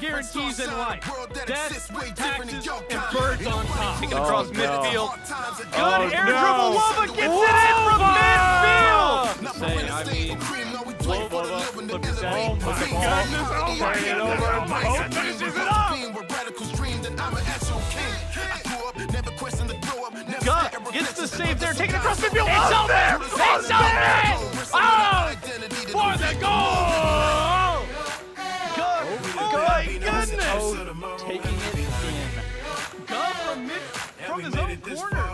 guarantees in life. Death, taxes, and birds on top. Taking across midfield. Good air dribble. Wova gets it in from midfield. Say, I mean, Wova, look at that. Oh my goodness. Oh my goodness. Finishes it up. Gut gets the save there. Taking across midfield. It's over. It's over. Oh, for the goal. Oh my goodness! Taking it in. Gut from his own corner.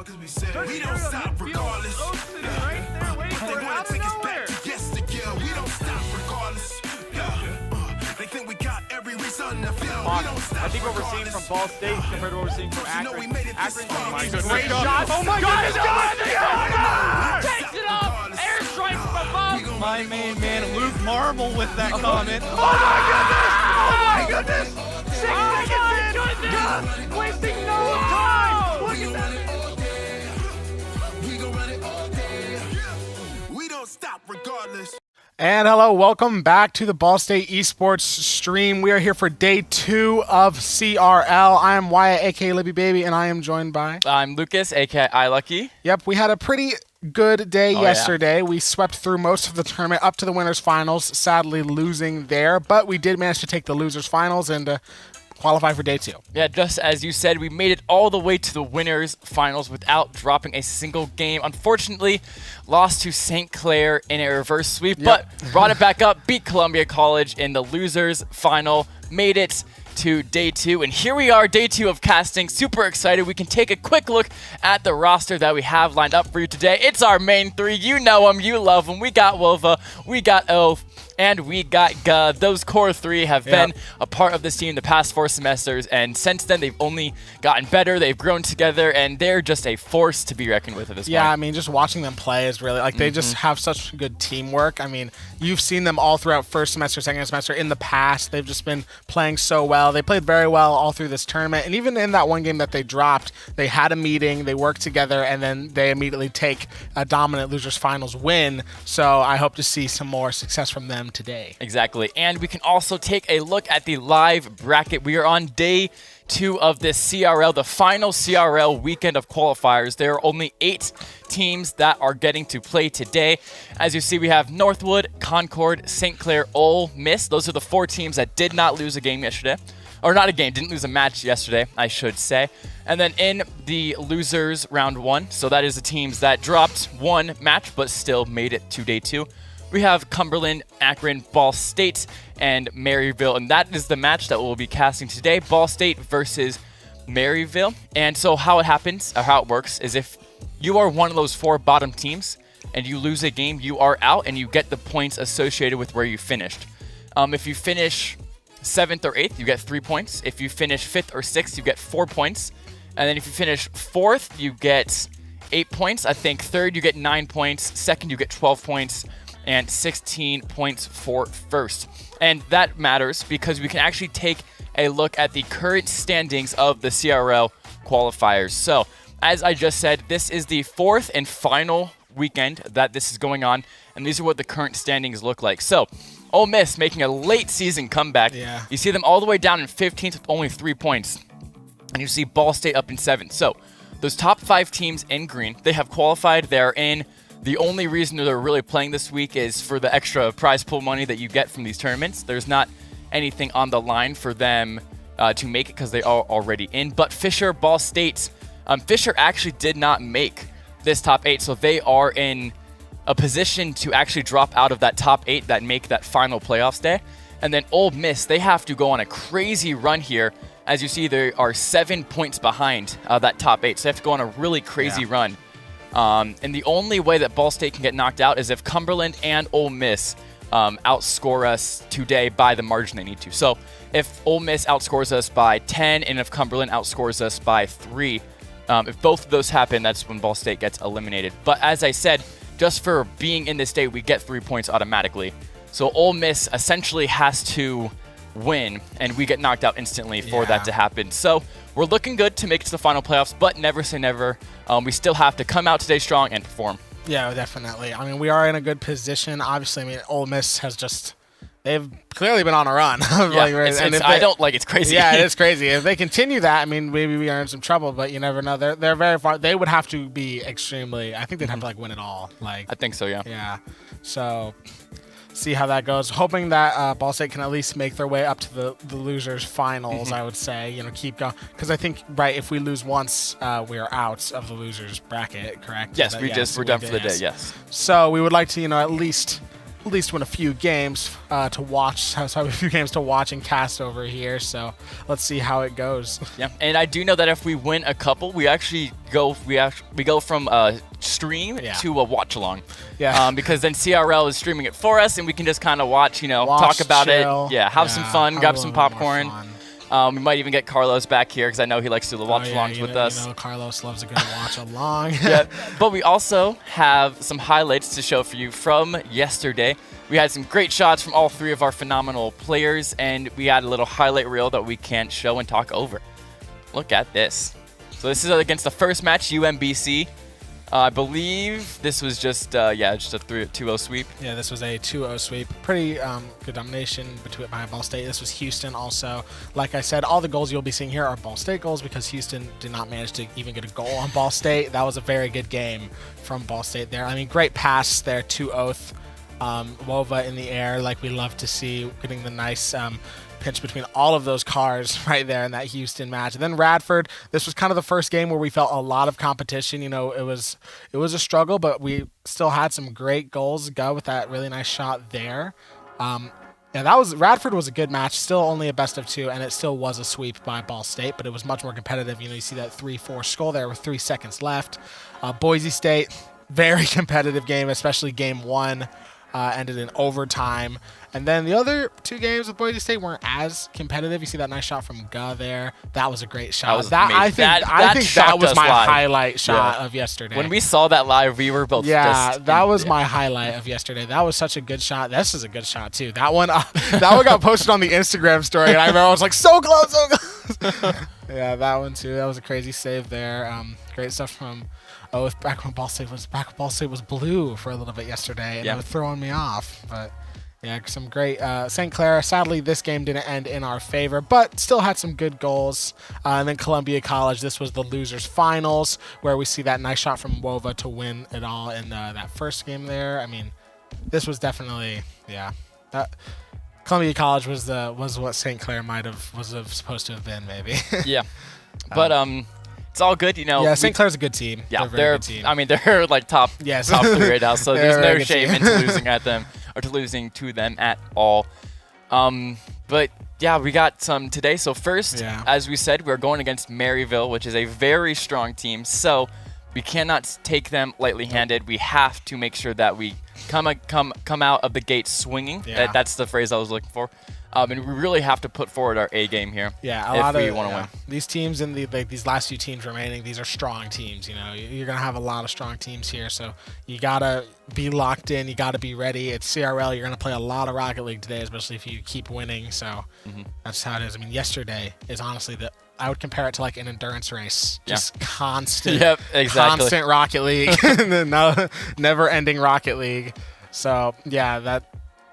We don't stop regardless. Oaks is right there waiting for it out of nowhere. We don't stop regardless. They think we got every reason to feel. I think what we're seeing from Ball State compared to what we're seeing from Akron. Oh my goodness. Great shot. Oh my goodness. God. Takes it up. Airstrike from above. My main man Luke Marble with that comment. Oh my goodness. 6 seconds in. God, wasting no time. Look at that. We gon' run it all day. We don't stop regardless. And hello, welcome back to the Ball State Esports stream. We are here for day 2 of CRL. I am Wyatt, aka Libby Baby, and I am joined by... I'm Lucas, aka iLucky. Yep, we had a pretty good day yesterday. We swept through most of the tournament up to the winners finals, sadly losing there, but we did manage to take the losers finals and qualify for day 2. Yeah, just as you said, we made it all the way to the winners finals without dropping a single game. Unfortunately, lost to St. Clair in a reverse sweep, but brought it back up, beat Columbia College in the losers final, made it to day 2, and here we are, day 2 of casting. Super excited. We can take a quick look at the roster that we have lined up for you today. It's our main 3. You know them, you love them. We got Wova, we got Oath, and we got God. Those core 3 have been a part of this team the past 4 semesters, and since then they've only gotten better. They've grown together, and they're just a force to be reckoned with at this point. Yeah, I mean, just watching them play is really, like, they just have such good teamwork. I mean, you've seen them all throughout first semester, second semester. In the past, they've just been playing so well. They played very well all through this tournament, and even in that one game that they dropped, they had a meeting, they worked together, and then they immediately take a dominant losers finals win. So I hope to see some more success from them today. Exactly. And we can also take a look at the live bracket. We are on day 2 of this CRL, the final CRL weekend of qualifiers. There are only 8 teams that are getting to play today. As you see, we have Northwood, Concord, St. Clair, Ole Miss. Those are the 4 teams that did not lose a game yesterday. Or not a game, didn't lose a match yesterday, I should say. And then in the losers round 1, so that is the teams that dropped 1 match but still made it to day 2. We have Cumberland, Akron, Ball State, and Maryville, and that is the match that we'll be casting today, Ball State versus Maryville. And so how it happens, or how it works, is if you are one of those 4 bottom teams and you lose a game, you are out and you get the points associated with where you finished. If you finish 7th or 8th, you get 3 points. If you finish 5th or 6th, you get 4 points. And then if you finish 4th, you get 8 points. I think 3rd, you get 9 points. 2nd, you get 12 points. And 16 points for 1st. And that matters because we can actually take a look at the current standings of the CRL qualifiers. So, as I just said, this is the 4th and final weekend that this is going on, and these are what the current standings look like. So, Ole Miss making a late season comeback. Yeah. You see them all the way down in 15th with only 3 points. And you see Ball State up in 7th. So, those top 5 teams in green, they have qualified. They're in. The only reason they're really playing this week is for the extra prize pool money that you get from these tournaments. There's not anything on the line for them to make it because they are already in. But Fisher, Ball State, Fisher actually did not make this top 8, so they are in a position to actually drop out of that top 8 that make that final playoffs day. And then Ole Miss, they have to go on a crazy run here. As you see, they are 7 points behind that top 8, so they have to go on a really crazy run. And the only way that Ball State can get knocked out is if Cumberland and Ole Miss outscore us today by the margin they need to. So if Ole Miss outscores us by 10 and if Cumberland outscores us by 3, if both of those happen, that's when Ball State gets eliminated. But as I said, just for being in this day, we get 3 points automatically. So Ole Miss essentially has to win, and we get knocked out instantly for that to happen. So we're looking good to make it to the final playoffs, but never say never. We still have to come out today strong and perform. Yeah, definitely. I mean, we are in a good position. Obviously, I mean, Ole Miss has just they've clearly been on a run. Yeah, it's crazy. Yeah, it is crazy. If they continue that, I mean, maybe we are in some trouble, but you never know. They're very far. They would have to be extremely. I think they'd have to win it all. I think so. Yeah. Yeah. So see how that goes. Hoping that Ball State can at least make their way up to the losers finals. I would say, keep going, because I think if we lose once, we are out of the losers bracket. Correct? Yes, we're done for the day. Yes. So we would like to at least win a few games to watch. Have a few games to watch and cast over here. So let's see how it goes. Yeah, and I do know that if we win a couple, we actually go from stream to a watch along. Yeah. Because then CRL is streaming it for us, and we can just kind of watch, talk about chill. it. Yeah, have some fun, grab some popcorn. We might even get Carlos back here because I know he likes to do the watch-alongs with us. Carlos loves a good watch-along. Yeah, but we also have some highlights to show for you from yesterday. We had some great shots from all three of our phenomenal players, and we had a little highlight reel that we can show and talk over. Look at this. So this is against the first match, UMBC. I believe this was just a 2-0 sweep. Yeah, this was a 2-0 sweep. Pretty good domination by Ball State. This was Houston also. Like I said, all the goals you'll be seeing here are Ball State goals because Houston did not manage to even get a goal on Ball State. That was a very good game from Ball State there. I mean, great pass there to Oath. Wova in the air, like we love to see, getting the nice pinch between all of those cars right there in that Houston match. And then Radford, this was kind of the first game where we felt a lot of competition. It was a struggle, but we still had some great goals go with that really nice shot there. Radford was a good match, still only a best of 2, and it still was a sweep by Ball State, but it was much more competitive. You see that 3-4 skull there with 3 seconds left. Boise State, very competitive game, especially game 1. Ended in overtime. And then the other 2 games with Boise State weren't as competitive. You see that nice shot from Ga there. That was a great shot. I think that was my highlight shot of yesterday. When we saw that live, we were both that was my highlight of yesterday. That was such a good shot. This is a good shot too. That one got posted on the Instagram story, and I remember I was like, so close, so close. Yeah, that one too. That was a crazy save there. Great stuff from Oath. Back when Ball State was blue for a little bit yesterday, and it was throwing me off. But yeah, some great St. Clair. Sadly, this game didn't end in our favor, but still had some good goals. And then Columbia College. This was the losers finals, where we see that nice shot from Wova to win it all in that first game there. I mean, this was definitely Columbia College was what St. Clair was supposed to have been, maybe. Yeah, but it's all good, Yeah, St. Clair's a good team. Yeah, they're a good team. I mean, they're like top 3 right now, so there's no shame into losing at them or to losing to them at all. But yeah, we got some today. So first, as we said, we're going against Maryville, which is a very strong team. So we cannot take them lightly-handed. We have to make sure that we come out of the gate swinging. Yeah. That's the phrase I was looking for. And we really have to put forward our A game here. Yeah, if we want to win. These teams in these last few teams remaining, these are strong teams. You're gonna have a lot of strong teams here, so you gotta be locked in. You gotta be ready. It's CRL. You're gonna play a lot of Rocket League today, especially if you keep winning. So that's how it is. I mean, yesterday is honestly I would compare it to like an endurance race, just constant, constant Rocket League, never-ending Rocket League. So yeah,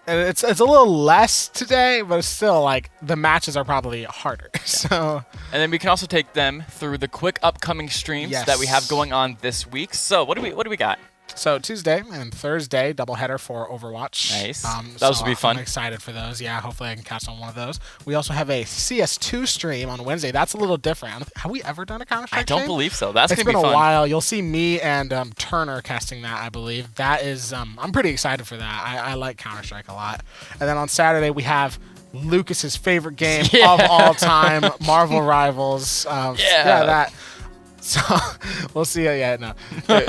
it's a little less today, but it's still like the matches are probably harder. So, and then we can also take them through the quick upcoming streams that we have going on this week. So what do we got? So Tuesday and Thursday, doubleheader for Overwatch. Nice. Those will be fun. I'm excited for those. Yeah, hopefully I can catch on one of those. We also have a CS2 stream on Wednesday. That's a little different. Have we ever done a Counter-Strike stream? I don't believe so. It's been a while. You'll see me and Turner casting that, I believe. That is, I'm pretty excited for that. I like Counter-Strike a lot. And then on Saturday, we have Lucas's favorite game of all time, Marvel Rivals. That. So we'll see. If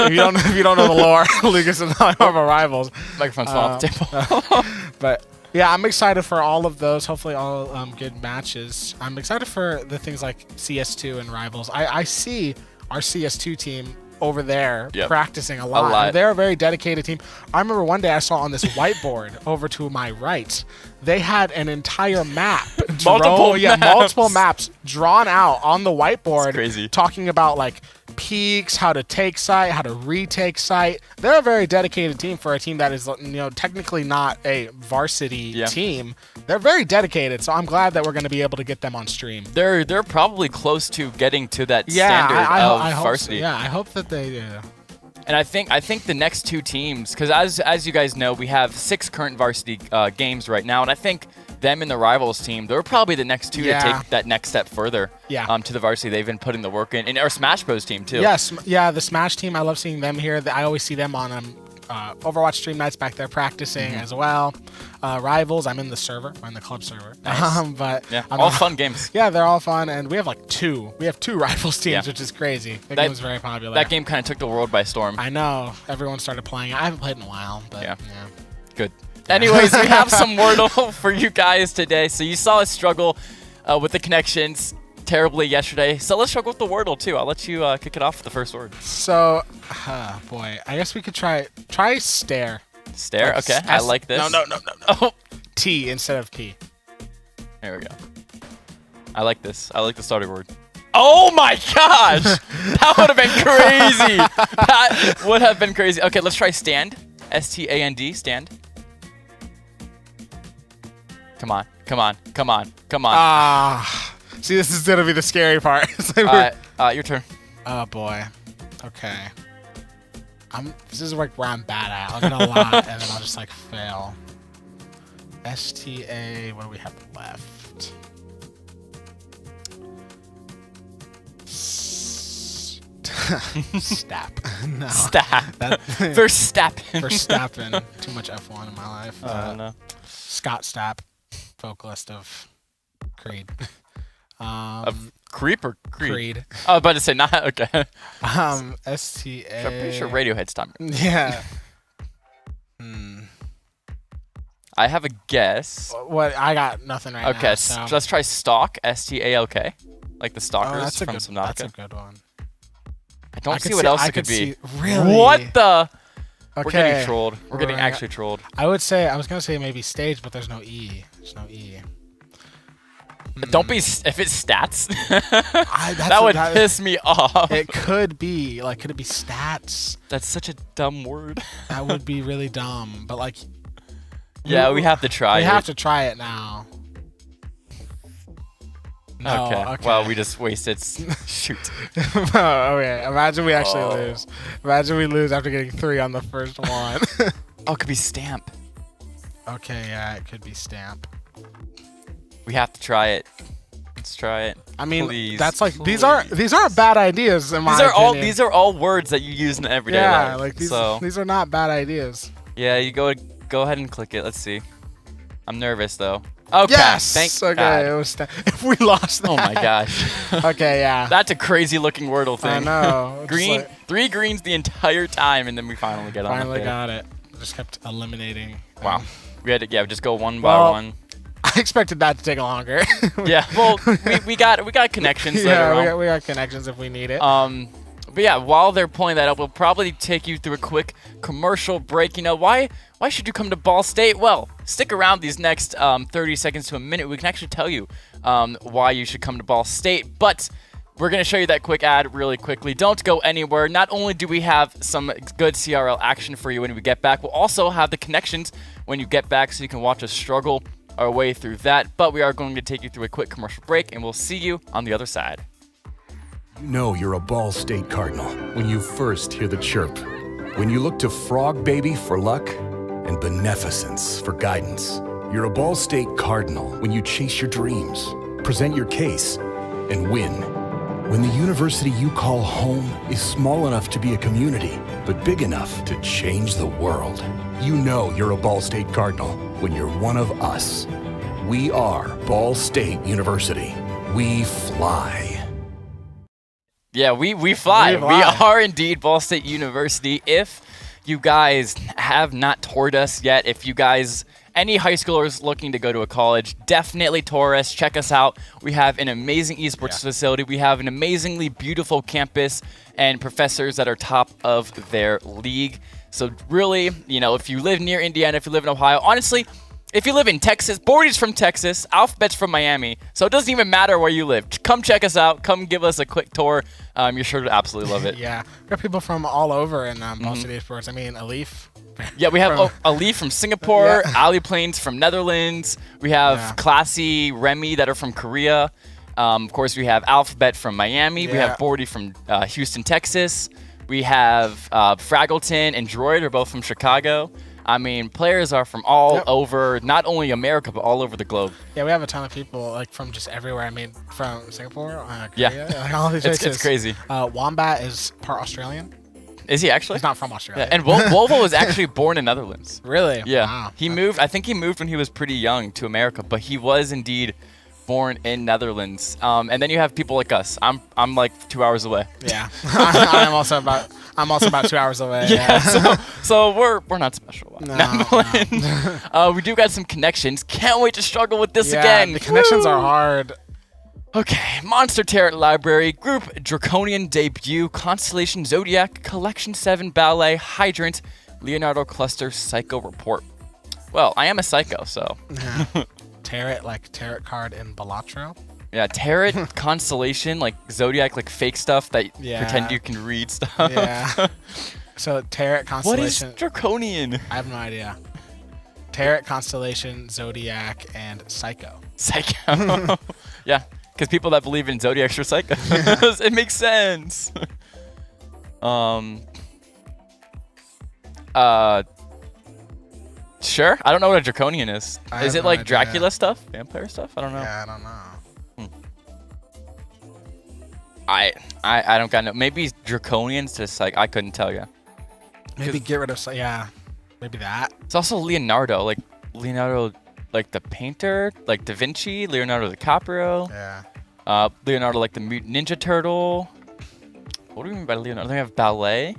you don't know the lore, Lucas and Marvel Rivals. Microphone's fall off the table. But yeah, I'm excited for all of those. Hopefully, all good matches. I'm excited for the things like CS2 and Rivals. I see our CS2 team over there practicing a lot. They're a very dedicated team. I remember one day I saw on this whiteboard over to my right, they had an entire map. Multiple maps drawn out on the whiteboard. Crazy. Talking about like peaks, how to take site, how to retake site. They're a very dedicated team for a team that is, technically not a varsity team. They're very dedicated, so I'm glad that we're going to be able to get them on stream. They're probably close to getting to that standard of I hope varsity. So. Yeah, I hope that they do. And I think the next two teams, because as you guys know, we have 6 current varsity games right now, and I think them and the rivals team, they're probably the next two to take that next step further to the varsity. They've been putting the work in. And our Smash Bros team, too. Yes, the Smash team, I love seeing them here. I always see them on Overwatch stream nights back there practicing as well. Rivals, I'm in the server. I'm in the club server. Nice. But all fun games. Yeah, they're all fun, and we have two Rivals teams, which is crazy. That game was very popular. That game kind of took the world by storm. I know. Everyone started playing it. I haven't played in a while, but yeah. Good. Anyways, we have some Wordle for you guys today. So you saw us struggle with the connections terribly yesterday. So let's struggle with the Wordle too. I'll let you kick it off with the first word. So, boy, I guess we could try stare. Stare? Okay, I like this. No. Oh, T instead of P. there we go. I like this. I like the starting word. Oh my gosh! That would have been crazy. That would have been crazy. Okay, let's try stand. S-T-A-N-D, stand. Come on. See, this is gonna be the scary part. Your turn. Oh boy. Okay. This is like where I'm bad at. I'll get a lot, and then I'll just fail. S-T-A. What do we have left? Stap. No. Stap. Verstappen. Too much F1 in my life. No. Scott Stapp, vocalist of Creed. Of Creep or Creed? Creed. I was about to say not. Okay. S-T-A. I'm pretty sure Radiohead's time. Yeah. I have a guess. What? I got nothing right now. Okay, so let's try Stalk. S-T-A-L-K. Like the Stalkers from Subnautica. That's a good one. I don't see what else it could be. Really? What the? Okay. We're getting trolled. We're getting actually trolled. I was going to say maybe stage, but there's no E. There's no E. Don't be, if it's stats, that would piss me off. It could be, could it be stats? That's such a dumb word. That would be really dumb, but yeah, we have to try it. We have to try it now. No, okay. Well, we just wasted. Shoot. Okay. Imagine we actually lose. Imagine we lose after getting 3 on the first one. Oh, it could be stamp. Okay, yeah, it could be stamp. We have to try it. Let's try it. I mean, please, that's these aren't bad ideas in my opinion. These are all words that you use in everyday life. These are not bad ideas. Yeah, you go ahead and click it. Let's see. I'm nervous though. Okay. Yes. Thank God. It was if we lost that. Oh my gosh. Okay, yeah. That's a crazy looking Wordle thing. I know. Green, 3 greens the entire time, and then we finally get on. Finally got it. Just kept eliminating. Wow. We had to just go one by one. I expected that to take longer. Yeah. Well, we got connections. Yeah, we got connections if we need it. But yeah, while they're pulling that up, we'll probably take you through a quick commercial break. Why should you come to Ball State? Well, stick around these next 30 seconds to a minute. We can actually tell you why you should come to Ball State. But we're going to show you that quick ad really quickly. Don't go anywhere. Not only do we have some good CRL action for you when we get back, we'll also have the connections when you get back so you can watch us struggle our way through that. But we are going to take you through a quick commercial break, and we'll see you on the other side. You know you're a Ball State Cardinal when you first hear the chirp. When you look to Frog Baby for luck and Beneficence for guidance. You're a Ball State Cardinal when you chase your dreams, present your case, and win. When the university you call home is small enough to be a community, but big enough to change the world. You know you're a Ball State Cardinal when you're one of us. We are Ball State University. We fly. Yeah, we fly. We are indeed Ball State University. If you guys have not toured us yet, if you guys, any high schoolers looking to go to a college, definitely tour us. Check us out. We have an amazing esports facility. We have an amazingly beautiful campus and professors that are top of their league. So really, if you live near Indiana, if you live in Ohio, honestly, If you live in Texas, Bordy's from Texas, Alphabet's from Miami, so it doesn't even matter where you live. Come check us out. Come give us a quick tour. You're sure to absolutely love it. Yeah, we got people from all over in Ball State Esports. I mean, Alif. Yeah, we have Ali from Singapore, Ali Plains from Netherlands. We have Classy, Remy that are from Korea. Of course, we have Alphabet from Miami. We have Bordy from Houston, Texas. We have Fraggleton and Droid are both from Chicago. I mean, players are from all over, not only America, but all over the globe. Yeah, we have a ton of people like from just everywhere. I mean, from Singapore, Korea, like all these places. It's crazy. Wombat is part Australian. Is he actually? He's not from Australia. Yeah, and Volvo was actually born in Netherlands. Really? Yeah. Wow. He moved. I think he moved when he was pretty young to America, but he was indeed born in Netherlands. And then you have people like us. I'm like 2 hours away. Yeah. I'm also about 2 hours away. Yeah. So we're not special. No. We do got some connections. Can't wait to struggle with this Yeah, again. the connections Woo! are hard. Okay, Monster Tarot Library, Group Draconian Debut, Constellation Zodiac, Collection 7 Ballet, Hydrant, Leonardo Cluster, Psycho Report. Well, I am a psycho, so. Yeah. Tarot, like tarot card in Balatro. Yeah, Tarot, Constellation, like Zodiac, like fake stuff that pretend you can read stuff. Yeah. So Tarot, What Constellation. is Draconian? I have no idea. Tarot, Constellation, Zodiac, and Psycho. Psycho. Yeah, because people that believe in Zodiacs are psychos. It makes sense. Sure. I don't know what a draconian is. I Is have it no like idea. Dracula stuff? Vampire stuff? I don't know. Yeah, I don't know. I don't got no. Maybe draconian's just like I couldn't tell you. Maybe get rid of. Yeah. Maybe that. It's also Leonardo, like the painter, like Da Vinci, Leonardo DiCaprio. Yeah. Leonardo like the Mutant Ninja Turtle. What do we mean by Leonardo? We have ballet.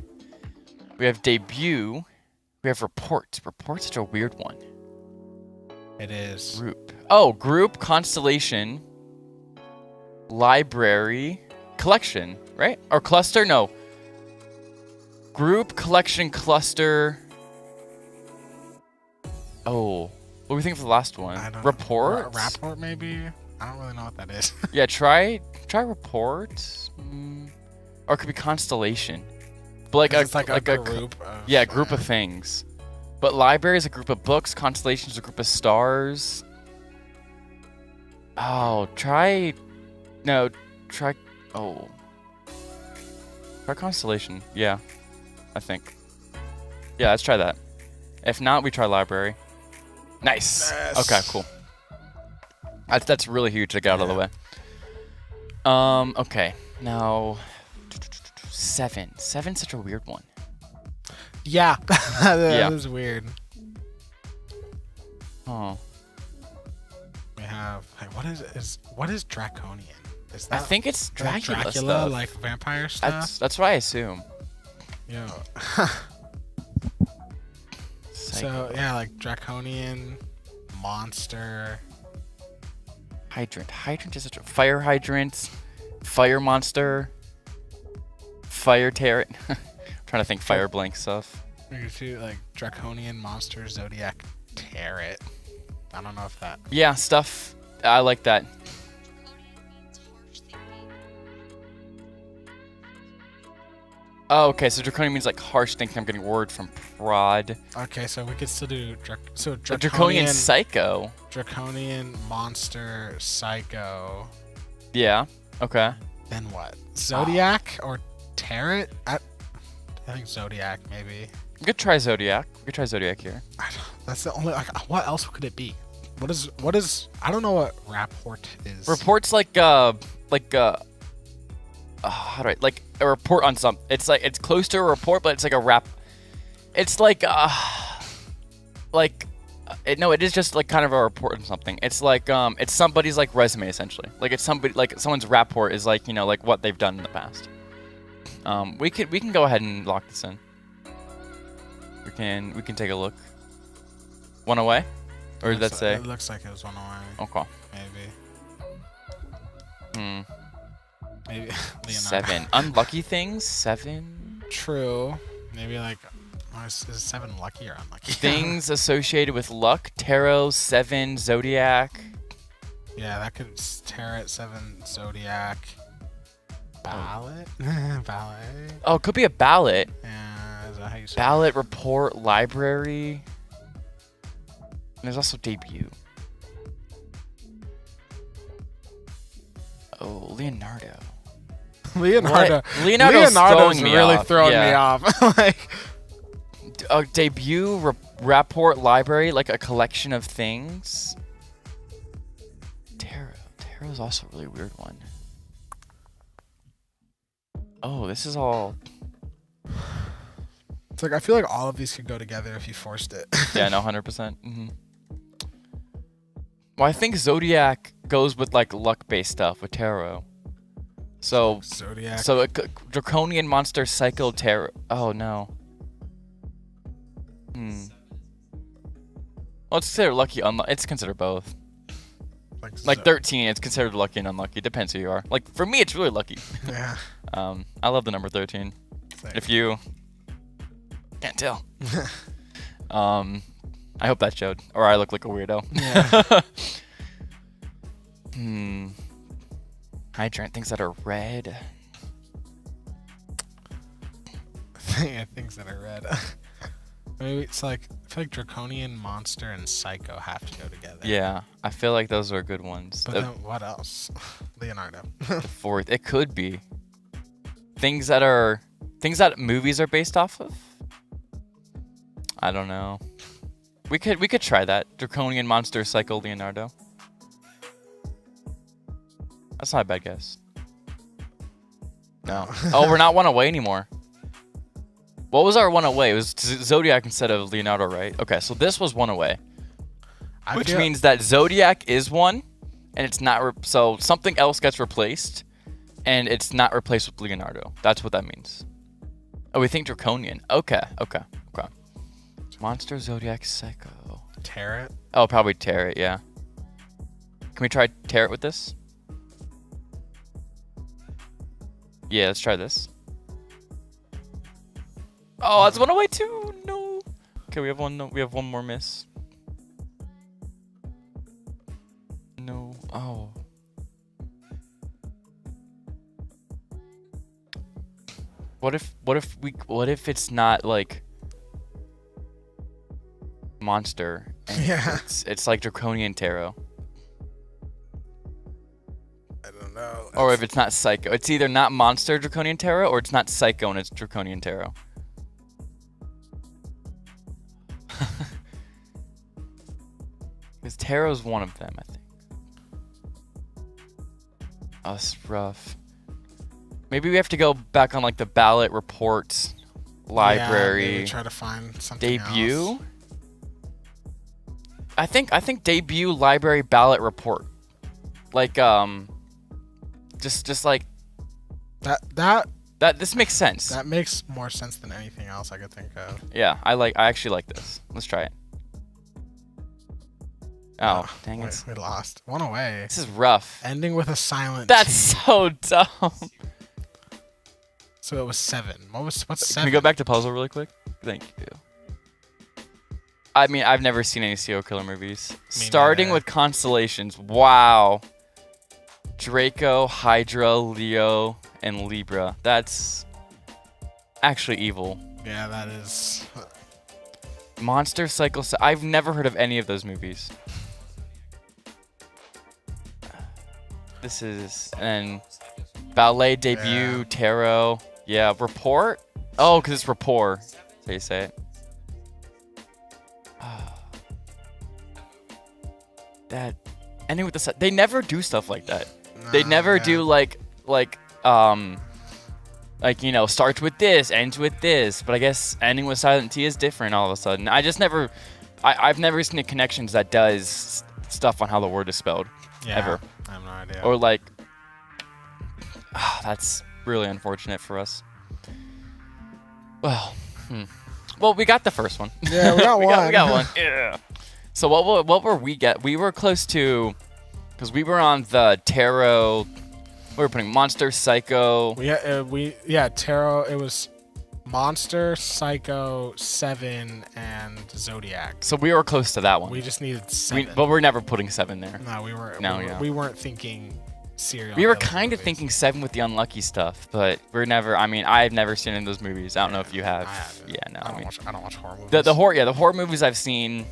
We have debut. We have reports. Report's such a weird one. It is. Group. Oh, group, constellation, library, collection, right? Or cluster? No. Group, collection, cluster. Oh. What do we think for the last one? I don't Report? Rapport, maybe? I don't really know what that is. Yeah, try report. Or it could be constellation. But like It's like a group. Of, group of things. But library is a group of books. Constellation is a group of stars. Oh, try constellation. Yeah, I think. Yeah, let's try that. If not, we try library. Nice. Yes. Okay, cool. That's really huge to get out of the way. Okay, now 7. 7's such a weird one. Yeah. That Yeah. was weird. Oh. We have. Like, what is draconian? Is that? I think it's Dracula, Dracula, stuff. like vampire stuff. That's what I assume. Yo. Psycho. So yeah, like draconian, monster. Hydrant. Hydrant is such a fire hydrant, fire monster, fire turret. Trying to think fire blank stuff. We could do like draconian, monster, zodiac, tarot. I don't know if that. Yeah, stuff. I like that. Oh, okay. So draconian means like harsh thinking. I'm getting word from prod. Okay, so we could still do Draconian psycho. draconian, monster, psycho. Yeah. Okay. Then what? Zodiac or tarot? I think zodiac maybe. We could try zodiac. We could try zodiac here. That's the only. Like, what else could it be? What is? I don't know what rapport is. Reports like how do I like a report on something? It's like it's close to a report, but it's like a rap. It's like it is just like kind of a report on something. It's like it's somebody's like resume essentially. Like it's somebody like someone's rapport is like like what they've done in the past. We can go ahead and lock this in. We can take a look. One away, or did that say? It looks like it was one away. Okay. Maybe. Maybe Leonardo. 7 unlucky things. 7. True. Maybe like Is 7 lucky or unlucky? Things associated with luck: tarot, 7, zodiac. Yeah, that could Tarot, 7, zodiac, ballot, ballet. Oh, it could be a ballot. Yeah, is that how you say Ballot, report, library. And there's also debut. Oh, Leonardo. it? Leonardo. What? Leonardo's throwing me really off. throwing Yeah. me off. Like, Debut, rapport, library, like a collection of things. Tarot. Tarot is also a really weird one. Oh, this is all. it's like I feel like all of these could go together if you forced it. Yeah, no, 100%. Mm-hmm. Well, I think zodiac goes with like luck-based stuff with tarot. So, Zodiac. so draconian monster cycle tarot. Oh no. Well, it's considered lucky, unlucky. It's considered both. Like 13, it's considered lucky and unlucky. Depends who you are. Like for me, it's really lucky. Yeah. I love the number 13. Same. If you can't tell. I hope that showed, or I look like a weirdo. Yeah. Hydrant, things that are red. Yeah, things that are red. Maybe it's like I feel like draconian, monster, and psycho have to go together. Yeah, I feel like those are good ones. But The then what else? Leonardo. fourth, it could be things that movies are based off of. I don't know. We could try that. Draconian, monster, psycho, Leonardo. That's not a bad guess. No. Oh, we're not one away anymore. What was our one away? It was Zodiac instead of Leonardo, right? Okay, so this was one away. Which means that Zodiac is one, and it's not... so something else gets replaced, and it's not replaced with Leonardo. That's what that means. Oh, we think Draconian. Okay. Monster, Zodiac, Psycho. Tarot. Oh, probably Tarot, yeah. Can we try Tarot with this? Yeah, let's try this. Oh, that's one away too. No. Okay, we have one. No, we have one more miss. No. Oh. What if it's not like monster? And Yeah. It's like Draconian Tarot. I don't know. Or if it's not Psycho. It's either not Monster Draconian Tarot or it's not Psycho and it's Draconian Tarot. Because Tarot's one of them, I think. Oh, it's rough. Maybe we have to go back on like the ballot reports, library. Yeah, maybe try to find something debut. else. I think debut, library, ballot, report. Like just like That this makes sense. That makes more sense than anything else I could think of. Yeah, I actually like this. Let's try it. Oh, dang it. We lost. One away. This is rough. Ending with a silent That's T. so dumb. So it was 7. What's 7? Can we go back to puzzle really quick? Thank you. I mean, I've never seen any serial killer movies. Starting neither. with constellations. Wow. Draco, Hydra, Leo, and Libra. That's actually evil. Yeah, that is. Monster Cycle. I've never heard of any of those movies. This is and ballet debut, Yeah. tarot. Yeah, report. Oh, because it's rapport. That's how you say it. That ending with the they never do stuff like that. They never do like you know, starts with this, ends with this. But I guess ending with silent T is different all of a sudden. I've never seen a connections that does stuff on how the word is spelled. Yeah, Ever. I have no idea. Or like, that's really unfortunate for us. Well, well, we got the first one. Yeah, we got one. We got one. Yeah. So what were we get? We were close to, because we were on the tarot. We were putting monster, psycho. tarot. It was Monster, Psycho, 7, and Zodiac. So we were close to that one. We just needed 7. But we're never putting 7 there. No, we weren't. No, We weren't thinking serial. We were killer kind of movies. thinking 7 with the unlucky stuff, but we're never. I mean, I've never seen any of those movies. I don't know if you have. I haven't. Yeah, no. I I mean, don't watch horror movies. the horror movies I've seen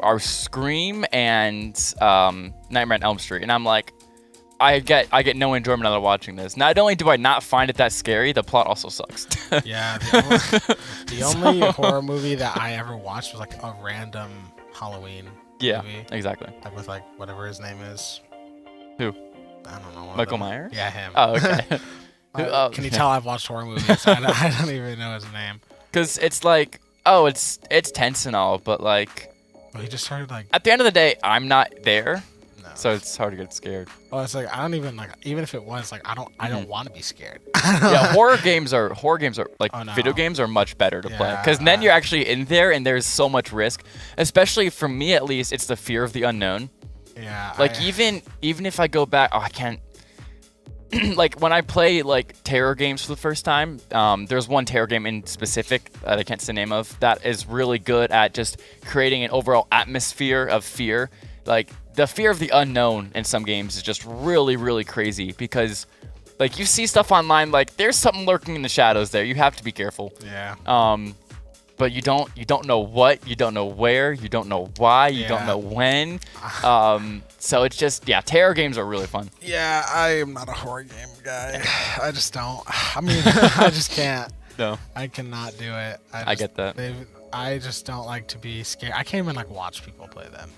are Scream and Nightmare on Elm Street, and I'm like, I get no enjoyment out of watching this. Not only do I not find it that scary, the plot also sucks. Yeah, the only horror movie that I ever watched was like a random Halloween movie. Exactly. Like with like whatever his name is. Who? I don't know. Michael Myers? Yeah, him. Oh, okay. Can you tell I've watched horror movies? I don't even know his name. Because it's like, oh, it's tense and all, but like, Well, he just started like. at the end of the day, I'm not there, No. so it's hard to get scared. Well, it's like I don't even like. Even if it was like, I don't want to be scared. Yeah, horror games are like Oh, no. video games are much better to play Yeah, because then you're actually in there and there's so much risk. Especially for me, at least, it's the fear of the unknown. Yeah. Like even if I go back, I can't. Like when I play like terror games for the first time, there's one terror game in specific that I can't say the name of that is really good at just creating an overall atmosphere of fear. Like the fear of the unknown in some games is just really, really crazy because like you see stuff online like there's something lurking in the shadows there. You have to be careful. Yeah. But you don't know what, you don't know where, you don't know why, you don't Yeah. know when. So it's just terror games are really fun. Yeah, I am not a horror game guy. I just don't. I mean, I just can't. No. I cannot do it. I get that. I just don't like to be scared. I can't even like watch people play them.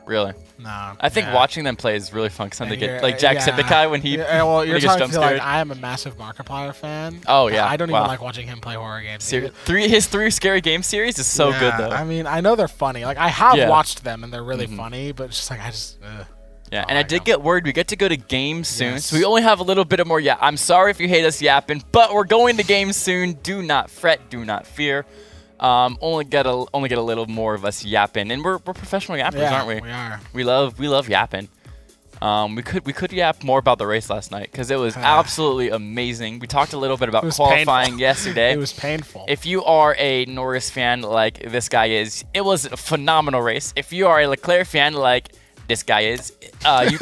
Really? No. I think yeah. watching them play is really fun because then they And get you're- like Jacksepticeye when he Yeah, well, when you're he gets talking jump to like scared. I am a massive Markiplier fan. Oh, yeah. I don't Wow. even like watching him play horror games. His three scary game series is so good Yeah, though. I mean, I know they're funny. Like I have Yeah. watched them and they're really funny, but it's just like I just. Yeah, Oh, and I I did know. get word we get to go to games soon, Yes. so we only have a little bit of more. Yeah, I'm sorry if you hate us yapping, but we're going to games soon. Do not fret, do not fear. Only get a little more of us yapping, and we're professional yappers, Yeah, aren't we? we are. We love yapping. We could yap more about the race last night because it was absolutely amazing. We talked a little bit about was qualifying painful. yesterday. It was painful. If you are a Norris fan like this guy is, it was a phenomenal race. If you are a Leclerc fan like this guy is, you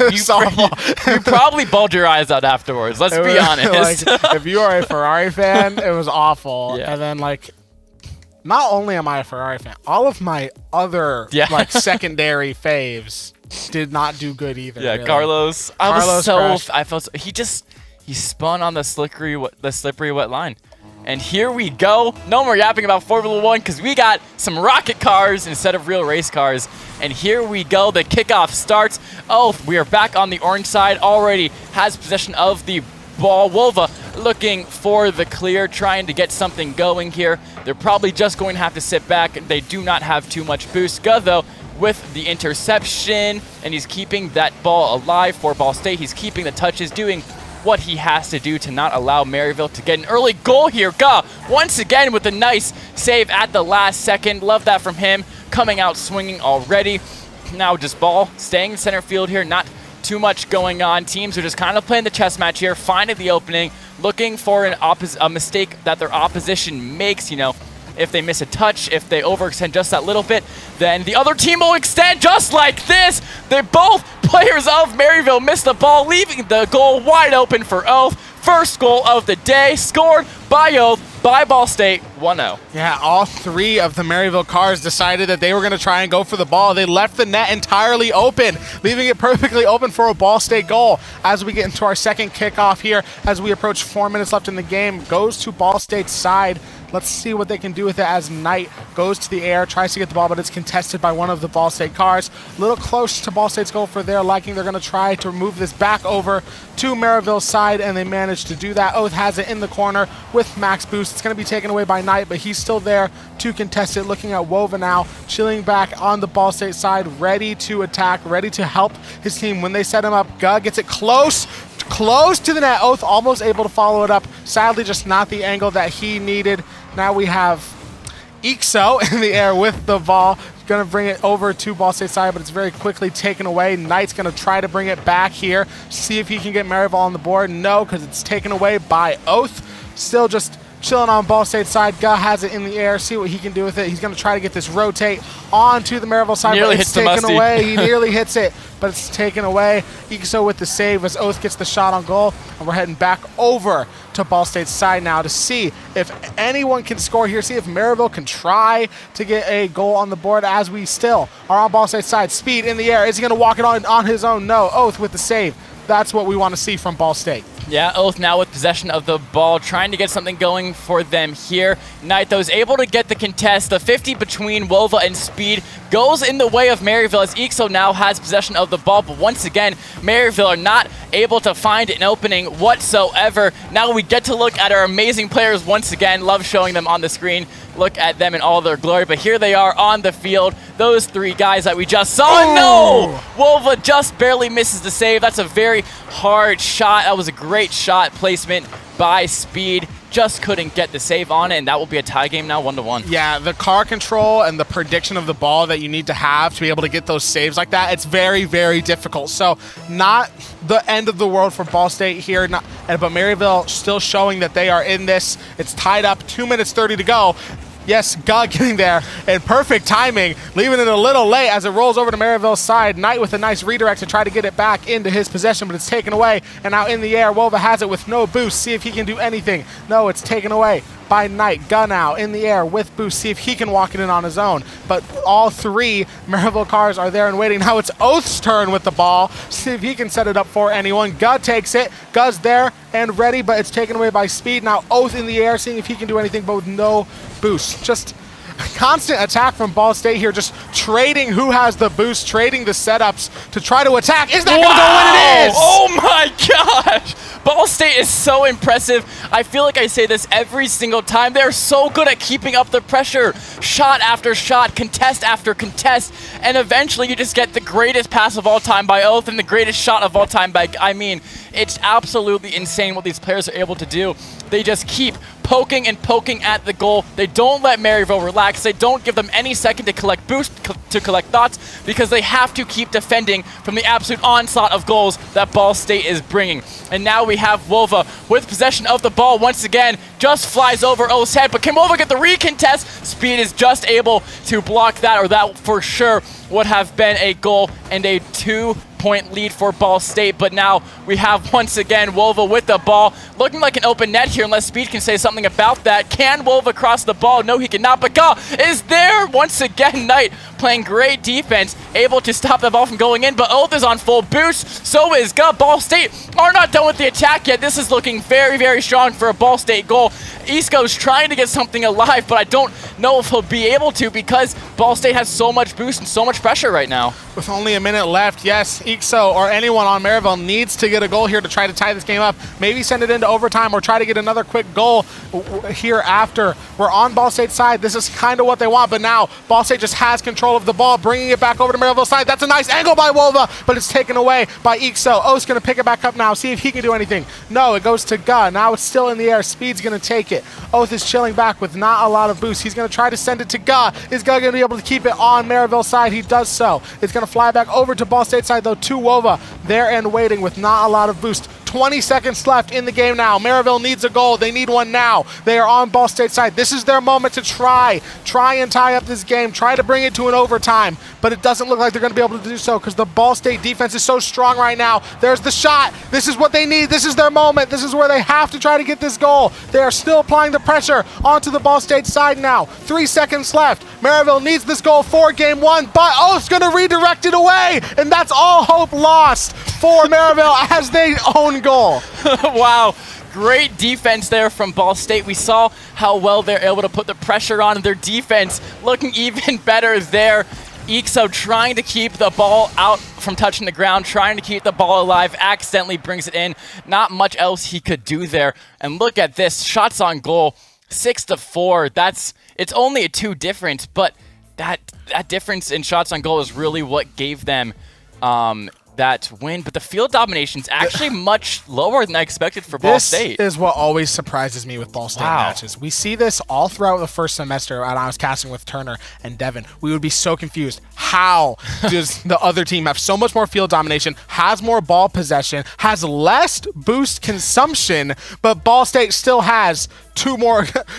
probably bawled your eyes out afterwards. Let's be honest. Like, if you are a Ferrari fan, it was awful. Yeah. And then like, not only am I a Ferrari fan, all of my other like secondary faves did not do good either. Yeah, really. Carlos. crashed. I felt so, he spun on the slippery wet line. And here we go. No more yapping about Formula 1 because we got some rocket cars instead of real race cars. And here we go. The kickoff starts. Oh, we are back on the orange side. Already has possession of the ball. Wolva looking for the clear, trying to get something going here. They're probably just going to have to sit back. They do not have too much boost. Go, though, with the interception. And he's keeping that ball alive for Ball State. He's keeping the touches, doing what he has to do to not allow Maryville to get an early goal here. Ga, once again with a nice save at the last second. Love that from him. Coming out swinging already. Now just Ball staying in center field here. Not too much going on. Teams are just kind of playing the chess match here, finding the opening, looking for a mistake that their opposition makes. You know, if they miss a touch, if they overextend just that little bit, then the other team will extend just like this. They both players of Maryville missed the ball, leaving the goal wide open for Oath. First goal of the day, scored by Oath, by Ball State, 1-0. Yeah, all three of the Maryville cars decided that they were going to try and go for the ball. They left the net entirely open, leaving it perfectly open for a Ball State goal. As we get into our second kickoff here, as we approach 4 minutes left in the game, goes to Ball State's side. Let's see what they can do with it as Knight goes to the air, tries to get the ball, but it's contested by one of the Ball State cars. A little close to Ball State's goal for their liking. They're going to try to move this back over to Maryville's side, and they managed to do that. Oath has it in the corner with max boost. It's going to be taken away by Knight, but he's still there to contest it. Looking at Wova now, chilling back on the Ball State side, ready to attack, ready to help his team. When they set him up, Gug gets it close to the net. Oath almost able to follow it up. Sadly, just not the angle that he needed. Now we have Ixo in the air with the ball. Going to bring it over to Ball State side, but it's very quickly taken away. Knight's going to try to bring it back here, see if he can get Maryville on the board. No, because it's taken away by Oath. Still just chilling on Ball State side. Guh has it in the air. See what he can do with it. He's going to try to get this rotate onto the Maryville side. Nearly but it's hits the taken musty. away. He nearly hits it, but it's taken away. Ixo with the save as Oath gets the shot on goal. And we're heading back over to Ball State's side now to see if anyone can score here. See if Maryville can try to get a goal on the board as we still are on Ball State's side. Speed in the air. Is he going to walk it on his own? No. Oath with the save. That's what we want to see from Ball State. Yeah, Oath now with possession of the ball, trying to get something going for them here. Knight, though, is able to get the contest. The 50 between Wova and Speed goes in the way of Maryville as Ixo now has possession of the ball. But once again, Maryville are not able to find an opening whatsoever. Now we get to look at our amazing players once again. Love showing them on the screen. Look at them in all their glory. But here they are on the field. Those three guys that we just saw. Oh! No! Wova just barely misses the save. That's a very hard shot. That was a great shot placement by Speed. Just couldn't get the save on it, and that will be a tie game now, 1-1. Yeah, the car control and the prediction of the ball that you need to have to be able to get those saves like that, it's very, very difficult. So not the end of the world for Ball State here, but Maryville still showing that they are in this. It's tied up, 2 minutes 30 to go. Yes, God getting there and perfect timing, leaving it a little late as it rolls over to Maryville's side. Knight with a nice redirect to try to get it back into his possession, but it's taken away. And now in the air, Wova has it with no boost. See if he can do anything. No, it's taken away by Knight. Gun now in the air with boost. See if he can walk it in on his own. But all three Maryville cars are there and waiting. Now it's Oath's turn with the ball. See if he can set it up for anyone. Gun takes it. Gun's there and ready, but it's taken away by Speed. Now Oath in the air, seeing if he can do anything, but with no boost. Just constant attack from Ball State here, just trading who has the boost, trading the setups to try to attack. Is that going to go in? It is! Oh my gosh! Ball State is so impressive. I feel like I say this every single time. They're so good at keeping up the pressure. Shot after shot, contest after contest, and eventually you just get the greatest pass of all time by Oath and the greatest shot of all time by, I mean, it's absolutely insane what these players are able to do. They just keep poking and poking at the goal. They don't let Maryville relax. They don't give them any second to collect boost, to collect thoughts, because they have to keep defending from the absolute onslaught of goals that Ball State is bringing. And now we have Wova with possession of the ball once again. Just flies over O's head, but can Wova get the recontest? Speed is just able to block that, or that for sure would have been a goal and a 2-point lead for Ball State. But now we have once again Wova with the ball, looking like an open net here unless Speed can say something about that. Can Wova cross the ball? No, he cannot, but Ga is there once again. Knight playing great defense, able to stop the ball from going in, but Oath is on full boost. So is Ga. Ball State are not done with the attack yet. This is looking very, very strong for a Ball State goal. Isco's trying to get something alive, but I don't know if he'll be able to because Ball State has so much boost and so much pressure right now. With only a minute left, yes, Ixo or anyone on Maryville needs to get a goal here to try to tie this game up. Maybe send it into overtime or try to get another quick goal here after. We're on Ball State's side. This is kind of what they want, but now Ball State just has control of the ball, bringing it back over to Maryville's side. That's a nice angle by Wova, but it's taken away by Ixo. O's going to pick it back up now, see if he can do anything. No, it goes to Ga. Now it's still in the air. Speed's going to take it. Oath is chilling back with not a lot of boost. He's going to try to send it to Ga. Is Ga going to be able to keep it on Maryville's side? He does so. It's going to fly back over to Ball State side, though, to Wova. There and waiting with not a lot of boost. 20 seconds left in the game now. Maryville needs a goal. They need one now. They are on Ball State side. This is their moment to try and tie up this game, try to bring it to an overtime, but it doesn't look like they're going to be able to do so because the Ball State defense is so strong right now. There's the shot. This is what they need. This is their moment. This is where they have to try to get this goal. They are still applying the pressure onto the Ball State side now. 3 seconds left. Maryville needs this goal for game one, but Oath's going to redirect it away, and that's all hope lost for Maryville as they own goal. Wow. Great defense there from Ball State. We saw how well they're able to put the pressure on, and their defense looking even better there. Ixo trying to keep the ball out from touching the ground, trying to keep the ball alive, accidentally brings it in. Not much else he could do there. And look at this, shots on goal, 6-4. It's only a 2 difference, but that difference in shots on goal is really what gave them that win, but the field domination is actually much lower than I expected for Ball State. This is what always surprises me with Ball State matches. We see this all throughout the first semester when I was casting with Turner and Devin. We would be so confused. How does the other team have so much more field domination, has more ball possession, has less boost consumption, but Ball State still has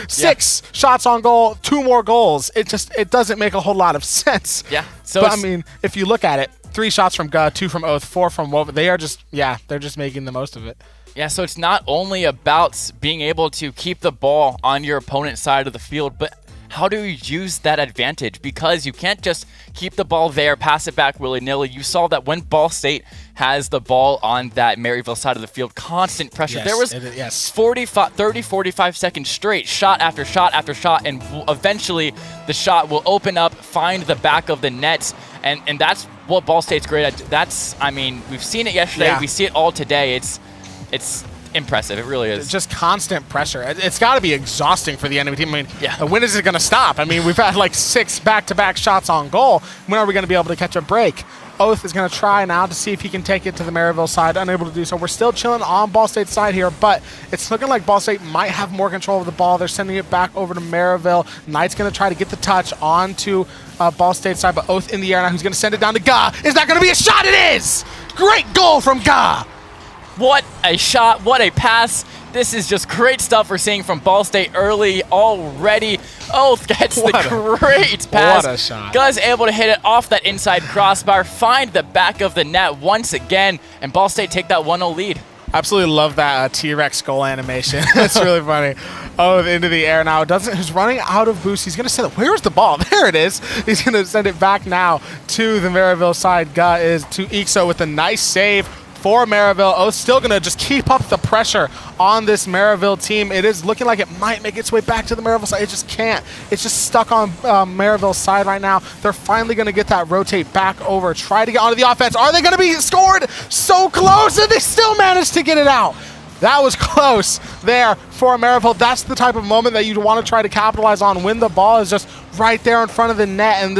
six shots on goal, 2 more goals. It doesn't make a whole lot of sense. Yeah. So but I mean, if you look at it, 3 shots from Ga, 2 from Oath, 4 from Wova. They are just, they're just making the most of it. Yeah, so it's not only about being able to keep the ball on your opponent's side of the field, but how do you use that advantage? Because you can't just keep the ball there, pass it back willy-nilly. You saw that when Ball State has the ball on that Maryville side of the field, constant pressure. Yes, there was 45 seconds straight, shot after shot after shot, and eventually the shot will open up, find the back of the net, and that's what Ball State's great at. I mean, we've seen it yesterday. We see it all today. It's impressive. It really is. Just constant pressure. It's got to be exhausting for the enemy team. I mean, when is it going to stop? I mean, we've had like 6 back-to-back shots on goal. When are we going to be able to catch a break? Oath is going to try now to see if he can take it to the Maryville side. Unable to do so. We're still chilling on Ball State's side here, but it's looking like Ball State might have more control of the ball. They're sending it back over to Maryville. Knight's going to try to get the touch onto Ball State's side, but Oath in the air now. Who's going to send it down to Ga? Is that going to be a shot? It is! Great goal from Ga! What a shot, what a pass. This is just great stuff we're seeing from Ball State early already. Oath gets the great pass. What a shot. Ga's able to hit it off that inside crossbar, find the back of the net once again, and Ball State take that 1-0 lead. Absolutely love that T-Rex goal animation. It's really funny. Oath into the air now. He's running out of boost. He's going to send it. Where's the ball? There it is. He's going to send it back now to the Maryville side. Ga is to Ixo with a nice save for Maryville. Oath still going to just keep up the pressure on this Maryville team. It is looking like it might make its way back to the Maryville side. It just can't. It's just stuck on Maryville's side right now. They're finally going to get that rotate back over, try to get onto the offense. Are they going to be scored? So close, and they still managed to get it out. That was close there for Maryville. That's the type of moment that you'd want to try to capitalize on when the ball is just right there in front of the net, and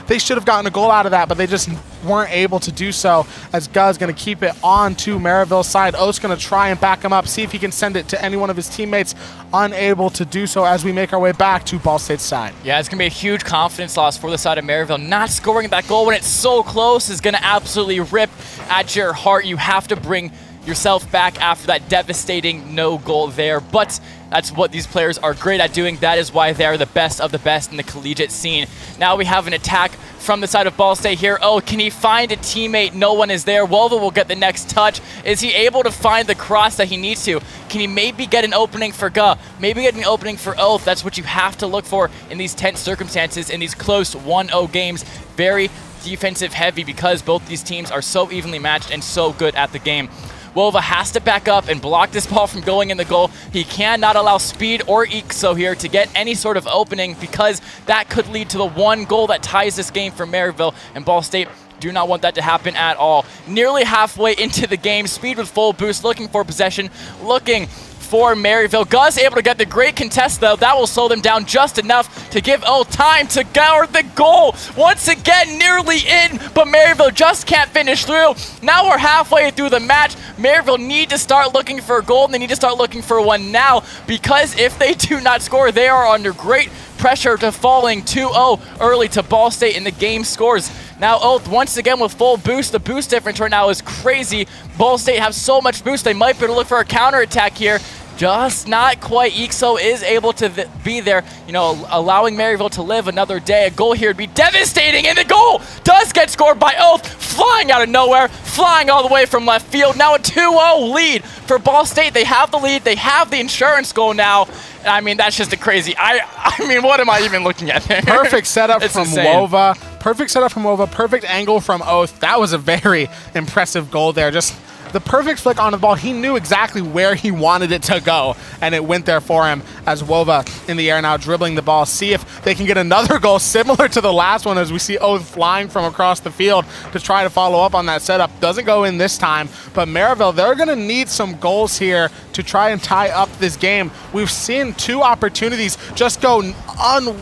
they should have gotten a goal out of that, but they just weren't able to do so, as Ga's going to keep it on to Maryville's side. Oath's going to try and back him up, see if he can send it to any one of his teammates. Unable to do so as we make our way back to Ball State's side. Yeah, it's going to be a huge confidence loss for the side of Maryville. Not scoring that goal when it's so close is going to absolutely rip at your heart. You have to bring yourself back after that devastating no goal there, but that's what these players are great at doing. That is why they're the best of the best in the collegiate scene. Now we have an attack from the side of Ball State here. Oh, can he find a teammate? No one is there. Wova will get the next touch. Is he able to find the cross that he needs to? Can he maybe get an opening for Ga? Maybe get an opening for Oath? That's what you have to look for in these tense circumstances, in these close 1-0 games. Very defensive heavy because both these teams are so evenly matched and so good at the game. Wova has to back up and block this ball from going in the goal. He cannot allow Speed or Ixo here to get any sort of opening, because that could lead to the 1 goal that ties this game for Maryville, and Ball State do not want that to happen at all. Nearly halfway into the game, Speed with full boost, looking for possession, looking for Maryville. Ga's able to get the great contest, though. That will slow them down just enough to give Oath time to guard the goal. Once again, nearly in, but Maryville just can't finish through. Now we're halfway through the match. Maryville need to start looking for a goal, and they need to start looking for one now, because if they do not score, they are under great pressure to falling 2-0 early to Ball State, and the game scores. Now Oath once again with full boost. The boost difference right now is crazy. Ball State have so much boost, they might be able to look for a counterattack here. Just not quite. Ixo is able to be there, allowing Maryville to live another day. A goal here would be devastating, and the goal does get scored by Oath, flying out of nowhere, flying all the way from left field. Now a 2-0 lead for Ball State. They have the lead. They have the insurance goal now. I mean, that's just a crazy. I mean, what am I even looking at there? Perfect setup from Wova. Perfect setup from Wova. Perfect angle from Oath. That was a very impressive goal there. Just the perfect flick on the ball. He knew exactly where he wanted it to go, and it went there for him, as Wova in the air now dribbling the ball. See if they can get another goal similar to the last one, as we see Oath flying from across the field to try to follow up on that setup. Doesn't go in this time, but Maryville, they're going to need some goals here to try and tie up this game. We've seen 2 opportunities just go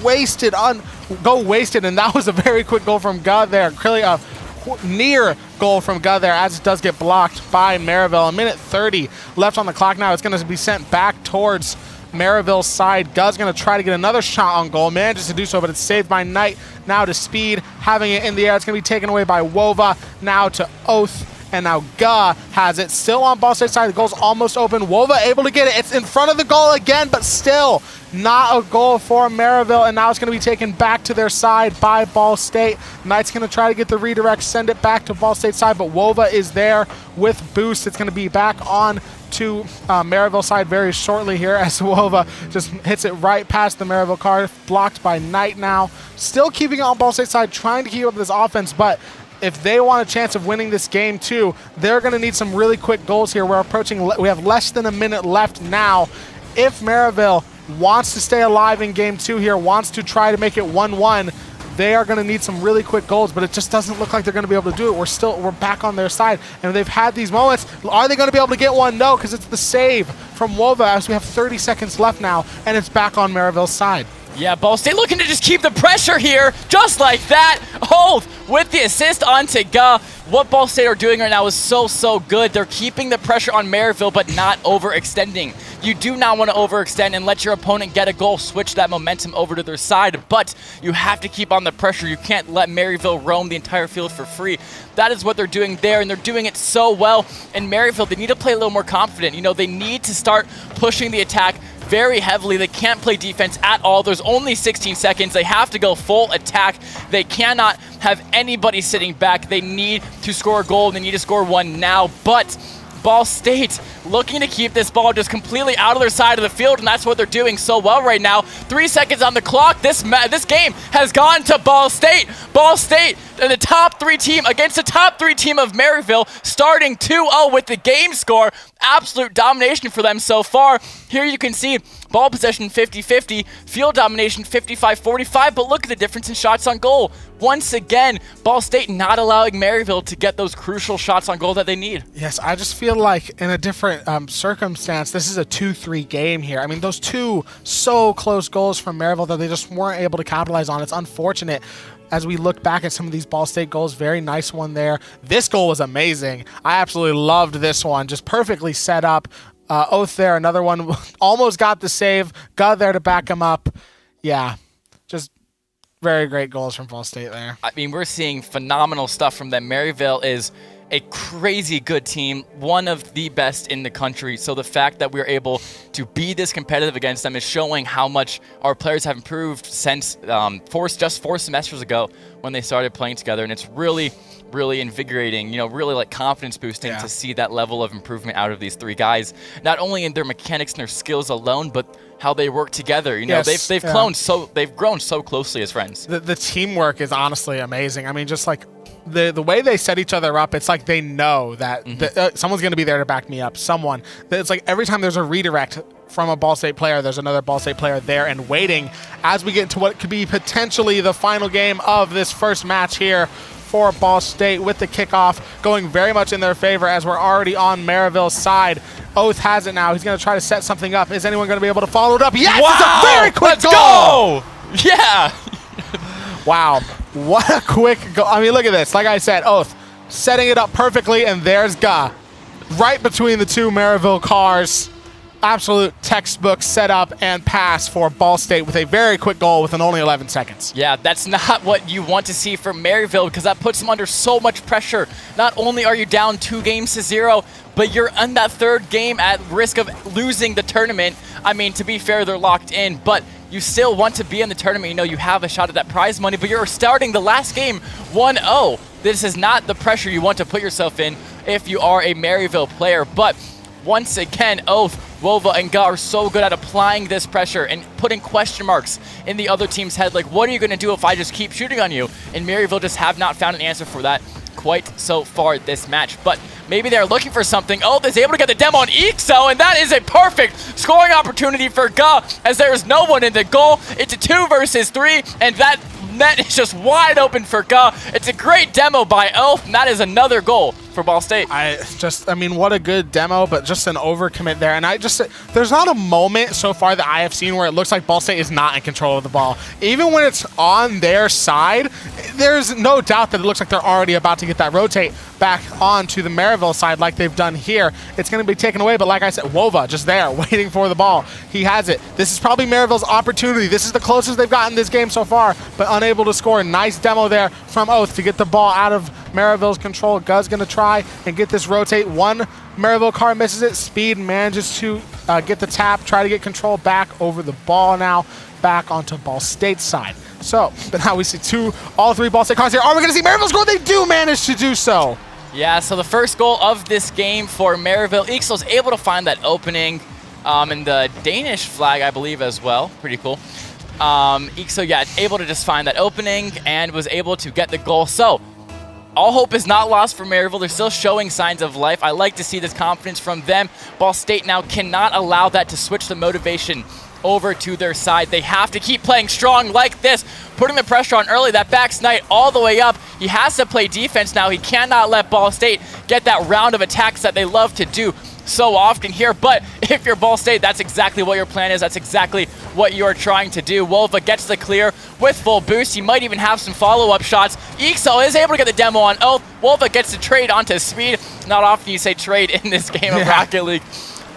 wasted, and that was a very quick goal from Ga there. Clearly near goal from Guh there, as it does get blocked by Maryville. A minute 30 left on the clock now. It's going to be sent back towards Maryville's side. Guh's going to try to get another shot on goal. Manages to do so, but it's saved by Knight. Now to Speed, having it in the air. It's going to be taken away by Wova. Now to Oath. And now Guh has it. Still on Ball State side. The goal's almost open. Wova able to get it. It's in front of the goal again, but still not a goal for Maryville. And now it's going to be taken back to their side by Ball State. Knight's going to try to get the redirect, send it back to Ball State side, but Wova is there with boost. It's going to be back on to Maryville side very shortly here, as Wova just hits it right past the Maryville car, blocked by Knight now. Still keeping it on Ball State side, trying to keep up this offense, but if they want a chance of winning this game too, they're going to need some really quick goals here. We have less than a minute left now. If Maryville wants to stay alive in game 2 here, wants to try to make it 1-1, they are going to need some really quick goals, but it just doesn't look like they're going to be able to do it. We're back on their side, and they've had these moments. Are they going to be able to get one? No, because it's the save from Wova, as we have 30 seconds left now, and it's back on Maryville's side. Yeah, Ball State looking to just keep the pressure here, just like that. Hold with the assist onto Guh. What Ball State are doing right now is so good. They're keeping the pressure on Maryville, but not overextending. You do not want to overextend and let your opponent get a goal, switch that momentum over to their side, but you have to keep on the pressure. You can't let Maryville roam the entire field for free. That is what they're doing there, and they're doing it so well. In Maryville, they need to play a little more confident. You know, they need to start pushing the attack very heavily. They can't play defense at all. There's only 16 seconds. They have to go full attack. They cannot have anybody sitting back. They need to score a goal. They need to score one now, but Ball State looking to keep this ball just completely out of their side of the field, and that's what they're doing so well right now. 3 seconds on the clock. This game has gone to Ball State. Ball State, the top 3 team against the top 3 team of Maryville, starting 2-0 with the game score. Absolute domination for them so far. Here you can see ball possession 50-50, field domination 55-45, but look at the difference in shots on goal. Once again, Ball State not allowing Maryville to get those crucial shots on goal that they need. Yes, I just feel like in a different circumstance, this is a 2-3 game here. I mean, those 2 so close goals from Maryville that they just weren't able to capitalize on. It's unfortunate. As we look back at some of these Ball State goals, very nice one there. This goal was amazing. I absolutely loved this one. Just perfectly set up. Oath there, another one. Almost got the save. Got there to back him up. Yeah, just very great goals from Ball State there. I mean, we're seeing phenomenal stuff from them. Maryville is a crazy good team, one of the best in the country. So the fact that we're able to be this competitive against them is showing how much our players have improved since just 4 semesters ago when they started playing together. And it's really invigorating, you know, really like confidence boosting to see that level of improvement out of these 3 guys, not only in their mechanics and their skills alone, but how they work together. You know, they've grown so closely as friends. The teamwork is honestly amazing. I mean, just like the way they set each other up, it's like they know that someone's going to be there to back me up. It's like every time there's a redirect from a Ball State player, there's another Ball State player there and waiting as we get into what could be potentially the final game of this first match here for Ball State, with the kickoff going very much in their favor as we're already on Maryville's side. Oath has it now. He's going to try to set something up. Is anyone going to be able to follow it up? Yes! Wow! It's a very quick goal! Yeah! Wow. What a quick goal. I mean, look at this. Like I said, Oath setting it up perfectly, and there's Guh. Right between the 2 Maryville cars. Absolute textbook setup and pass for Ball State with a very quick goal within only 11 seconds. Yeah, that's not what you want to see from Maryville, because that puts them under so much pressure. Not only are you down 2-0, but you're in that 3rd game at risk of losing the tournament. I mean, to be fair, they're locked in, but you still want to be in the tournament. You know, you have a shot at that prize money, but you're starting the last game 1-0. This is not the pressure you want to put yourself in if you are a Maryville player. But once again, Oath, Wova, and Guh are so good at applying this pressure and putting question marks in the other team's head. Like, what are you going to do if I just keep shooting on you? And Maryville just have not found an answer for that quite so far this match. But maybe they're looking for something. Oath is able to get the demo on Ixo, and that is a perfect scoring opportunity for Guh, as there is no one in the goal. It's a 2 versus 3, and that net is just wide open for Guh. It's a great demo by Oath, and that is another goal for Ball State. I mean, what a good demo, but just an overcommit there. And there's not a moment so far that I have seen where it looks like Ball State is not in control of the ball. Even when it's on their side, there's no doubt that it looks like they're already about to get that rotate back onto the Maryville side like they've done here. It's going to be taken away, but like I said, Wova just there waiting for the ball. He has it. This is probably Maryville's opportunity. This is the closest they've gotten this game so far, but unable to score. Nice demo there from Oath to get the ball out of Maryville's control. Guz going to try and get this rotate. One Maryville car misses it. Speed manages to get the tap, try to get control back over the ball now, back onto Ball State's side. So, but now we see all three Ball State cars here. Are we going to see Maryville score? They do manage to do so. Yeah, so the first goal of this game for Maryville. Ixo's able to find that opening and the Danish flag, I believe, as well. Pretty cool. Ixo, yeah, able to just find that opening and was able to get the goal. So, all hope is not lost for Maryville. They're still showing signs of life. I like to see this confidence from them. Ball State now cannot allow that to switch the motivation over to their side. They have to keep playing strong like this, putting the pressure on early. That backs Knight all the way up. He has to play defense now. He cannot let Ball State get that round of attacks that they love to do so often here. But if you're Ball State, that's exactly what your plan is. That's exactly what you're trying to do. Wolva gets the clear with full boost. He might even have some follow-up shots. Ixo is able to get the demo on Oath. Wolva gets to trade onto Speed. Not often you say trade in this game of Rocket League.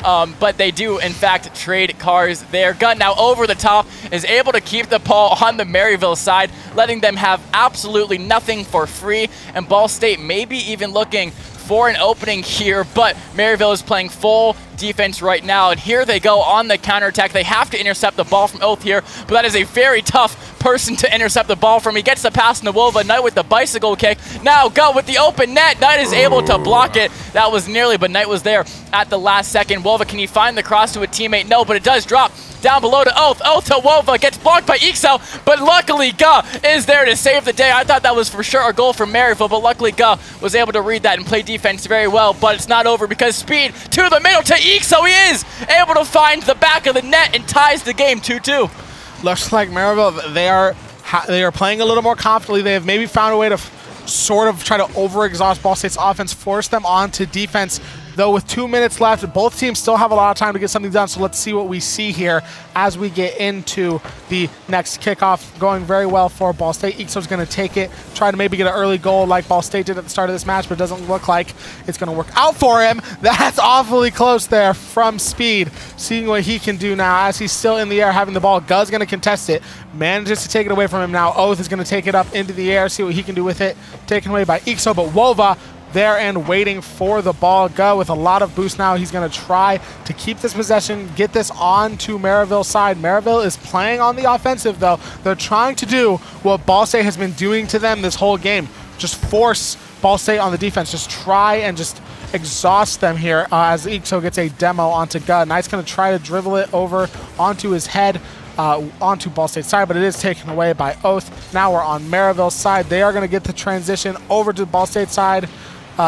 But they do, in fact, trade cars there. Gun now over the top is able to keep the ball on the Maryville side, letting them have absolutely nothing for free. And Ball State maybe even looking for an opening here, but Maryville is playing full defense right now, and here they go on the counterattack. They have to intercept the ball from Oath here, but that is a very tough person to intercept the ball from. He gets the pass in the Wolva. Knight with the bicycle kick. Now go with the open net. Knight is able to block it. That was nearly, but Knight was there at the last second. Wolva, can he find the cross to a teammate? No, but it does drop down below to Oath. Oath to Wolva, gets blocked by Ixo, but luckily Ga is there to save the day. I thought that was for sure a goal from Maryville, but luckily Ga was able to read that and play defense very well, but it's not over because Speed to the middle to Ixo. He is able to find the back of the net and ties the game 2-2. Looks like Maryville, they are playing a little more confidently. They have maybe found a way to sort of try to overexhaust Ball State's offense, force them onto defense. Though with 2 minutes left, both teams still have a lot of time to get something done, so let's see what we see here as we get into the next kickoff. Going very well for Ball State. Ixo's going to take it, try to maybe get an early goal like Ball State did at the start of this match, but it doesn't look like it's going to work out for him. That's awfully close there from Speed, seeing what he can do now as he's still in the air having the ball. Guz going to contest it, manages to take it away from him now. Oath is going to take it up into the air, see what he can do with it. Taken away by Ixo, but Wova there and waiting for the ball. Go with a lot of boost now. He's going to try to keep this possession, get this on to Maryville's side. Maryville is playing on the offensive, though. They're trying to do what Ball State has been doing to them this whole game. Just force Ball State on the defense. Just try and just exhaust them here as Ixo gets a demo onto Gun. Knight's going to try to dribble it over onto his head. Onto Ball State's side, but it is taken away by Oath. Now we're on Maryville's side. They are going to get the transition over to Ball State's side,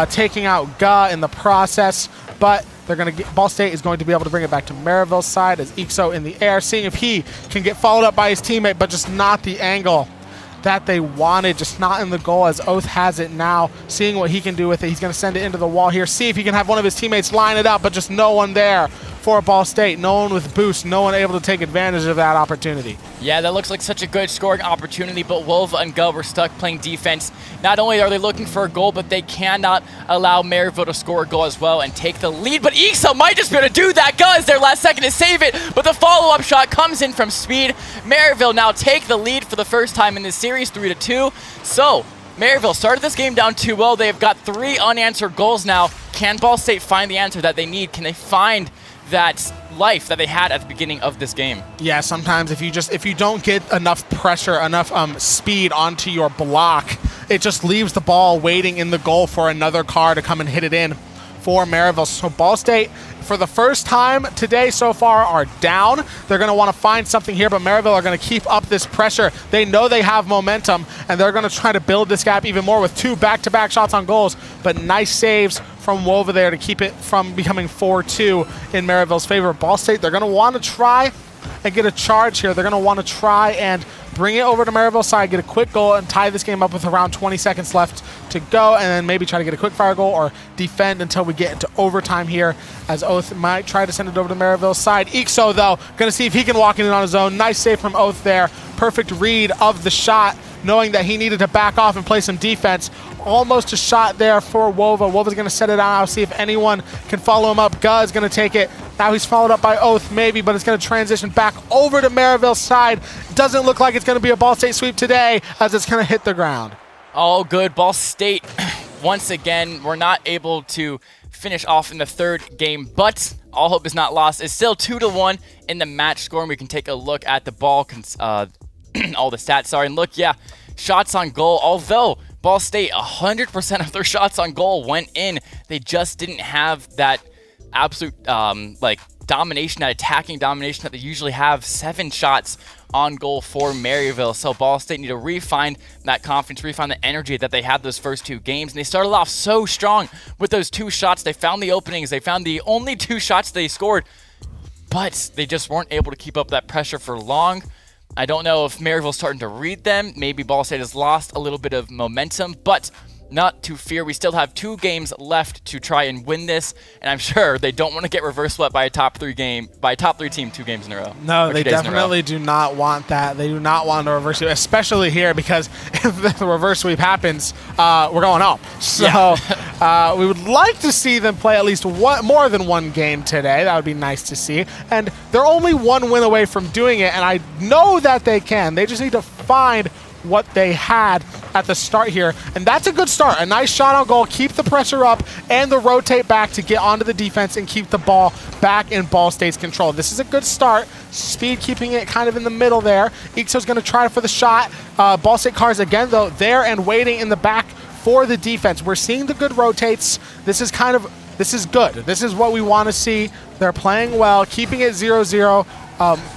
taking out Ga in the process, but they're going to get, Ball State is going to be able to bring it back to Maryville's side as Ixo in the air, seeing if he can get followed up by his teammate, but just not the angle that they wanted, just not in the goal as Oath has it now, seeing what he can do with it. He's going to send it into the wall here, see if he can have one of his teammates line it up, but just no one there for Ball State. No one with boost, no one able to take advantage of that opportunity. Yeah, that looks like such a good scoring opportunity, but Wolva and Gub were stuck playing defense. Not only are they looking for a goal, but they cannot allow Maryville to score a goal as well and take the lead. But Ixo might just be able to do that. Gub is there last second to save it, but the follow-up shot comes in from Speed. Maryville now take the lead for the first time in this series, 3-2. So, Maryville started this game down 2-0. They have got 3 unanswered goals now. Can Ball State find the answer that they need? Can they find that life that they had at the beginning of this game? Yeah, sometimes if you don't get enough pressure, enough speed onto your block, it just leaves the ball waiting in the goal for another car to come and hit it in for Maryville. So Ball State, for the first time today so far, are down. They're going to want to find something here, but Maryville are going to keep up this pressure. They know they have momentum, and they're going to try to build this gap even more with 2 back-to-back shots on goals, but nice saves from Wova there to keep it from becoming 4-2 in Maryville's favor. Ball State, they're going to want to try and get a charge here. They're going to want to try and bring it over to Maryville's side, get a quick goal, and tie this game up with around 20 seconds left to go, and then maybe try to get a quick fire goal or defend until we get into overtime here, as Oath might try to send it over to Maryville's side. Ixo, though, going to see if he can walk in on his own. Nice save from Oath there. Perfect read of the shot, knowing that he needed to back off and play some defense. Almost a shot there for Wova. Wova's going to set it out, see if anyone can follow him up. Guz going to take it. Now he's followed up by Oath, maybe, but it's going to transition back over to Maryville's side. Doesn't look like it's going to be a Ball State sweep today, as it's going to hit the ground. All good. Ball State, once again, we're not able to finish off in the third game, but all hope is not lost. It's still 2-1 in the match score, and we can take a look at the ball, all the stats, sorry. And look, yeah, shots on goal, although Ball State, 100% of their shots on goal went in. They just didn't have that absolute domination, that attacking domination that they usually have. 7 shots on goal for Maryville. So Ball State need to refine that confidence, refine the energy that they had those first 2 games. And they started off so strong with those 2 shots. They found the openings. They found the only 2 shots they scored, but they just weren't able to keep up that pressure for long. I don't know if Maryville's starting to read them. Maybe Ball State has lost a little bit of momentum, but not to fear. We still have 2 games left to try and win this, and I'm sure they don't want to get reverse swept by a top 3 team 2 games in a row. No, they definitely do not want that. They do not want a reverse sweep, especially here, because if the reverse sweep happens, we're going home. So yeah. We would like to see them play at least more than 1 game today. That would be nice to see. And they're only 1 win away from doing it, and I know that they can. They just need to find what they had at the start here, and that's a good start. A nice shot on goal, keep the pressure up, and the rotate back to get onto the defense and keep the ball back in Ball State's control. This is a good start. Speed keeping it kind of in the middle there. Ixo's going to try for the shot. Ball State cars again, though, there and waiting in the back for the defense. We're seeing the good rotates. This is good. This is what we want to see. They're playing well, keeping it 0-0.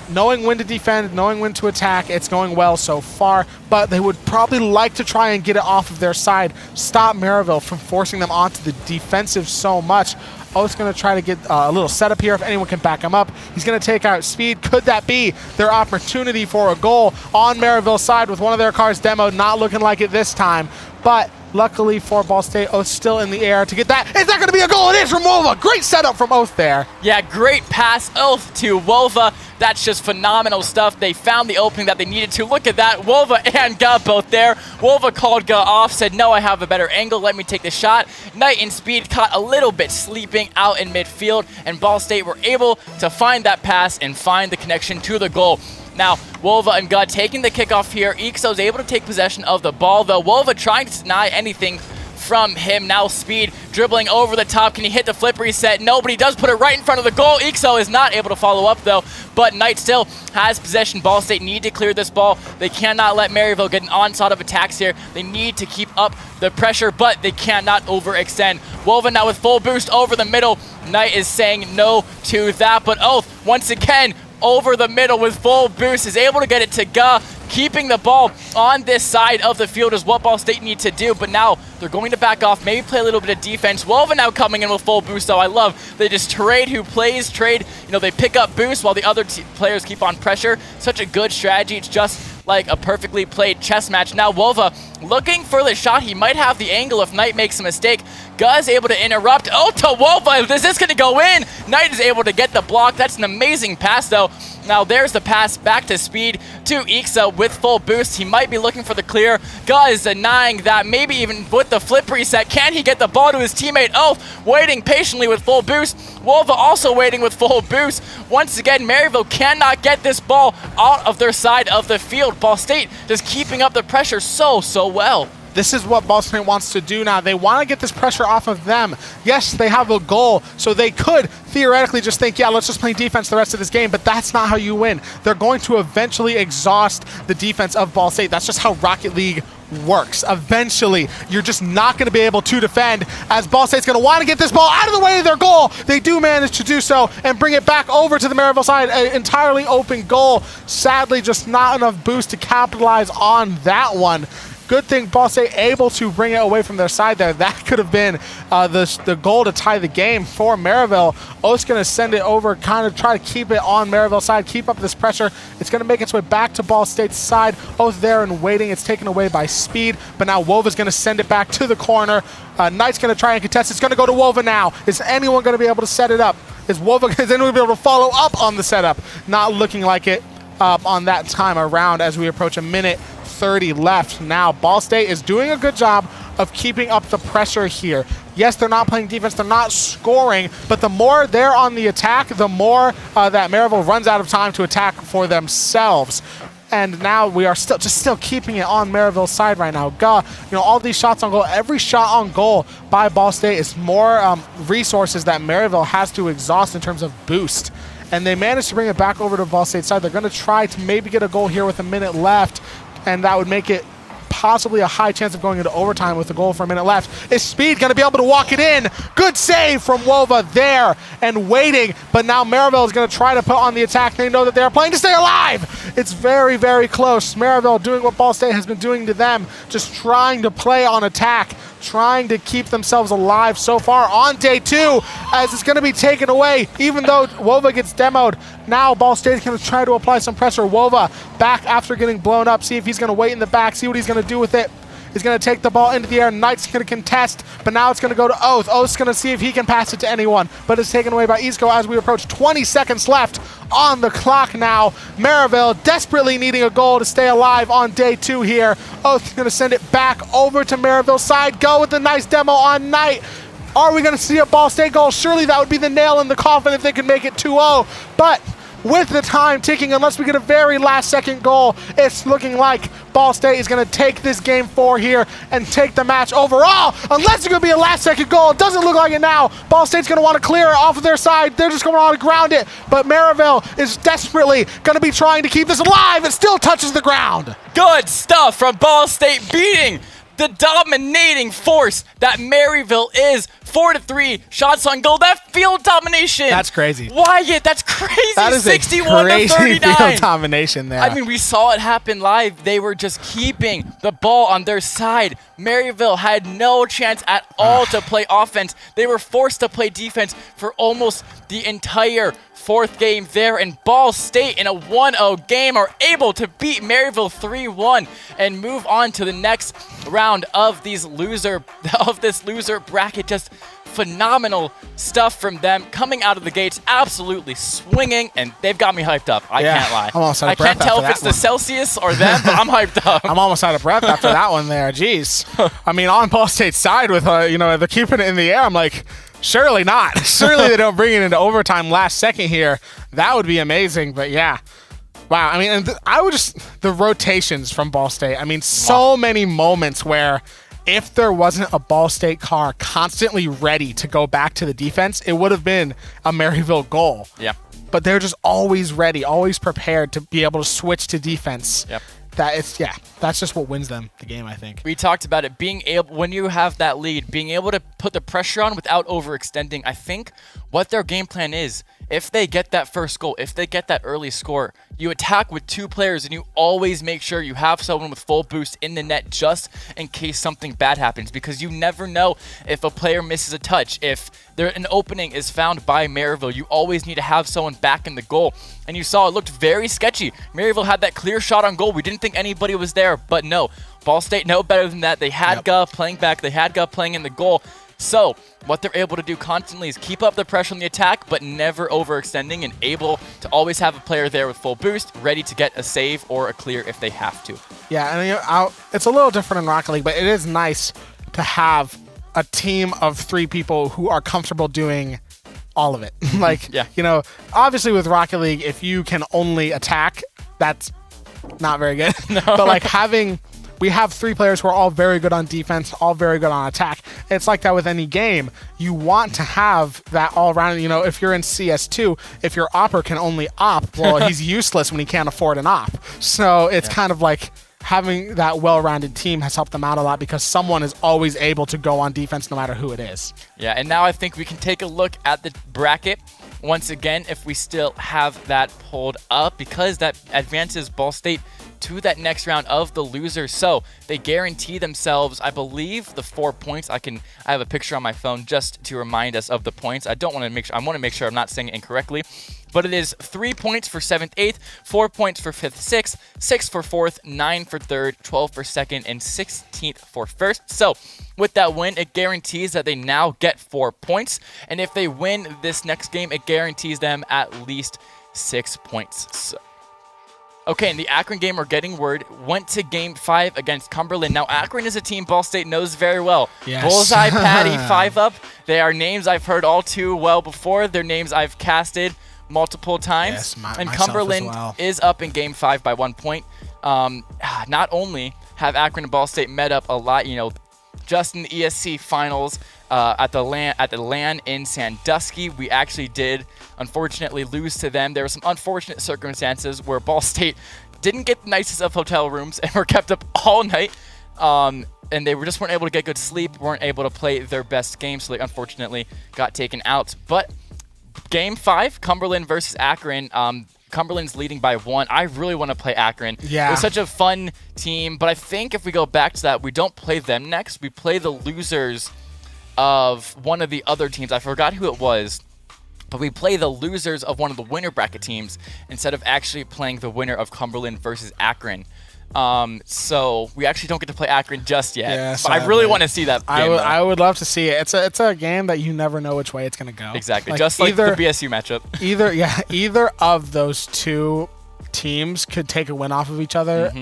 Knowing when to defend, knowing when to attack, it's going well so far, but they would probably like to try and get it off of their side, stop Maryville from forcing them onto the defensive so much. Oath's going to try to get a little setup here if anyone can back him up. He's going to take out Speed. Could that be their opportunity for a goal on Maryville's side with one of their cars demoed? Not looking like it this time, but luckily for Ball State, Oath still in the air to get that. Is that going to be a goal? It is from Wova. Great setup from Oath there. Yeah, great pass, Oath to Wova. That's just phenomenal stuff. They found the opening that they needed to. Look at that. Wova and Ga both there. Wova called Ga off, said, no, I have a better angle. Let me take the shot. Knight and Speed caught a little bit sleeping out in midfield, and Ball State were able to find that pass and find the connection to the goal. Now, Wova and Ga taking the kickoff here. Ixo's able to take possession of the ball, though. Wova trying to deny anything from him. Now Speed dribbling over the top. Can he hit the flip reset? No, but he does put it right in front of the goal. Ixo is not able to follow up, though, but Knight still has possession. Ball State need to clear this ball. They cannot let Maryville get an onslaught of attacks here. They need to keep up the pressure, but they cannot overextend. Wova now with full boost over the middle. Knight is saying no to that, but Oath, once again, over the middle with full boost, is able to get it to Ga. Keeping the ball on this side of the field is what Ball State need to do, but now they're going to back off, maybe play a little bit of defense. Wova now coming in with full boost, though. I love they just trade who plays, they pick up boost while the other players keep on pressure. Such a good strategy. It's just like a perfectly played chess match. Now Wova looking for the shot. He might have the angle if Knight makes a mistake. Ga is able to interrupt. Oh, to Wova. Is this going to go in? Knight is able to get the block. That's an amazing pass, though. Now there's the pass back to Speed to Ixo with full boost. He might be looking for the clear. Ga is denying that, maybe even with the flip reset. Can he get the ball to his teammate? Oh, waiting patiently with full boost. Wova also waiting with full boost. Once again, Maryville cannot get this ball out of their side of the field. Ball State just keeping up the pressure so well. This is what Ball State wants to do now. They want to get this pressure off of them. Yes, they have a goal, so they could theoretically just think, yeah, let's just play defense the rest of this game, but that's not how you win. They're going to eventually exhaust the defense of Ball State. That's just how Rocket League works. Eventually, you're just not going to be able to defend, as Ball State's going to want to get this ball out of the way of their goal. They do manage to do so and bring it back over to the Maryville side. An entirely open goal. Sadly, just not enough boost to capitalize on that one. Good thing Ball State able to bring it away from their side there. That could have been the goal to tie the game for Maryville. Oath's going to send it over, kind of try to keep it on Maryville's side, keep up this pressure. It's going to make its way back to Ball State's side. Oath there and waiting. It's taken away by Speed, but now Wova's going to send it back to the corner. Knight's going to try and contest. It's going to go to Wova now. Is anyone going to be able to set it up? Is anyone going to be able to follow up on the setup? Not looking like it on that time around as we approach a minute 30 left. Now, Ball State is doing a good job of keeping up the pressure here. Yes, they're not playing defense, they're not scoring, but the more they're on the attack, the more that Maryville runs out of time to attack for themselves. And now we are still keeping it on Maryville's side right now. All these shots on goal, every shot on goal by Ball State is more resources that Maryville has to exhaust in terms of boost. And they managed to bring it back over to Ball State's side. They're going to try to maybe get a goal here with a minute left, and that would make it possibly a high chance of going into overtime with a goal for a minute left. Is Speed going to be able to walk it in? Good save from Wova there and waiting, but now Maryville is going to try to put on the attack. They know that they're playing to stay alive. It's very, very close. Maryville doing what Ball State has been doing to them, just trying to play on attack, trying to keep themselves alive so far on day 2, as it's going to be taken away, even though Wova gets demoed. Now Ball State is going to try to apply some pressure. Wova back after getting blown up, see if he's going to wait in the back, see what he's going to do with it. He's going to take the ball into the air. Knight's going to contest, but now it's going to go to Oath. Oath's going to see if he can pass it to anyone, but it's taken away by Isco as we approach 20 seconds left on the clock now. Maryville desperately needing a goal to stay alive on day 2 here. Oath's going to send it back over to Maryville's side. Go with a nice demo on Knight. Are we going to see a Ball State goal? Surely that would be the nail in the coffin if they could make it 2-0, but with the time ticking, unless we get a very last-second goal, it's looking like Ball State is going to take this game 4 here and take the match overall. Unless it's going to be a last-second goal, it doesn't look like it now. Ball State's going to want to clear it off of their side. They're just going to want to ground it, but Maryville is desperately going to be trying to keep this alive. It still touches the ground. Good stuff from Ball State, beating the dominating force that Maryville is. 4-3 shots on goal. That field domination. That's crazy. Wyatt, that's crazy. That is 61 a crazy to 39. field domination there. I mean, we saw it happen live. They were just keeping the ball on their side. Maryville had no chance at all to play offense. They were forced to play defense for almost the entire 4th game there, and Ball State in a 1-0 game are able to beat Maryville 3-1 and move on to the next round of this loser bracket. Just phenomenal stuff from them coming out of the gates, absolutely swinging, and they've got me hyped up. I can't lie. I'm almost out of breath. I can't tell after if it's that the Celsius or them, but I'm hyped up. I'm almost out of breath after that one there. Jeez. I mean, on Ball State's side with, they're keeping it in the air. I'm like, surely not. Surely they don't bring it into overtime last second here. That would be amazing, but yeah. Wow. I mean, and the rotations from Ball State. I mean, so many moments where if there wasn't a Ball State car constantly ready to go back to the defense, it would have been a Maryville goal. Yeah. But they're just always ready, always prepared to be able to switch to defense. Yep. That's just what wins them the game, I think. We talked about it, being able, when you have that lead, being able to put the pressure on without overextending. I think what their game plan is, if they get that first goal, if they get that early score, you attack with 2 players and you always make sure you have someone with full boost in the net just in case something bad happens, because you never know if a player misses a touch, if an opening is found by Maryville. You always need to have someone back in the goal. And you saw it looked very sketchy. Maryville had that clear shot on goal. We didn't think anybody was there, but no. Ball State know better than that. They had Guh playing back. They had Guh playing in the goal. So what they're able to do constantly is keep up the pressure on the attack, but never overextending, and able to always have a player there with full boost, ready to get a save or a clear if they have to. Yeah, and it's a little different in Rocket League, but it is nice to have a team of 3 people who are comfortable doing all of it. Obviously with Rocket League, if you can only attack, that's not very good. No. But we have 3 players who are all very good on defense, all very good on attack. It's like that with any game. You want to have that all around. If you're in CS2, if your opper can only op, well, he's useless when he can't afford an op. So it's kind of like having that well-rounded team has helped them out a lot, because someone is always able to go on defense no matter who it is. Yeah, and now I think we can take a look at the bracket once again if we still have that pulled up, because that advances Ball State to that next round of the losers. So they guarantee themselves, I believe, the 4 points. I have a picture on my phone just to remind us of the points. I want to make sure I'm not saying it incorrectly. But it is 3 points for 7th, 8th, 4 points for 5th, 6th, 6 for 4th, 9 for 3rd, 12 for 2nd, and 16th for 1st. So with that win, it guarantees that they now get 4 points. And if they win this next game, it guarantees them at least 6 points. So, okay, and the Akron game, we're getting word, went to Game 5 against Cumberland. Now, Akron is a team Ball State knows very well. Yes. Bullseye, Patty, 5-up. They are names I've heard all too well before. They're names I've casted multiple times. Yes, and myself Cumberland as well. is up in Game 5 by 1 point. Not only have Akron and Ball State met up a lot, just in the ESC finals at the LAN in Sandusky, we actually did unfortunately lose to them. There were some unfortunate circumstances where Ball State didn't get the nicest of hotel rooms and were kept up all night. And they just weren't able to get good sleep, weren't able to play their best game, so they unfortunately got taken out. But Game 5, Cumberland versus Akron. Cumberland's leading by 1. I really want to play Akron. Yeah. It was such a fun team, but I think if we go back to that, we don't play them next. We play the losers of one of the other teams. I forgot who it was, but we play the losers of one of the winner bracket teams instead of actually playing the winner of Cumberland versus Akron. So we actually don't get to play Akron just yet. Yeah, but I really want to see that game. I would love to see it. It's a game that you never know which way it's going to go. Exactly, just like the BSU matchup. Either of those two teams could take a win off of each other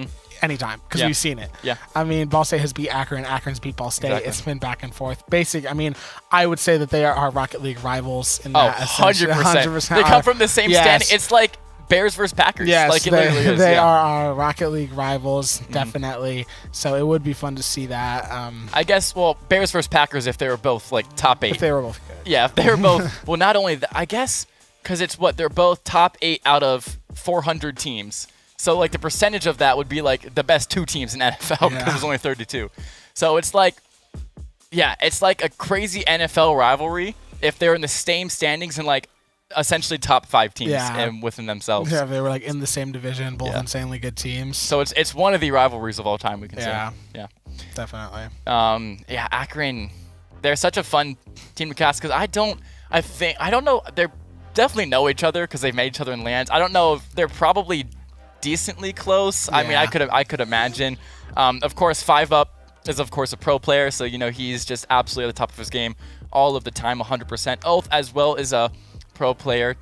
anytime because we've seen it. Yeah. I mean, Ball State has beat Akron. Akron's beat Ball State. Exactly. It's been back and forth. I would say that they are our Rocket League rivals in that. 100%. They come from the same standing. It's like Bears versus Packers. Yes, like it literally is. They are our Rocket League rivals, definitely. So it would be fun to see that. I guess, Bears versus Packers if they were both like top 8. If they were both good. Yeah, if they were both. Well, not only that, I guess, because it's they're both top 8 out of 400 teams. So like the percentage of that would be like the best 2 teams in NFL because there's only 32. So it's like, it's like a crazy NFL rivalry if they're in the same standings and like essentially top 5 teams and within themselves. Yeah, they were like in the same division, both insanely good teams. So it's one of the rivalries of all time, we can say. Yeah, definitely. Akron, they're such a fun team to cast because I don't know, they definitely know each other because they've met each other in LANs. I don't know if they're probably decently close. I mean, I could imagine. Of course, 5-up is of course a pro player, so he's just absolutely at the top of his game all of the time, 100%. Oath as well is a pro player,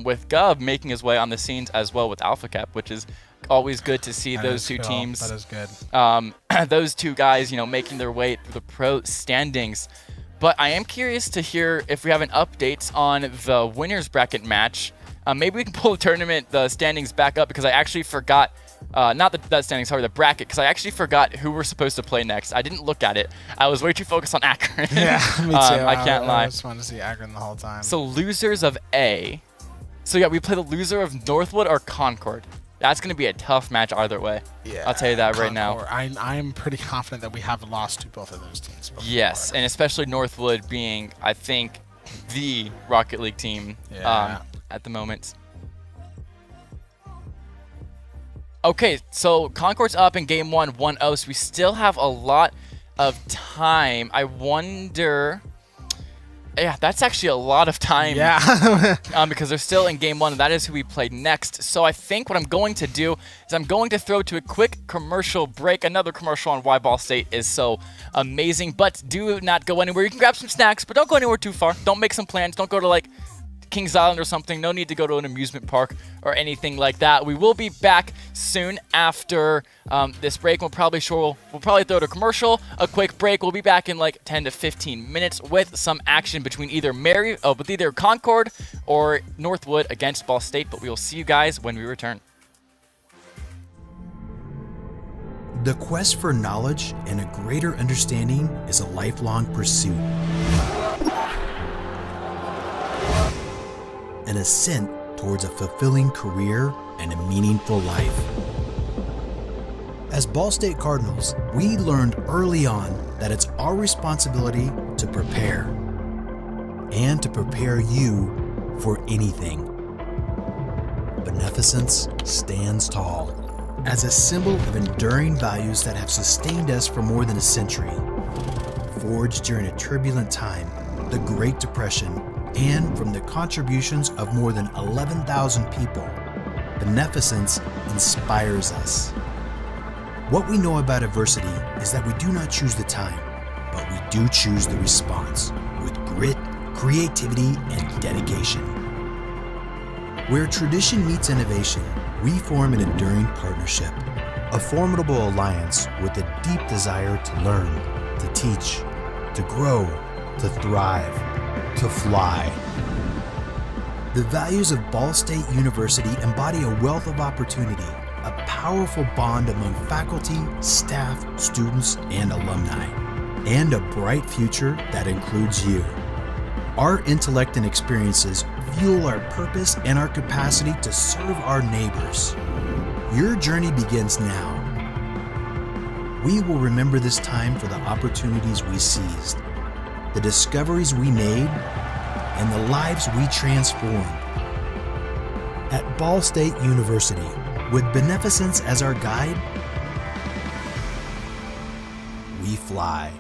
with Gov making his way on the scenes as well with Alpha Cap, which is always good to see those two teams. That is good. Those two guys, making their way through the pro standings. But I am curious to hear if we have an update on the winners bracket match. Maybe we can pull the standings back up because I actually forgot. Not the standings, sorry, the bracket, because I actually forgot who we're supposed to play next. I didn't look at it. I was way too focused on Akron. Yeah, me too. I can't lie. I just wanted to see Akron the whole time. So losers of A. So we play the loser of Northwood or Concord. That's going to be a tough match either way. Yeah, I'll tell you that right now. I'm pretty confident that we have lost to both of those teams before. Yes, and especially Northwood being, I think, the Rocket League team at the moment. Okay, so Concord's up in Game 1, 1-0, so we still have a lot of time. I wonder... Yeah, that's actually a lot of time. Yeah. Because they're still in Game 1, and that is who we play next. So I think what I'm going to do is I'm going to throw to a quick commercial break, another commercial on why Ball State is so amazing. But do not go anywhere. You can grab some snacks, but don't go anywhere too far. Don't make some plans. Don't go to, like, Kings Island or something. No need to go to an amusement park or anything like that. We will be back soon after this break. We'll probably throw to a commercial, a quick break. We'll be back in like 10 to 15 minutes with some action between either Concord or Northwood against Ball State. But we will see you guys when we return. The quest for knowledge and a greater understanding is a lifelong pursuit. An ascent towards a fulfilling career and a meaningful life. As Ball State Cardinals, we learned early on that it's our responsibility to prepare and to prepare you for anything. Beneficence stands tall. as a symbol of enduring values that have sustained us for more than a century. Forged during a turbulent time, the Great Depression, and from the contributions of more than 11,000 people, beneficence inspires us. What we know about adversity is that we do not choose the time, but we do choose the response with grit, creativity, and dedication. Where tradition meets innovation, we form an enduring partnership, a formidable alliance with a deep desire to learn, to teach, to grow, to thrive, to fly. The values of Ball State University embody a wealth of opportunity, a powerful bond among faculty, staff, students, and alumni, and a bright future that includes you. Our intellect and experiences fuel our purpose and our capacity to serve our neighbors. Your journey begins now. We will remember this time for the opportunities we seized, the discoveries we made, and the lives we transformed. At Ball State University, with beneficence as our guide, we fly.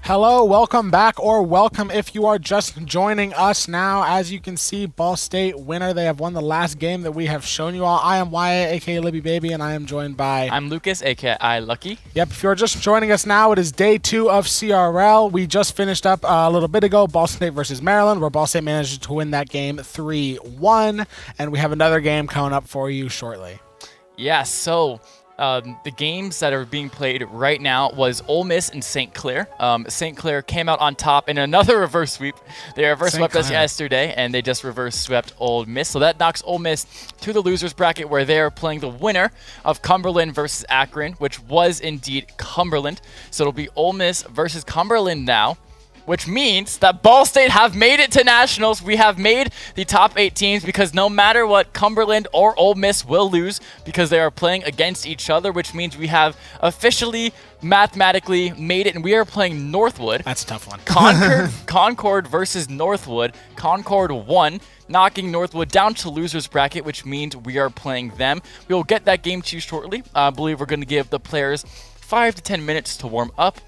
Hello, welcome back, or welcome if you are just joining us now. As you can see, Ball State winner. They have won the last game that we have shown you all. I am Wyatt, aka Libby Baby, and I am joined by... I'm Lucas, aka Lucky. Yep, if you're just joining us now, it is day 2 of CRL. We just finished up a little bit ago, Ball State versus Maryland, where Ball State managed to win that game 3-1, and we have another game coming up for you shortly. Yeah, so... the games that are being played right now was Ole Miss and St. Clair. St. Clair came out on top in another reverse sweep. They reverse swept us yesterday, and they just reverse swept Ole Miss. So that knocks Ole Miss to the losers bracket, where they are playing the winner of Cumberland versus Akron, which was indeed Cumberland. So it'll be Ole Miss versus Cumberland now, which means that Ball State have made it to nationals. We have made the top 8 teams, because no matter what, Cumberland or Ole Miss will lose because they are playing against each other, which means we have officially, mathematically made it, and we are playing Northwood. That's a tough one. Concord versus Northwood. Concord won, knocking Northwood down to losers bracket, which means we are playing them. We will get that game to you shortly. I believe we're going to give the players 5 to 10 minutes to warm up.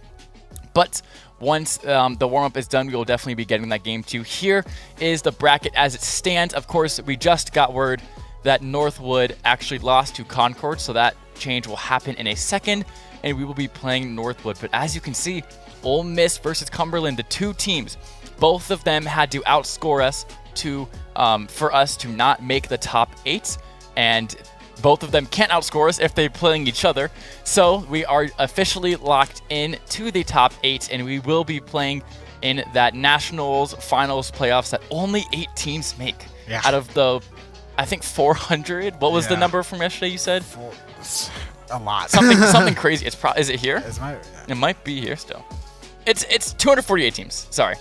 But once the warm-up is done, we will definitely be getting that game to you. Here is the bracket as it stands. Of course, we just got word that Northwood actually lost to Concord, so that change will happen in a second, and we will be playing Northwood. But as you can see, Ole Miss versus Cumberland, the 2 teams, both of them had to outscore us to for us to not make the top 8, and both of them can't outscore us if they're playing each other. So we are officially locked in to the top 8, and we will be playing in that Nationals Finals playoffs that only 8 teams make out of the, I think, 400. What was the number from yesterday you said? A lot. Something crazy. Is it here? It It might be here still. It's 248 teams. Sorry.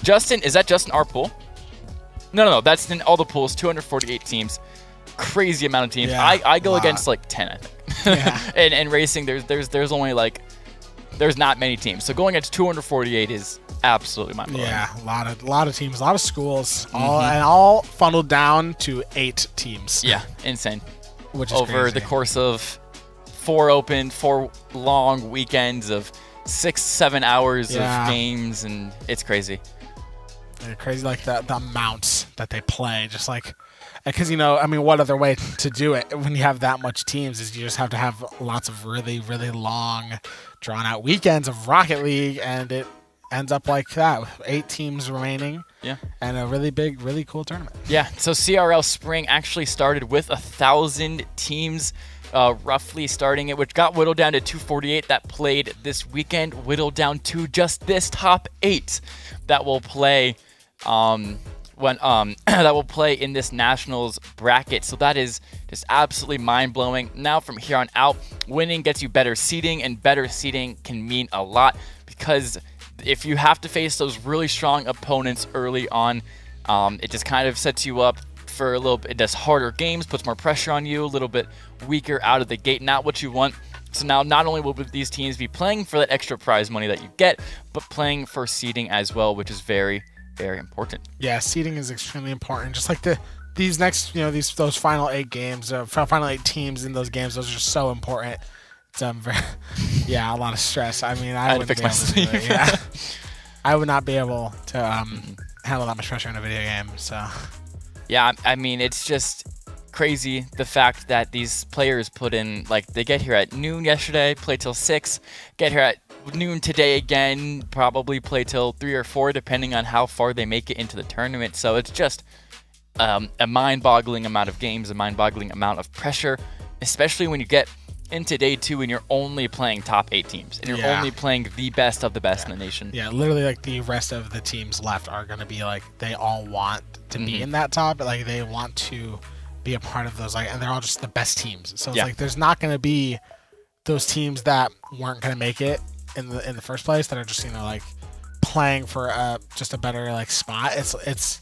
Justin, is that just in our pool? No. That's in all the pools. 248 teams. Crazy amount of teams. Yeah, I go against like 10, I think. Yeah. and racing, there's only like, there's not many teams. So going against 248 is absolutely mind-blowing. Yeah, a lot of teams, a lot of schools, all funneled down to 8 teams. Yeah, insane. Which is over crazy. the course of 4 long weekends of 6-7 hours of games, and it's crazy. They're crazy, like the amounts that they play, just like. Because, what other way to do it when you have that much teams is you just have to have lots of really, really long, drawn-out weekends of Rocket League, and it ends up like that with 8 teams remaining. Yeah. And a really big, really cool tournament. Yeah, so CRL Spring actually started with 1,000 teams roughly starting it, which got whittled down to 248 that played this weekend, whittled down to just this top 8 that will play that will play in this Nationals bracket. So that is just absolutely mind-blowing. Now from here on out, winning gets you better seeding, and better seeding can mean a lot, because if you have to face those really strong opponents early on, it just kind of sets you up for a little bit. It does harder games, puts more pressure on you, a little bit weaker out of the gate, not what you want. So now not only will these teams be playing for that extra prize money that you get, but playing for seeding as well, which is very, very important. Yeah, seeding is extremely important. Just like these next, those final 8 games, final 8 teams in those games, those are just so important. It's a lot of stress. I mean, I had to fix my sleep. I would not be able to handle that much pressure in a video game. So. Yeah, I mean, it's just crazy the fact that these players put in, like, they get here at noon yesterday, play till 6, get here at noon today again, probably play till 3 or 4, depending on how far they make it into the tournament. So it's just a mind-boggling amount of games, a mind-boggling amount of pressure, especially when you get into day 2 and you're only playing top 8 teams, and you're only playing the best of the best in the nation. Yeah, literally, like, the rest of the teams left are going to be like, they all want to be in that top, like, they want to be a part of those, like, and they're all just the best teams. So it's like, there's not going to be those teams that weren't going to make it in the first place, that are just like playing for just a better like spot. It's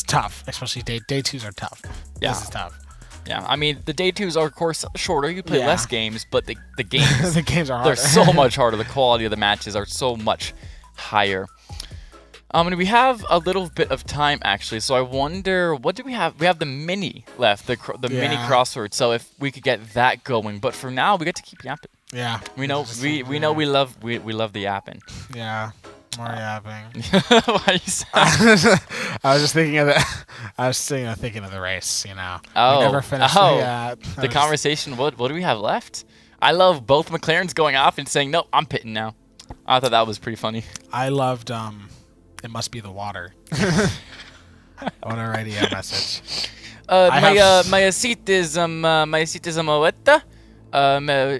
tough, especially day 2s are tough. This is tough. Yeah, I mean, the day 2s are of course shorter. You play less games, but the games the games are harder. They're so much harder. The quality of the matches are so much higher. And we have a little bit of time actually, so I wonder, what do we have? We have the mini left, the mini crossword. So if we could get that going, but for now we get to keep yapping. Yeah. We know we know we love the yapping. Yeah. More yapping. Why you say? I was just thinking of thinking of the race. You know. Oh. We never finished. The conversation. What do we have left? I love both McLarens going off and saying, "No, I'm pitting now." I thought that was pretty funny. I loved It Must Be the Water. What a radio message. My seat is wet.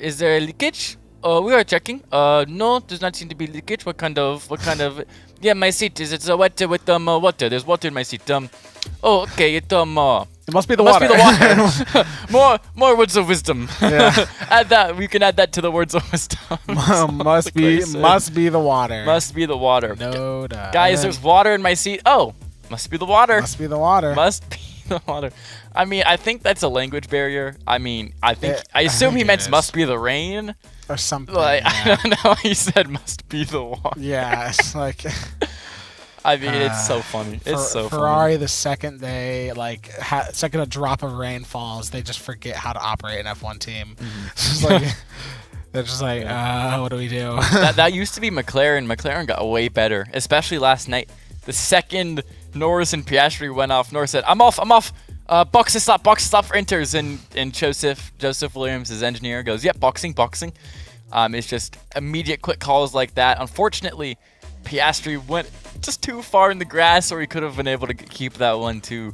Is there a leakage? We are checking. No, does not seem to be leakage. What kind of? Yeah, my seat it's wet with water. There's water in my seat. Okay. It must be the must water. be the water. more words of wisdom. Yeah. Add that. We can add that to the words of wisdom. must be the water. Must be the water. No doubt. Guys, there's water in my seat. Oh, must be the water. Must be the water. Must be the water. I mean, I think that's a language barrier. I mean, I assume he meant must be the rain. Or something. Like, Yeah. I don't know. He said must be the water. Yeah, it's like I mean, it's so funny. It's so Ferrari, the second they second a drop of rain falls, they just forget how to operate an F1 team. It's just like they're just like, what do we do? That used to be McLaren. McLaren got way better, especially last night. The second Norris and Piastri went off, Norris said, I'm off. Box to stop for inters. And Joseph Williams, his engineer, goes, yep, boxing. It's just immediate quick calls like that. Unfortunately, Piastri went just too far in the grass, or he could have been able to keep that one too.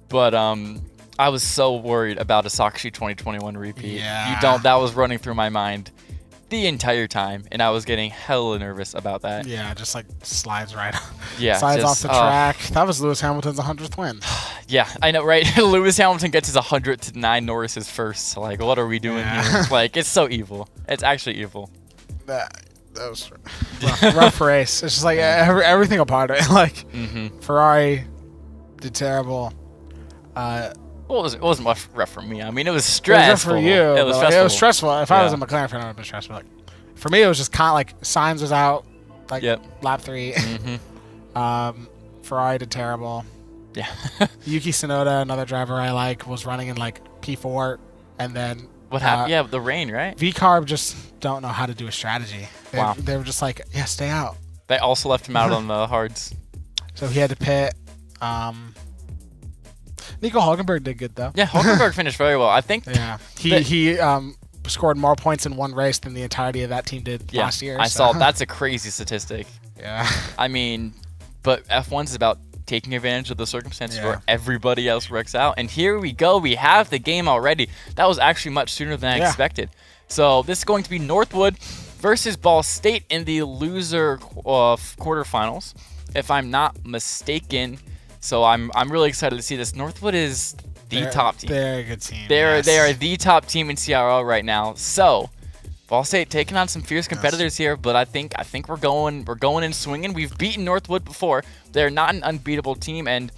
But I was so worried about a Sakshi 2021 repeat. Yeah. That was running through my mind the entire time, and I was getting hella nervous about that. Yeah, just like slides right Yeah, slides just, off the track. That was Lewis Hamilton's 100th win. Yeah, I know, right? Lewis Hamilton gets his 100 to 9 Norris's first. So, like, what are we doing here? Like, it's so evil. It's actually evil. That was rough race. It's just like everything apart of it. Like Ferrari did terrible. Well, it wasn't rough for me. I mean, it was stressful. It was rough for you. It was stressful. It was stressful. If I was a McLaren fan, it would have been stressful. Like, for me, it was just kind of like Sainz was out, like lap 3. Ferrari did terrible. Yeah. Yuki Tsunoda, another driver I like, was running in like P4, and then what happened? Yeah, the rain, right? VCarb just don't know how to do a strategy. They were just like, yeah, stay out. They also left him out on the hards. So he had to pit. Nico Hulkenberg did good though. Yeah, Hulkenberg finished very well. I think. Yeah, he scored more points in one race than the entirety of that team did last year. I saw that's a crazy statistic. Yeah. I mean, but F1's about taking advantage of the circumstances where everybody else wrecks out. And here we go. We have the game already. That was actually much sooner than I expected. So this is going to be Northwood versus Ball State in the loser quarterfinals, if I'm not mistaken. So I'm really excited to see this. Northwood is the top team. They're a good team. They are the top team in CRL right now. So Ball State taking on some fierce competitors here, but I think we're going and swinging. We've beaten Northwood before. They're not an unbeatable team, and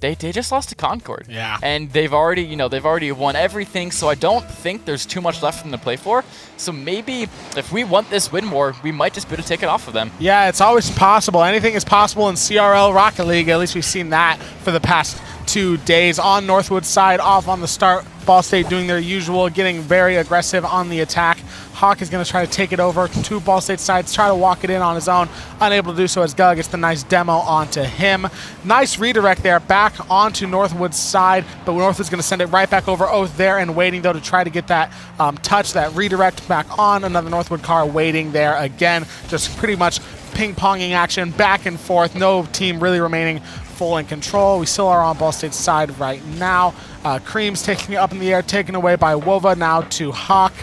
they just lost to Concord. Yeah. And they've already won everything, so I don't think there's too much left for them to play for. So maybe if we want this win more, we might just be able to take it off of them. Yeah, it's always possible. Anything is possible in CRL Rocket League. At least we've seen that for the past 2 days. On Northwood's side, off on the start, Ball State doing their usual, getting very aggressive on the attack. Hawk is going to try to take it over to Ball State's side, try to walk it in on his own. Unable to do so as Gug gets the nice demo onto him. Nice redirect there, back onto Northwood's side, but Northwood's going to send it right back over Oath there and waiting, though, to try to get that touch, that redirect back on. Another Northwood car waiting there again. Just pretty much ping-ponging action back and forth. No team really remaining full in control. We still are on Ball State's side right now. Cream's taking it up in the air, taken away by Wova, now to Hawk.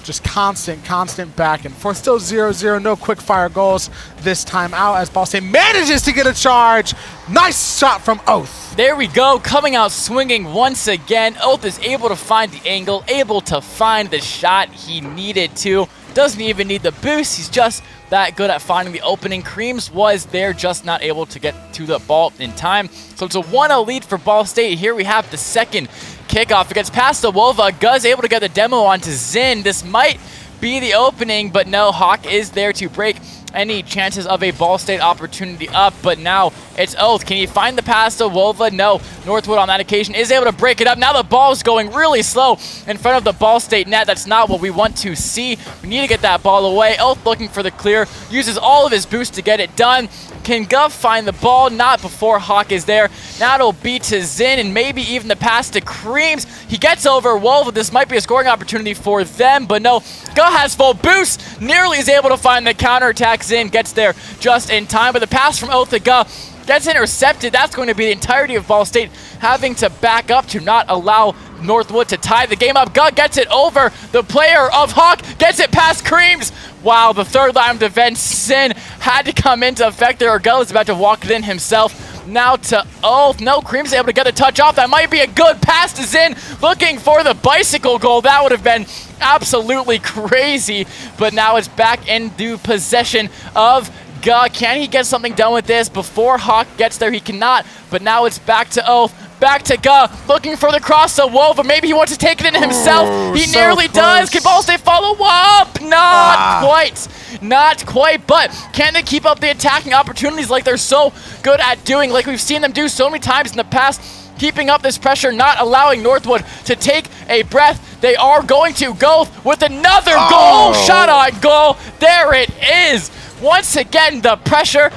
Just constant back and forth. Still 0-0, no quick fire goals this time out as Ball State manages to get a charge. Nice shot from Oath. There we go, coming out swinging once again. Oath is able to find the angle, able to find the shot he needed to. Doesn't even need the boost, he's just that good at finding the opening. Creams was there, just not able to get to the ball in time. So it's a 1-0 lead for Ball State. Here we have the second kickoff. It gets past the Wova. Guz able to get the demo onto Zin. This might be the opening, but no, Hawk is there to break. any chances of a Ball State opportunity up, but now it's Oath. Can he find the pass to Wova? No. Northwood on that occasion is able to break it up. Now the ball's going really slow in front of the Ball State net. That's not what we want to see. We need to get that ball away. Oath looking for the clear, uses all of his boost to get it done. Can Gov find the ball? Not before Hawk is there. Now it'll be to Zin and maybe even the pass to Creams. He gets over Wova. This might be a scoring opportunity for them, but no. Gov has full boost. Nearly is able to find the counterattack. Zin gets there just in time, but the pass from Oath to Gov gets intercepted. That's going to be the entirety of Ball State having to back up to not allow Northwood to tie the game up. Gug gets it over. The player of Hawk gets it past Creams. Wow, the third line of defense, Sin, had to come into effect there. Gug is about to walk it in himself. Now to Oath. No, Creams able to get a touch off. That might be a good pass to Zin. Looking for the bicycle goal. That would have been absolutely crazy. But now it's back into possession of Gug. Can he get something done with this before Hawk gets there? He cannot. But now it's back to Oath. Back to Gug, looking for the cross to Wova. Maybe he wants to take it in himself. He so nearly close. does. Can Ball State follow up? Not quite. Not quite, but can they keep up the attacking opportunities like they're so good at doing, like we've seen them do so many times in the past, keeping up this pressure, not allowing Northwood to take a breath. They are going to go with another goal. Shot on goal. There it is. Once again, the pressure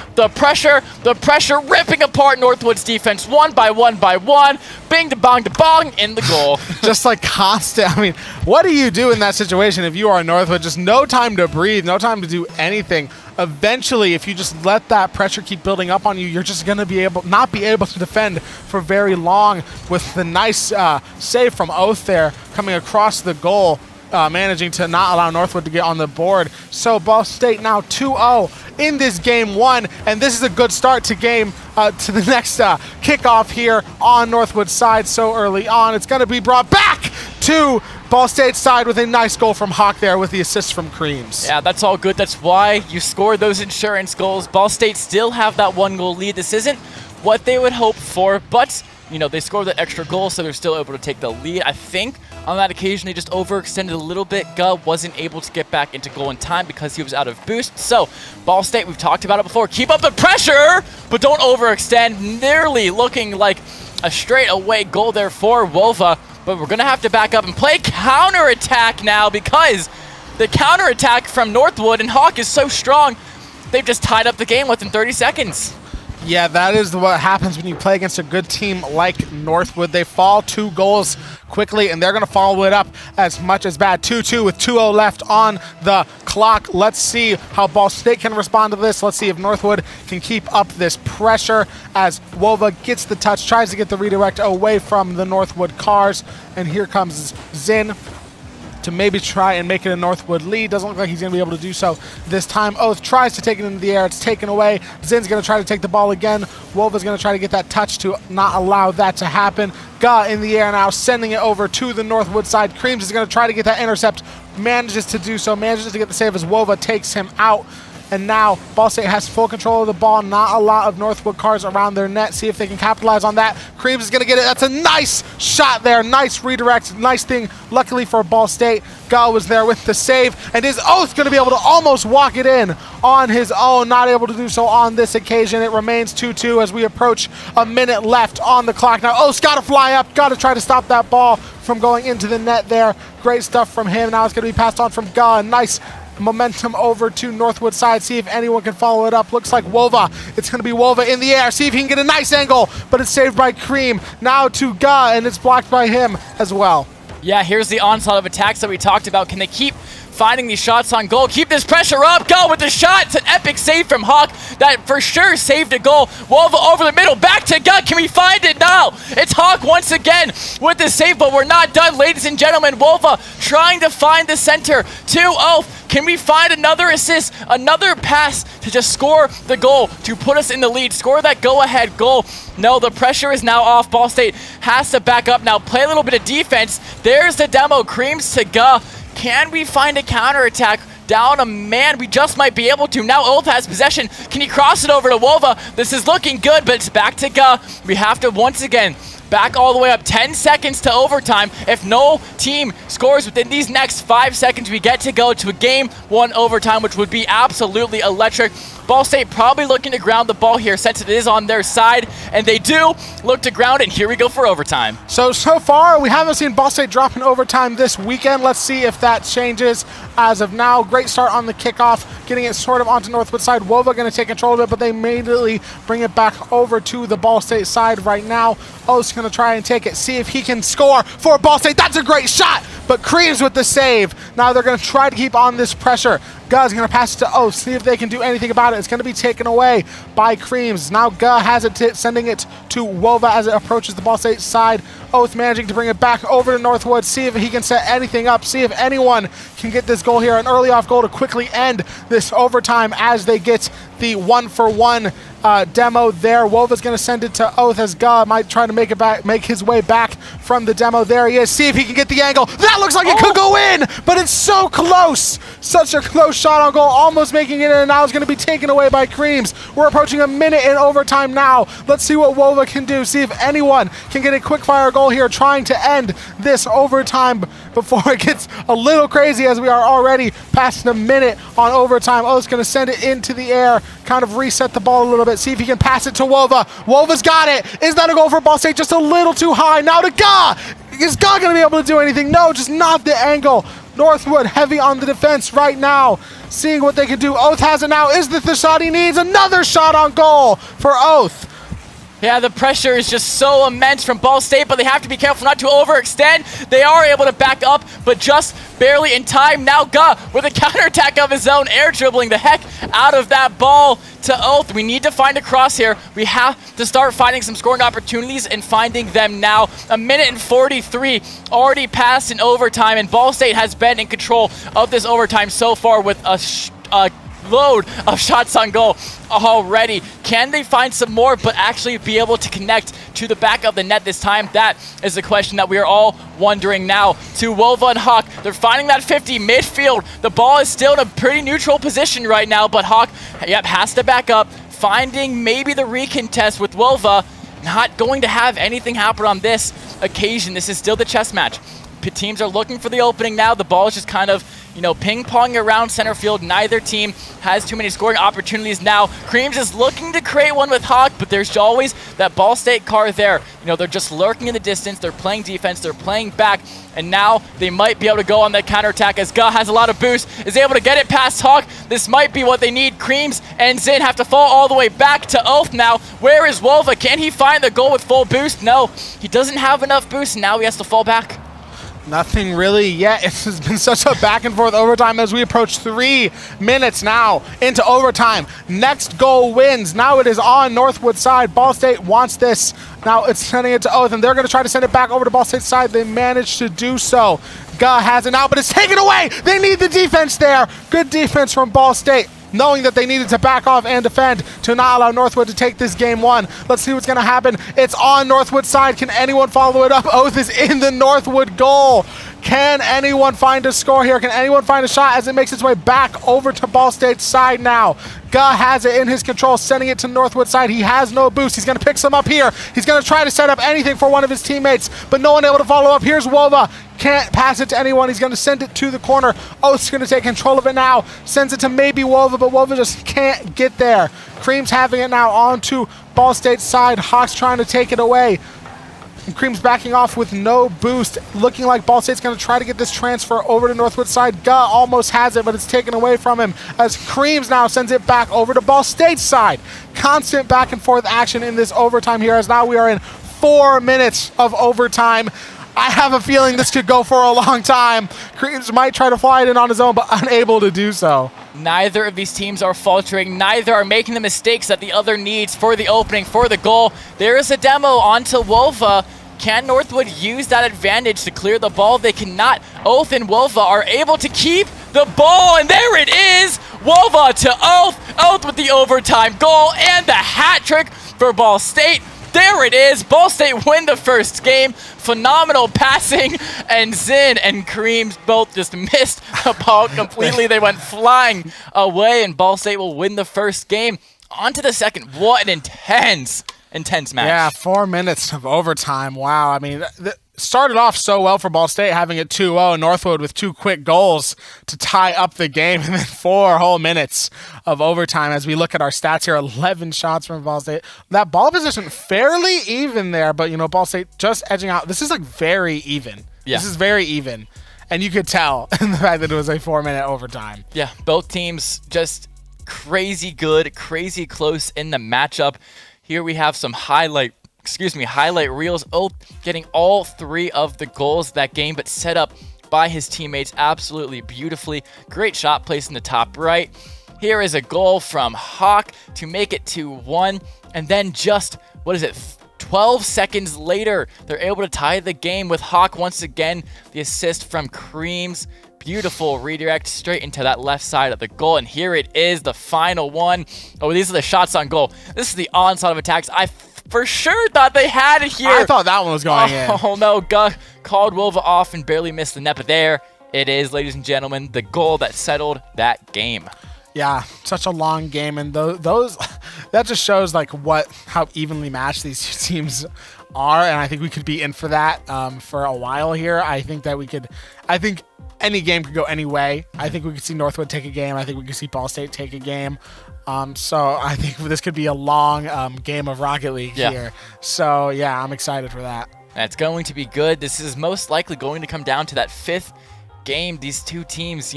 ripping apart Northwood's defense one by one by one. Bing to bong in the goal. Just like constant. I mean, what do you do in that situation if you are Northwood? Just no time to breathe, no time to do anything. Eventually, if you just let that pressure keep building up on you, you're just going to not be able to defend for very long. With the nice save from Oath there coming across the goal. Managing to not allow Northwood to get on the board. So Ball State now 2-0 in this game one, and this is a good start to to the next kickoff here on Northwood's side so early on. It's going to be brought back to Ball State's side with a nice goal from Hawk there with the assist from Creams. Yeah, that's all good. That's why you score those insurance goals. Ball State still have that 1-goal lead. This isn't what they would hope for, but you know, they scored the extra goal, so they're still able to take the lead. I think on that occasion, they just overextended a little bit. Gub wasn't able to get back into goal in time because he was out of boost. So, Ball State, we've talked about it before. Keep up the pressure, but don't overextend. Nearly looking like a straightaway goal there for Wova. But we're going to have to back up and play counterattack now because the counterattack from Northwood and Hawk is so strong, they've just tied up the game within 30 seconds. Yeah, that is what happens when you play against a good team like Northwood. They fall 2 goals quickly, and they're going to follow it up as much as bad. 2-2 with 2-0 left on the clock. Let's see how Ball State can respond to this. Let's see if Northwood can keep up this pressure as Wova gets the touch, tries to get the redirect away from the Northwood cars. And here comes Zin to maybe try and make it a Northwood lead. Doesn't look like he's going to be able to do so this time. Oath tries to take it into the air. It's taken away. Zin's going to try to take the ball again. Wolva's going to try to get that touch to not allow that to happen. Ga in the air now, sending it over to the Northwood side. Creams is going to try to get that intercept. Manages to do so. Manages to get the save as Wova takes him out. And now Ball State has full control of the ball. Not a lot of Northwood cars around their net. See if they can capitalize on that. Creams is going to get it. That's a nice shot there. Nice redirect. Nice thing. Luckily for Ball State, Gal was there with the save. And is Oath going to be able to almost walk it in on his own? Not able to do so on this occasion. It remains 2-2 as we approach a minute left on the clock. Now Oath's got to fly up. Got to try to stop that ball from going into the net there. Great stuff from him. Now it's going to be passed on from Gal. Nice momentum over to Northwood side. See if anyone can follow it up. Looks like Wova. It's going to be Wova in the air. See if he can get a nice angle, but it's saved by Cream. Now to Ga, and it's blocked by him as well. Yeah, here's the onslaught of attacks that we talked about. Can they keep finding these shots on goal? Keep this pressure up. Go with the shot. It's an epic save from Hawk that for sure saved a goal. Wova over the middle. Back to Gut. Can we find it now? It's Hawk once again with the save, but we're not done, ladies and gentlemen. Wova trying to find the center. 2-0. Can we find another assist, another pass to just score the goal, to put us in the lead, score that go-ahead goal? No, the pressure is now off. Ball State has to back up now, play a little bit of defense. There's the demo. Creams to Ga. Can we find a counterattack? Down a man, we just might be able to. Now Oath has possession. Can he cross it over to Wova? This is looking good, but it's back to Ga. We have to once again back all the way up 10 seconds to overtime. If no team scores within these next 5 seconds, we get to go to a game 1 overtime, which would be absolutely electric. Ball State probably looking to ground the ball here since it is on their side, and they do look to ground it. Here we go for overtime. So far, we haven't seen Ball State drop in overtime this weekend. Let's see if that changes as of now. Great start on the kickoff, getting it sort of onto Northwood side. Wova going to take control of it, but they immediately bring it back over to the Ball State side right now. O's going to try and take it, see if he can score for Ball State. That's a great shot, but Creams with the save. Now they're going to try to keep on this pressure. Guz's going to pass it to Oath, see if they can do anything about it. It's going to be taken away by Creams. Now Gu has it, sending it to Wova as it approaches the Ball State side. Oath managing to bring it back over to Northwood, see if he can set anything up, see if anyone can get this goal here, an early off goal to quickly end this overtime as they get the 1-for-1 demo there. Wova's going to send it to Oath as Gu might try to make his way back from the demo. There he is. See if he can get the angle. That looks like it could go in, but it's so close. Such a close shot on goal, almost making it in, and now it's going to be taken away by Creams. We're approaching a minute in overtime now. Let's see what Wova can do. See if anyone can get a quick fire goal here, trying to end this overtime before it gets a little crazy, as we are already past a minute on overtime. Oath's going to send it into the air, kind of reset the ball a little bit, see if he can pass it to Wova. Wova's got it. Is that a goal for Ball State? Just a little too high. Now to Gu. Is Gu going to be able to do anything? No, just not the angle. Northwood heavy on the defense right now, seeing what they can do. Oath has it now. Is this the shot he needs? Another shot on goal for Oath. Yeah, the pressure is just so immense from Ball State, but they have to be careful not to overextend. They are able to back up, but just barely in time. Now Gu with a counterattack of his own, air dribbling the heck out of that ball to Oath. We need to find a cross here. We have to start finding some scoring opportunities and finding them now. A minute and 43 already passed in overtime, and Ball State has been in control of this overtime so far with a load of shots on goal already. Can they find some more, but actually be able to connect to the back of the net this time? That is the question that we are all wondering now. To Wova and Hawk, they're finding that 50 midfield. The ball is still in a pretty neutral position right now, but Hawk, has to back up, finding maybe the recontest with Wova. Not going to have anything happen on this occasion. This is still the chess match. Teams are looking for the opening now. The ball is just kind of, ping-ponging around center field. Neither team has too many scoring opportunities now. Creams is looking to create one with Hawk, but there's always that Ball State car there. They're just lurking in the distance. They're playing defense. They're playing back, and now they might be able to go on that counterattack as Gu has a lot of boost, is able to get it past Hawk. This might be what they need. Creams and Zin have to fall all the way back to Oath now. Where is Wova? Can he find the goal with full boost? No, he doesn't have enough boost, and now he has to fall back. Nothing really yet. It has been such a back and forth overtime as we approach 3 minutes now into overtime. Next goal wins. Now it is on Northwood side. Ball State wants this. Now it's sending it to Oath, and they're going to try to send it back over to Ball State side. They managed to do so. Gu has it now, but it's taken away. They need the defense there. Good defense from Ball State, knowing that they needed to back off and defend to not allow Northwood to take this game 1. Let's see what's going to happen. It's on Northwood side. Can anyone follow it up? Oath is in the Northwood goal. Can anyone find a score here? Can anyone find a shot as it makes its way back over to Ball State's side now? Gu has it in his control, sending it to Northwood side. He has no boost. He's going to pick some up here. He's going to try to set up anything for one of his teammates, but no one able to follow up. Here's Wova. Can't pass it to anyone. He's going to send it to the corner. Oath's going to take control of it now. Sends it to maybe Wova, but Wova just can't get there. Cream's having it now onto Ball State's side. Hawks trying to take it away. And Cream's backing off with no boost. Looking like Ball State's going to try to get this transfer over to Northwood side. Gu almost has it, but it's taken away from him as Creams now sends it back over to Ball State's side. Constant back and forth action in this overtime here, as now we are in 4 minutes of overtime. I have a feeling this could go for a long time. Creams might try to fly it in on his own, but unable to do so. Neither of these teams are faltering. Neither are making the mistakes that the other needs for the opening, for the goal. There is a demo onto Wova. Can Northwood use that advantage to clear the ball? They cannot. Oath and Wova are able to keep the ball, and there it is. Wova to Oath. Oath with the overtime goal and the hat trick for Ball State. There it is. Ball State win the first game. Phenomenal passing, and Zin and Creams both just missed the ball completely. They went flying away, and Ball State will win the first game. On to the second. What an intense intense match. Yeah, 4 minutes of overtime. Wow. I mean, started off so well for Ball State, having it 2-0. Northwood with 2 quick goals to tie up the game, and then 4 whole minutes of overtime. As we look at our stats here, 11 shots from Ball State. That ball position fairly even there, but Ball State just edging out. This is like very even. Yeah. This is very even, and you could tell in the fact that it was a 4-minute overtime. Yeah, both teams just crazy good, crazy close in the matchup. Here we have some highlight reels. Oath getting all 3 of the goals that game, but set up by his teammates absolutely beautifully. Great shot placed in the top right. Here is a goal from Hawk to make it 2-1. And then just, 12 seconds later, they're able to tie the game with Hawk once again. The assist from Creams. Beautiful redirect straight into that left side of the goal. And here it is, the final one. Oh, these are the shots on goal. This is the onslaught of attacks. I for sure thought they had it here. I thought that one was going in. Oh no, called Wolva off and barely missed the net. But there it is, ladies and gentlemen, the goal that settled that game. Yeah, such a long game, and those that just shows like how evenly matched these two teams are, and I think we could be in for that for a while here. I think any game could go any way. I think we could see Northwood take a game. I think we could see Ball State take a game. So I think this could be a long game of Rocket League here. So yeah, I'm excited for that. That's going to be good. This is most likely going to come down to that 5th game. These two teams,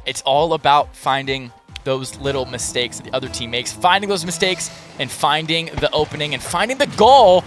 it's all about finding those little mistakes that the other team makes, finding those mistakes and finding the opening and finding the goal.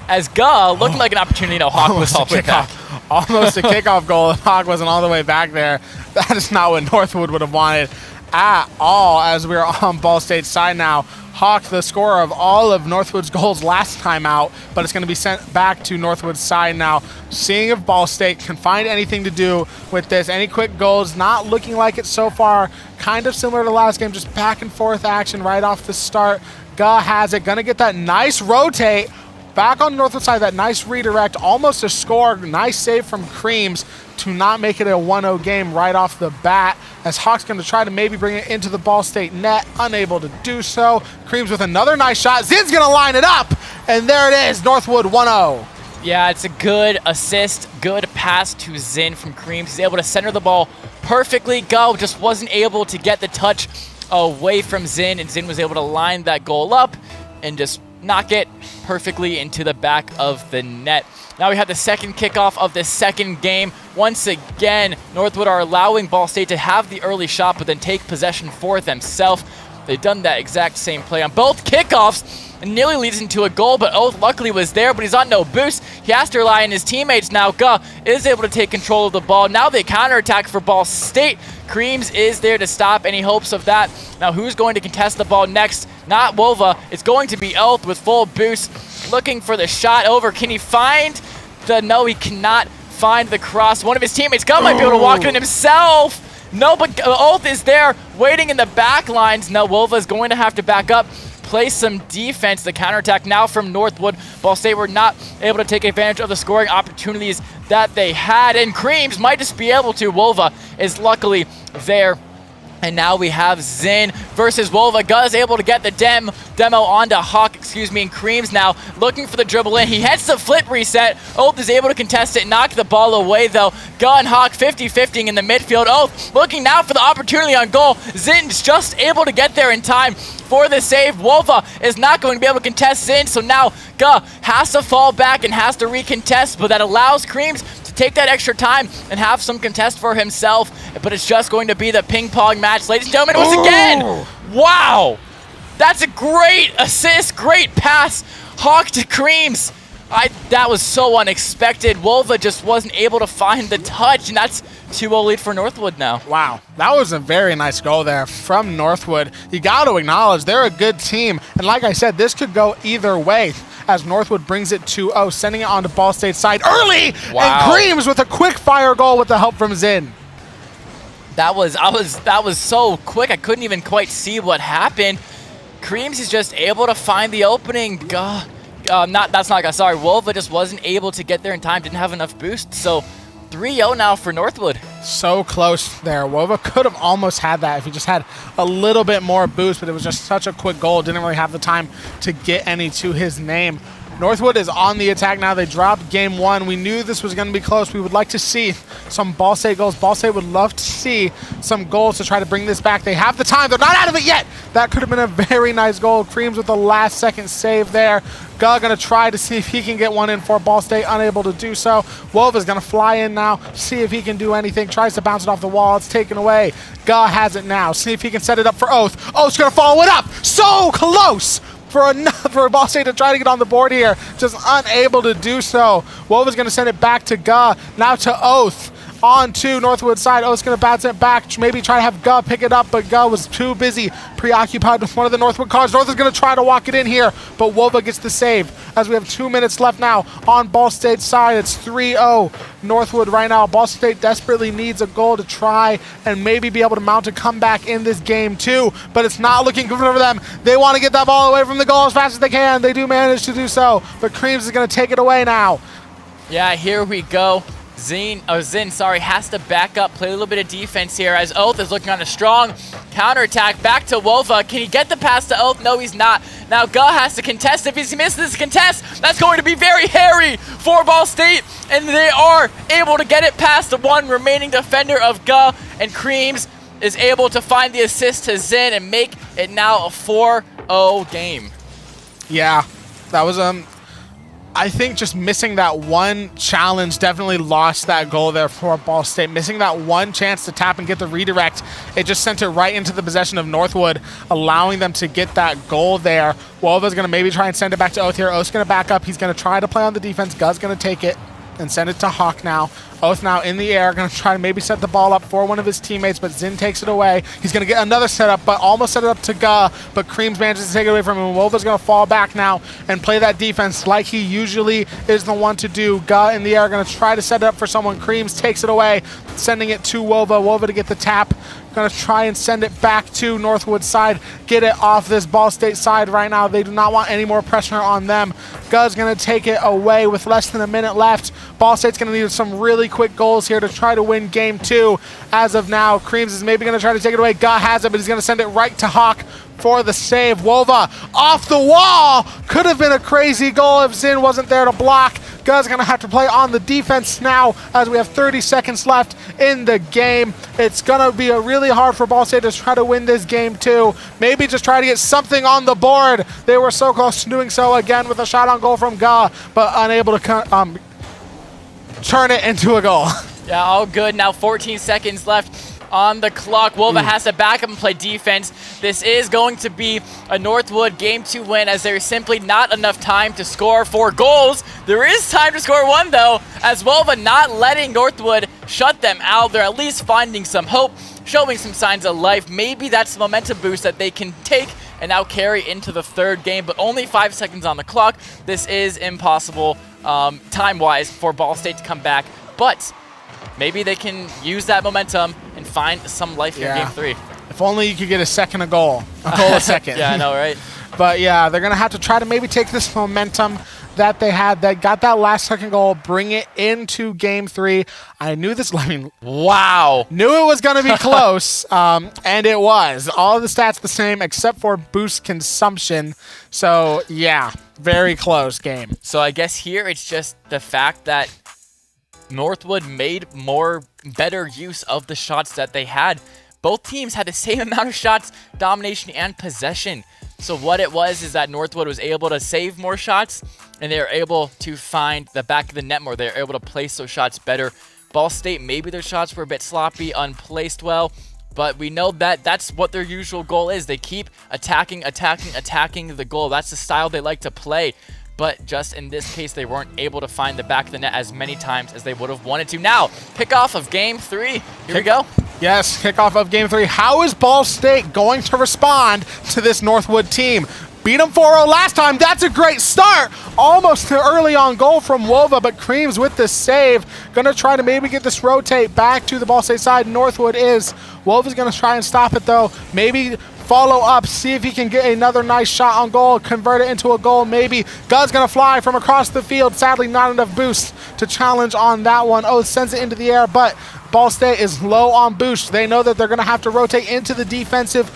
As looking like an opportunity, Hawk was all the way back. Almost a kickoff goal. Hawk wasn't all the way back there. That is not what Northwood would have wanted at all, as we're on Ball State's side now. Hawk, the scorer of all of Northwood's goals last time out, but it's going to be sent back to Northwood's side now. Seeing if Ball State can find anything to do with this. Any quick goals, not looking like it so far. Kind of similar to last game, just back and forth action right off the start. Has it, going to get that nice rotate. Back on the Northwood side, that nice redirect, almost a score. Nice save from Creams to not make it a 1-0 game right off the bat, as Hawk's going to try to maybe bring it into the Ball State net, unable to do so. Creams with another nice shot. Zin's going to line it up, and there it is, Northwood 1-0. Yeah, it's a good assist, good pass to Zin from Creams. He's able to center the ball perfectly. Just wasn't able to get the touch away from Zin, and Zin was able to line that goal up and just knock it perfectly into the back of the net. Now we have the second kickoff of the second game. Once again, Northwood are allowing Ball State to have the early shot, but then take possession for themselves. They've done that exact same play on both kickoffs. It nearly leads into a goal, but Oath luckily was there, but he's on no boost. He has to rely on his teammates now. Is able to take control of the ball. Now they counterattack for Ball State. Creams is there to stop any hopes of that. Now who's going to contest the ball next? Not Wolva. It's going to be Oath with full boost. Looking for the shot over. Can he find no, he cannot find the cross. One of his teammates, might be able to walk in himself. No, but Oath is there waiting in the back lines. No, Wolva is going to have to back up, play some defense. The counterattack now from Northwood. Ball State were not able to take advantage of the scoring opportunities that they had, and Creams might just be able to. Wolva is luckily there. And now we have Zin versus Wolva. Is able to get the demo onto Hawk, and Creams now looking for the dribble in. He heads the flip reset. Oath is able to contest it, knock the ball away though. And Hawk 50-50 in the midfield. Oath looking now for the opportunity on goal. Zin's just able to get there in time for the save. Wolva is not going to be able to contest Zin, so now has to fall back and has to recontest, but that allows Creams to take that extra time and have some contest for himself, but it's just going to be the ping pong match. Ladies and gentlemen, once again, wow, that's a great assist, great pass, Hawk to Creams. That was so unexpected. Wolva just wasn't able to find the touch, and that's 2-0 lead for Northwood now. Wow, that was a very nice goal there from Northwood. You got to acknowledge they're a good team, and like I said, this could go either way, as Northwood brings it 2-0, sending it onto Ball State's side early, and Creams with a quick fire goal with the help from Zin. That was so quick, I couldn't even quite see what happened. Creams is just able to find the opening. Wolva just wasn't able to get there in time, didn't have enough boost, so 3-0 now for Northwood. So close there. Wova could have almost had that if he just had a little bit more boost, but it was just such a quick goal. Didn't really have the time to get any to his name. Northwood is on the attack now. They dropped game 1. We knew this was going to be close. We would like to see some Ball State goals. Ball State would love to see some goals to try to bring this back. They have the time. They're not out of it yet. That could have been a very nice goal. Creams with the last second save there. Guh going to try to see if he can get one in for Ball State. Unable to do so. Wova's going to fly in now. See if he can do anything. Tries to bounce it off the wall. It's taken away. Guh has it now. See if he can set it up for Oath. Oath's going to follow it up. So close for Ball State to try to get on the board here. Just unable to do so. Wova's going to send it back to Guh. Now to Oath. On to Northwood side. Oath's going to bounce it back. Maybe try to have Guh pick it up, but Guh was too busy, preoccupied with one of the Northwood cars. Northwood's going to try to walk it in here, but Wova gets the save. As we have 2 minutes left now on Ball State's side, it's 3-0 Northwood right now. Ball State desperately needs a goal to try and maybe be able to mount a comeback in this game too, but it's not looking good for them. They want to get that ball away from the goal as fast as they can. They do manage to do so, but Creams is going to take it away now. Yeah, here we go. Zin has to back up, play a little bit of defense here as Oath is looking on a strong counterattack. Back to Wova. Can he get the pass to Oath? No, he's not. Now Guh has to contest. If he misses this contest, that's going to be very hairy for Ball State, and they are able to get it past the one remaining defender of Guh, and Creams is able to find the assist to Zin and make it now a 4-0 game. Yeah, that was I think just missing that one challenge definitely lost that goal there for Ball State. Missing that one chance to tap and get the redirect, it just sent it right into the possession of Northwood, allowing them to get that goal there. Wova's going to maybe try and send it back to Oath here. Oath's going to back up. He's going to try to play on the defense. Guh's going to take it and send it to Hawk now. Oath now in the air, going to try to maybe set the ball up for one of his teammates, but Zin takes it away. He's going to get another setup, but almost set it up to Guh, but Creams manages to take it away from him. Wova's going to fall back now and play that defense like he usually is the one to do. Guh in the air, going to try to set it up for someone. Creams takes it away, sending it to Wova. Wova to get the tap. Going to try and send it back to Northwood side. Get it off this Ball State side right now. They do not want any more pressure on them. Guh's going to take it away with less than a minute left. Ball State's going to need some really quick goals here to try to win game 2. As of now, Creams is maybe going to try to take it away. Guh has it, but he's going to send it right to Hawk for the save. Wova off the wall. Could have been a crazy goal if Zin wasn't there to block. Guh's going to have to play on the defense now as we have 30 seconds left in the game. It's going to be really hard for Ball State to try to win this game too. Maybe just try to get something on the board. They were so close to doing so again with a shot on goal from Guh, but unable to turn it into a goal. Yeah, all good. Now 14 seconds left on the clock. Wova has to back up and play defense. This is going to be a Northwood Game 2 win, as there is simply not enough time to score 4 goals. There is time to score 1, though, as Wova not letting Northwood shut them out. They're at least finding some hope, showing some signs of life. Maybe that's the momentum boost that they can take and now carry into the 3rd game, but only 5 seconds on the clock. This is impossible time-wise for Ball State to come back, but maybe they can use that momentum and find some life here in Game 3. If only you could get a goal a second. Yeah, I know, right? But yeah, they're going to have to try to maybe take this momentum that they had, that got that last second goal, bring it into Game 3. I knew this, wow. Knew it was going to be close, and it was. All of the stats the same except for boost consumption. So yeah, very close game. So I guess here it's just the fact that Northwood made better use of the shots that they had. Both teams had the same amount of shots, domination, and possession. So what it was is that Northwood was able to save more shots, and they were able to find the back of the net more. They were able to place those shots better. Ball State, maybe their shots were a bit sloppy, unplaced well, but we know that that's what their usual goal is. They keep attacking the goal. That's the style they like to play. But just in this case, they weren't able to find the back of the net as many times as they would have wanted to. Now, kickoff of Game 3. Here we go. Yes, kickoff of Game 3. How is Ball State going to respond to this Northwood team? Beat them 4-0 last time. That's a great start. Almost an early on goal from Wova, but Creams with the save. Going to try to maybe get this rotate back to the Ball State side. Northwood is. Wova's going to try and stop it, though. Maybe follow up, see if he can get another nice shot on goal, convert it into a goal maybe. Gut's going to fly from across the field. Sadly, not enough boost to challenge on that one. Oath sends it into the air, but Ball State is low on boost. They know that they're going to have to rotate into the defensive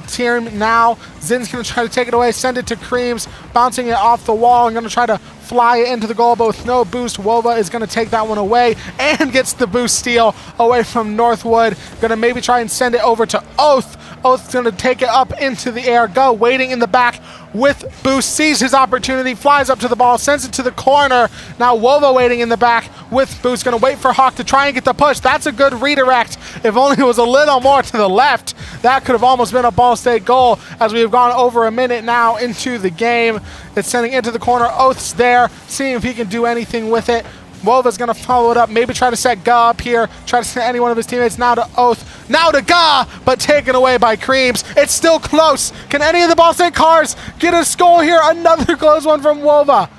team now. Zin's going to try to take it away, send it to Creams, bouncing it off the wall and going to try to fly it into the goal, but with no boost, Wova is going to take that one away and gets the boost steal away from Northwood. Going to maybe try and send it over to Oath. Oath's going to take it up into the air. Go waiting in the back with boost, sees his opportunity, flies up to the ball, sends it to the corner. Now Wova waiting in the back with boost, going to wait for Hawk to try and get the push. That's a good redirect. If only it was a little more to the left, that could have almost been a Ball State goal, as we have gone over a minute now into the game. It's sending into the corner. Oath's there, seeing if he can do anything with it. Wova's going to follow it up, maybe try to set Ga up here, try to set any one of his teammates. Now to Oath, now to Ga, but taken away by Creams. It's still close. Can any of the Ball State cars get a goal here? Another close one from Wova.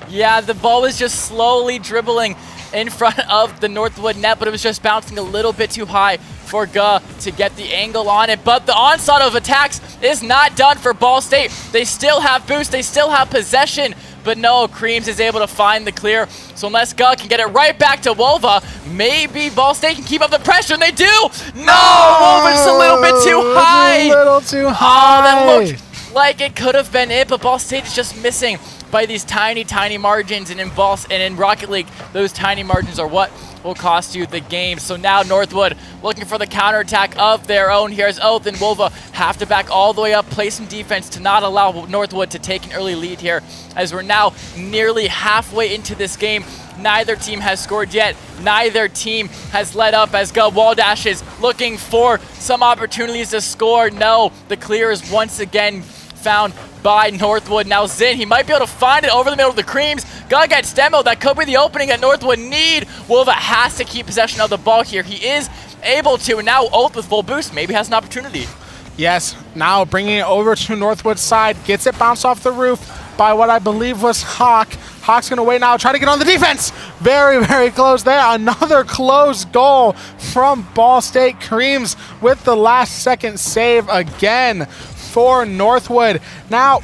Yeah, the ball was just slowly dribbling in front of the Northwood net, but it was just bouncing a little bit too high for Ga to get the angle on it. But the onslaught of attacks is not done for Ball State. They still have boost, they still have possession, but no, Creams is able to find the clear. So unless Ga can get it right back to Wova, maybe Ball State can keep up the pressure, and they do! No! Wova just a little bit too high! A little too high. Oh, that looked like it could have been it, but Ball State is just missing by these tiny, tiny margins, and in Rocket League, those tiny margins are what will cost you the game. So now Northwood looking for the counterattack of their own. Here's Oath and Wova have to back all the way up, play some defense to not allow Northwood to take an early lead here, as we're now nearly halfway into this game. Neither team has scored yet. Neither team has let up, as Ga wall dashes, looking for some opportunities to score. No, the clear is once again found by Northwood. Now Zin, he might be able to find it over the middle of the Creams. Ga gets demoed. That could be the opening that Northwood need. Wova has to keep possession of the ball here. He is able to, and now Oath with full boost maybe has an opportunity. Yes, now bringing it over to Northwood's side, gets it bounced off the roof by what I believe was Hawk. Hawk's going to wait now, try to get on the defense. Very, very close there. Another close goal from Ball State. Creams with the last second save again for Northwood. Now,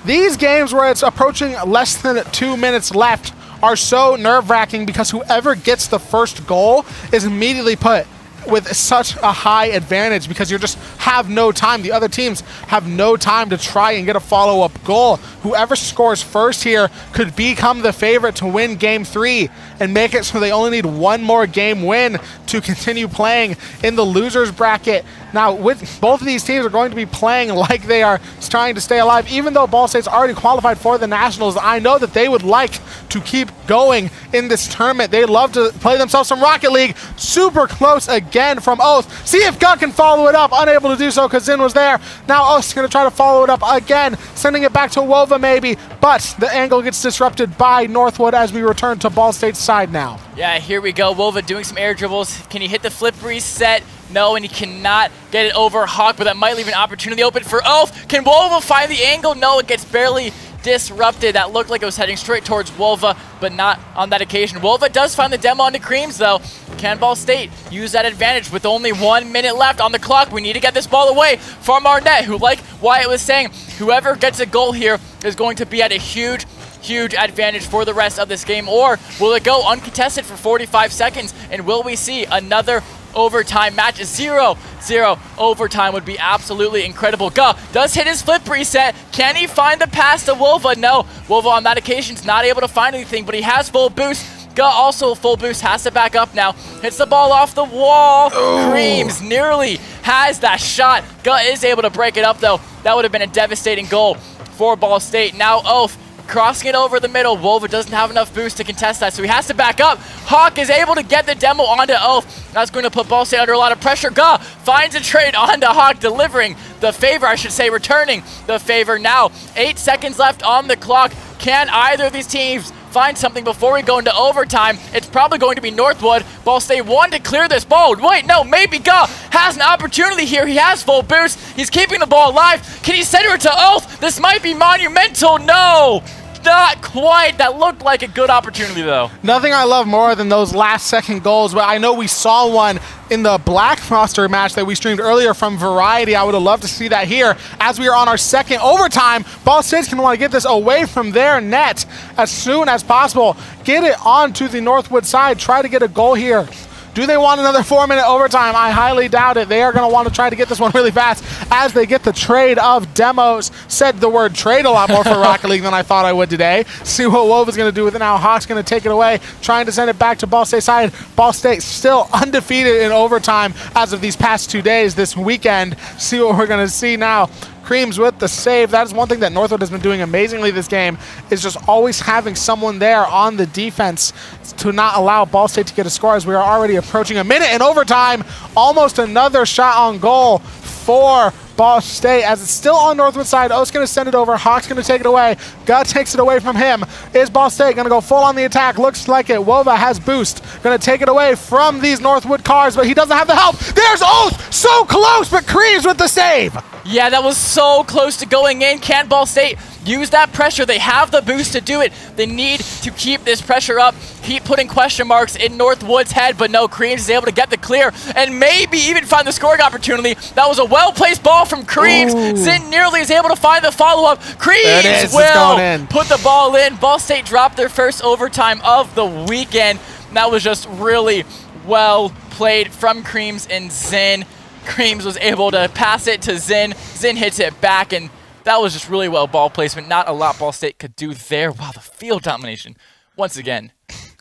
these games where it's approaching less than 2 minutes left are so nerve-wracking, because whoever gets the first goal is immediately put with such a high advantage, because you just have no time. The other teams have no time to try and get a follow-up goal. Whoever scores first here could become the favorite to win Game 3 and make it so they only need one more game win to continue playing in the losers bracket. Now, with both of these teams are going to be playing like they are trying to stay alive. Even though Ball State's already qualified for the Nationals, I know that they would like to keep going in this tournament. They love to play themselves some Rocket League. Super close again from Oath. See if Ga can follow it up. Unable to do so because Zin was there. Now Oath's going to try to follow it up again, sending it back to Wova maybe, but the angle gets disrupted by Northwood as we return to Ball State's side now. Yeah, here we go. Wova doing some air dribbles. Can he hit the flip reset? No, and he cannot get it over Hawk, but that might leave an opportunity open for Oath. Can Wova find the angle? No, it gets barely disrupted. That looked like it was heading straight towards Wova, but not on that occasion. Wova does find the demo onto Creams, though. Can Ball State use that advantage with only 1 minute left on the clock? We need to get this ball away from our net, who, like Wyatt was saying, whoever gets a goal here is going to be at a huge advantage for the rest of this game. Or will it go uncontested for 45 seconds, and will we see another overtime match? 0-0 overtime would be absolutely incredible. Ga does hit his flip reset. Can he find the pass to Wova? No, Wova on that occasion is not able to find anything, but he has full boost. Ga also full boost, has to back up now. Hits the ball off the wall. Creams nearly has that shot. Ga is able to break it up, though. That would have been a devastating goal for Ball State. Now Oath crossing it over the middle. Wova doesn't have enough boost to contest that, so he has to back up. Hawk is able to get the demo onto Oath. That's going to put Ball State under a lot of pressure. Ga finds a trade onto Hawk, delivering the favor, I should say, returning the favor. Now, 8 seconds left on the clock. Can either of these teams find something before we go into overtime? It's probably going to be Northwood. Ball State won to clear this ball. Wait, no, maybe Ga has an opportunity here. He has full boost. He's keeping the ball alive. Can he send it to Oath? This might be monumental. No! not quite. That looked like a good opportunity, though. Nothing I love more than those last-second goals, but I know we saw one in the Black roster match that we streamed earlier from Variety. I would have loved to see that here as we are on our second overtime. Ball State's going to want to get this away from their net as soon as possible. Get it onto the Northwood side. Try to get a goal here. Do they want another 4-minute overtime? I highly doubt it. They are going to want to try to get this one really fast as they get the trade of demos. Said the word trade a lot more for Rocket League than I thought I would today. See what Wova's going to do with it now. Hawk's going to take it away, trying to send it back to Ball State side. Ball State still undefeated in overtime as of these past 2 days this weekend. See what we're going to see now. Creams with the save. That is one thing that Northwood has been doing amazingly this game, is just always having someone there on the defense to not allow Ball State to get a score, as we are already approaching a minute in overtime. Almost another shot on goal for Ball State as it's still on Northwood side. O's going to send it over. Hawk's going to take it away. Gut takes it away from him. Is Ball State going to go full on the attack? Looks like it. Wova has boost. Going to take it away from these Northwood cars, but he doesn't have the help. There's Oath! So close, but Creams with the save. Yeah, that was so close to going in. Can Ball State use that pressure? They have the boost to do it. They need to keep this pressure up, keep putting question marks in Northwood's head, but no, Creams is able to get the clear and maybe even find the scoring opportunity. That was a well-placed ball from Creams. Zin nearly is able to find the follow-up. Creams will put the ball in. Ball State dropped their first overtime of the weekend. That was just really well played from Creams and Zin. Creams was able to pass it to Zin. Zin hits it back, and that was just really well ball placement. Not a lot Ball State could do there. Wow, the field domination once again.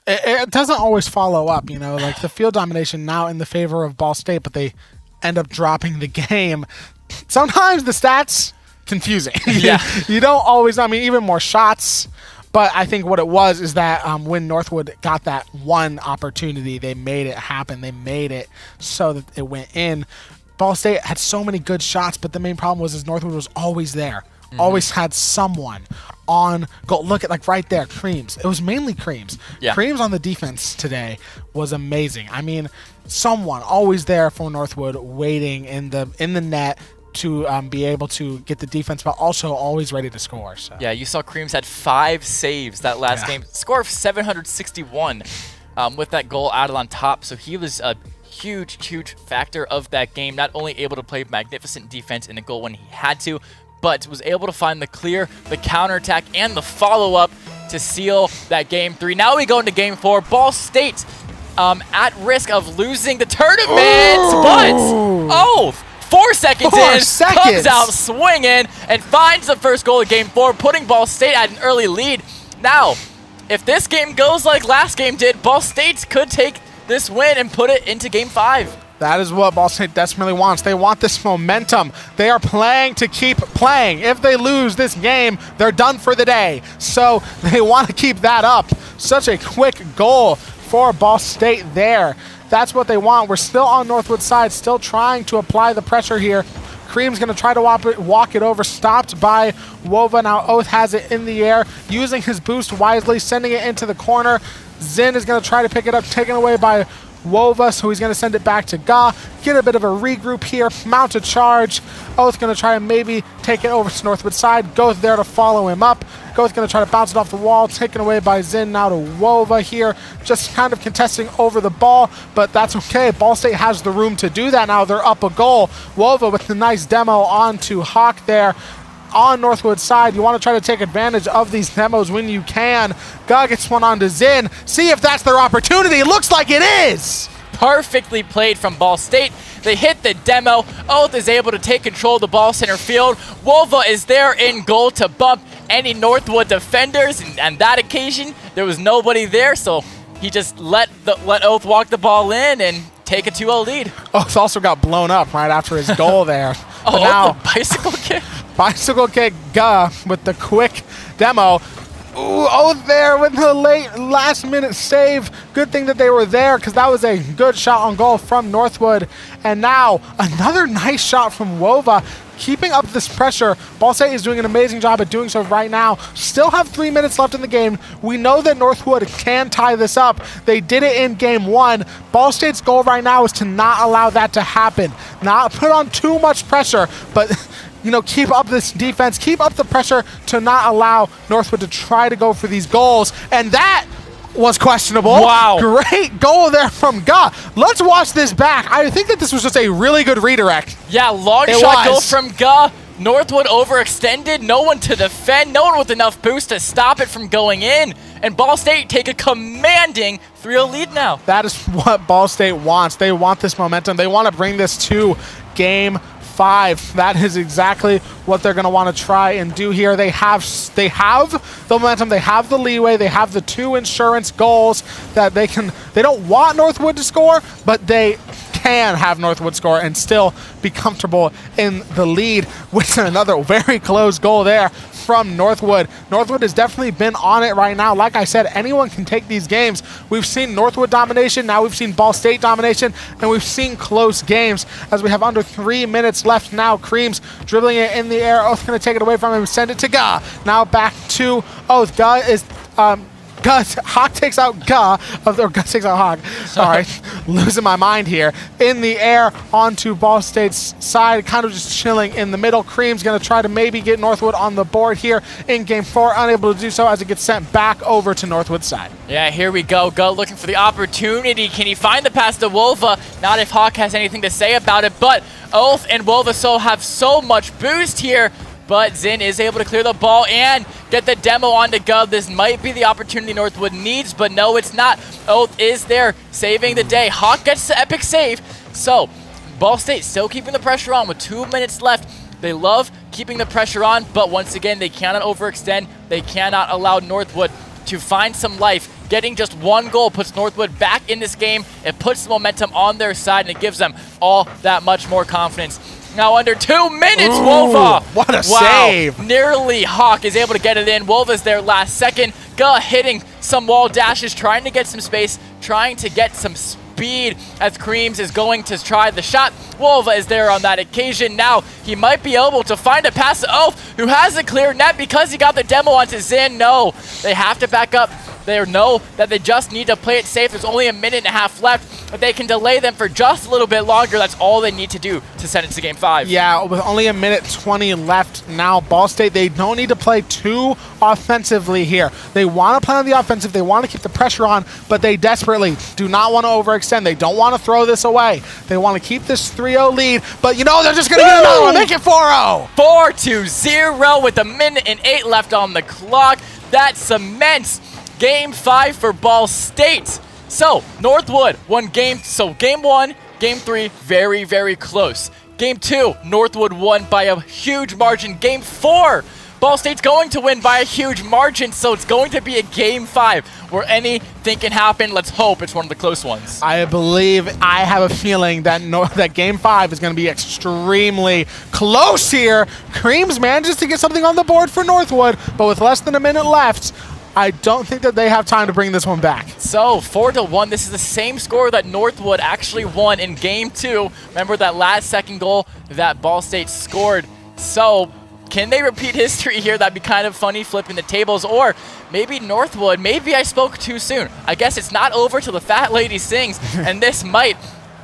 It doesn't always follow up, you know, like the field domination now in the favor of Ball State, but they end up dropping the game. Sometimes the stats confusing. Yeah. You don't always, I mean, even more shots. But I think what it was is that when Northwood got that one opportunity, they made it happen. They made it so that it went in. Ball State had so many good shots, but the main problem was Northwood was always there. Always had someone on goal. Look at, like, right there, Creams. It was mainly Creams. Yeah. Creams on the defense today was amazing. I mean, someone always there for Northwood, waiting in the net to be able to get the defense, but also always ready to score. So. Yeah, you saw Creams had 5 saves that last game. Score of 761 with that goal added on top. So he was a huge factor of that game. Not only able to play magnificent defense in the goal when he had to, but was able to find the clear, the counterattack, and the follow-up to seal that game 3. Now we go into game 4. Ball State at risk of losing the tournament, but 4 seconds comes out swinging and finds the first goal of game 4, putting Ball State at an early lead. Now, if this game goes like last game did, Ball State could take this win and put it into game 5. That is what Ball State desperately wants. They want this momentum. They are playing to keep playing. If they lose this game, they're done for the day. So they want to keep that up. Such a quick goal for Ball State there. That's what they want. We're still on Northwood side, still trying to apply the pressure here. Cream's going to try to walk it over, stopped by Wova. Now Oath has it in the air, using his boost wisely, sending it into the corner. Zin is going to try to pick it up, taken away by Wova, so he's going to send it back to Ga. Get a bit of a regroup here, mount a charge. Oath going to try and maybe take it over to Northwood side. Goth there to follow him up. Goth going to try to bounce it off the wall, taken away by Zin. Now to Wova here, just kind of contesting over the ball, but that's okay. Ball State has the room to do that now. They're up a goal. Wova with the nice demo onto Hawk there. On Northwood side, you want to try to take advantage of these demos when you can. Ga gets one onto Zin. See if that's their opportunity. It looks like it is. Perfectly played from Ball State. They hit the demo. Oath is able to take control of the ball center field. Wova is there in goal to bump any Northwood defenders. And on that occasion, there was nobody there, so he just let Oath walk the ball in and take a 2-0 lead. Oath also got blown up right after his goal there. Oh, now, the bicycle kick. Bicycle kick, Ga with the quick demo. Ooh, Oath there with the last-minute save. Good thing that they were there, because that was a good shot on goal from Northwood. And now another nice shot from Wova, keeping up this pressure. Ball State is doing an amazing job at doing so right now. Still have 3 minutes left in the game. We know that Northwood can tie this up. They did it in game 1. Ball State's goal right now is to not allow that to happen. Not put on too much pressure, but keep up this defense, keep up the pressure to not allow Northwood to try to go for these goals. And that was questionable. Wow. Great goal there from Ga. Let's watch this back. I think that this was just a really good redirect. Yeah, long shot goal from Ga. Northwood overextended, no one to defend, no one with enough boost to stop it from going in. And Ball State take a commanding 3-0 lead now. That is what Ball State wants. They want this momentum. They want to bring this to Game 5. That is exactly what they're going to want to try and do here. They have the momentum, they have the leeway, they have the 2 insurance goals that they don't want Northwood to score, but they can have Northwood score and still be comfortable in the lead with another very close goal there from Northwood. Northwood has definitely been on it right now. Like I said, anyone can take these games. We've seen Northwood domination, now we've seen Ball State domination, and we've seen close games as we have under 3 minutes left now. Creams dribbling it in the air. Oath going to take it away from him, send it to Ga. Now back to Oath. Ga is Hawk takes out Ga, or Ga takes out Hawk. Sorry, losing my mind here. In the air onto Ball State's side, kind of just chilling in the middle. Cream's going to try to maybe get Northwood on the board here in Game 4. Unable to do so as it gets sent back over to Northwood's side. Yeah, here we go. Ga looking for the opportunity. Can he find the pass to Wolva? Not if Hawk has anything to say about it, but Oath and Wolva have so much boost here. But Zin is able to clear the ball and get the demo onto Gov. This might be the opportunity Northwood needs, but no, it's not. Oath is there, saving the day. Hawk gets the epic save. So, Ball State still keeping the pressure on with 2 minutes left. They love keeping the pressure on, but once again, they cannot overextend. They cannot allow Northwood to find some life. Getting just 1 goal puts Northwood back in this game. It puts the momentum on their side, and it gives them all that much more confidence. Now under 2 minutes, Wolva. What a save. Nearly Hawk is able to get it in. Wolva's there last second. Ga hitting some wall dashes, trying to get some space, trying to get some speed as Creams is going to try the shot. Wolva is there on that occasion. Now he might be able to find a pass to Oath, who has a clear net because he got the demo onto Zin. No, they have to back up. They know that they just need to play it safe. There's only 1.5 minutes left, but they can delay them for just a little bit longer. That's all they need to do to send it to Game 5. Yeah, with only 1:20 left now, Ball State, they don't need to play too offensively here. They want to play on the offensive. They want to keep the pressure on, but they desperately do not want to overextend. They don't want to throw this away. They want to keep this 3-0 lead, but they're just going to get another one. Make it 4-0. 4-0 with 1.08 minutes left on the clock. That cements Game 5 for Ball State. So, Northwood won Game 1, Game 3, very, very close. Game 2, Northwood won by a huge margin. Game 4, Ball State's going to win by a huge margin, so it's going to be a Game 5 where anything can happen. Let's hope it's one of the close ones. I have a feeling that that Game 5 is going to be extremely close here. Creams manages to get something on the board for Northwood, but with less than 1 minute left, I don't think that they have time to bring this one back. So, 4-1. This is the same score that Northwood actually won in Game 2. Remember that last second goal that Ball State scored. So, can they repeat history here? That'd be kind of funny, flipping the tables. Or maybe Northwood, maybe I spoke too soon. I guess it's not over till the fat lady sings. And this might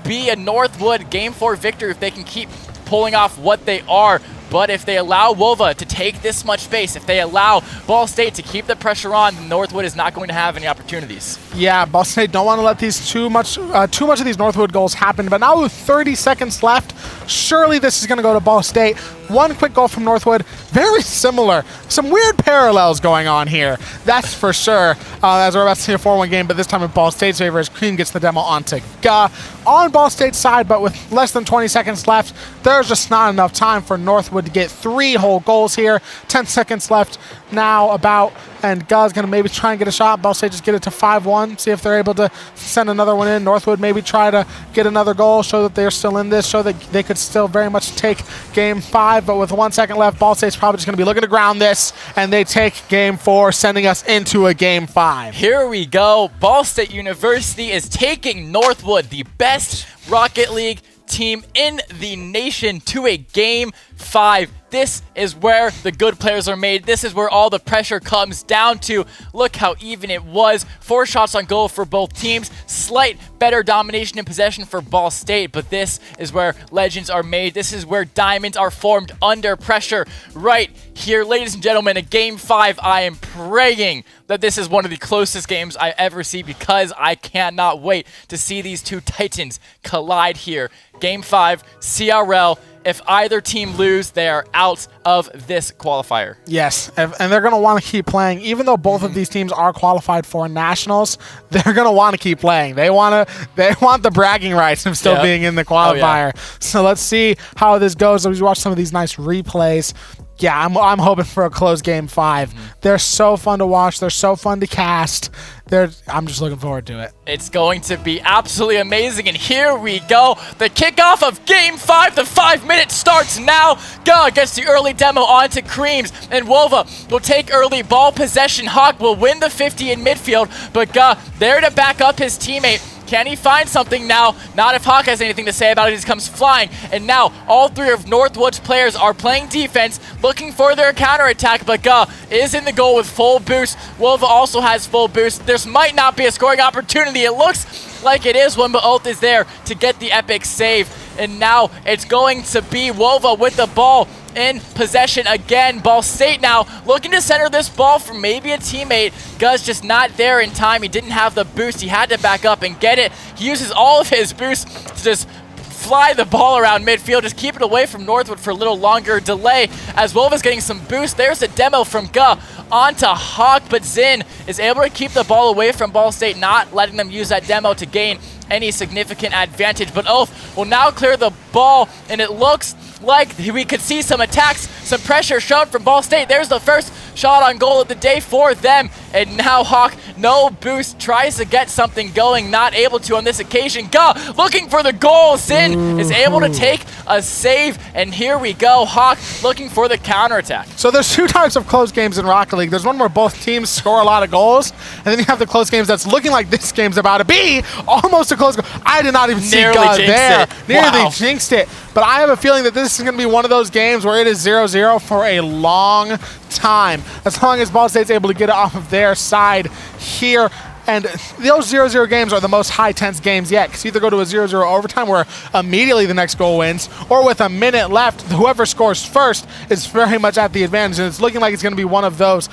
be a Northwood Game 4 victory if they can keep pulling off what they are. But if they allow Wolva to take this much space, if they allow Ball State to keep the pressure on, Northwood is not going to have any opportunities. Yeah, Ball State don't want to let these too much of these Northwood goals happen. But now with 30 seconds left, surely this is going to go to Ball State. One quick goal from Northwood, very similar. Some weird parallels going on here, that's for sure. As we're about to see a 4-1 game, but this time in Ball State's favor as Cream gets the demo onto Ga. On Ball State's side, but with less than 20 seconds left, there's just not enough time for Northwood to get 3 whole goals here. 10 seconds left now about, and Ga's going to maybe try and get a shot. Ball State just get it to 5-1, see if they're able to send another one in. Northwood maybe try to get another goal, show that they're still in this, show that they could still very much take Game 5, but with 1 second left, Ball State's probably just going to be looking to ground this, and they take Game 4, sending us into a Game 5. Here we go. Ball State University is taking Northwood, the best Rocket League team in the nation, to a Game 5. This is where the good players are made. This is where all the pressure comes down to. Look how even it was. 4 shots on goal for both teams. Slight better domination in possession for Ball State, but this is where legends are made. This is where diamonds are formed under pressure. Right here, ladies and gentlemen, in Game 5, I am praying that this is one of the closest games I ever see because I cannot wait to see these two titans collide here. Game 5, CRL. If either team lose, they are out of this qualifier. Yes, and they're going to want to keep playing. Even though both of these teams are qualified for nationals, they're going to want to keep playing. They want the bragging rights of still being in the qualifier. So let's see how this goes. As we watch some of these nice replays. Yeah, I'm hoping for a close Game 5. They're so fun to watch. They're so fun to cast. I'm just looking forward to it. It's going to be absolutely amazing, and here we go. The kickoff of Game 5. The 5 minutes starts now. Ga gets the early demo onto Creams, and Wova will take early ball possession. Hawk will win the 50 in midfield, but Ga there to back up his teammate. Can he find something now? Not if Hawk has anything to say about it. He just comes flying. And now all 3 of Northwood's players are playing defense, looking for their counterattack. But Ga is in the goal with full boost. Wolva also has full boost. There might not be a scoring opportunity. It looks like it is one, but Oath is there to get the epic save. And now it's going to be Wolva with the ball in possession again. Ball State now looking to center this ball for maybe a teammate. Ga's just not there in time. He didn't have the boost. He had to back up and get it. He uses all of his boost to just fly the ball around midfield, just keep it away from Northwood for a little longer delay as Wolva's getting some boost. There's a demo from Ga onto Hawk, but Zin is able to keep the ball away from Ball State, not letting them use that demo to gain any significant advantage. But Oath will now clear the ball, and it looks like we could see some attacks, some pressure shown from Ball State. There's the first shot on goal of the day for them. And now Hawk, no boost, tries to get something going, not able to on this occasion. Ga looking for the goal. Sin is able to take a save, and here we go. Hawk looking for the counterattack. So there's 2 types of close games in Rocket League. There's one where both teams score a lot of goals, and then you have the close games that's looking like this game's about to be almost a close goal. I did not even see Ga there. Nearly jinxed it. But I have a feeling that this is going to be one of those games where it is 0-0 for a long time. As long as Ball State's able to get it off of their side here. And those 0-0 games are the most high-tense games yet, because you either go to a 0-0 overtime where immediately the next goal wins, or with a minute left, whoever scores first is very much at the advantage, and it's looking like it's going to be one of those.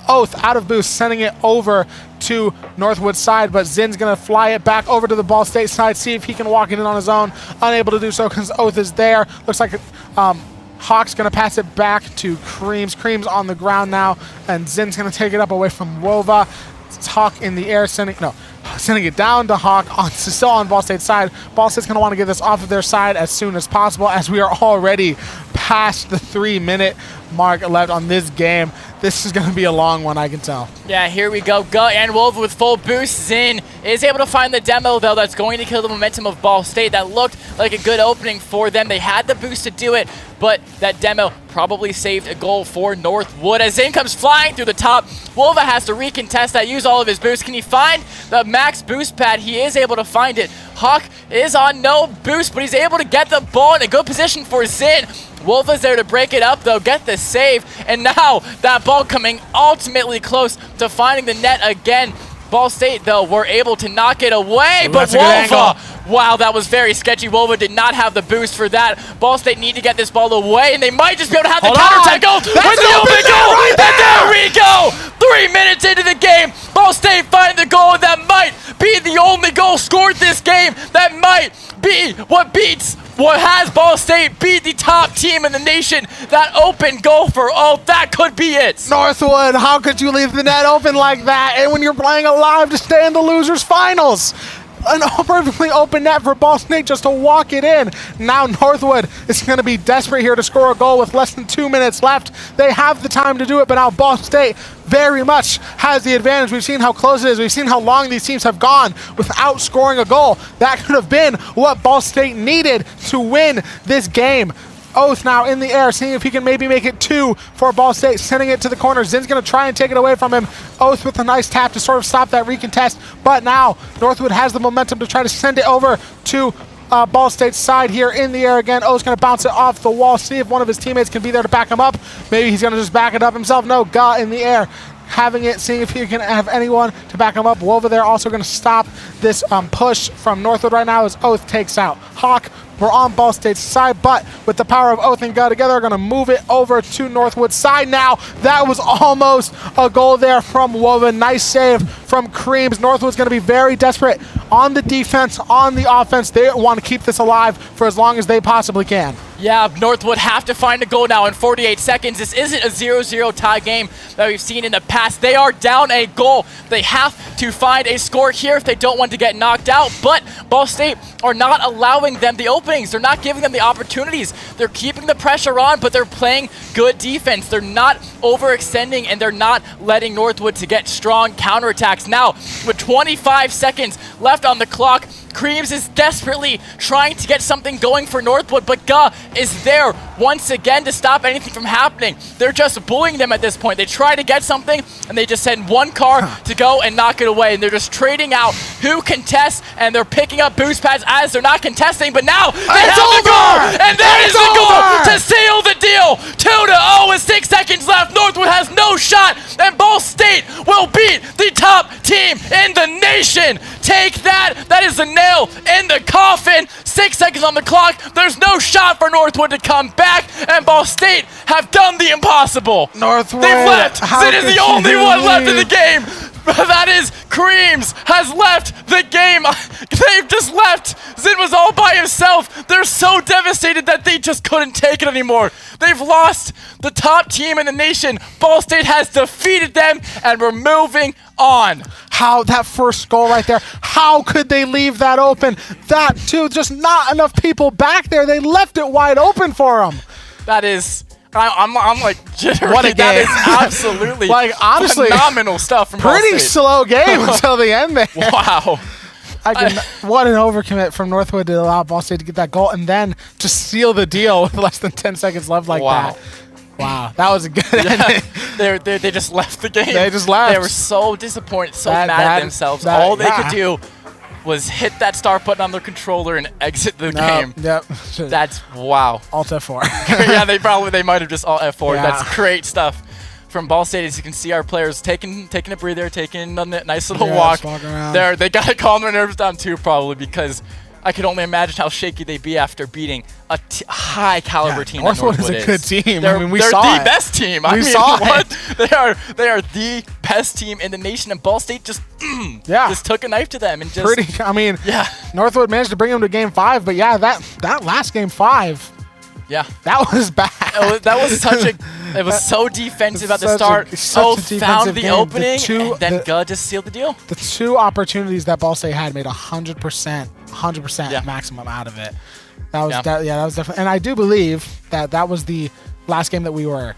Oath out of boost, sending it over to Northwood's side, but Zin's going to fly it back over to the Ball State side, see if he can walk it in on his own. Unable to do so because Oath is there. Looks like Hawk's going to pass it back to Creams. Creams on the ground now, and Zin's going to take it up away from Wova. It's Hawk in the air, sending it down to Hawk, still on Ball State's side. Ball State's going to want to get this off of their side as soon as possible, as we are already past the 3-minute mark left on this game. This is going to be a long one, I can tell. Yeah, here we go. Ga and Wolf with full boost. Zin is able to find the demo, though. That's going to kill the momentum of Ball State. That looked like a good opening for them. They had the boost to do it, but that demo probably saved a goal for Northwood. As Zin comes flying through the top, Wolva has to recontest that, use all of his boost. Can he find the max boost pad? He is able to find it. Hawk is on no boost, but he's able to get the ball in a good position for Zin. Wolva's there to break it up, though, get the save, and now that ball coming ultimately close to finding the net again. Ball State, though, were able to knock it away, but Wolva, wow, that was very sketchy. Wolva did not have the boost for that. Ball State need to get this ball away, and they might just be able to have the counterattack go with the open goal, right there. And there we go! 3 minutes into the game, Ball State find the goal, and that might be the only goal scored this game. That might be what has Ball State beat the top team in the nation. That open goal for Oath, that could be it. Northwood, how could you leave the net open like that? And when you're playing alive to stay in the losers finals. An perfectly open net for Ball State just to walk it in. Now Northwood is going to be desperate here to score a goal with less than 2 minutes left. They have the time to do it, but now Ball State very much has the advantage. We've seen how close it is. We've seen how long these teams have gone without scoring a goal. That could have been what Ball State needed to win this game. Oath now in the air, seeing if he can maybe make it 2 for Ball State, sending it to the corner. Zin's going to try and take it away from him. Oath with a nice tap to sort of stop that recontest, but now Northwood has the momentum to try to send it over to Ball State's side here in the air again. O's going to bounce it off the wall, see if one of his teammates can be there to back him up. Maybe he's going to just back it up himself. No, Ga in the air, having it, seeing if he can have anyone to back him up. Wova there also going to stop this push from Northwood right now as Oath takes out Hawk. We're on Ball State's side, but with the power of Oath and Ga together, we're going to move it over to Northwood's side now. That was almost a goal there from Wova. Nice save from Creams. Northwood's going to be very desperate on the defense, on the offense. They want to keep this alive for as long as they possibly can. Yeah, Northwood have to find a goal now in 48 seconds. This isn't a 0-0 tie game that we've seen in the past. They are down a goal. They have to find a score here if they don't want to get knocked out, but Ball State are not allowing them the openings. They're not giving them the opportunities. They're keeping the pressure on, but they're playing good defense. They're not overextending, and they're not letting Northwood to get strong counterattacks. Now, with 25 seconds left on the clock, Creams is desperately trying to get something going for Northwood, but Ga is there once again to stop anything from happening. They're just bullying them at this point. They try to get something, and they just send one car to go and knock it away, and they're just trading out who contests, and they're picking up boost pads as they're not contesting, but now they have the goal, and that is the goal to seal the deal. 2-0 with 6 seconds left. Northwood has no shot, and Ball State will beat the top team in the nation. Take that. That is the nail in the coffin. 6 seconds on the clock. There's no shot for Northwood to come back, and Ball State have done the impossible. Northwood, they've left. Zin is the only one left in the game. That is Creams has left the game. They've just left. Zin was all by himself. They're so devastated that they just couldn't take it anymore. They've lost the top team in the nation. Ball State has defeated them, and we're moving on. How that first goal right there, how could they leave that open? That too, just not enough people back there. They left it wide open for them. That is... I'm like jittery. What a game. That is absolutely like, honestly, phenomenal stuff from Ball pretty State. slow game until the end there. Wow. What an overcommit from Northwood to allow Ball State to get that goal and then to seal the deal with less than 10 seconds left like that. Wow, that was a good ending. They just left the game. They just left. They were so disappointed, so mad at themselves. All they could do was hit that start button on their controller and exit the game. Yep. That's wow. Alt F4. Yeah, they might have just alt F4. Yeah. That's great stuff from Ball State. As you can see, our players taking a breather, taking a nice little walk. They gotta calm their nerves down too, probably, because I could only imagine how shaky they'd be after beating a high caliber team. Northwood that is a good team. They're, I mean, we they're saw the best team. I mean, saw what? They are the best team in the nation, and Ball State just took a knife to them and just Northwood managed to bring them to game 5, but yeah, that last game 5. Yeah, that was bad. That was such a. It was so defensive at the start. Found the opening, and then Ga just sealed the deal. The 2 opportunities that Ball State had made 100% maximum out of it. That was that was definitely. And I do believe that was the last game that we were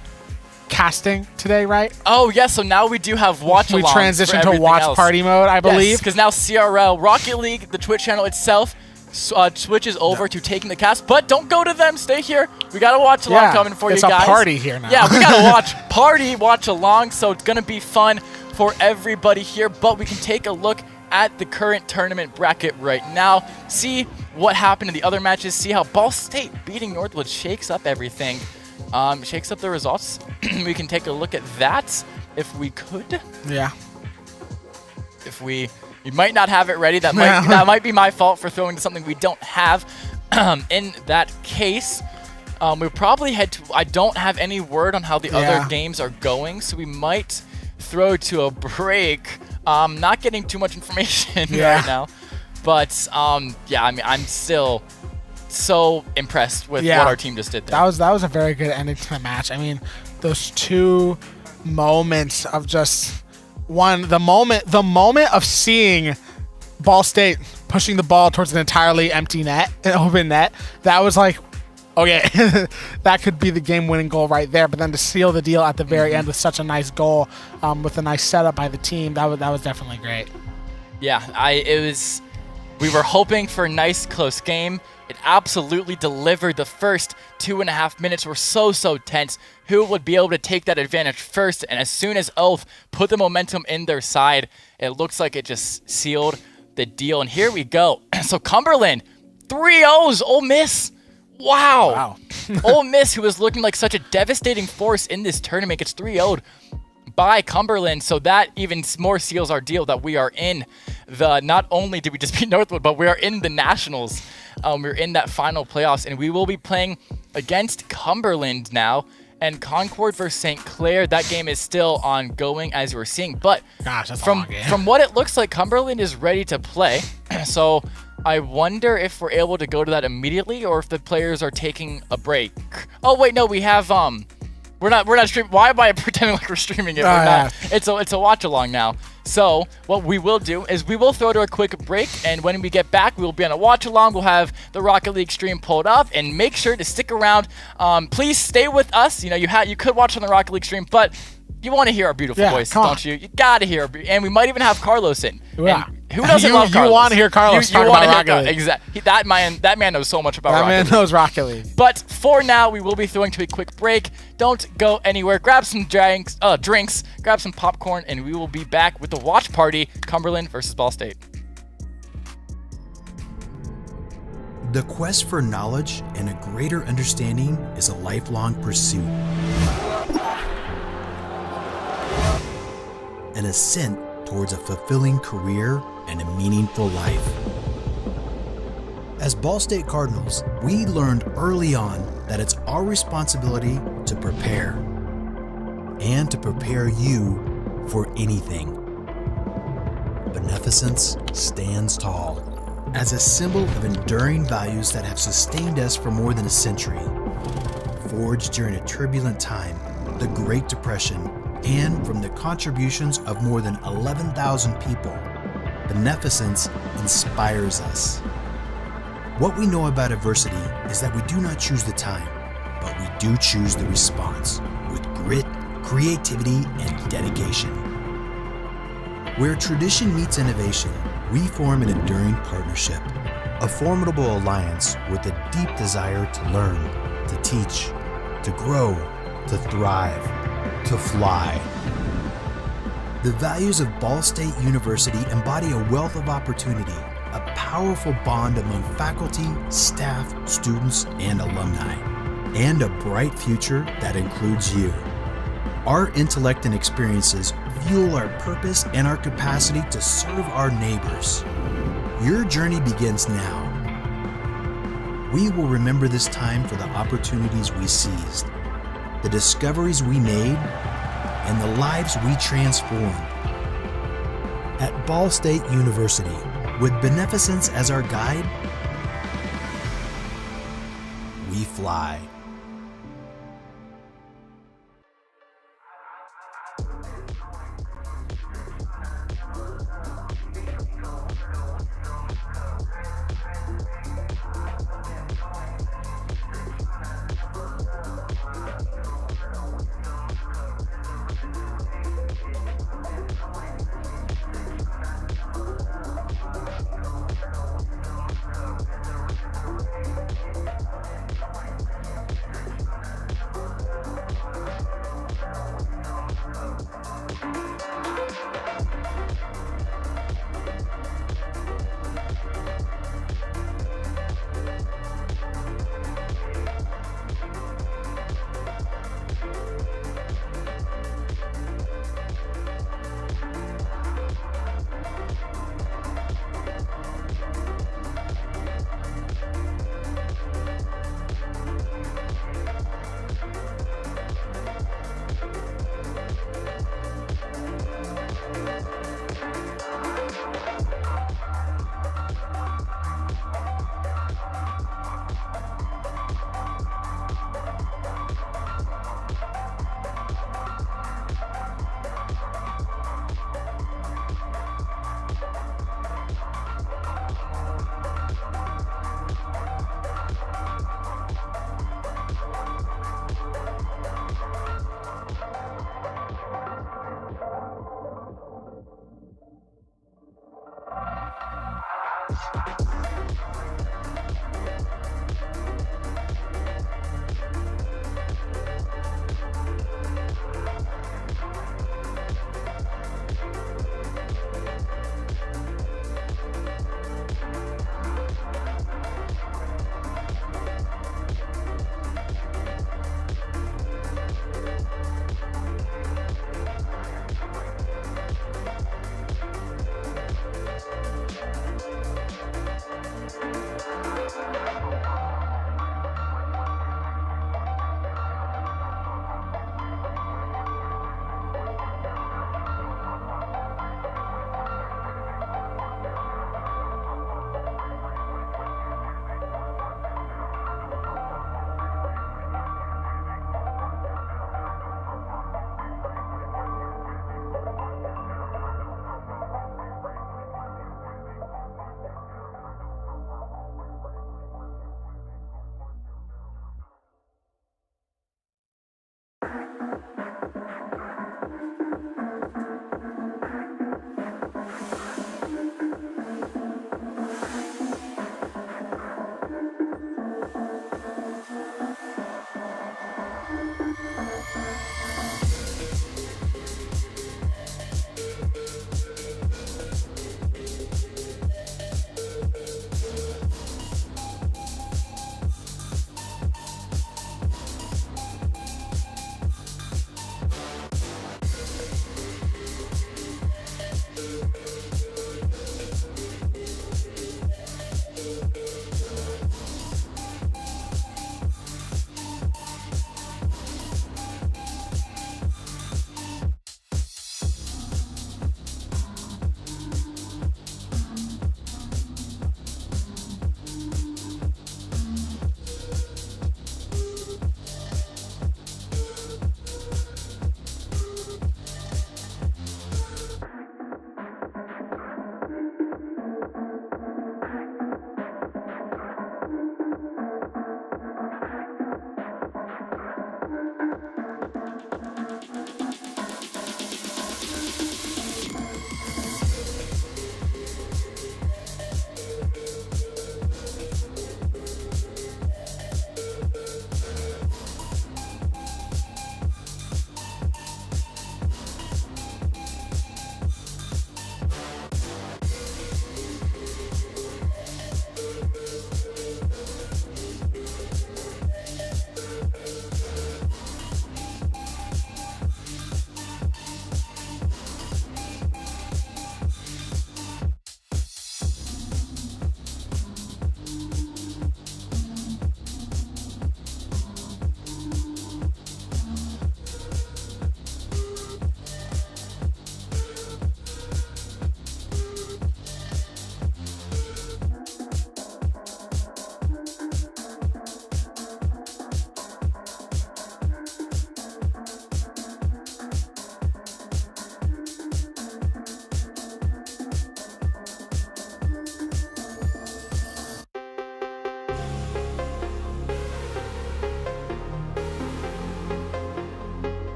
casting today, right? Oh yeah, so now we do have watch alongs. We transitioned to watch party mode, I believe. Because now CRL Rocket League, the Twitch channel itself, switches over to taking the cast, but don't go to them. Stay here. We got a watch along coming for you guys. It's a party here now. Yeah, we got to watch along, so it's going to be fun for everybody here, but we can take a look at the current tournament bracket right now, see what happened in the other matches, see how Ball State beating Northwood shakes up everything, shakes up the results. We can take a look at that if we could. Yeah. If we... You might not have it ready. That might be my fault for throwing to something we don't have. In that case, we probably head to... I don't have any word on how the other games are going, so we might throw to a break. Not getting too much information right now. But, yeah, I mean, I'm still so impressed with what our team just did there. That was a very good ending to the match. I mean, those 2 moments of just... the moment of seeing Ball State pushing the ball towards an entirely empty net, an open net, that was like, okay, that could be the game-winning goal right there. But then to seal the deal at the very end with such a nice goal, with a nice setup by the team, that was definitely great. Yeah, we were hoping for a nice close game. It absolutely delivered. The first 2.5 minutes were so tense. Who would be able to take that advantage first? And as soon as Oath put the momentum in their side, it looks like it just sealed the deal. And here we go. So Cumberland 3-0s, Ole Miss. Wow. Wow. Ole Miss, who was looking like such a devastating force in this tournament, gets 3-0'd by Cumberland. So that even more seals our deal that we are in the, not only did we just beat Northwood, but we are in the Nationals. We're in that final playoffs, and we will be playing against Cumberland now. And Concord versus St. Clair, that game is still ongoing, as you were seeing. But Gosh, that's a from long game. from what it looks like, Cumberland is ready to play. So I wonder if we're able to go to that immediately, or if the players are taking a break. Oh wait, no, we have we're not streaming. Why am I pretending like we're streaming it? We're not. It's a watch along now. So what we will do is we will throw to a quick break, and when we get back, we will be on a watch along. We'll have the Rocket League stream pulled up, and make sure to stick around. Please stay with us. You know, you could watch on the Rocket League stream, but you want to hear our beautiful voice, don't you? You gotta hear, and we might even have Carlos in. Yeah. And who doesn't love Carlos? You want to hear Carlos talk about Rocket League. Exactly. That man knows so much about Rocket League. That man knows Rocket League. But for now, we will be throwing to a quick break. Don't go anywhere. Grab some drinks, grab some popcorn, and we will be back with the watch party, Cumberland versus Ball State. The quest for knowledge and a greater understanding is a lifelong pursuit. An ascent towards a fulfilling career and a meaningful life. As Ball State Cardinals, we learned early on that it's our responsibility to prepare and to prepare you for anything. Beneficence stands tall as a symbol of enduring values that have sustained us for more than a century. Forged during a turbulent time, the Great Depression, and from the contributions of more than 11,000 people, beneficence inspires us. What we know about adversity is that we do not choose the time, but we do choose the response with grit, creativity, and dedication. Where tradition meets innovation, we form an enduring partnership, a formidable alliance with a deep desire to learn, to teach, to grow, to thrive, to fly. The values of Ball State University embody a wealth of opportunity, a powerful bond among faculty, staff, students, and alumni, and a bright future that includes you. Our intellect and experiences fuel our purpose and our capacity to serve our neighbors. Your journey begins now. We will remember this time for the opportunities we seized, the discoveries we made, and the lives we transformed. At Ball State University, with beneficence as our guide, we fly.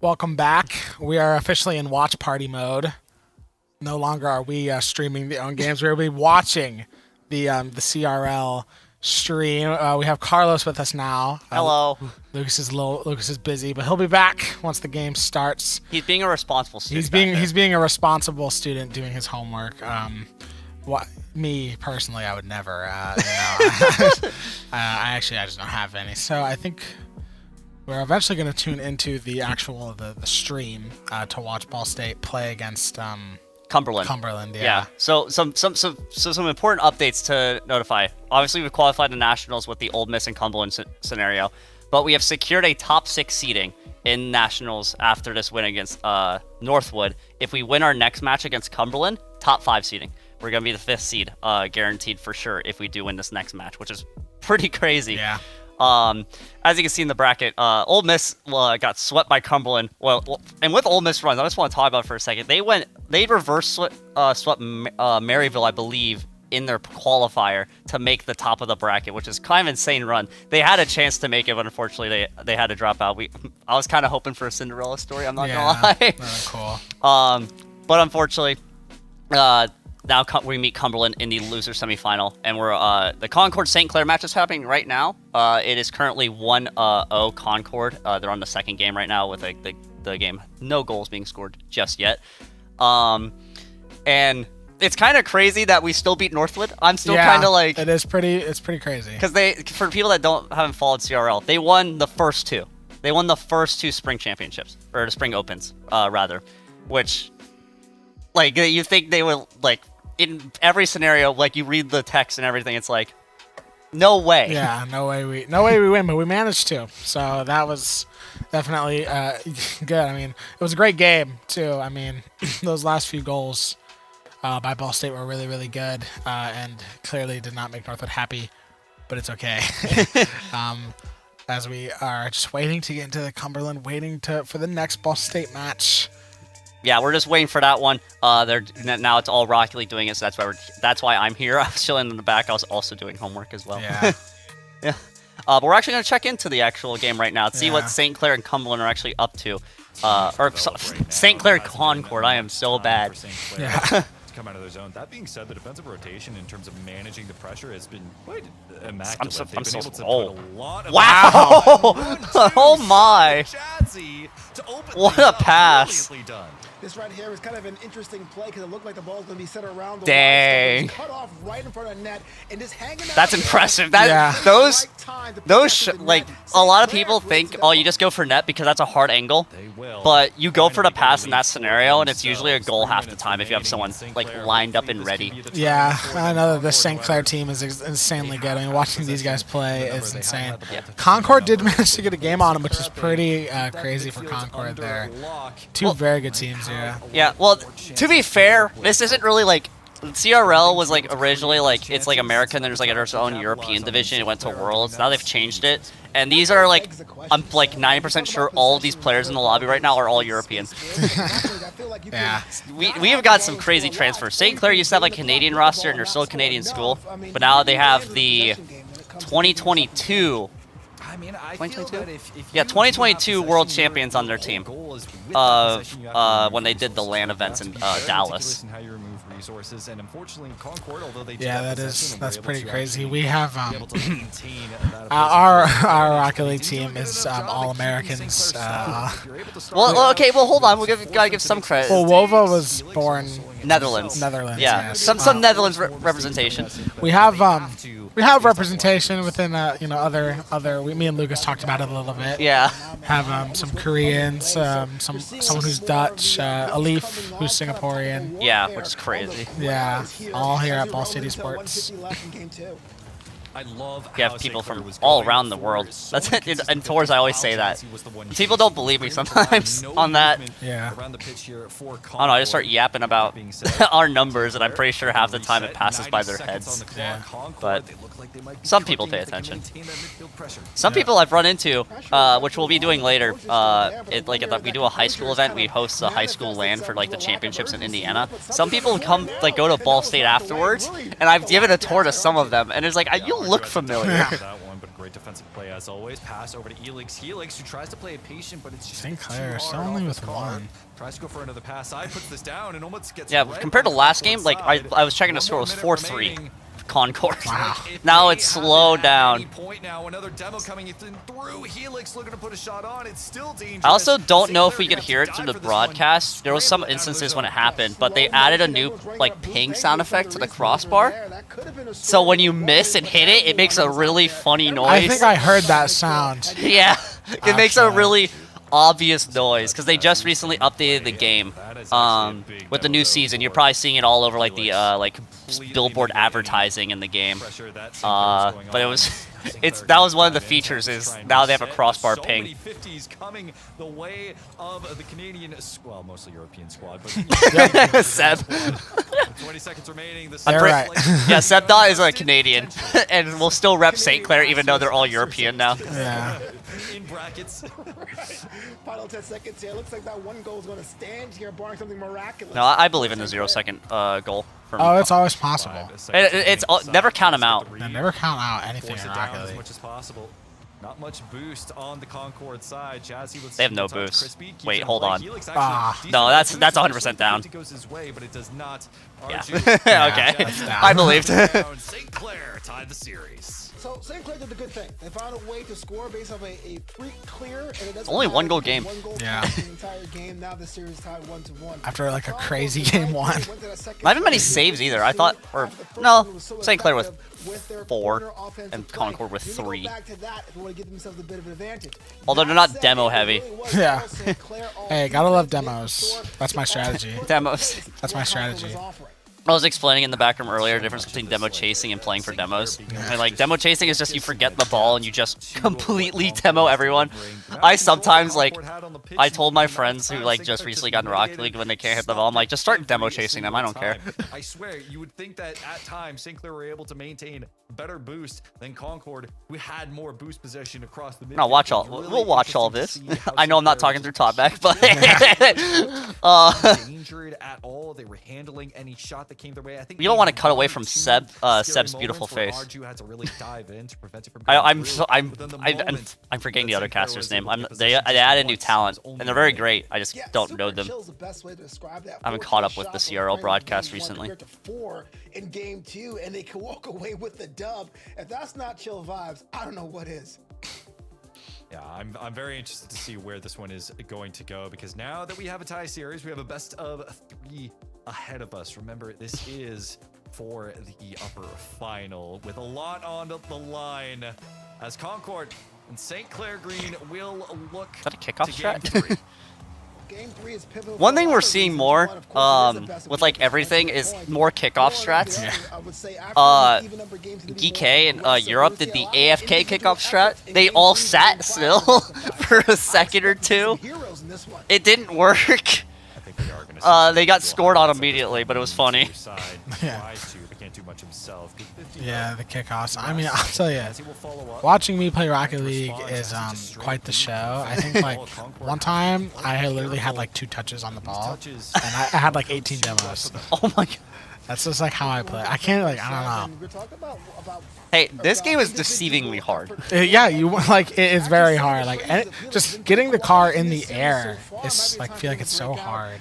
Welcome back. We are officially in watch party mode. No longer are we streaming the own games. We'll be watching the CRL stream. We have Carlos with us now. Hello. Lucas is busy, but he'll be back once the game starts. He's being a responsible student. He's being a responsible student doing his homework. Me personally, I would never. I just don't have any. So I think we're eventually going to tune into the actual the stream to watch Ball State play against Cumberland. Yeah. So some important updates to notify. Obviously, we've qualified the Nationals with the Ole Miss and Cumberland scenario, but we have secured a top 6 seeding in Nationals after this win against Northwood. If we win our next match against Cumberland, top 5 seeding. We're gonna be the 5th seed, guaranteed for sure if we do win this next match, which is pretty crazy. Yeah. As you can see in the bracket, Ole Miss got swept by Cumberland. Well, and with Ole Miss runs, I just want to talk about it for a second. They reverse swept Maryville, I believe, in their qualifier to make the top of the bracket, which is kind of insane run. They had a chance to make it, but unfortunately they had to drop out. I was kind of hoping for a Cinderella story. I'm not gonna lie. Cool. But unfortunately, now we meet Cumberland in the loser semifinal, and we're the Concord St. Clair match is happening right now. It is currently 1-0 Concord. They're on the second game right now with the game. No goals being scored just yet. And it's kind of crazy that we still beat Northwood. I'm still kind of like it's pretty crazy because for people that haven't followed CRL, they won the first 2. They won the first 2 spring championships or the spring opens rather, which like you think they would like. In every scenario, like you read the text and everything, it's like, no way. Yeah, no way we win, but we managed to. So that was definitely good. I mean, it was a great game too. I mean, those last few goals by Ball State were really, really good, and clearly did not make Northwood happy, but it's okay. As we are just waiting to get into the Cumberland, for the next Ball State match. Yeah, we're just waiting for that one. Now it's all Rocket League doing it, so that's why I'm here. I was chilling in the back. I was also doing homework as well. Yeah. Yeah. But we're actually going to check into the actual game right now to see what St. Clair and Cumberland are actually up to. St. Clair Concord. I am so bad. Yeah. Come out of their zone. That being said, the defensive rotation in terms of managing the pressure has been quite immaculate. I'm so put a lot of wow! Oh my! What a pass! This right here is kind of an interesting play because it looked like the ball's going to be set around the dang. cut off right in front of net and just hanging out. That's impressive. Those like a lot of people think, oh, you just go for net because that's a hard angle. But you go for the pass in that scenario, and it's usually a goal half the time if you have someone like lined up and ready. Yeah, I know that the St. Clair team is insanely good. I mean, watching these guys play is insane. Yeah. Concord did manage to get a game on them, which is pretty crazy for Concord there. Two very good teams. Yeah, well, to be fair, this isn't really like CRL was like originally like it's like American, then there's like its own European division. It went to Worlds. Now they've changed it, and these are like I'm like 90% sure all of these players in the lobby right now are all European. Yeah, we have got some crazy transfers. St. Clair used to have like a Canadian roster, and they're still a Canadian school, but now they have the 2022. 2022? Yeah, 2022 World Champions on their team when they did the LAN events in Dallas. Yeah, that's pretty crazy. We have our Rocket League team is all Americans. Well, okay, well hold on, gotta give some credit. Well, Wova was born Netherlands. Yeah, some Netherlands representation. We have representation within me and Lucas talked about it a little bit. Yeah. Have some Koreans, someone who's Dutch, Alif who's Singaporean. Yeah, which is crazy. Yeah, all here at Ball State Esports. You have people from all around the world. That's it. In tours, I always say that. People don't believe me sometimes on that. Yeah. I don't know, I just start yapping about our numbers, and I'm pretty sure half the time it passes by their heads. Yeah. But some people pay attention. Some people I've run into, which we'll be doing later, we do a high school event. We host a high school LAN for like the championships in Indiana. Some people come go to Ball State afterwards, and I've given a tour to some of them, and it's like, you look familiar. Great defensive play as always. Pass over to Helix. Helix, who tries to play it patient, but it's just St. too Clair, hard still off only his with car. one. Tries to go for another pass. Side puts this down and almost gets Yeah, red compared to on the last Concord game, like side. I was checking the score, it was 4-3 remaining. Concord. Wow. Now it's slowed down. Any point now, another demo coming in through. Helix looking to put a shot on. It's still dangerous. I also don't know if we St. could Clair hear it through the broadcast. There was some instances when it happened, but they added a new like ping sound effect to the crossbar. So when you miss and hit it, it makes a really funny noise. I think I heard that sound. Yeah, it makes a Actually. really obvious noise because they just recently updated the game with the new season. You're probably seeing it all over like the like billboard advertising in the game. But it was that was one of the features is now they have a crossbar ping. So many 50s coming the way of the Canadian, well, mostly European squad, but Seb. 20 seconds remaining. They're right. Yeah, Seb Dot is a Canadian, and will still rep St. Clair even though they're all European now. Yeah. In brackets. Final 10 seconds here. Looks like that one goal is going to stand here, barring something miraculous. No, I believe in the 0-second goal. From Oh, it's always possible. it's never count them out. I never count out anything Force in it down Rocket as League. much as possible. Not much boost on the Concord side. Jazzy, let's They have see no what's up. boost. Crispy keeps Wait, it hold away. on. Helix Ah. actually No, decent that's boost. 100% down. It goes his way, but it does not. Yeah. Archie Okay. that's down. I believed. down. St. Clair tied the series. So St. Clair did the good thing. They found a way to score based off a pre-clear, and it doesn't Only matter one goal if game. one goal Yeah. counts the entire game. Now the series tied 1-1. After like a crazy game one. Not even many saves either. I thought, or no, St. Clair with 4 and Concord with 3. Although they're not demo heavy. Yeah. Hey, gotta love demos. That's my strategy. Demos. That's my strategy. I was explaining in the back room earlier the difference between demo chasing and playing for demos. And like demo chasing is just you forget the ball and you just completely demo everyone. I sometimes like I told my friends who like just recently got in Rocket League when they can't hit the ball, I'm like, just start demo chasing them. I don't care. I swear, you would think that at times St. Clair were able to maintain better boost than Concord, who had more boost possession across the midfield. No, watch all. Really We'll watch all this. I know I'm not talking through talkback, but injured at all. They were handling any shot that came their way. I think you don't want to cut away from Seb's beautiful face. had to really dive in to prevent it from I'm forgetting the other caster's name. They added new talent, and they're very great. I just don't know them. I haven't caught up with the CRL broadcast recently. In game 2, and they can walk away with the dub. If that's not chill vibes, I don't know what is. Yeah, I'm very interested to see where this one is going to go, because now that we have a tie series, we have a best of 3 ahead of us. Remember, this is for the upper final with a lot on the line as Concord and St. Clair Green will look Is that a kickoff to game strat? 3. One thing we're seeing more with like everything is more kickoff strats. GK in Europe did the AFK kickoff strat. They all sat still for a second or two. It didn't work. They got scored on immediately, but it was funny. Yeah, the kickoffs. I mean, I'll tell you, watching me play Rocket League is quite the show. I think like one time I literally had like 2 touches on the ball, and I had like 18 demos. Oh my god. That's just like how I play. I can't like, I don't know. Hey, this game is deceivingly hard. Yeah, you like it's very hard. Like just getting the car in the air is like feel like it's so hard.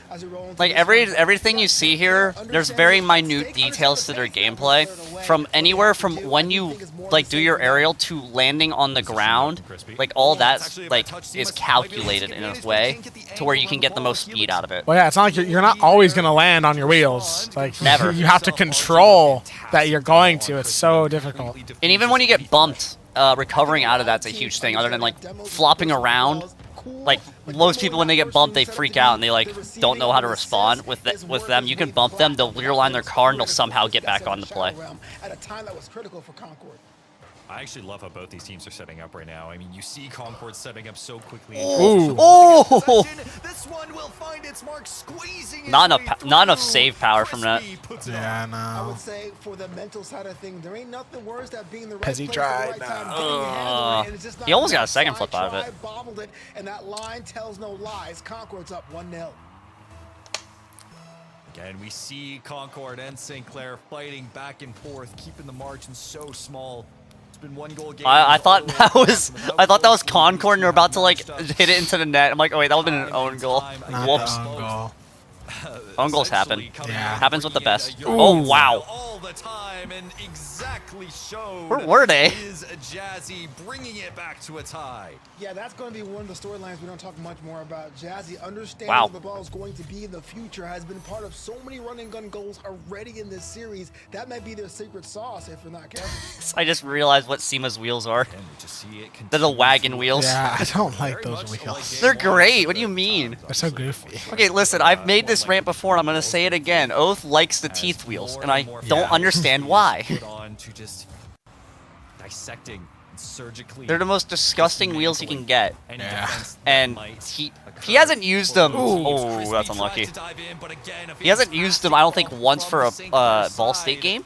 Like everything you see here, there's very minute details to their gameplay. From anywhere from when you like do your aerial to landing on the ground, like all that like is calculated in a way to where you can get the most speed out of it. Well, yeah, it's not like you're not always gonna land on your wheels. Like Never. You have to control that you're going to. It's so difficult. And even when you get bumped, recovering out of that's a huge thing. Other than like flopping around, like most people when they get bumped, they freak out and they like don't know how to respond. With them, you can bump them, they'll rear line their car, and they'll somehow get back on the play. At a time that was critical for Concord. I actually love how both these teams are setting up right now. I mean, you see Concord setting up so quickly. Ooh. Oh! This one will find its mark, squeezing Not enough save power from that. Yeah, I no. would say for the mental side of things, there ain't nothing worse than being the right Pezzy place tried, at the right time, no. getting your hands on it, and it's just not He almost got a enough. second flip out of it. Tried, bobbled it, and that line tells no lies. Concord's up 1-0. Again, we see Concord and St. Clair fighting back and forth, keeping the margin so small. been one goal game. I thought that was Concord, and they're about to like hit it into the net. I'm like, oh wait, that would've been an own goal. Whoops. Own goals happen. Yeah. Happens with the best. Oh wow. All the time and exactly showed. Where were they? Is Jazzy bringing it back to a tie? Yeah, that's going to be one of the storylines we don't talk much more about. Jazzy understanding Wow. where the ball is going to be in the future has been part of so many run and gun goals already in this series. That might be their secret sauce if we're not careful. I just realized what SEMA's wheels are. And we just see it They're the wagon wheels. Yeah, I don't like those wheels. They're great. What do you mean? They're so goofy. Okay, listen, I've made this rant before, and I'm going to say it again. Oath likes the teeth wheels, and I don't understand why. on to just dissecting and surgically. They're the most disgusting wheels you can get. Yeah. And he hasn't used them. Oh, that's unlucky. He hasn't used them, I don't think, once for a Ball State game,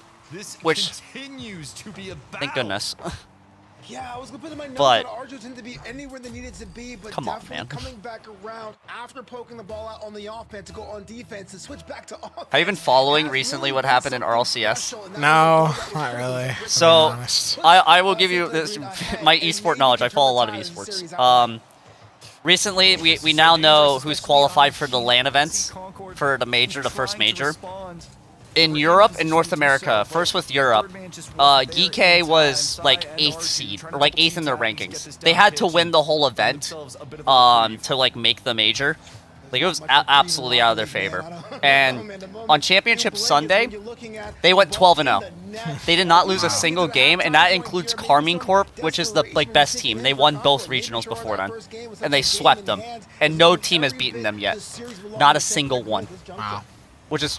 which, thank goodness. Yeah, I was gonna put in my notes But- that Arjo tended to be anywhere they needed to be, but Come on, definitely man. coming back around after poking the ball out on the offense to go on defense to switch back to offense. Have you been following recently what happened in RLCS? No, not really. to be So, honest. I will give you this, my esport knowledge. I follow a lot of esports. Recently, we now know who's qualified for the LAN events for the major, the first major. In Europe and North America, first with Europe, GK was like 8th seed, or like 8th in their rankings. They had to win the whole event to like make the major. Like it was absolutely out of their favor. And on Championship Sunday, they went 12-0. They did not lose a single game, and that includes Carmine Corp, which is the like best team. They won both regionals before then, and they swept them. And no team has beaten them yet, not a single one. Wow. Which is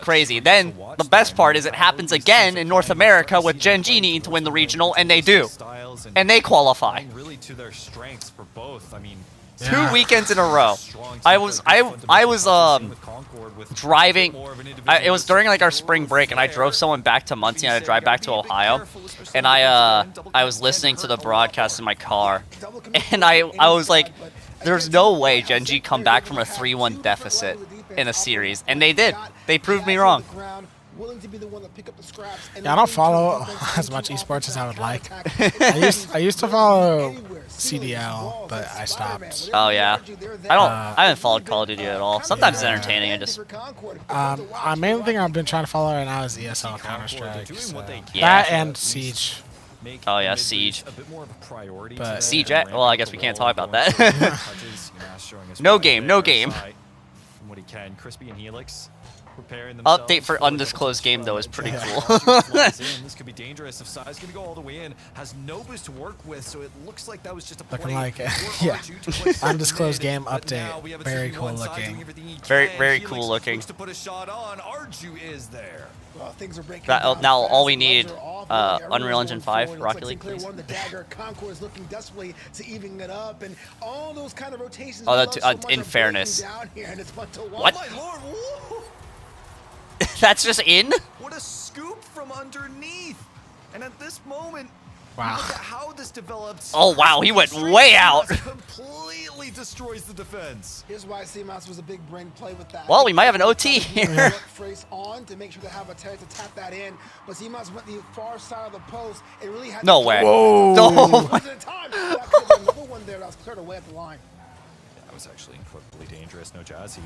crazy. Then the best part is it happens again in North America with Gen G needing to win the regional, and they do, and they qualify. Really to their strengths for both. I mean, 2 weekends in a row. I was driving. It was during like our spring break, and I drove someone back to Muncie, and I had to drive back to Ohio, and I was listening to the broadcast in my car, and I was like, there's no way Gen G come back from a 3-1 deficit in a series, and they did. They proved me wrong. Yeah, I don't follow as much esports as I would like. I used to follow CDL, but I stopped. Oh yeah, I haven't followed Call of Duty at all. Sometimes it's entertaining. I just Main thing I've been trying to follow right now is ESL Counter-Strike. So. Yeah. That and Siege. Oh yeah, Siege. But Siege. Well, I guess we can't talk about that. No game. No game. What he can, Crispy and Helix preparing Update for undisclosed game though is pretty cool. This could be dangerous if Sai's gonna go all the way in. Has no boost to work with, so it looks like that was just a looking play like for yeah, Arju to place undisclosed mid, game but now update. we have a Very 2v1 cool Sai looking. doing everything he Very can. very Helix cool looking. looks to put a shot on. Arju is there. Well, things are breaking That, down now fast. all we Gloves need, are off. Unreal Everyone's Engine going 5, forward. Rocket Looks like League, Sinclair please. won the dagger. Concord is looking desperately to even it up, and all those kind of rotations. Oh, we that- love so much in are fairness. breaking down here, and it's fun to watch. What? Oh my lord! Whoa! That's just in? What a scoop from underneath! And at this moment, Wow. look at how this develops. Oh wow, he went way out. Completely destroys the defense. Here's why CMOS was a big brain play with that. Well, we might have an OT here. Phrase on to make sure they have a chance to tap that in, but CMOS went the far side of the post. It really had No to way. Whoa. No. Wasn't in time. That could have been another one there that was cleared away at the line. That was actually incredibly dangerous. No Jazzy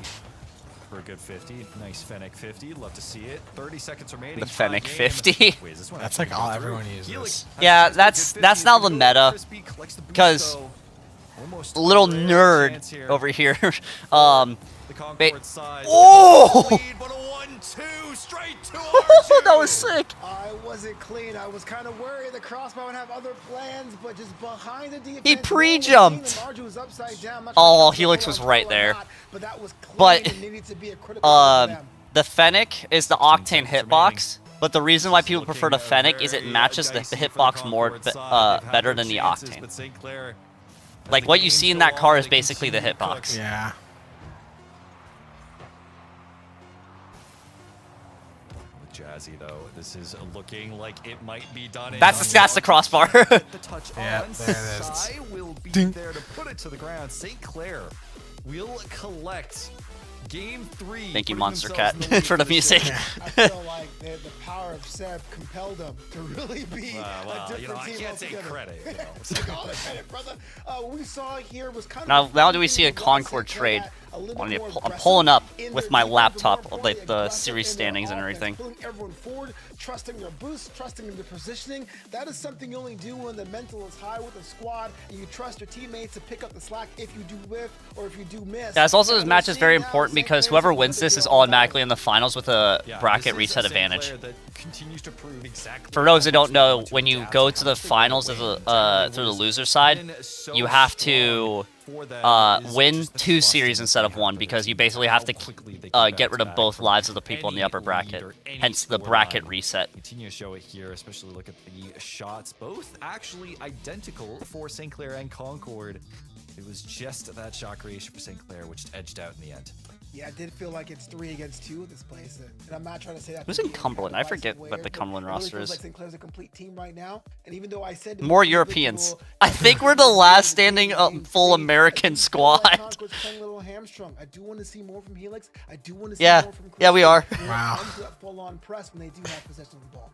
for a good 50. Nice Fennec 50. Love to see it. 30 seconds remaining. The Fennec 50. Wait, is this one That's actually like all going through? everyone uses. Helix has Yeah, a good that's 50. now the meta. Crispy collects the boost, Because though. Almost little rare nerd chance here. over here. The Concord side. Oh! Lead, but a 1-2 straight to Arju. That was sick. I wasn't clean. I was kind of worried the crossbar would have other plans, but just behind the defense. He pre-jumped. Arju was upside down. I'm not Oh, sure if Helix that was on right or there. not, but that was clean But, and needed to be a critical for them. the Fennec is the Octane hitbox. But the reason why people prefer the Fennec is it matches the hitbox more better than the Octane. Like what you see in that car is basically the hitbox. Yeah. Jazzy though, this is looking like it might be done. That's the crossbar. The touch Yeah, on. there it is. Sai will be Ding. there to put it to the ground. St. Clair will collect Game 3. Thank you, putting Monster themselves Cat, in the lead for the this music. game. I feel like the power of Seb compelled them to really be Well, a different you know, I team can't take altogether. credit. You know. Take all the credit, brother. What we saw here was kind Now, of now do we see a Concord trade? I'm pulling up with my laptop of like the series standings and everything. Pulling everyone forward, trusting their boost, trusting their positioning. That is something you only do when the mental is high with a squad and you trust your teammates to pick up the slack if you do whiff or if you do miss. Yeah, it's also this And match we're is very seeing now important St. because Clair's whoever able wins to this do is all that. automatically in the finals with a Yeah, bracket this is reset a St. advantage. Clair that continues to prove exactly For those who how don't know, much when you adapt go how to the to finals win, through the loser side, so you have strong to for them is win just the 2 trust series in instead of they have 1 for their because you team, basically how have to quickly they can get rid of bounce both back lives from of the people in the any upper bracket, lead or any hence the scoreline. bracket reset. Continue to show it here, especially look at the shots, both actually identical for St. Clair and Concord. It was just that shot creation for St. Clair which edged out in the end. Yeah, it did feel like it's 3 against 2 at this place, and I'm not trying to say that. Who's to in be any Cumberland? kind I of forget divisive what the way, but Cumberland it really roster feels is. Like St. Clair's a complete team right now, and even though I said More Europeans. I think we're the last standing full American squad. Concord's playing a little hamstrung. I do want to see more from Helix. I do want to see Yeah. more from Yeah, we are. Wow. Full-on press when they do have possession of the ball.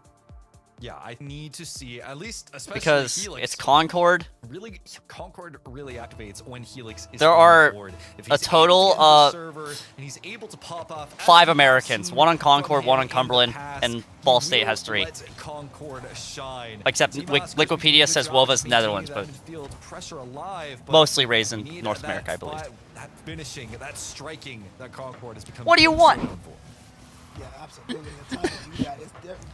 Yeah, I need to see at least, especially Because Helix, it's Concord. Really, Concord really activates when Helix is There on are the board. If a he's total able to get into the of server and he's able to pop off 5 as we've Americans, seen 1 on from Concord, him 1 on in the Cumberland, past, and he Ball State will has 3. let Concord shine. Except Team Wik- Oscars doing a Wikipedia good says job Wova's of Netherlands, maintaining but that midfield pressure alive, but mostly raised in we need North that America, I believe. that finishing, that striking, that Concord has become. What do you want? Yeah, absolutely. The time to do that is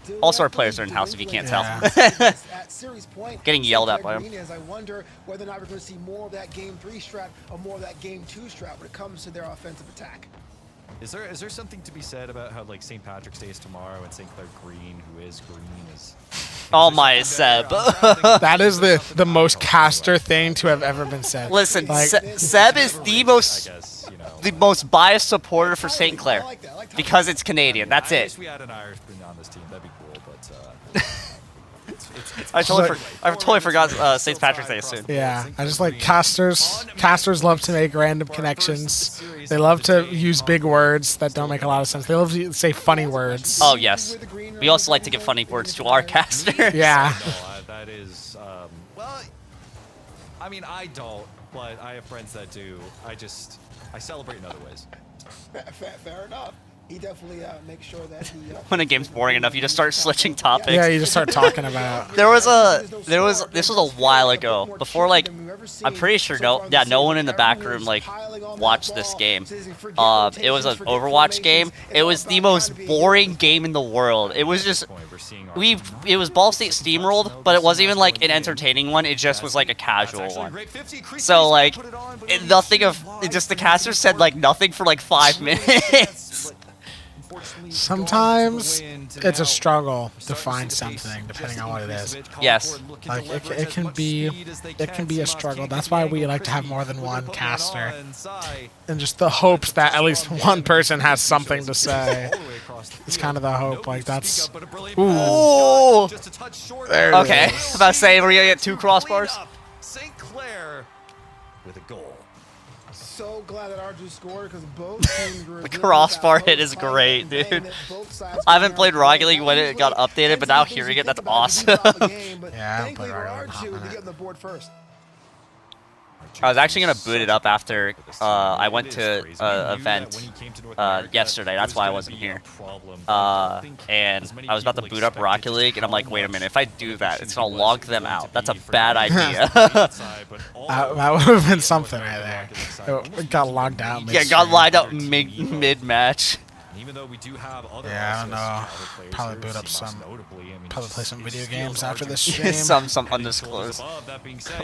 they're Also, our players are in house if you can't tell. At series point, Getting yelled at by him. I wonder whether or not we're going to see more of that game 3 strat or more of that game 2 strat when it comes to their offensive attack. Is there something to be said about how like St. Patrick's Day is tomorrow and St. Clair Green, who is green, is? Oh my, Seb. That is the most caster thing to have ever been said. Listen, Like- Seb is the most biased supporter for St. Clair because it's Canadian. That's I it. wish we had an Irishman on this team. That'd be cool, but I totally forgot St. Patrick's Day soon. Yeah, I just like casters. Casters love to make random connections. They love to use big words that don't make a lot of sense. They love to say funny words. Oh yes, we also like to give funny words to our casters. Yeah. No, that is well. I mean, I don't, but I have friends that do. I celebrate in other ways. Fair enough. He definitely makes sure that he. When a game's boring enough, you just start switching topics. Yeah, you just start talking about. This was a while ago. Before like, I'm pretty sure no one in the back room like watched this game. It was an Overwatch game. It was the most boring game in the world. It was just it was Ball State steamrolled, but it wasn't even like an entertaining one. It just was like a casual one. So like, the caster said like nothing for like 5 minutes. Sometimes it's a struggle to find something, depending on what it is. Yes. Like it can be a struggle. That's why we like to have more than one caster, and just the hopes that at least one person has something to say. It's kind of the hope. Like that's. Ooh. There it Okay. is. About to say we're gonna get 2 crossbars. St. Clair with a goal. So glad that Arju scored because both teams were. The crossbar hit is great, dude. I haven't played Rocket League when it got updated, but now hearing it, that's awesome. Yeah, I haven't played Rocket League in a hot Arju to minute. get on the board first. I was actually gonna boot it up after I went to an event yesterday. That's why I wasn't here. And I was about to boot up Rocket League, and I'm like, wait a minute, if I do that, it's gonna log them out. That's a bad idea. That would have been something right there. It got logged out. Yeah, got lined up mid-match. Even though we do have other Yeah, I don't know. Probably boot up some. Probably play some video games after this stream. some undisclosed.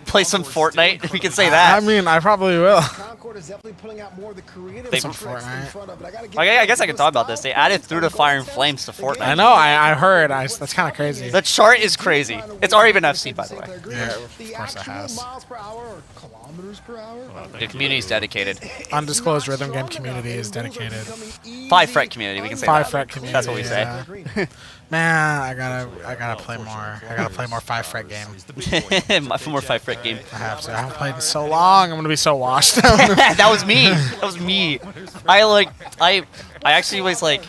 Play some Fortnite. We can say that. I mean, I probably will. Concord is definitely pulling out more of the creative They- tricks in front of it. I guess I can talk about this. They added Through the Fire and Flames to Fortnite. I know. I heard. That's kind of crazy. The chart is crazy. It's already been FC, by the way. Yeah, of course it has. Miles per hour or kilometers per hour. The community's dedicated. Undisclosed rhythm game community is dedicated. 5 frag fret community. We can say 5 that. fret community. That's what we say. yeah. Man, I gotta play more. I gotta play more 5 fret game. More 5 fret game. I have to. I haven't played in so long. I'm gonna be so washed. That was me. That was me. I actually was like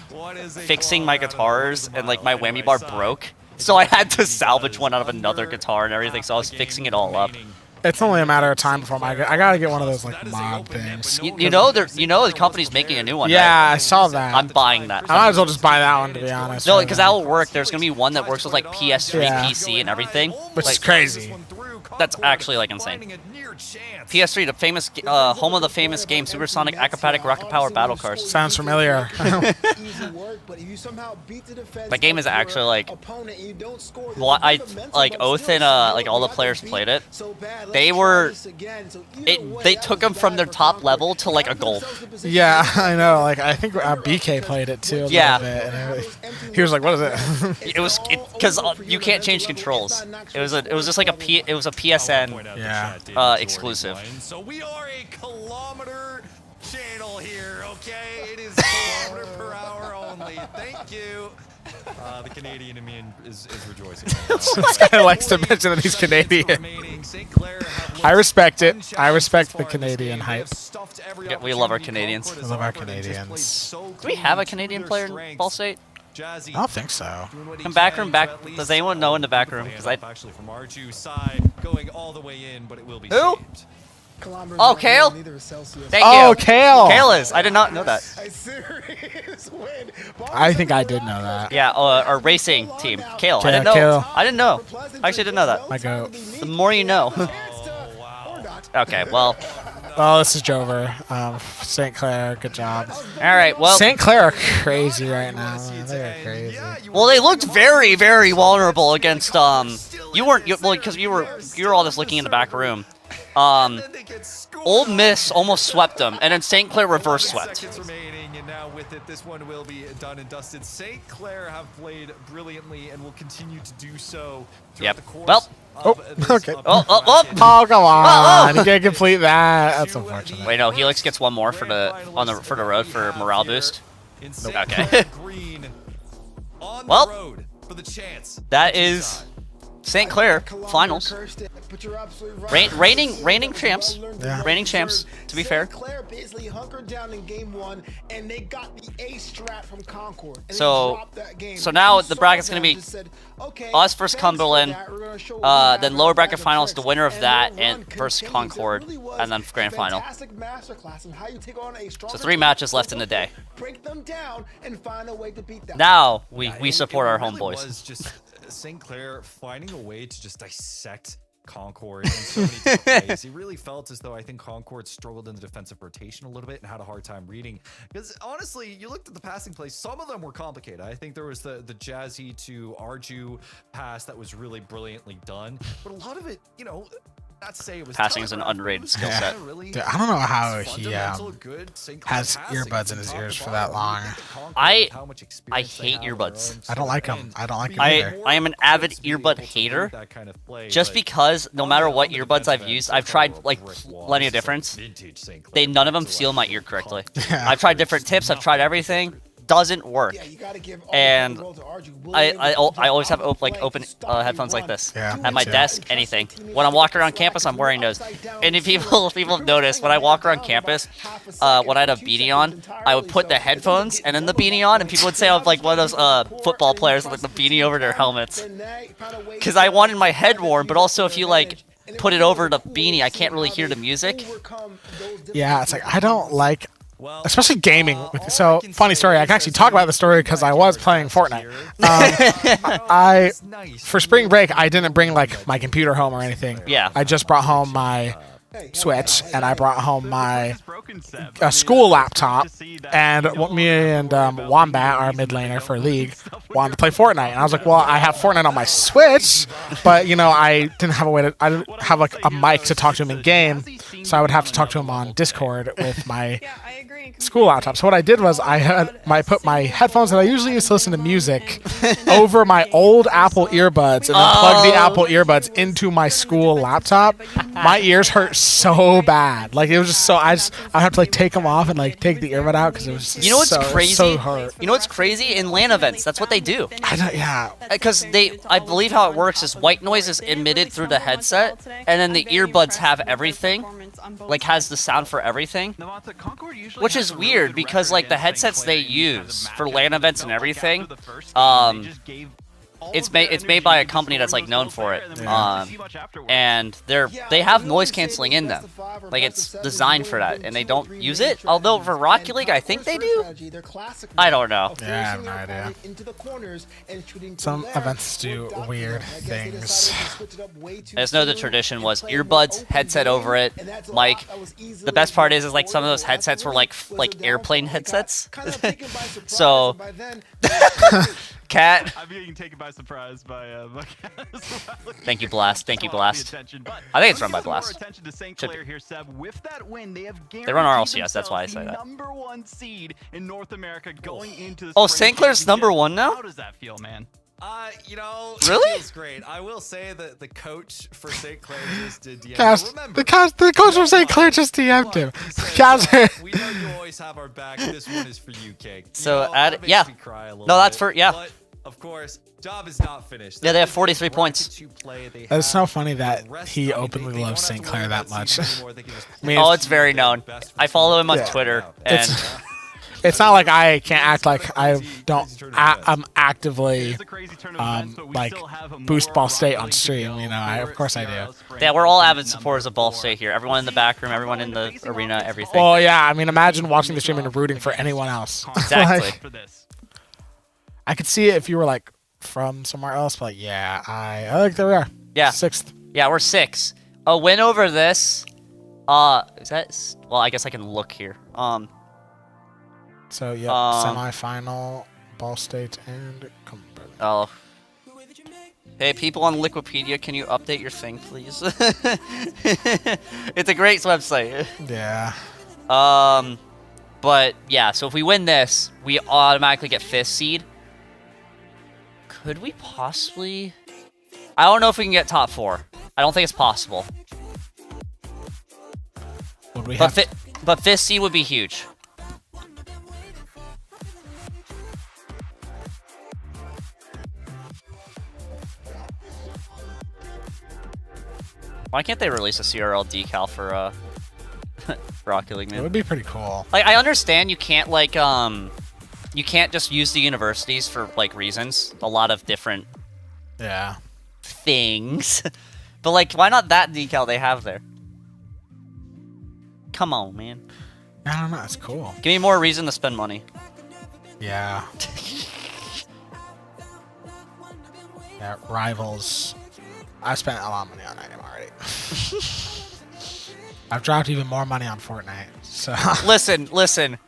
fixing my guitars and like my whammy bar broke, so I had to salvage one out of another guitar and everything. So I was fixing it all up. It's only a matter of time before I gotta get one of those like mod things. You know the company's making a new one. Yeah, right? I saw that. I'm buying that. I might as well just buy that one, to be honest. No, because that will work. There's gonna be one that works with like PS3, Yeah. PC, and everything. Which like, is crazy. That's actually like insane. PS3, the famous home of the famous game Supersonic Acrobatic Rocket Power Battle Cars. Sounds familiar. That game is actually like, well, like Oath and like all the players played it. They took them from their top level to like a gold. Yeah, I know. Like I think BK played it too. Yeah. He was like, "What is it?" It was because you can't change controls. It was just like a PSN exclusive. So we are a kilometer channel here, okay? It is kilometer per hour only. Thank you. The Canadian in me is rejoicing. This guy likes to mention that he's Canadian. I respect it. I respect the Canadian hype. Yeah, we love our Canadians. We love our Canadians. Do we have a Canadian player in Ball State? I don't think so. In back room, Does anyone know in the back room? Because actually from Arju side going all the way in, but it will be Who? saved. Oh, Kale? Thank you. Oh, Kale. Kale is. I did not know that. I think I did know that. Yeah, our racing team. Kale. I Yeah, didn't know. Kale. I didn't know. I actually didn't know that. My goat. The more you know. Okay, well. Oh, this is Jover. St. Clair, good job. All right, well. St. Clair are crazy right now. They are crazy. Well, they looked very, very vulnerable against You weren't because you were all just looking in the back room. Old Miss almost swept them, and then St. Clair reverse swept. And now with it, this one will be done and dusted. St. Clair have played brilliantly and will continue to do so throughout the course. Well. Okay. Oh, come on! You can't complete that. That's unfortunate. Wait, no. Helix gets one more for the road for morale boost. Okay. Well, that is St. Clair finals. Reigning champs. Yeah. Reigning champs. To be fair. Claire basically hunkered down in game 1, and they got the A strat from Concord. And So now the bracket's gonna be us versus Cumberland, then lower bracket finals, the winner of that, and versus Concord, and then grand final. So 3 matches left in the day. Now we support our homeboys. It was just St. Clair finding a way to just dissect Concord in so many different ways. It really felt as though I think Concord struggled in the defensive rotation a little bit and had a hard time reading. Because honestly, you looked at the passing plays, some of them were complicated. I think there was the Jazzy to Arju pass that was really brilliantly done. But a lot of it, not to say it was Passing is an underrated skill set. Dude, I don't know how he has earbuds in his ears for that long. I hate earbuds. I don't like them. I don't like them either. I am an avid earbud hater, just because no matter what earbuds I've used, I've tried like plenty of difference. None of them seal my ear correctly. I've tried different tips. I've tried everything. Doesn't work. And I always have open headphones like this at my desk. Anything. When I'm walking around campus, I'm wearing those. And if people have noticed, when I walk around campus, when I had a beanie on, I would put the headphones and then the beanie on, and people would say I'm like one of those football players with like the beanie over their helmets. Because I wanted my head warm, but also if you like put it over the beanie, I can't really hear the music. Yeah, it's like I don't like. Especially gaming. So, funny story. I can actually talk about the story because I was playing Fortnite. For spring break, I didn't bring like my computer home or anything. Yeah. I just brought home my Switch, and I brought home my school laptop, and me and Wombat, our mid laner for League, wanted to play Fortnite, and I was like, well, I have Fortnite on my Switch, but I didn't have I didn't have like a mic to talk to him in game, so I would have to talk to him on Discord with my school laptop. So what I did was I put my headphones that I usually use to listen to music over my old Apple earbuds, and then plug the Apple earbuds into my school laptop. My ears hurt so bad. Like it was just so I had to like take them off and like take the earbud out because it was just You know what's so, crazy? so hard. You know what's crazy? In LAN events, that's what they do. Yeah. Because I believe how it works is white noise is emitted through the headset, and then the earbuds have everything, like has the sound for everything, which is weird because like the headsets they use for LAN events and everything, it's made by a company that's like known for it, and they have noise canceling in them, like it's designed for that, and they don't use it. Although for Rocket League, I think they do. I don't know. Yeah, I have no idea. Some events do weird things. I just know the tradition was earbuds, headset over it, mic. The best part is like some of those headsets were like airplane headsets. So, Cat. I'm being taken by surprise by Cat as well. Thank you, Blast. Thank you, Blast. I think it's run by Blast. They run RLCS, that's why I say that. #1 seed in North America going into Oh, St. Clair's #1 now? How does that feel, man? You know, Really? It feels great. I will say that the coach for St. Clair just did DM. The coach from St. Clair just DM'd him. We know you always have our back. This one is for you, Cake. So, that makes yeah. me cry a little No, that's bit, for, yeah. But, of course, job is not finished. Yeah, they have 43 points. It's so funny that he openly loves St. Clair that much. I mean, Oh, it's very known. I follow him on Twitter, and it's not like I can't act like I don't. I'm actively like boost Ball State on stream. You know, of course I do. yeah, we're all avid supporters of Ball State here. Everyone in the back room, everyone in the arena, everything. Well, yeah. I mean, imagine watching the stream and rooting for anyone else. Exactly. I could see it if you were like from somewhere else, but yeah, I like there we are. Yeah. 6th. Yeah, we're 6. A win over this. Is that? Well, I guess I can look here. So yeah, semi-final, Ball State and Cumberland. Oh. Hey, people on Liquipedia, can you update your thing, please? It's a great website. Yeah. But yeah, so if we win this, we automatically get 5th seed. Could we possibly? I don't know if we can get top 4. I don't think it's possible. Would we But have? but 5th seed would be huge. Why can't they release a CRL decal for Rocket League, man? It would be pretty cool. Like, I understand you can't like you can't just use the universities for like reasons. A lot of different things. But like, why not that decal they have there? Come on, man. I don't know. It's cool. Give me more reason to spend money. Yeah. Yeah. Rivals. I spent a lot of money on that game already. I've dropped even more money on Fortnite. So listen.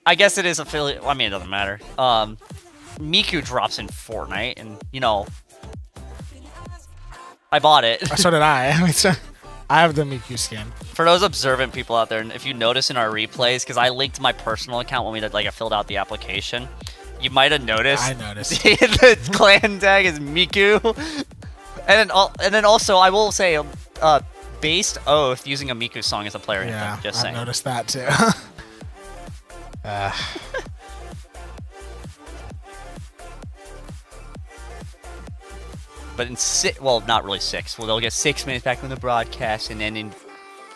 I guess it is affiliate. I mean, it doesn't matter. Miku drops in Fortnite, and you know, I bought it. So did I. I mean, so I have the Miku skin. For those observant people out there, and if you notice in our replays, because I linked my personal account when we did, like, I filled out the application, you might have noticed. I noticed. The clan tag is Miku, and then also I will say, based Oath using a Miku song as a player. Yeah, just I've saying. noticed that too. But in well, not really 6. Well, they'll get 6 minutes back from the broadcast, and then in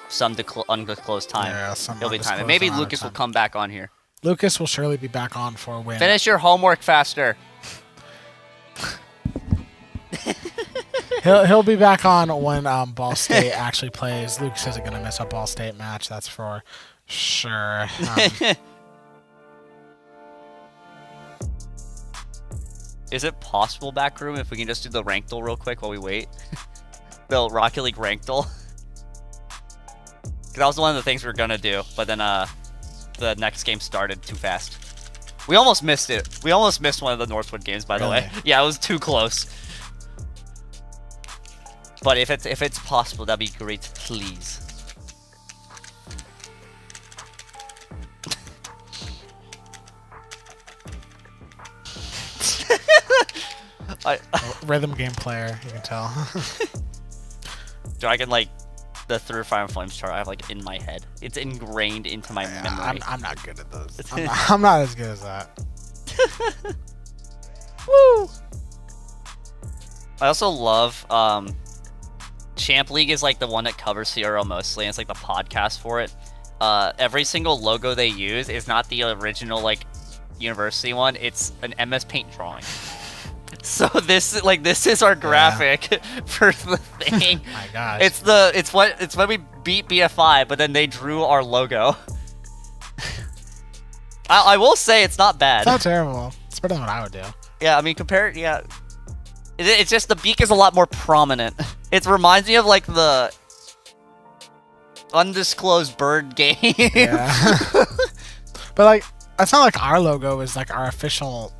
some undisclosed time, it'll be time. And maybe Lucas will come back on here. Lucas will surely be back on for a win. Finish your homework faster. He'll be back on when Ball State actually plays. Lucas isn't going to miss a Ball State match, that's for sure. Is it possible, Backroom, if we can just do the rank duel real quick while we wait? The Rocket League rank duel? Because that was one of the things we were going to do, but then the next game started too fast. We almost missed it. We almost missed one of the Northwood games, by the way. Yeah, it was too close. But if it's possible, that'd be great, please. Rhythm game player, you can tell. So I can like the third Fire and Flames chart I have like in my head. It's ingrained into my memory. I'm not good at those. I'm not as good as that. Woo! I also love Champ League is like the one that covers CRL mostly, and it's like the podcast for it. Every single logo they use is not the original like university one. It's an MS Paint drawing. So this is our graphic for the thing. My gosh. It's when we beat BFI, but then they drew our logo. I will say it's not bad. It's not terrible. It's better than what I would do. Yeah, I mean it's just the beak is a lot more prominent. It reminds me of like the undisclosed bird game. Yeah. But like, it's not like our logo is like our official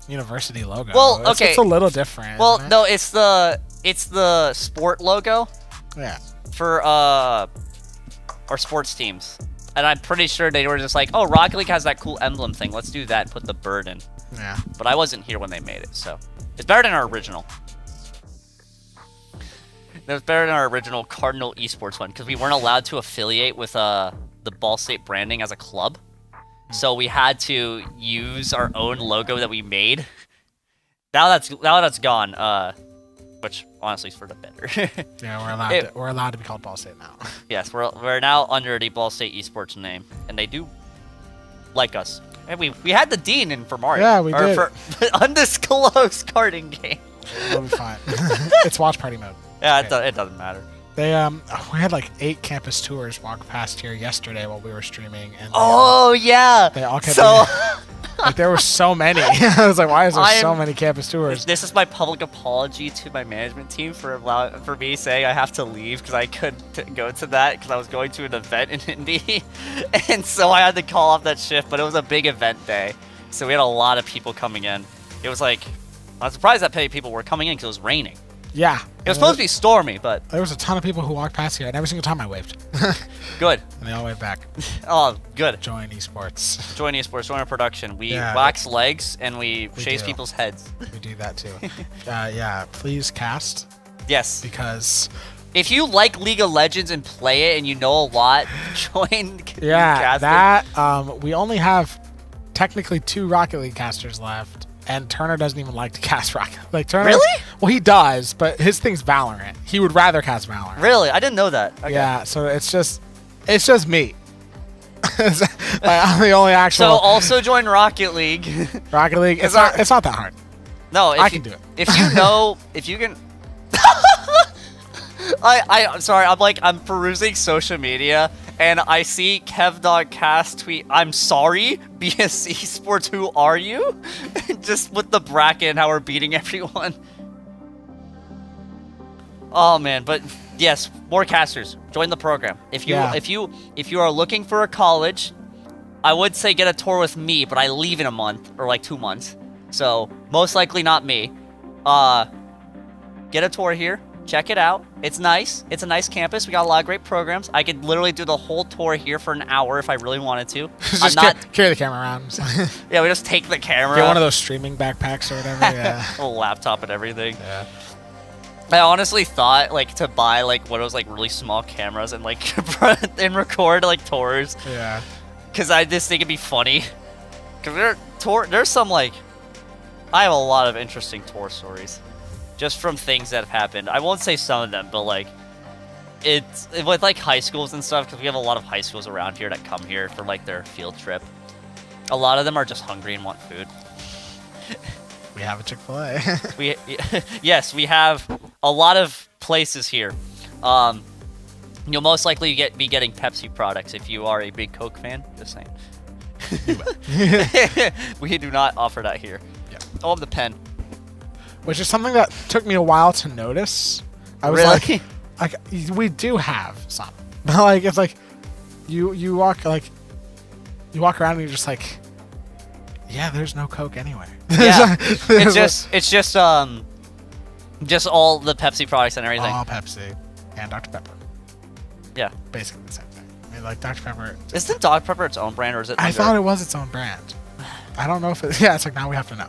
university logo. Well, okay. It's a little different. Well, no, it's the sport logo. Yeah. For our sports teams. And I'm pretty sure they were just like, oh, Rocket League has that cool emblem thing. Let's do that and put the bird in. Yeah. But I wasn't here when they made it, so it's better than our original. It was better than our original Cardinal Esports one because we weren't allowed to affiliate with the Ball State branding as a club. So we had to use our own logo that we made. Now that's gone, which honestly is for the better. Yeah, we're allowed to be called Ball State now. Yes, we're now under the Ball State Esports name, and they do like us. And we had the dean in for Mario. Yeah, we did. For undisclosed karting game. We'll be fine. It's watch party mode. Yeah, Okay. it doesn't matter. They we had like 8 campus tours walk past here yesterday while we were streaming, and they all kept like there were so many. I was like, why is there so many campus tours? This is my public apology to my management team for me saying I have to leave because I couldn't go to that because I was going to an event in Indy, and so I had to call off that shift. But it was a big event day, so we had a lot of people coming in. It was like I was surprised that many people were coming in because it was raining. Yeah. It was supposed to be stormy, but there was a ton of people who walked past here, and every single time I waved. Good. And they all waved back. Oh, good. Join Esports. Join Esports. Join our production. We wax legs and we shave people's heads. We do that too. Yeah. Please cast. Yes. Because if you like League of Legends and play it, and you know a lot, join. Yeah. That we only have technically 2 Rocket League casters left. And Turner doesn't even like to cast Rocket. Like Turner, really? Well, he does, but his thing's Valorant. He would rather cast Valorant. Really? I didn't know that. Okay. Yeah, so it's just me. Like, I'm the only actual. So also join Rocket League. Rocket League. It's not that hard. No, I can do it. If you can. I'm sorry. I'm perusing social media. And I see KevDogCast tweet, "I'm sorry, BS Esports, who are you?" Just with the bracket and how we're beating everyone. Oh man, but yes, more casters. Join the program. If you are looking for a college, I would say get a tour with me, but I leave in a month or like 2 months. So most likely not me. Get a tour here. Check it out. It's nice. It's a nice campus. We got a lot of great programs. I could literally do the whole tour here for an hour if I really wanted to. Just carry the camera around. Yeah, we just take the camera. Get one of those streaming backpacks or whatever. Yeah. A laptop and everything. Yeah. I honestly thought like to buy like one of those like really small cameras and like and record like tours. Yeah. Cause I just think it'd be funny. Cause there's some like I have a lot of interesting tour stories. Just from things that have happened. I won't say some of them, but like, it's with like high schools and stuff, because we have a lot of high schools around here that come here for like their field trip. A lot of them are just hungry and want food. We have a Chick-fil-A. Yes, we have a lot of places here. You'll most likely be getting Pepsi products if you are a big Coke fan. Just saying. We do not offer that here. Yeah. Oh, the pen. Which is something that took me a while to notice. I was really? like, we do have some, but like it's like you walk around and you're just like, yeah, there's no Coke anywhere. Yeah, it's just all the Pepsi products and everything. All Pepsi and Dr. Pepper. Yeah, basically the same thing. I mean, like Dr. Pepper. Isn't Dr. Pepper its own brand, or is it? I thought it was its own brand. I don't know if it. Yeah, it's like now we have to know.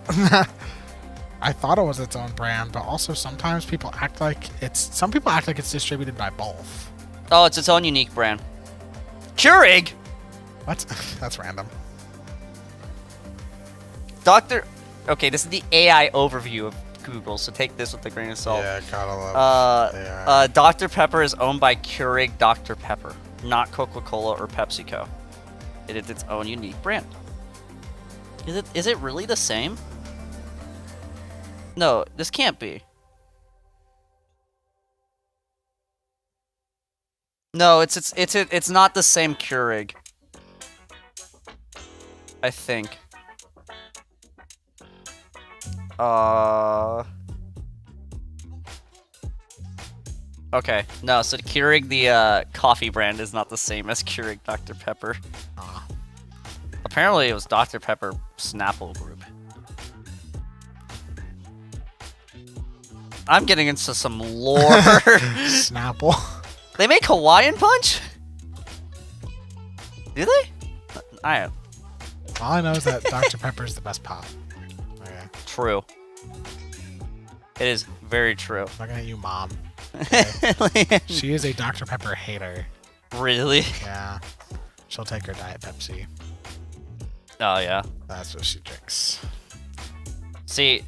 I thought it was its own brand, but also sometimes people act like it's. Some people act like it's distributed by both. Oh, it's its own unique brand. Keurig? What? That's random. Dr. Okay, this is the AI overview of Google, so take this with a grain of salt. Yeah, gotta love AI. Dr. Pepper is owned by Keurig Dr. Pepper, not Coca-Cola or PepsiCo. It is its own unique brand. Is it really the same? No, this can't be. No, it's not the same Keurig. I think. Okay, no, so Keurig, the coffee brand, is not the same as Keurig Dr. Pepper. Apparently it was Dr. Pepper Snapple Group. I'm getting into some lore. Snapple. They make Hawaiian Punch? Do they? All I know is that Dr. Pepper is the best pop. Okay. True. It is very true. Looking at you, Mom. Okay. She is a Dr. Pepper hater. Really? Yeah. She'll take her Diet Pepsi. Oh, yeah. That's what she drinks. See,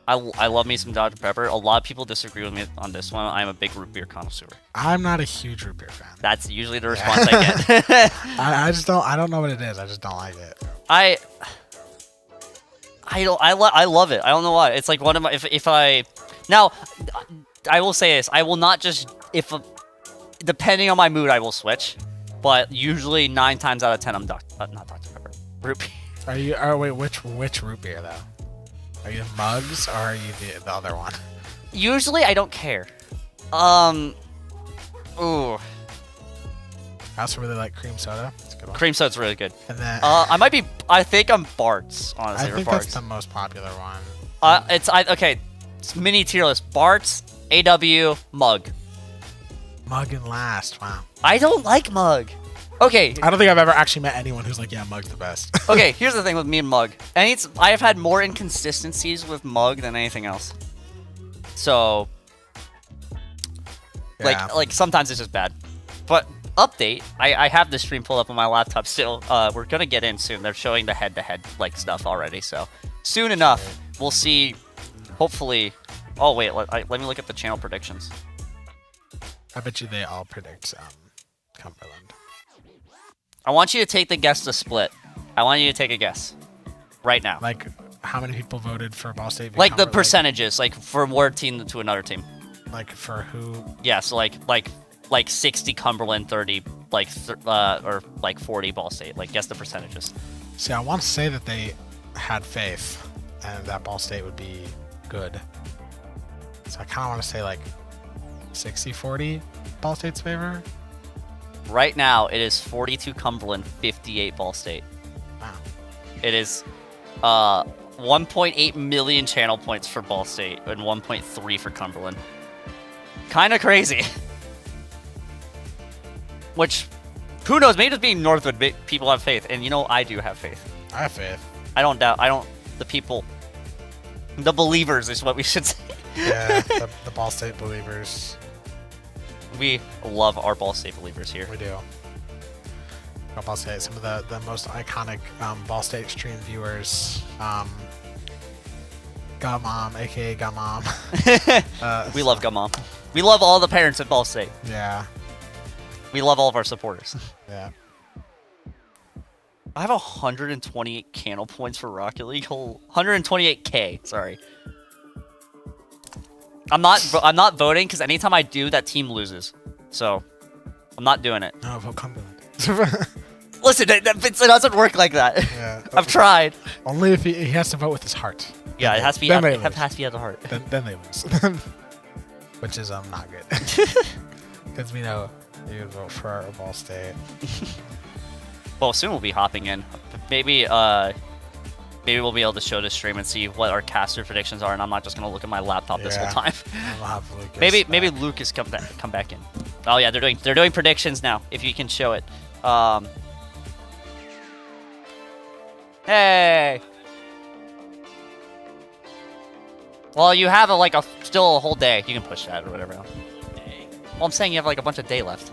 I love me some Dr. Pepper. A lot of people disagree with me on this one. I'm a big root beer connoisseur. I'm not a huge root beer fan. That's usually the response I get. I don't know what it is. I just don't like it. I love it. I don't know why. It's like one of my now I will say this. I will not just depending on my mood I will switch, but usually 9 times out of 10 I'm not Dr. Pepper. Root beer. Wait, which root beer though? Are you Mugs or are you the other one? Usually I don't care. Ooh. I also really like cream soda. It's a good one. Cream soda's really good. And then I think I'm Bart's, honestly. I think Bart's. that's the most popular one. Okay. It's mini tier list. Bart's, AW, Mug. Mug and last. Wow. I don't like Mug. Okay. I don't think I've ever actually met anyone who's like, yeah, Mug's the best. Okay, here's the thing with me and Mug. And I have had more inconsistencies with Mug than anything else. So, Yeah. like sometimes it's just bad. But update, I have the stream pulled up on my laptop still. We're gonna get in soon. They're showing the head-to-head like stuff already. So soon enough, we'll see. Hopefully. Oh wait, let me look at the channel predictions. I bet you they all predict Cumberland. I want you to take the guess to split. I want you to take a guess. Right now. Like, how many people voted for Ball State? Like the percentages, like from one team to another team. Like for who? Yeah, so like 60 Cumberland, 30 or 40 Ball State. Like guess the percentages. See, I want to say that they had faith and that Ball State would be good. So I kind of want to say like 60-40 Ball State's favor. Right now, it is 42 Cumberland, 58 Ball State. Wow. It is 1.8 million channel points for Ball State and 1.3 for Cumberland. Kind of crazy. Which, who knows? Maybe just being Northwood, people have faith. And you know, I do have faith. I have faith. I don't doubt. The people. The believers is what we should say. Yeah, the Ball State believers. We love our Ball State believers here. We do. Ball State, some of the most iconic Ball State stream viewers. Gumom, aka Gumom. We love Gumom. We love all the parents at Ball State. Yeah. We love all of our supporters. Yeah. I have 128 candle points for Rocket League. 128k. Sorry. I'm not voting because anytime I do, that team loses. So I'm not doing it. No, vote Cumberland. Listen, it doesn't work like that. Yeah. I've tried. Only if he has to vote with his heart. Yeah, it has to be. It has to be at the heart. Then they lose, which is not good. Because we know you would vote for our Ball State. Well, soon we'll be hopping in. Maybe we'll be able to show this stream and see what our caster predictions are, and I'm not just gonna look at my laptop this whole time. We'll have Lucas maybe Lucas come back in. Oh yeah, they're doing predictions now. If you can show it. Hey. Well, you have still a whole day. You can push that or whatever. Well, I'm saying you have like a bunch of day left.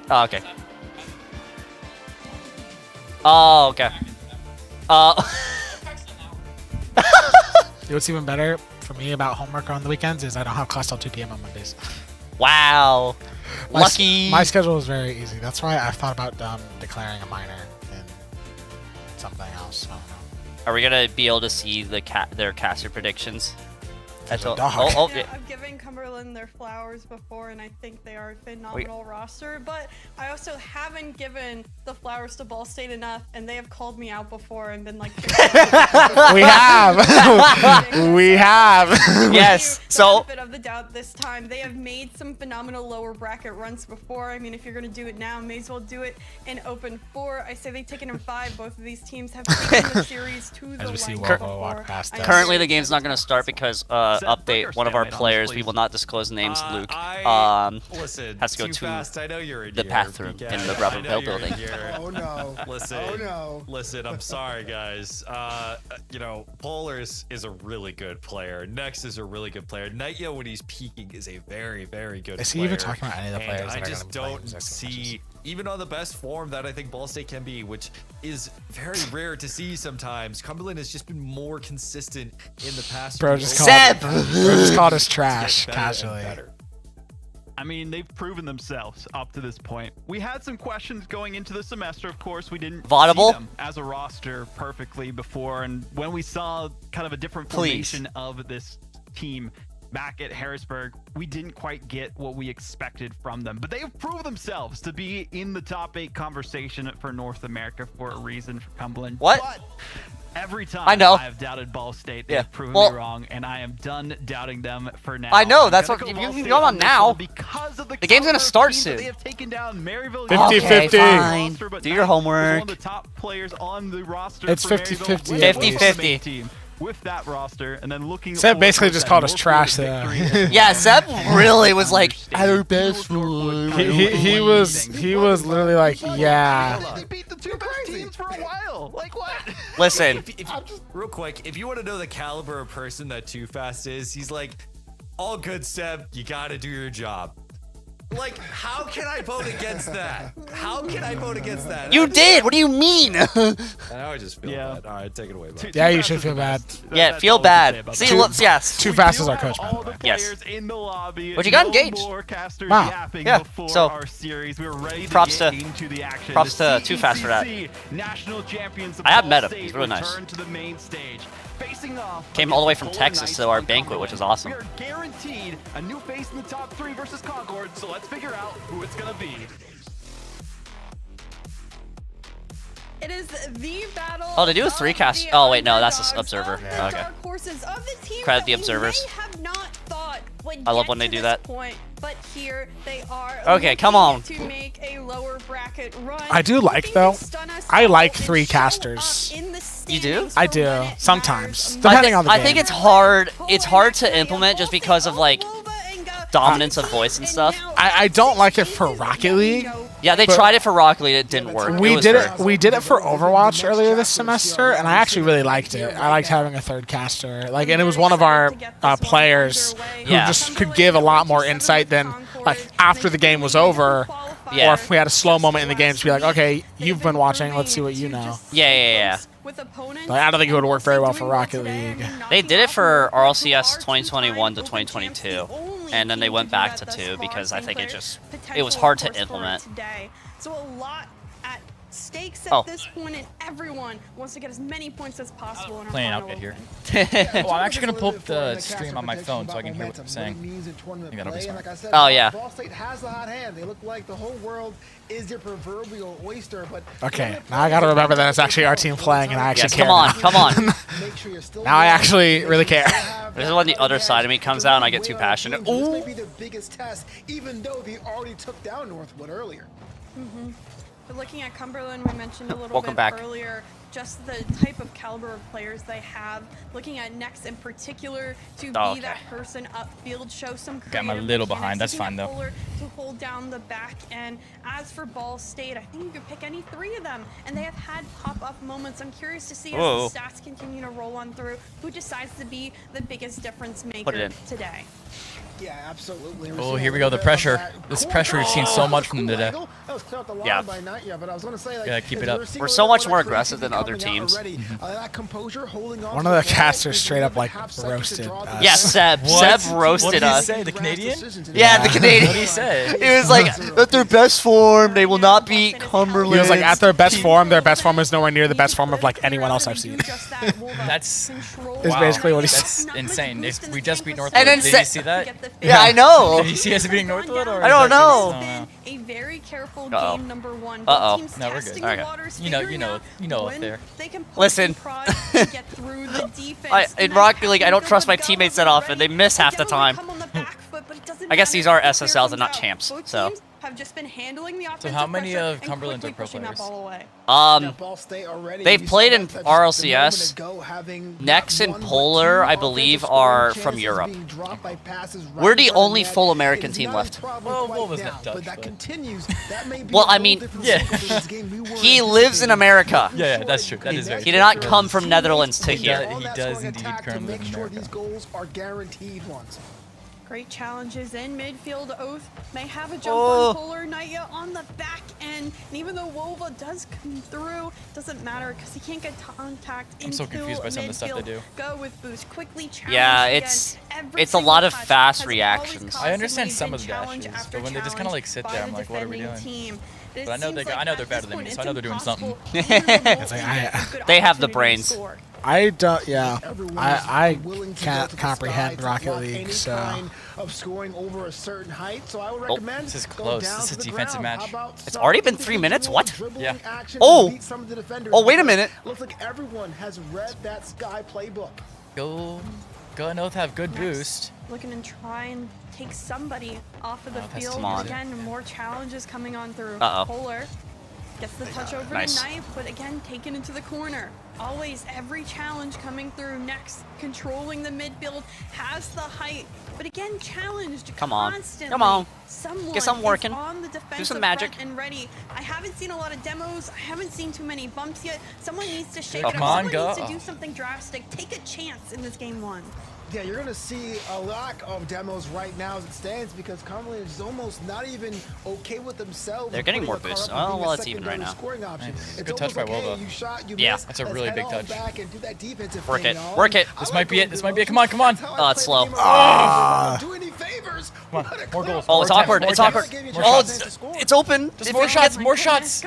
Oh, okay. Oh, okay. You know what's even better for me about homework on the weekends is I don't have class till 2 p.m. on Mondays. Wow. Lucky. My schedule is very easy. That's why I've thought about declaring a minor in something else. I don't know. Are we gonna be able to see their caster predictions? There's a Oh, dog. oh, Yeah, I've given Cumberland their flowers before, and I think they are a phenomenal roster. But I also haven't given the flowers to Ball State enough, and they have called me out before and been like, We have. We have. Yes. So. Benefit of the doubt this time. They have made some phenomenal lower bracket runs before. I mean, if you're gonna do it now, may as well do it in Open 4. I say they've taken in 5. Both of these teams have taken the series to the line before. Currently, the game's not gonna start because update. One of our players, we will not disclose names. Luke. Listen, has to go too to fast. I know you're in the here, bathroom BK. in the I Bravo know Hill you're in building. here. Oh no. Listen. Oh no. Listen, I'm sorry, guys. You know, Polars is a really good player. Nex is a really good player. Nightyo, when he's peaking, is a very, very good player. Is he even talking about any of the players And that I are just gonna be playing don't these see, even on the best form that I think Ball State can be, which is very rare to see sometimes. Cumberland has just been more consistent in the past. Bro just called us trash casually. I mean, they've proven themselves up to this point. We had some questions going into the semester, of course. We didn't see them as a roster perfectly before, and when we saw kind of a different formation of this team back at Harrisburg, we didn't quite get what we expected from them. But they have proved themselves to be in the top 8 conversation for North America for a reason for Cumberland. What? But every time I know. have doubted Ball State, they've proven Well, me wrong, and I am done doubting them for now. I know, I'm that's gonna what go you Ball can State go on this now. one because of the game's gonna start teams that soon. They have taken down Maryville. 50-50. Fine. But Do your homework. One of the top players on the roster. It's for 50-50 Maryville. at least. 50-50. With that roster, and then looking. Seb basically towards just that called us Northwood trash there. victory. Yeah, Seb really was like, our best one. He was literally like, yeah. They beat the 2 best teams for a while. Like what? Listen. Real quick, if you want to know the caliber of person that Too Fast is, he's like, all good, Seb, you gotta do your job. Like, how can I vote against that? How can I vote against that? You did. What do you mean? Now I just feel bad. All right, take it away, bud. Yeah, you should feel bad. Yeah, feel bad. See, look, yes. Too Fast is our coach, by the way. Yes. In the lobby. But you got engaged. Wow. Yeah. So, our series. We're ready to props get to into the action. props The to Too Fast for that. National champions of I have Ball met him. State He's really nice. return to the main stage. Facing off Came all the way from against Texas Polar to our Knights banquet, on which is Cumberland. awesome. We are guaranteed a new face in the top 3 versus Concord, so let's figure out who it's gonna be. It is the battle. Oh, they do a 3-cast. Oh, wait, no, that's the Observer. Oh, Okay. Courses of the team Credit the that we observers. may have not thought would I love get when they to do this that. Point, but here they are. Okay, come on. To make a lower bracket run. I do like though. I like 3 casters. You do? I do sometimes, depending on the game. I think it's hard. It's hard to implement just because of like dominance of voice and stuff. I don't like it for Rocket League. Yeah, they but tried it for Rocket League. It didn't work. We was did fair. it. We did it for Overwatch earlier this semester, and I actually really liked it. I liked having a 3rd caster. Like, and it was one of our players who just could give a lot more insight than like after the game was over. Yeah. Or if we had a slow moment in the game to be like, okay, you've been watching, let's see what you know. Yeah. Like, I don't think it would work very well for Rocket League. They did it for RLCS 2021 to 2022, and then they went back to 2 because I think it was hard to implement. So a lot at stakes at this point, and everyone wants to get as many points as possible in our Playing final outfit here. opening. I'm actually gonna pull up the stream on my phone so I can hear what I'm saying. I gotta be smart. Oh yeah. Ball State has the hot hand. They look like the whole world is their proverbial oyster, but Okay, now I gotta remember that it's actually our team playing, and I actually care. Come on. Now I actually really care. This is when the other side of me comes out and I get too passionate. This may be their biggest test, even though they already took down Northwood earlier. But looking at Cumberland, we mentioned a little Welcome bit back. earlier, just the type of caliber of players they have. Looking at Nex in particular, to be that person upfield, show some creative Got my little mechanics, behind. That's taking fine a though. Polar to hold down the back end. As for Ball State, I think you could pick any 3 of them, and they have had pop-up moments. I'm curious to see as the stats continue to roll on through, who decides to be the biggest difference maker today. Yeah, absolutely. Oh, here we go. The pressure. This pressure we've seen so much from them today. Yeah. Keep it up. We're so much more aggressive than other teams. One of the casters straight up like roasted us. Yeah, Seb. Seb roasted What did he us. say? The Canadian? Yeah, the Canadian. What did he say? It was like, at their best form, they will not beat Cumberland. He was like, at their best form is nowhere near the best form of like anyone else I've seen. That's basically what he said. That's insane. If we just beat Northwood. And then Did you see that? Yeah, I know. Did you see us beating Northwood? Or I don't know. A very careful Uh-oh. game number one. Uh-oh. Both teams No, we're good. testing Okay. the waters, You know figuring out up there. they can put Listen. some pride to get through the defense. In Rocket League, I don't trust my teammates that often. They miss half the time. I guess these are SSLs and not champs, Both so. teams have just been handling the offensive So how many pressure of and Cumberland's quickly are pro pushing that players? ball away. They've played in RLCS. Nex and Polar, I believe, are from Europe. We're the only full American team left. Well, what was that Dutch? Well, I mean, Yeah. he lives in America. Yeah, that's true. That is very He true. did not come from Netherlands to here. He does indeed currently live in Make sure America. these goals are guaranteed ones. Great challenges in midfield. Oath may have a jump Oh. on Polar. Naya on the back end. And even though Wova does come through, doesn't matter because he can't get contact into I'm so confused by some of the stuff they midfield. do. Go with boost. Quickly challenge Yeah, again. it's Every a single lot of touch fast has reactions. always I understand constantly some of been the challenge dashes, after but when they just kind of like sit challenge there, I'm by like, the what are we defending doing? team. It But I know seems I like know at they're better this than me, point so I know they're doing something. it's impossible It's like, even to get a good They have the opportunity to brains. score. I don't. Yeah, Everyone I is willing to go can't to the comprehend sky to Rocket block League. any So kind of scoring over a certain height. So I would recommend this is go close. down This to is a the defensive ground. match. How about It's some already been 3 minutes? individual What? dribbling Yeah. action Oh. to beat some of the defenders? Oh, wait a Because minute. Looks like everyone has read that Sky playbook. Go and Oath have good Next, boost. Looking and try and take somebody off of the that's field. come on. Again, more challenges coming on through. Uh-oh. Polar gets the touch over Nice. to Knife, but again, taken into the corner. Always every challenge coming through. Next, controlling the midfield, has the height, but again, challenged Come on. constantly. Come on. Someone Get some working. is on the defensive some magic. front and ready. I haven't seen a lot of demos. I haven't seen too many bumps yet. Someone needs to shake it Come up. on, Someone go. needs to do something drastic. Take a chance in this game one. Yeah, you're going to see a lack of demos right now as it stands because Cumberland is almost not even okay with themselves. They're getting more boosts. Oh, well, it's even right now. Nice. Good touch by Wova. You shot, you Yeah. missed. That's a Let's really head big on touch. back and do that defensive Work thing, it. y'all. Work it. I This like might be those it. This might be it. demos. Come on. That's how I Oh, it's play slow. the game around. Do any favors. Come on. More goals. Oh, it's More awkward. attempts, It's more awkward. attempts, Oh, more shots. it's open. Just If more it shots. gets- More shots.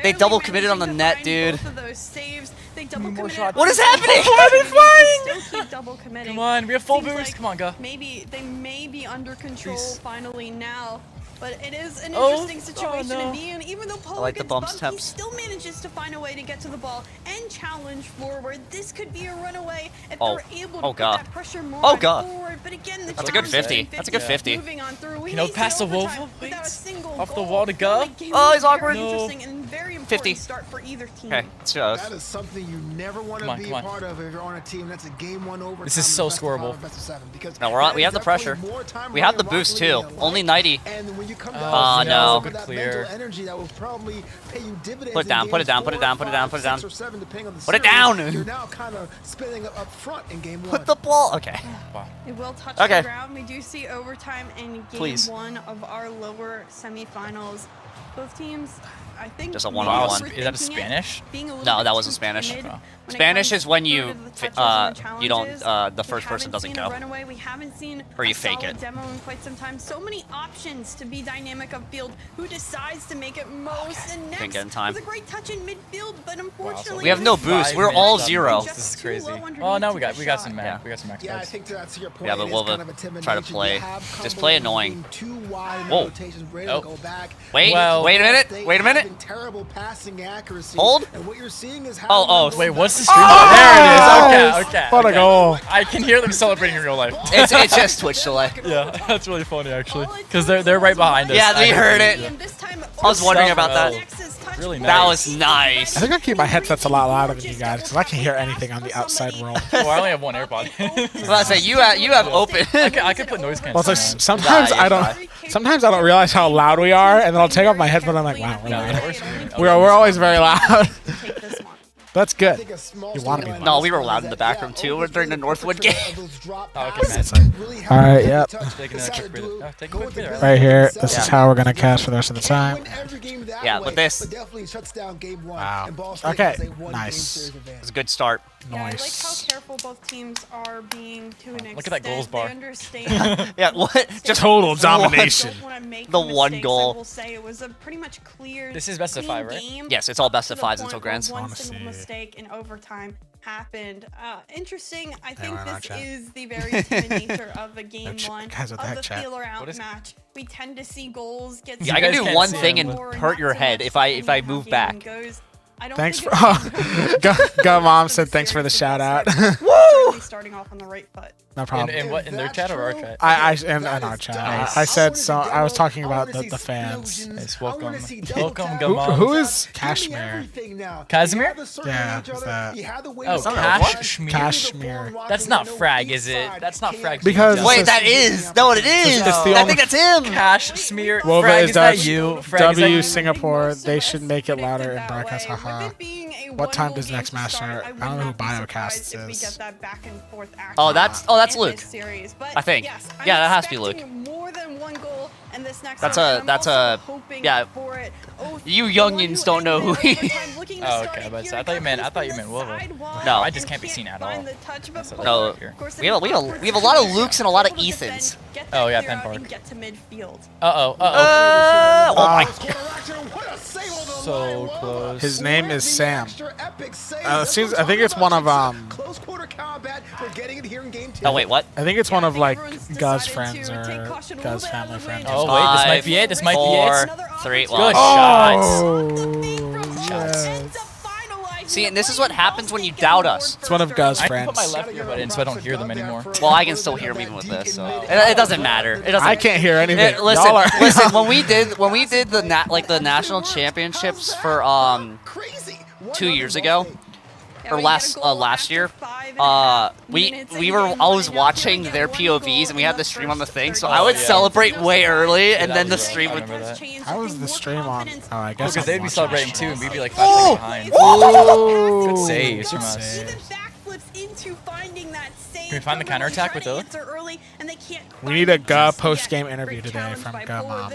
They double committed on the net, dude. Both of those saves. They double More committed shots. What is on happening? both Why are they sides. flying? Still keep double committing. Come on, we have full Seems boost. like Come on, go. Maybe they may be under control Jeez. finally now. But it is an Oh, interesting situation oh, no. to be in. Even though Polo like the gets bumps bumped, temps. he still manages to find a way to get to the ball and challenge forward. This could be a runaway if Oh. they're able to Oh, put God. that pressure more Oh, on God. forward. But again, the That's a good challenge 50. is That's a good 50. Moving on through. We You know, may pass see the overtime Wolf, without a please. single Off the goal. wall to go. The game Oh, was he's very awkward. interesting and very important 50. start for either team. Okay, let's go. That is something you never want Come to on, be come a on. part of if you're on a team that's a game one overtime. This is so best of five, scoreable. best of seven, because No, we're on. that We is have the pressure. definitely more time We have running the Rocket boost League too. than I Only like. 90. And when you come Oh, down to no. some of that Clear. mental energy that will probably pay you dividends. Put it down, in put it games down, put it 4, down, put it down, 5, put it down. 6, or 7, depending on the Put it series, down. You're now kind of spinning up front in game one. Put the ball. Okay. Wow. It will touch Okay. the ground. We do see overtime in game Please. one of our lower semifinals. Both teams, I think. Just a maybe one-on-one. overthinking Is that it, Spanish? being a little No, bit that wasn't too Spanish. timid Oh. when it Spanish comes is when to you the touches and the you don't challenges. the first We person haven't doesn't seen a go. runaway. We haven't seen Or you a fake solid it. demo in quite some time. So many options to be dynamic upfield. Who decides to make it most? And next, get in time. was a great touch in midfield, but unfortunately, We have no boost. We're all zero. This is crazy. Too low underneath Oh, no, to we get got shot. some Yeah. we got some max Yeah, I cards. think that's your point. Yeah, but It is we'll kind of try to intimidation. play. You have Just play Cumberland annoying. being too wide in Whoa. rotations, ready Oh. to go back. Wait, Well- wait a minute. They Wait a minute. having terrible passing accuracy. Hold. And what you're seeing is how Oh, Wait, what's the stream? stream? Oh! There it is. Okay, okay. What a okay. goal. I can hear them celebrating in real life. It's just Twitch delay. Yeah, that's really funny actually, because they're right behind us. Yeah, we heard it. And this time, I was wondering about that. Nexus touch Really by nice. That was nice. I think I keep my headsets a lot louder than you guys because I can hear anything on the outside world. Well, I only have one AirPod. I was about to say you have open. I could put noise Well, cancellation. it's like on. sometimes Nah, I you're don't. Sometimes I don't realize how loud we are, and then I'll take off my headphones. I'm like, wow, we're No, loud. we're streaming. We're always very loud. Take this one. That's I good. think a small You want to be storyline No, is we were that, loud in the back room too during the Northwood game. All right, yep. Taking a quick breather. Oh, take a quick breather. Right here. This is Yeah. how we're gonna cast for the rest of the time. Yeah, but this- definitely shuts down game 1. Wow. And Ball State Okay, has a 1 game nice. series advantage. It's a good start. Yeah, I like how Nice. careful both teams are being to an extent. Look at that goals bar. They understand. Yeah, what? Just Total one- domination. Don't wanna make The one mistakes. goal. I will say it was a pretty much clear. This is best of clean 5, right? game Yes, it's all best up of to the fives point until where grands. One Wanna single see. mistake in overtime happened. Interesting. I think we're not this chat. is the very timid nature of a game ch- 1 guys, what the of heck, the chat? feeler out What is- match. We tend to see goals get. Yeah, I can guys do can't one see thing him, and or hurt not your so head much if I depending on how move game back. goes. I don't Thanks think for. it was Go mom for said the thanks for the series, shout out. but certainly starting off on the right foot. No problem. In what? In their chat or our chat? I in our chat. Nice. I said so. I was talking about the fans. Nice, welcome. Welcome, Who, Gamon. who is Kashmir? Casimir? Yeah, who's that? Oh, Kashmir. Kashmir. That's not Frag, is it? That's not Frag. Because- Just- Wait, that is. No, it is. It's the I only- think that's him. Kashmir. Wova Frag, is is that Dutch. you? Frag, is that W you? Singapore. They should make it louder in That broadcast. way. Haha. With it being a What time one-goal does game next to match start, start? I I would don't know who not be Biocasts surprised if we is. get that back and forth action Oh, that's in Luke. this series. But I think. yes, I'm Yeah, that has to be Luke. expecting more than one goal in this next That's round, a- and I'm that's also a- hoping yeah. for it. Oath, You the one youngins don't know who ended he overtime, looking to Oh, start okay, it. but Here I it thought you meant comes from the Willow. sidewall No. I just and can't be seen at all. find the touch, but That's what No, of course, we have a lot of Lukes and a lot of Ethans. Oh, yeah, Penn Park. Get to midfield. Uh-oh, Oh my. So close. His name is Sam. Seems. I think it's one of Close quarter combat. We're getting it here in game 2. Oh wait, what? I think it's one of like everyone's Guz's decided friends to take or caution a Guz's little bit out family of the friends. way. Oh, wait, this might be it. This might be Four, it. 3. Good Well, shots. Oh, yes. see, and this is what happens when you doubt us. It's one of Guz's I can put friends. my left earbud in so I don't hear them anymore. Well, I can still hear them even with this, so it doesn't matter. It doesn't. I can't hear anything. Listen, Y'all are- listen. When we did the the national championships for 2 years ago, or last year, I was watching their POVs and we had the stream on the thing, so I would celebrate way early and then the stream would. How was the stream on? Oh, I guess. Because I'm they'd be watching celebrating the too, and stream. we'd be like 5 seconds behind. Oh, Good saves from good us. saves. Can we find the counterattack with Illa? We need a Ga post-game interview today from Ga Mom.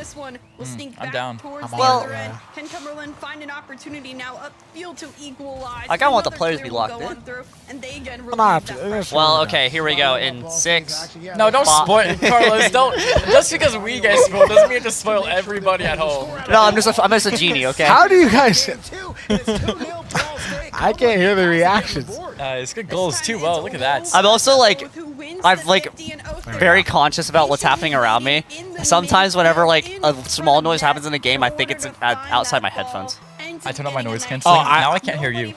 I'm down. I'm Well- on it, yeah. Can Cumberland find an opportunity now upfield to equalize? Like, I want the Another players to be player will locked go in. on through, and they again Well, not relieve after- that that's pressure. Well, okay, here we go in 6. No, don't Bob. spoil Carlos. Don't. Just because we get spoiled doesn't mean to spoil everybody at home. No, I'm just a genie, okay? How do you guys? I can't hear the reactions. It's good goals too. Well, look at that. I'm also like, I'm like very conscious about what's happening around me. Sometimes whenever like a small noise happens in the game, I think it's outside my headphones. I turn on my noise canceling. Now I can't hear you.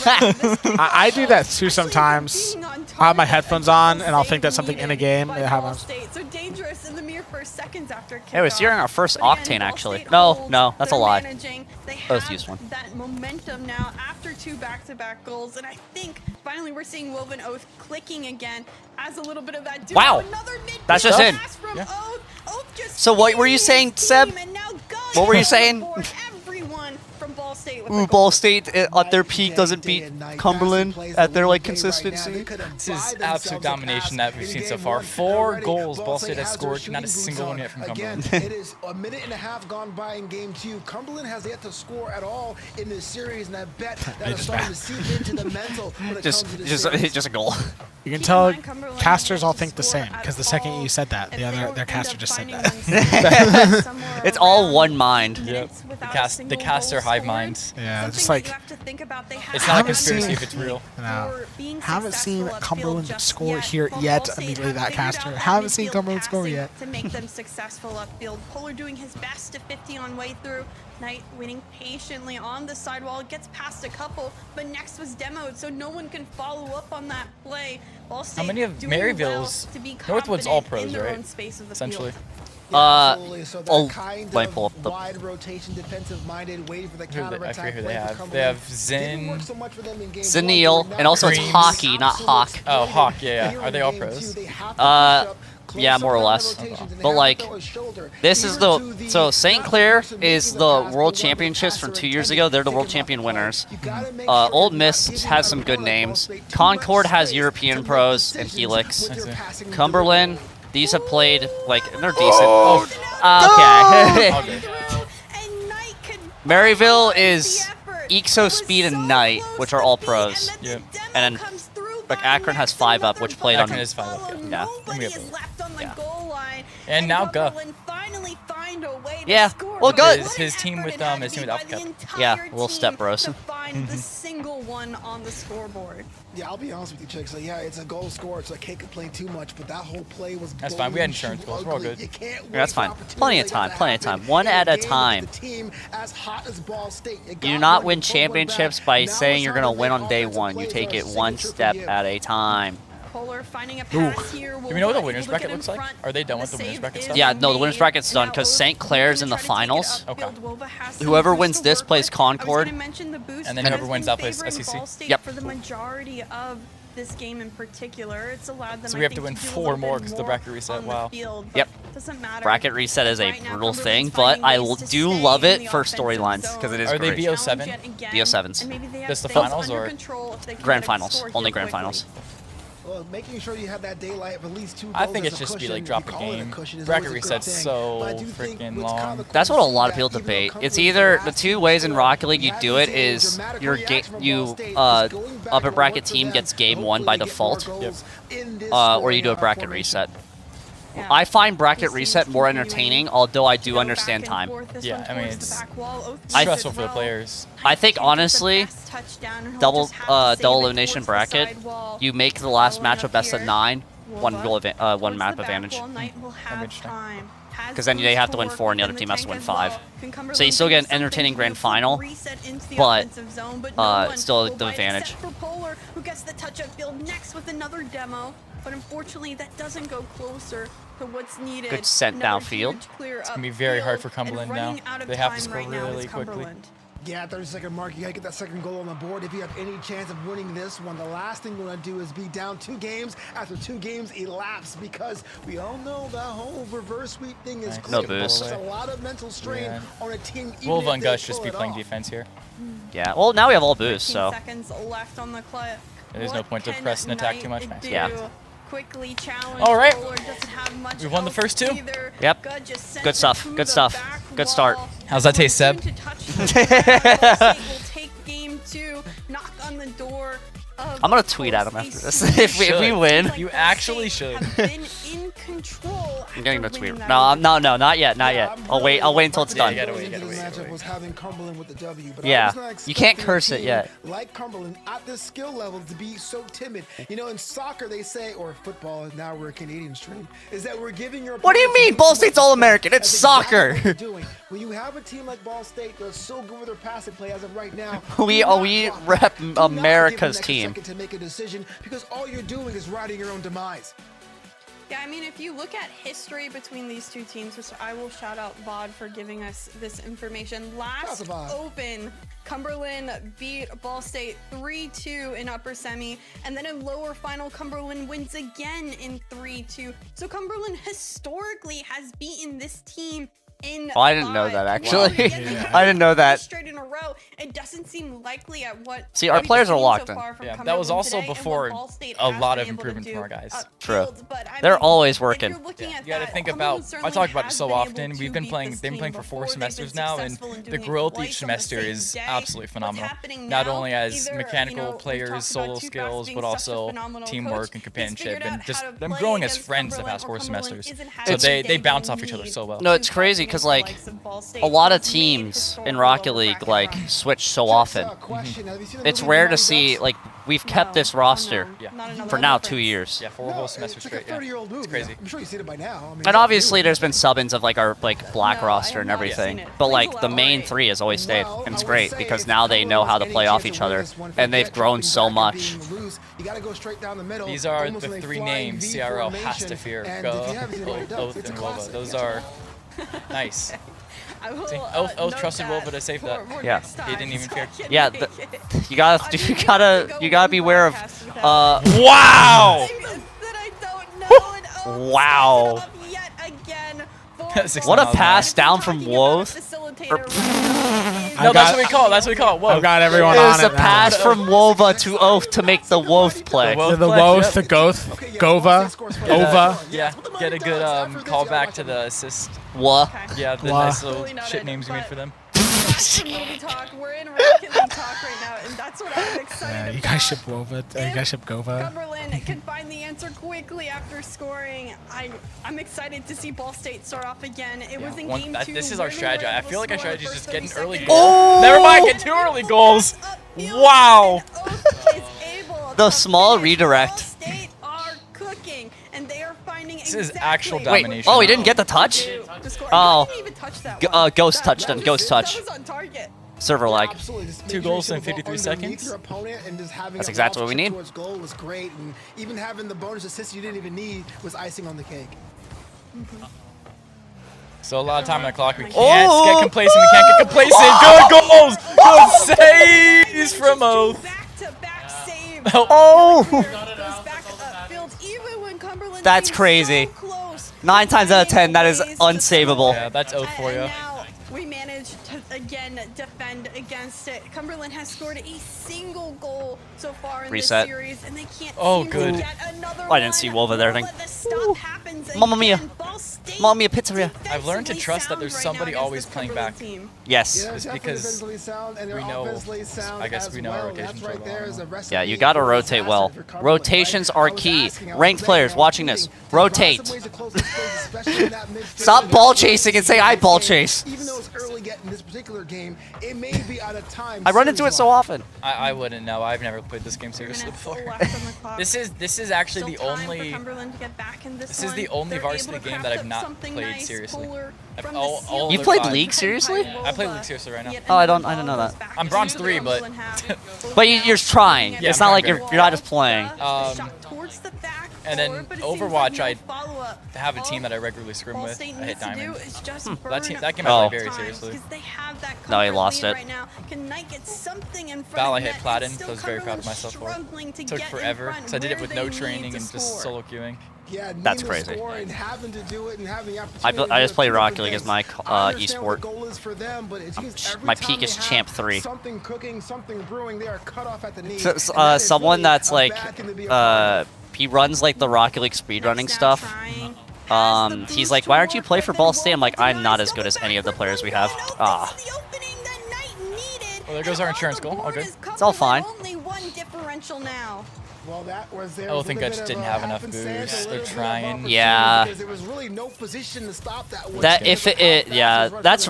I do that too sometimes. I have my headphones on and I'll think that's something in a game. It happens. So dangerous in the mere first seconds after kickoff. Hey, we're seeing our first But again, Octane Ball actually. State No, holds, that's a they're lie. managing. They Let's have use one. that momentum now after 2 back-to-back goals, and I think finally we're seeing Woven Oath clicking again as a little bit of that. Wow. Another That's just in. pass from Yeah. Oath. Oath just So what were you feeding saying, his Seb? team, and now Gus What were you is saying? on board. Everyone from Ball State with Ooh, a Ball State at their peak doesn't beat Cumberland at their like consistency. This is absolute domination that we've seen so far. 4 goals Ball State has scored, not a single one yet from Cumberland. Again, it is a minute and a half gone by in game 2. Cumberland has yet to score at all in this series, and I bet that is starting to seep into the mental when it comes to this series. Just a goal. You can tell casters all think the same because the second you said that, their caster just said that. It's all one mind. Yep. The caster hive minds. Yeah, just like It's not a conspiracy if it's real. no. Haven't seen Cumberland score here yet. Immediately that caster. Haven't seen Cumberland score yet. To make them successful upfield. Polar doing his best to 50 on way through. Knight waiting patiently on the sidewall. Gets past a couple, but next was demoed, so no one can follow up on that play. Ball State How many of doing well Maryville's to be Northwood's all confident in pros, their right? own space of the Essentially. field. Absolutely. So that oh, kind let me of pull up the- wide rotation, defensive-minded, waiting for the I counter-attack. forget who they play for have. Cumberland. They have Didn't Zen. work so much for them in game Zanil, one, but and also it's now Greaves. hockey, not Hawk. Oh, Hawk, yeah. here Are in they all game pros? 2, they have to push up Yeah, more or less. But like, this is the so St. Clair is the World Championships from 2 years ago. They're the World Champion winners. Old Miss has some good names. Concord has European pros and Helix. Cumberland, these have played like they're decent. Okay. Maryville is Exo, Speed, and Knight, which are all pros. Yep. And then like Akron has 5 up, which played Akron on. is 5 up. Yeah. And now Guh. Yeah. Well, good. His team with Alpha Cup. Yeah, little step bros. The single one on the scoreboard. Yeah, I'll be honest with you, chicks. Yeah, it's a goal scored, so I can't complain too much. But that whole play was. That's fine. We had insurance goals. We're all good. Yeah, that's fine. Plenty of time. Plenty of time. One at a time. You do not win championships by saying you're gonna win on day one. You take it one step at a time. Polar finding a pass here. Do we know what the winners bracket looks like? Are they done with the winners bracket stuff? Yeah, no, the winners bracket's done because St. Clair's in the finals. Okay. Whoever wins this plays Concord. And then whoever wins that plays SEC. Yep. For the majority of this game in particular, it's allowed them. So we have to win 4 more because the bracket reset. Wow. Yep. Doesn't matter. Bracket reset is a brutal thing, but I do love it for storylines because it is Are they great. BO7? BO7s. Just the finals or Grand finals? Only grand finals. Well, making sure you have that daylight of at least 2 goals. I think it should just be like drop a game. Bracket reset's so freaking long. That's what a lot of people debate. It's either the 2 ways in Rocket League you do it is upper bracket team gets game 1 by default, or you do a bracket reset. I find bracket reset more entertaining, although I do understand time. Yeah, I mean it's stressful for the players. I think honestly, double elimination bracket, you make the last match a best of 9, one map advantage. Because then they have to win 4 and the other team has to win 5. So you still get an entertaining grand final, but still the advantage. But unfortunately, that doesn't go closer to what's needed. Good scent downfield. It's going to be very hard for Cumberland now. They have to score really quickly. Yeah, 30-second mark. You got to get that second goal on the board if you have any chance of winning this one. The last thing we want to do is be down 2 games after 2 games elapse because we all know that whole reverse sweep thing is no boost. There's a lot of mental strain on a team. Will Van Gush just be playing defense here? Yeah, well, now we have all boost, so. Seconds left on the clock. There's no point to press and attack too much. Yeah. Quickly challenge. All right. We won the first 2. Yep. Good stuff. Good stuff. Good start. How's that taste, Seb? Will take game 2. Knock on the door. I'm gonna tweet at him after this if we win. You actually should. I'm getting the tweet. No, not yet. I'll wait until it's done. Yeah, you can't curse it yet. Like Cumberland at this skill level to be so timid. You know, in soccer they say, or football, now we're a Canadian stream, is that we're giving your. What do you mean? Ball State's All-American. It's soccer. When you have a team like Ball State that's so good with their passing play as of right now, we rep America's team. To make a decision because all you're doing is riding your own demise. Yeah, I mean, if you look at history between these 2 teams, which I will shout out VOD for giving us this information. Last Open, Cumberland beat Ball State 3-2 in upper semi, and then in lower final, Cumberland wins again in 3-2. So Cumberland historically has beaten this team in I didn't know that actually. I didn't know that. Straight in a row. It doesn't seem likely at what. See, our players are locked in. Yeah, that was also before a lot of improvement from our guys. True. They're always working. Yeah. You got to think about. I talk about it so often. They've been playing for 4 semesters now, and the growth each semester is absolutely phenomenal. Not only as mechanical players, solo skills, but also teamwork and companionship, and just them growing as friends the past 4 semesters. So they bounce off each other so well. No, it's crazy. Because like a lot of teams in Rocket League like switch so often. It's rare to see like we've kept this roster for now 2 years. Yeah, 4 whole semesters straight. Yeah. It's crazy. I'm sure you've seen it by now. And obviously there's been sub-ins of like our black roster and everything. But like the main 3 has always stayed, and it's great because now they know how to play off each other, and they've grown so much. These are the 3 names CRL has to fear. Go, Oath, and Wova. Those are. Nice. See, Oath trusted Wolva to save that. Yeah. He didn't even fear. Yeah, you gotta beware of. Wow! Wow. Yet again. What a pass down from Woth. No, that's what we call it. That's what we call it. Whoa. I've got everyone It on was it a now. pass from Wova to Oath to make the Woth play. The Woth, the Goth, Gova, Ova. Yeah, get a good call back to the assist. What? Yeah, the Wha. nice little shit names you made for them. We're in Rocket League talk right now, and that's what I'm excited Yeah, about. you guys ship Wova. You guys ship Gova. Cumberland can find the answer quickly after scoring. I'm excited to see Ball State start off again. It was in game 2. This is our strategy. I feel like our strategy is just getting early goals. Oh! Never mind, get 2 early goals. Wow. The small redirect. State are cooking, and they are finding This is actual domination. Wait, oh, he didn't get the touch? Oh. Ghost touched him. Ghost touch. That was on target. Server lag. 2 goals in 53 seconds. That's exactly what we need. Goal was great, and even having the bonus assist you didn't even need was icing on the cake. So a lot of time on the clock. We can't Oh! get complacent. We can't get complacent. Good goals. Good saves from Oath. Back-to-back save. Oh! Goes back upfield, even when Cumberland That's seems crazy. so close. 9 times out of 10, that is unsavable. Yeah, that's Oath for you. And now we managed to again defend against it. Cumberland has scored a single goal so far in Reset. this series, and they can't Oh, seem good. to get another I didn't see one. Wova there, But dang. the stop happens Mamma mia. again. Ball State Mamma mia, pizzeria. I've learned to defensively trust that there's sound somebody right now always against this playing Cumberland back. team. Yes. Just because we know, I guess we know our rotations are well. Yeah, you gotta rotate well. Rotations are key. Ranked players watching this, rotate. Stop ball chasing and say I ball chase. Even though it's early yet in this particular game, it may be out of time. I run into it so often. I wouldn't know. I've never played this game seriously before. This is actually the only varsity game that I've not played seriously. You played League seriously? I play League seriously right now. Oh, I didn't know that. I'm bronze 3, but But you're trying. Yeah, It's I'm not like trying you're not just playing. and then Overwatch, I have a team that I regularly scrim with. I hit diamond. That game I play very seriously. No, he lost it. Val I hit platin, so I was very proud of myself for it. Took forever, because I did it with no training and just solo queuing. Yeah, That's crazy. And having to do it and having the I just play Rocket League as my esport. My My peak is Champ 3. Something cooking, something brewing. They are cut off at the knee. Someone that's like, he runs like the Rocket League speedrunning stuff. He's like, why aren't you play for Ball State? I'm like, I'm not as good as any of the players we have. Ah. Well, there goes our insurance goal. All good. It's all fine. Only one differential now. Well, that was there. I think I just didn't have enough boost. They're trying. Yeah. There was really no position to stop that. That if yeah, that's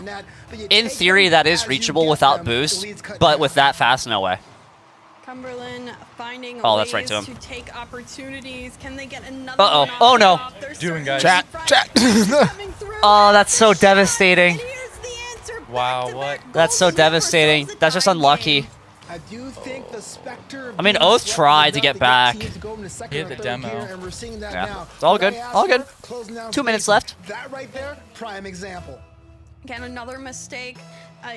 in theory that is reachable without boost, but with that fast, no way. Cumberland finding That's right to ways him. to take opportunities. Can they get another Uh-oh. one off Oh, the no. top? They're Doing, guys. certainly Chat. coming through. Oh, that's so devastating. And here's the answer. Wow, Back-to-back what? That's so goals to give devastating. ourselves a That's just tie unlucky. game. I do think the specter of I mean, being Oath swept tried was to enough get back. teams to go into second He hit or the third demo. gear, and we're seeing that Yeah. now. It's all What good. I asked All good. for, closing down 2 minutes spaces. left. That right there, prime example. Again, another mistake.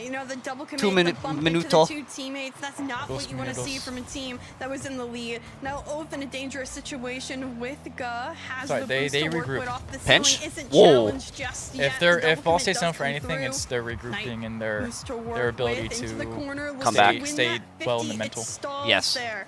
You know, the double commit, 2 minute- the bump into minuto. the two teammates, that's not Dos what you want to minutos. see from a team that was in the lead. Now, Oath in a dangerous situation with Ga has Sorry, the they boost to work regroup. with off the Pinch? ceiling, isn't Whoa. challenged just yet. If The Ball double State's commit known does for come anything, through. it's their regrouping Knight and their boost to work ability with into the to corner, looking Come to back. win stay that well in 50. the mental. It stalls Yes. there.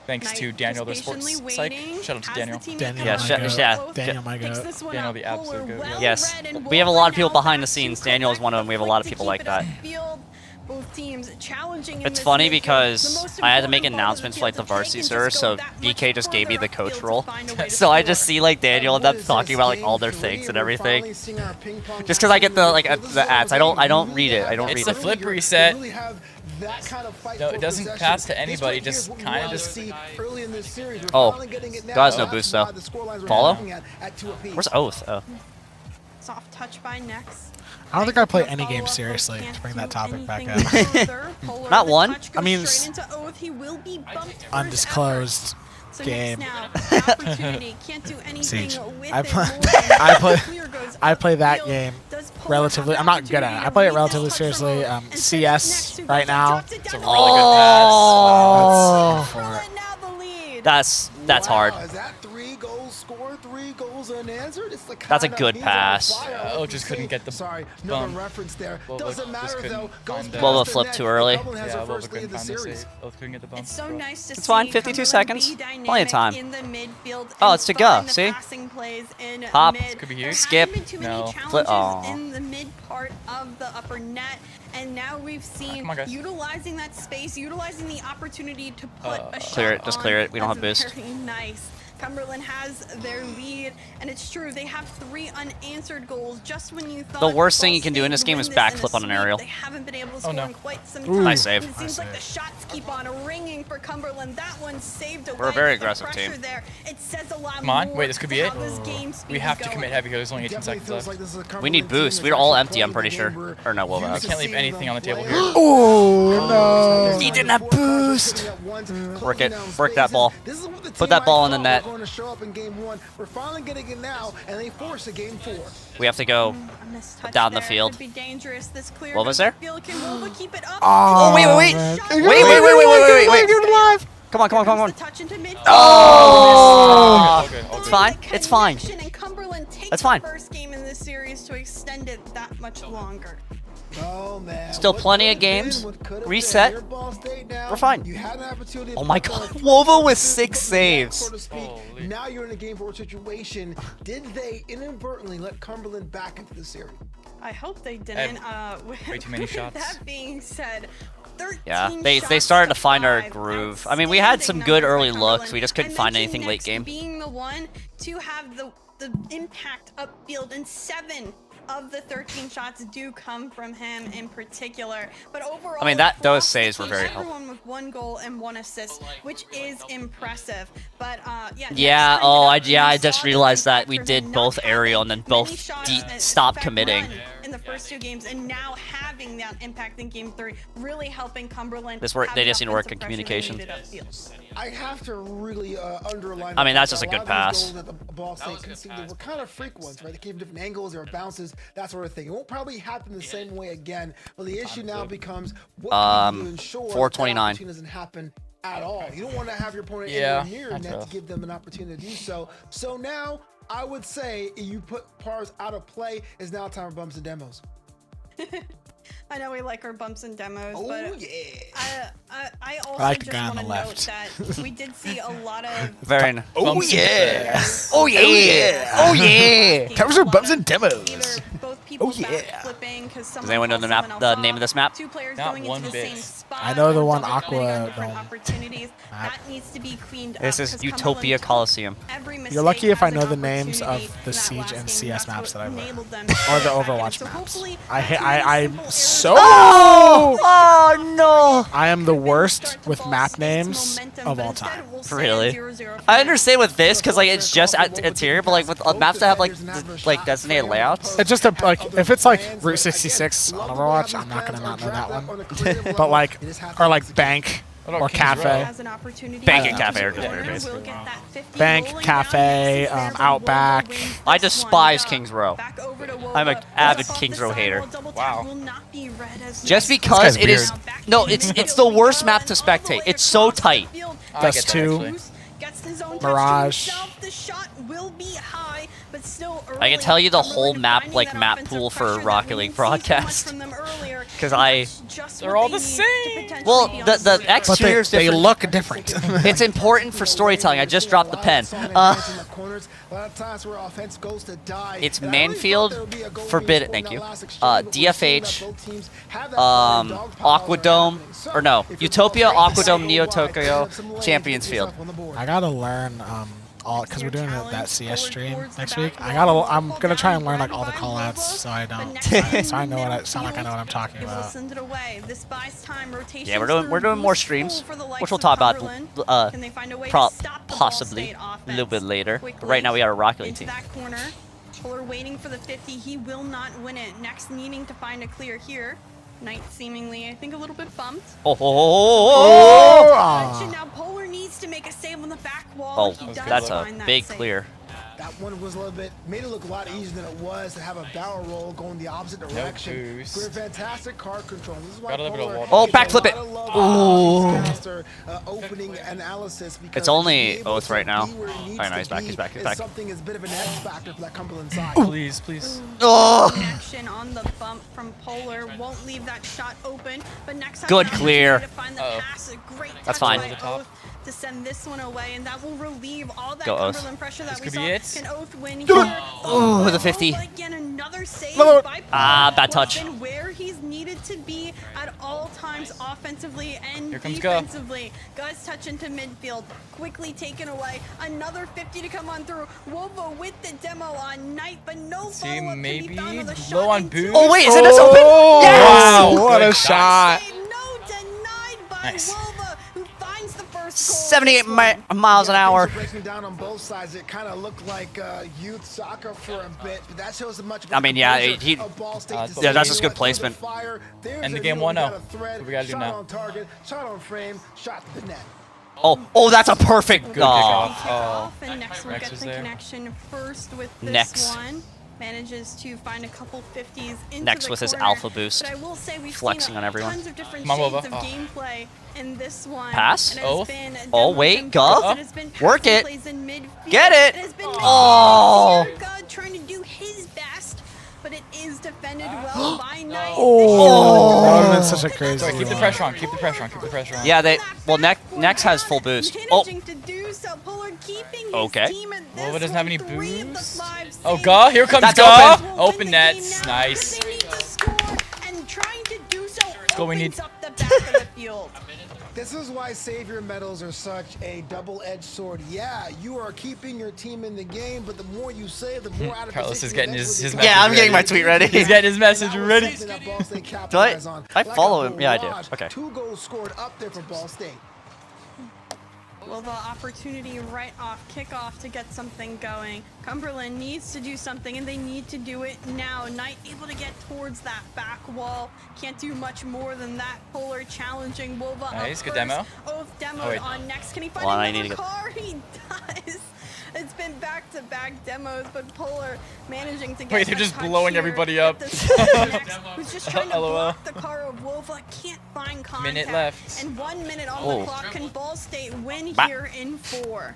Thanks Knight to Daniel, the just sports patiently psych. waiting, Shout out to has Daniel. the teammate Daniel, come Yeah, through. yeah. Oath Daniel, my picks goat. this one Daniel, out. the absolute Polar goat, yeah. well Yes. read and We have a well lot of people renowned behind the back scenes. to Daniel is one of them. We have a lot of quick to people keep like it that. upfield. Both teams challenging in It's this funny midfield. The because most I had to make important ball is announcements the for like the field to take varsity and server, just so go that much BK just gave me further the coach upfield to role. find a way to So I just score. see like Daniel and them talking about like all their things and everything. Just because I get the like the ads, I don't read it. I don't It's read the it. flip reset. That kind of fight No, for it doesn't possession. pass to anybody, This right just here is what we kinda wanted to just- see early in this series. We're Oh, finally getting it now. guys, no That's boost why though. the scorelines we're Follow? looking at 2 apiece. Where's Oath? Oh. Soft touch by Nex. I don't think I play any game seriously to bring that topic back up. Not one? I mean, undisclosed game. See, I play that game relatively. I'm not good at it. I play it relatively seriously. CS right now. It's a really good pass. That's hard. Is that 3 goals scored? 3 goals in it. That's a good pass. Oh, just couldn't get the Sorry, no bump. reference there. Well, Doesn't just matter couldn't though. Goes find the- past Well, the flip net. too early. Dublin has Yeah, their Wolva first lead couldn't of the find the series. save. Both couldn't get the bump. It's so nice to It's fine, see 52 Cumberland seconds. be Plenty of time. dynamic in the midfield Oh, and it's to go, find the see? passing plays in Hop. mid. Could be There here. Skip. hasn't been too many No. Flip- challenges Aw. in the mid part of the upper net, and now we've seen Come on, guys. utilizing that space, utilizing the opportunity to put a shot Clear it, just on. clear it. We don't That's have boost. Very nice. Cumberland has their lead, and it's true, they have 3 unanswered goals just when you thought The worst thing Ball you can do in State this game would is win this in a backflip on an sweep. aerial. They haven't been able to Oh, score no. in quite some Ooh. time. Nice save. And it seems like the shots keep on ringing for Cumberland. That one saved away. We're a very with the aggressive pressure team. There. It says a lot Come on, more wait, this could be to it. how this game speed We is have to going. commit heavy because there's only 18 Definitely seconds feels left. like this is a We Cumberland need team boost. that's We're all actually empty, I'm playing pretty the sure. game where Or no, Wolva you has. can Can't leave see anything on the table players- here. Oh no! He didn't have boost. Work it. Work that ball. This is what the Put team that ball I in the thought net. were going to show up in game 1. We're finally getting it now, and they force a game 4. We have to go. A missed touch Down the there. field. Could be dangerous. This clear What was goes there? upfield. Can Wolva keep it up? Oh, wait, wait, wait. man. Shot. Wait, wait, wait, wait, wait, wait, wait. alive! Come on, come on, come on. The touch into mid. Oh! Okay, okay. It's fine. It's fine. And Cumberland takes That's fine. the first game in this series to extend it that much longer. Oh, man. Still What plenty of could've been, games. what could've Reset. been. You're Ball State now. We're fine. You had an opportunity Oh to my put God. the- Wolva with 6 so saves. to speak. Holy. Now you're in a game 4 situation. Did they inadvertently let Cumberland back into the series? I hope they didn't. way too many shots. That being said, 13 Yeah, they shots started to find our 5. groove. I mean, we had some good Outstanding early number for looks. Cumberland. We just couldn't I find mentioned anything late next game. being the one to have the impact upfield, and 7 of the 13 shots do come from him in particular. But overall, I mean, those across saves the were team, very helpful. everyone with 1 goal and 1 assist, which is impressive. But yeah. Yeah, next, oh, bring it up. I We just saw realized that the we Raptors did not both having aerial and then many both shots stopped effect committing. run in the first 2 games, and now having that impact in game 3 really helping Cumberland. This work- have they the just need to work offensive on pressure they communication. needed upfield. I have to really underline. I mean, the that's fact just a that good lot of pass. these goals that the Ball State conceded were kind of freak ones, right? They came from different angles, there were bounces, that sort of thing. It won't probably happen the same way again. But the issue now becomes what can you do to ensure that 429. opportunity doesn't happen at all. You don't want to have your opponent Yeah, anywhere near that's net to rough. give them an opportunity to do so. So now I would say you put pars out of play. It's now time for bumps and demos. I know we like our bumps and demos, Oh but yeah. I also like the just guy on want to the note left. that we did see a lot of Very nice. Oh Bumps and yeah! Oh yeah! Oh yeah! Covers our bumps and demos. either both people Oh, yeah. flipping because Does anyone know the map? The name of this map? 2 players Not going one into the bit. same spot. I know the or one double clicking on Aqua different Dome opportunities. map. That needs to be cleaned This up is 'cause Utopia Cumberland took Coliseum. every You're mistake lucky if I as an know the names of opportunity the in that Siege last and game. CS That's maps what that I've read. enabled them Or to the get back in. Overwatch So maps. hopefully I'm that's so. Oh no! I am the worst with map names of all time. Really? I understand with this because like it's just interior, but like with maps that have like designated layouts. It's just a like if it's like Route 66 on Overwatch, I'm not gonna not know that one. But like or like Bank What about or Kings Cafe. Row? Bank and Cafe are just very basic. Bank, Cafe, Outback. I despise Kings Row. I'm an avid Kings Row hater. Wow. Just because it is no, it's the worst map to spectate. It's so tight. Dust 2, Mirage. I can tell you the whole map map pool for Rocket League broadcast because They're all the same. well the exterior is But they different. look different. It's important for storytelling. I just dropped the pen. It's Manfield, Forbidden, thank you. DFH, Aquadome, or no, Utopia, Aquadome, Neo Tokyo, Champions Field. I gotta learn all because we're doing that CS stream next week. I'm gonna try and learn like all the callouts so I don't so I know what I sound like I know what I'm talking about. Yeah, we're doing more streams, which we'll talk about possibly a little bit later. But right now we got a Rocket League team. Fuller waiting for the 50. He will not win it. Next, needing to find a clear here. Knight seemingly, I think, a little bit bumped. Oh! Now Polar needs to make a save on the back wall. He does that's find a that big save. clear. That one was a little bit, made it look a lot easier than it was to have a barrel roll going the opposite direction. boost. We're fantastic card control. This is why Got a little bit of Polar water. Oh, backflip it. Ooh. Opening analysis because It's only to be able Oath to right now. be where he needs Oh, no, he's to back, be he's back, he's is back. Something is a bit of an X factor for that Cumberland side. Please, please. Oh. Connection on the bump from Polar won't leave that shot open, but next time Good around, clear. to find the pass, a great That's touch fine. by Oath to send this one away, and that will relieve all that Go, Oath. Cumberland pressure that This we could saw. be it. Can Oath win here? Oh, the 50. But again, another save Another one. by Polar. Bad touch. Been where he's needed to be at all times, offensively and Here comes Ga. defensively. Guys touch into midfield, quickly taken away. Another 50 to come on through. Wova with the demo on Knight, but no See, follow-up can be maybe found on the low shot on into boost. Oh, wait, is it this open? Yes! Wow, what Good a shot. No, denied by Nice. Wova, who finds the first goal. 78 miles an hour. Things are breaking down on both sides. It kind of looked like youth soccer for a bit, but that shows as much. I mean, yeah, composure he- of Ball State yeah, to that's say, just you know good what, placement. through the fire, there's End the a game hero, we 1-0. got a thread, What we gotta do shot now? on target, shot on frame, shot to the net. Oh, that's a perfect. Good Oh. kickoff. Kick off, and next we'll Rex get was the there. connection first with this Next. one. Manages to find a couple 50s into Next the with his corner. alpha boost. But I will say we've Flexing seen on everyone. tons of different Come on, shades Wova. of gameplay in this one. Pass? And it has Oath. been Oh, demos wait, and Ga. bursts. It has been Work passing it. plays in midfield. Get it. It has been Oh. God trying to do his best, but it is defended well by Knight. Oh, that would have been such a crazy Sorry, keep the one. pressure on. Keep the pressure on. Keep the pressure on. Yeah, they. Well, Nex has full boost. Oh, Managing to do so. Polar keeping his Okay. team at this Wova doesn't have any one, 3 of the boost. 5 Oh, saves. Ga. Here comes That's Ga. open. Will Open win the nets. game now, Nice. but they need to score, and trying to do so goal we opens need. up the back of the field. This is why Savior medals are such a double-edged sword. Yeah, you are keeping your team in the game, but the more you save, the more out of Carlos position is you getting his eventually message become. Yeah, I'm getting my ready. tweet ready. He's getting his message That was ready. something that Ball State Do I capitalized on. I Like follow a him? Yeah, I do. barrage. Okay. 2 goals scored up there for Ball State. Well, the opportunity right off kickoff to get something going. Cumberland needs to do something, and they need to do it now. Knight able to get towards that back wall. Can't do much more than that. Polar challenging Wova. Nice, up good first. demo. Oath demoed Oh, wait. on next. Can he find Well, I another need to go- car? He does. It's been back-to-back demos, but Polar managing to get Wait, they're a just touch blowing here everybody at up. the center. Next, who's just trying to LOL. block the car of Wova. Can't find contact. Minute left. And 1 minute on Oh. the clock. Can Ball State win Bah. here in 4?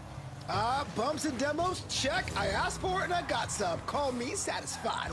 Bumps and demos, check. I asked for it and I got some. Call me satisfied.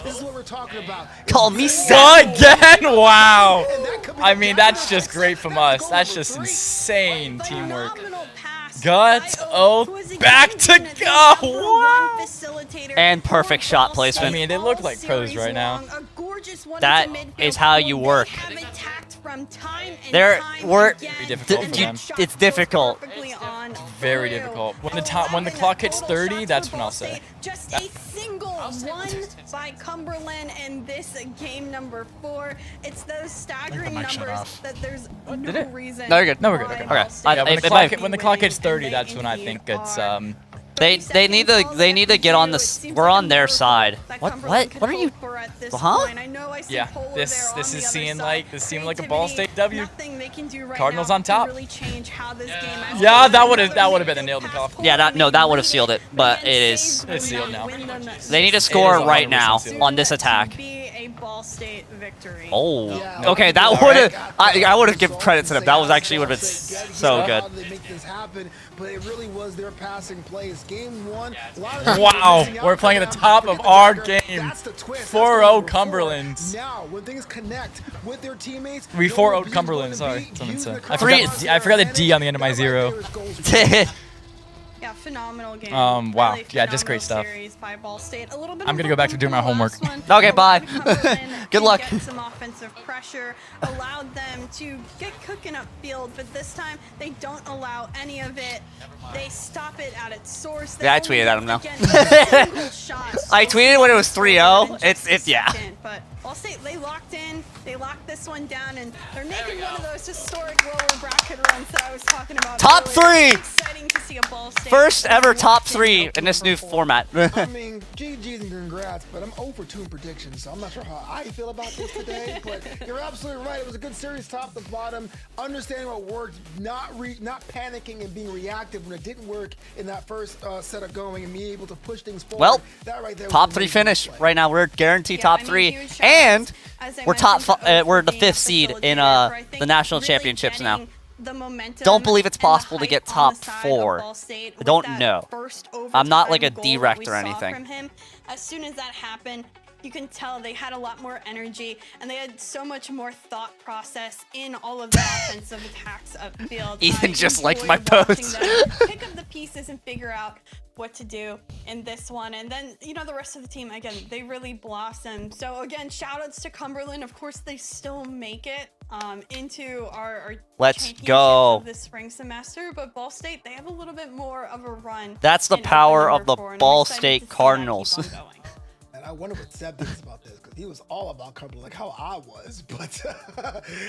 This is what we're talking about. Call me Ga again. Wow. And that could be I the mean, down that's just pass. great from That's us. goal That's number just 3. insane teamwork. Phenomenal pass Guts, by Oath, who is again back to been the Ga. number one Wow. facilitator And perfect for shot Ball placement. State I mean, they look all like pros series right now. long. A gorgeous one That into midfield. is how you They work. have attacked from time and There time were- again, Be difficult and for that them. shot It's goes difficult. perfectly on Very through. difficult. When the clock hits 11 30, total that's shots when for I'll Ball say. State. Just a single one by Cumberland in this game number 4. It's those staggering mic shut numbers off. that there's Did no it? reason. No, you're good. No, we're good. why Okay. Ball Okay. State Yeah, when it the might- clock when the clock hits winning, 30, and that's they when I indeed think it's are. They need to get on this. We're on their side. What are you? Huh? Yeah, this is seemed like a Ball State W. Cardinals now on top. to really change how this game has Yeah, been. that would've been a nail in the coffin. Yeah, that would have sealed it, but it is. It's sealed now. They need to score is right 100% now sealed. on this attack. To be a Ball State victory. Oh, Yeah. okay. That would have. I would have given credit to them. That was actually would have been so good. How did they make this happen? But it really was their passing plays. Game 1. A lot of Wow, missing out we're playing for at the them. top Forget of the our dagger. game. That's the twist. 4-0 That's Cumberland. Now, when things connect with their teammates, We no 4-0 one beats Cumberland, one sorry, beat, someone using said. the I forgot- cross I forgot the D on the end of my advantage. zero. That right there is goals for Yeah, phenomenal game. Wow. Really Yeah, just great phenomenal stuff. series by Ball State. A little bit I'm of gonna a go back to bump doing my from the homework. last one. Okay, bye. Cumberland Good did luck. Get some offensive pressure, allowed them to get cooking up field, but this time they don't allow any of it. They stop it at its source. They Yeah, I only tweeted at him get, now. again, a single shot. I tweeted when it was 3-0. It's yeah. Second, but Ball State, they locked in, they locked this one down, and they're making one of those historic lower bracket runs that I was talking about. Top earlier. 3! It's exciting to see a Ball State. First ever top 3 in this new format. I mean, GG's and congrats, but I'm 0 for 2 in predictions, so I'm not sure how I feel about this today, but you're absolutely right. It was a good series top to bottom, understanding what worked, not panicking and being reactive when it didn't work in that first set of going and being able to push things forward. Well, that right there top was 3 amazing finish play. right now. We're guaranteed top 3, huge and shout-outs, as I we're mentioned, we're the being a 5th seed in facilitator for, I think, the national really championships now. getting the momentum Don't believe it's and the possible to get hype on top the side of 4. Ball State I with don't that know. first I'm not like a overtime goal that direct we or saw anything. from him. As soon as that happened, you can tell they had a lot more energy and they had so much more thought process in all of the offensive attacks upfield. Ethan I just liked my enjoyed watching post. them pick up the pieces and figure out what to do in this one. And then, you know, the rest of the team, again, they really blossomed. So again, shout outs to Cumberland. Of course, they still make it into our Let's championships go. of this spring semester, but Ball State, they have a little bit more of a run. That's the in power open of the number 4, and I'm Ball excited State to see that Cardinals. keep on going. And I wonder what Seb thinks about this, because he was all about Cumberland, like how I was. But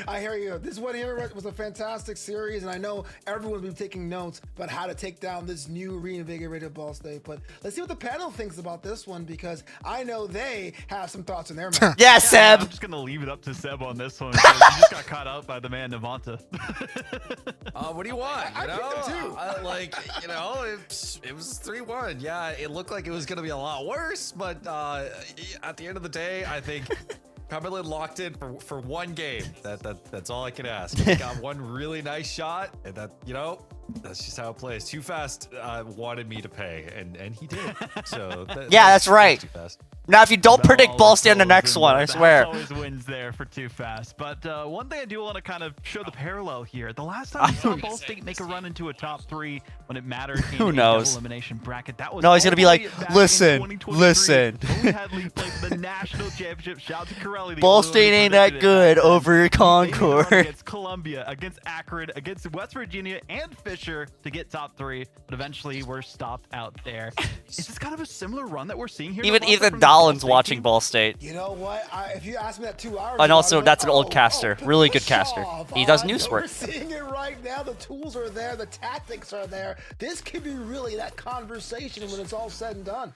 I hear you. This one here was a fantastic series, and I know everyone's been taking notes about how to take down this new reinvigorated Ball State. But let's see what the panel thinks about this one, because I know they have some thoughts in their mind. Yeah, Seb. I'm just gonna leave it up to Seb on this one. Because he just got caught out by the man Navanta. What do you want? I You know, picked them too. It was 3-1. Yeah, it looked like it was gonna be a lot worse, but at the end of the day, I think Cumberland locked in for one game. That's all I can ask. He got one really nice shot, and that's just how it plays. Too Fast wanted me to pay, and he did. So Yeah, that's right. Too Fast. Now, if you don't Battle predict Ball State on the goes next and one, I the swear. house always wins there for Too Fast. But one thing I do want to kind of show the parallel here. The last time we saw Ball State make a run into a top 3 when it mattered in Who a knows? double elimination bracket, that was No, he's gonna be all like, the way back in listen, 2023 listen. when we had league play for the national championship. Shout out to Corelli. Ball State ain't that good over Concord. Against Columbia, against Akron, against West Virginia, and Fisher to get top 3, but eventually we're stopped out there. Is this kind of a similar run that we're seeing here? Even Navanta, Ethan from the Ball Dolan's State watching team? Ball State. You know what? If you asked me that 2 hours And ago, also, I'd be that's like, an old caster. Really good push caster. off. He does All news right, work. We're seeing it right now. The tools are there. The tactics are there. This could be really that conversation when it's all said and done.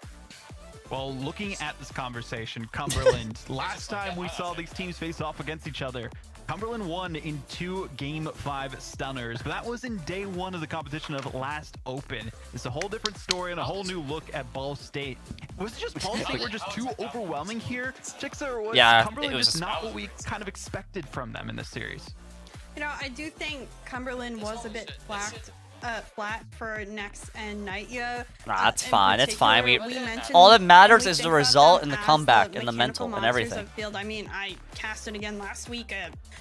Well, looking at this conversation, Cumberland, last time we saw these teams face off against each other, Cumberland won in 2 Game 5 stunners, but that was in day 1 of the competition of last Open. It's a whole different story and a whole new look at Ball State. Was it just Ball State were just too overwhelming here, Chixer, or was Yeah, Cumberland it was just not what we kind of expected from them in this series? You know, I do think Cumberland was a bit flat for Next and Nightya. Nah, that's in fine. It's fine. particular. mentioned all that when matters we is the think about result them and the as comeback and the mechanical mental and monsters everything. of field. I mean, I casted again last week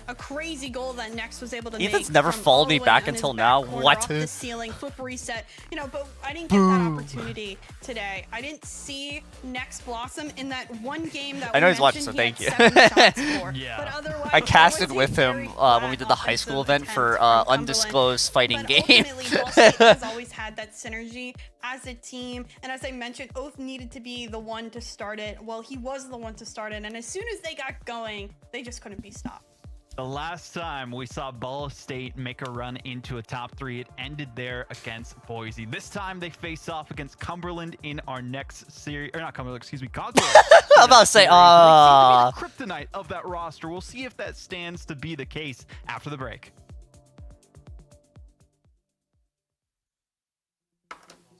a crazy goal that Next was able to Ethan's make. never from followed all the me way back on his until back now. corner, What? Off the ceiling, flip reset. You know, but I didn't get that opportunity today. I didn't see Next blossom in that one game that I know we he's watching, so mentioned thank he you. had 7 shots for. Yeah. But otherwise, I that casted was a with him very when we did the flat high school offensive event for attempt from Cumberland. undisclosed fighting But game. ultimately, Ball State has always had that synergy as a team, and as I mentioned, Oath needed to be the one to start it. Well, he was the one to start it, and as soon as they got going, they just couldn't be stopped. The last time we saw Ball State make a run into a top 3, it ended there against Boise. This time they face off against Cumberland in our next series, or not Cumberland, excuse me, Concord. I'm about to say, the kryptonite of that roster. We'll see if that stands to be the case after the break.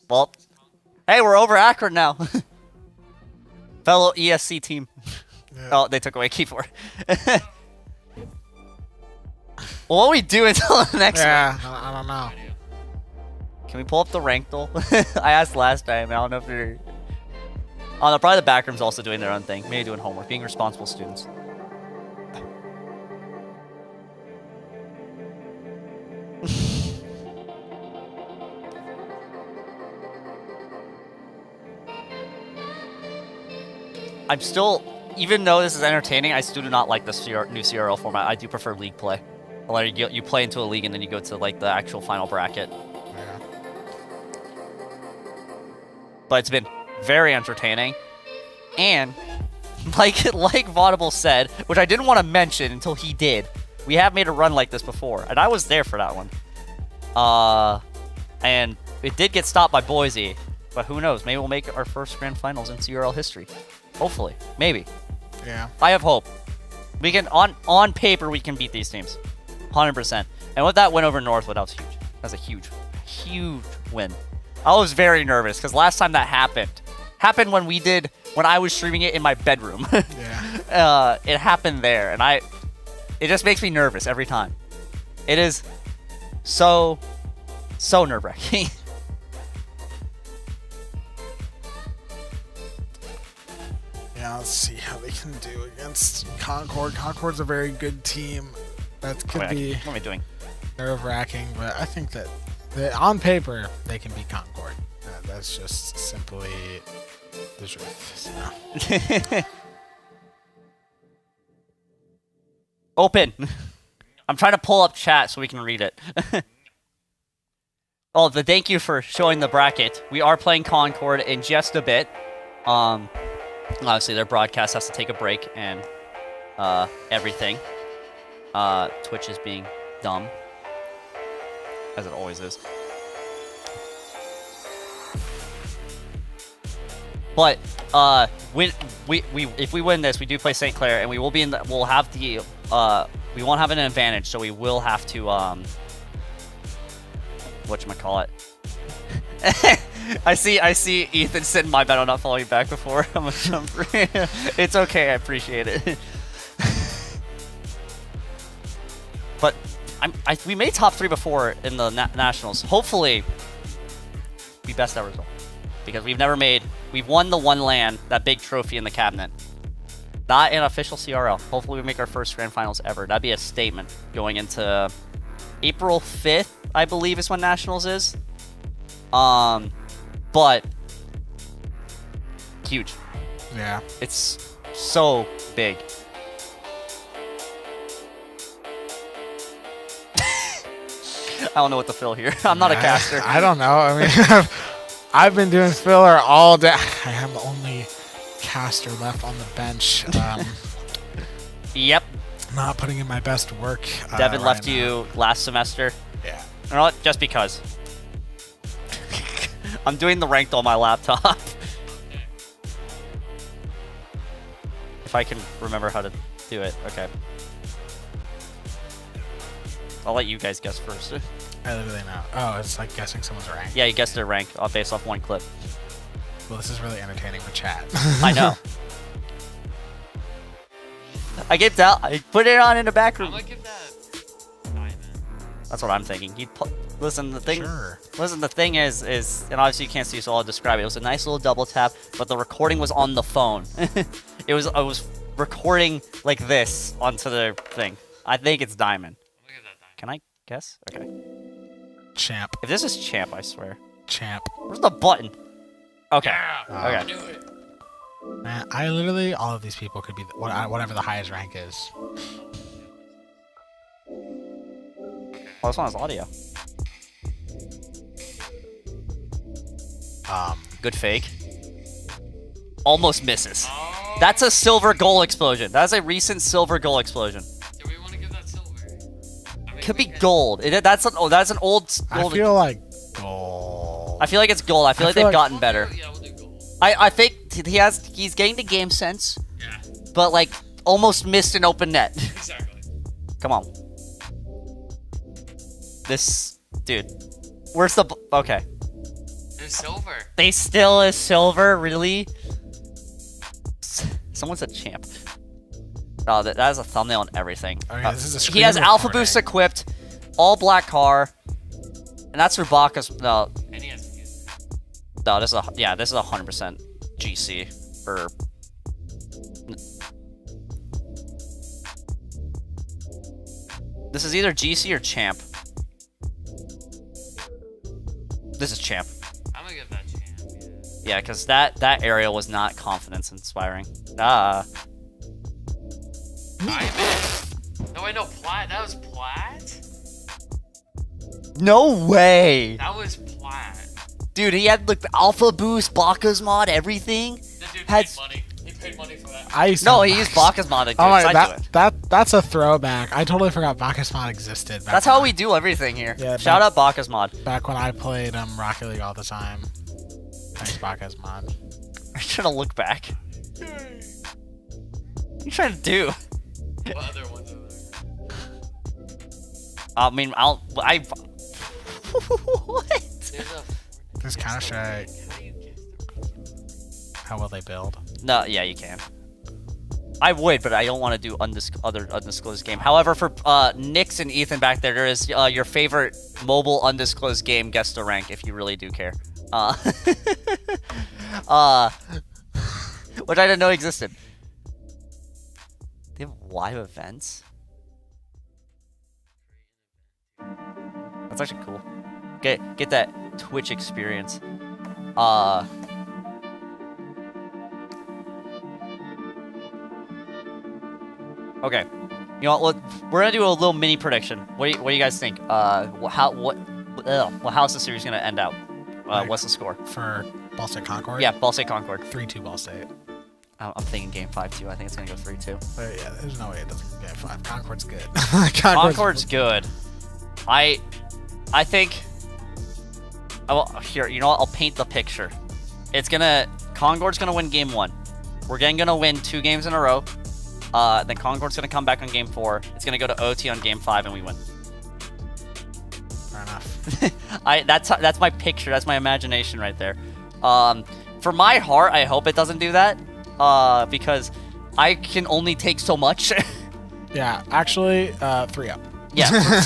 Well, hey, we're over Akron now. Fellow ESC team. Yeah. Oh, they took away Keyboard. Well, what do we do until the next one? I don't know. Can we pull up the rank though? I asked last time. I don't know if they're... Oh, no, probably the backroom's also doing their own thing. Maybe doing homework. Being responsible students. I'm still... Even though this is entertaining, I still do not like the new CRL format. I do prefer league play. Like you play into a league and then you go to like the actual final bracket. Yeah. But it's been very entertaining, and like Vaudable said, which I didn't want to mention until he did. We have made a run like this before, and I was there for that one. And it did get stopped by Boise, but who knows? Maybe we'll make our first grand finals in CRL history. Hopefully, maybe. Yeah. I have hope. We can on paper we can beat these teams, 100%. And with that win over Northwood, that was huge. That's a huge win. I was very nervous because last time that happened when I was streaming it in my bedroom. Yeah. It happened there, and it just makes me nervous every time. It is so nerve-wracking. Yeah, let's see how they can do against Concord. Concord's a very good team. That could be What am I doing? nerve-wracking, but I think that on paper they can beat Concord. That's just simply the truth. So. Open. I'm trying to pull up chat so we can read it. Oh, thank you for showing the bracket. We are playing Concord in just a bit. Obviously, their broadcast has to take a break and everything. Twitch is being dumb, as it always is. But if we win this, we do play St. Clair, and we will be in the. We'll have the. We won't have an advantage, so we will have to. Whatchamacallit. I see Ethan sitting my bed on not following back before. I'm a jumper. It's okay, I appreciate it. But we made top 3 before in the nationals. Hopefully, we best that result. Because we've won the one LAN, that big trophy in the cabinet. Not an official CRL. Hopefully we make our first grand finals ever. That'd be a statement going into April 5th, I believe is when nationals is. But huge. Yeah. It's so big. I don't know what to fill here. I'm not a caster. I don't know. I mean, I've been doing filler all day. I am the only caster left on the bench. Yep. Not putting in my best work. Devin right left now. you last semester. Yeah. You know what? Just because. I'm doing the ranked on my laptop. If I can remember how to do it. Okay. I'll let you guys guess first. I literally know. Oh, it's like guessing someone's rank. Yeah, you guessed their rank based off one clip. Well, this is really entertaining for chat. I know. I gave that. I put it on in the back room. I'm gonna give that diamond. That's what I'm thinking. Listen, the thing. Sure. Listen, the thing is, and obviously you can't see, so I'll describe it. It was a nice little double tap, but the recording was on the phone. I was recording like this onto the thing. I think it's diamond. Can I guess? Okay. Champ. If this is champ, I swear. Champ. Where's the button? Okay. Yeah, Okay. do it. Man, I literally, all of these people could be whatever the highest rank is. Oh, this one has audio. Good fake. Almost misses. Oh. That's a silver goal explosion. That's a recent silver goal explosion. Do we want to give that silver? I mean, Could be gold. That's an old. I feel like gold. I feel like it's gold. I feel like they've gotten better. Yeah, we'll do gold. I think he's getting the game sense, Yeah, but like almost missed an open net. exactly. Come on. This dude. Where's the okay? It's silver. They still is silver, really? Someone said champ. Oh, that has a thumbnail and everything. Oh, yeah, this is a he has screen Alpha recording. Boost equipped, all black car, and that's Rubaka's. No, And he has music. no, this is 100% GC for. This is either GC or champ. This is champ. I'm gonna give that champ. Yeah, because that aerial was not confidence inspiring. Ah. Diamond. No, wait, no, plat. That was plat? No way! That was plat. Dude, he had like the Alpha Boost, Baka's mod, everything. The dude Had- paid money. He paid money for that. I used to No, have he used Bacchus mod to do Oh it. my, So I do it. that's a throwback. I totally forgot Bacchus mod existed. That's how we do everything here. Yeah, Shout out Bacchus mod. Back when I played Rocket League all the time. Thanks, Bacchus mod. Are you trying to look back? What are you trying to do? What other ones are there? I mean, what? This Counter-Strike. How will they build? No, yeah, you can. I would, but I don't want to do other undisclosed game. However, for Nix and Ethan back there, there is your favorite mobile undisclosed game guess the rank if you really do care. Which I didn't know existed. They have live events? That's actually cool. Get that Twitch experience. Okay. You know what? We're gonna do a little mini prediction. What do you guys think? How's the series gonna end out? What's the score for Ball State Concord? Yeah, Ball State Concord. 3-2 Ball State. I'm thinking Game 5 too. I think it's gonna go 3-2. Yeah, there's no way it doesn't go Game 5. Concord's good. Concord's good. I think. Here, you know what? I'll paint the picture. Concord's gonna win Game 1. We're gonna win 2 games in a row. Then Concord's gonna come back on Game 4. It's gonna go to OT on Game 5, and we win. Fair enough. That's my picture. That's my imagination right there. For my heart, I hope it doesn't do that. Because I can only take so much. Yeah, actually, 3-0. Yeah.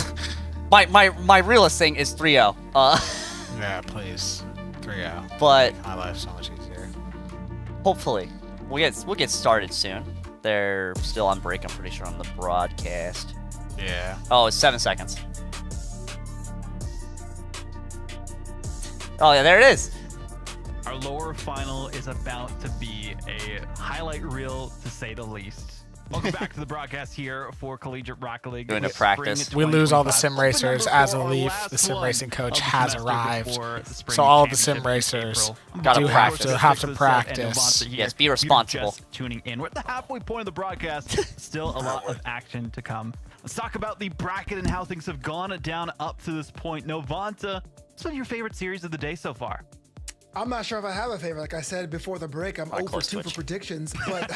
my realist thing is 3-0. Yeah, please, 3-0. But my life's so much easier. Hopefully, we'll get started soon. They're still on break, I'm pretty sure, on the broadcast. Yeah. Oh, it's 7 seconds. Oh, yeah, there it is. Our lower final is about to be a highlight reel, to say the least. Welcome back to the broadcast here for Collegiate Rocket League. Doing a practice. We lose all the sim racers as a leaf. The sim racing coach has arrived. So all of the sim racers do have to practice. Yes, be responsible. Tuning in. We're at the halfway point of the broadcast. Still a lot of action to come. Let's talk about the bracket and how things have gone down up to this point. Novanta, what's been your favorite series of the day so far? I'm not sure if I have a favorite. Like I said before the break, I'm 0 for 2 for predictions. But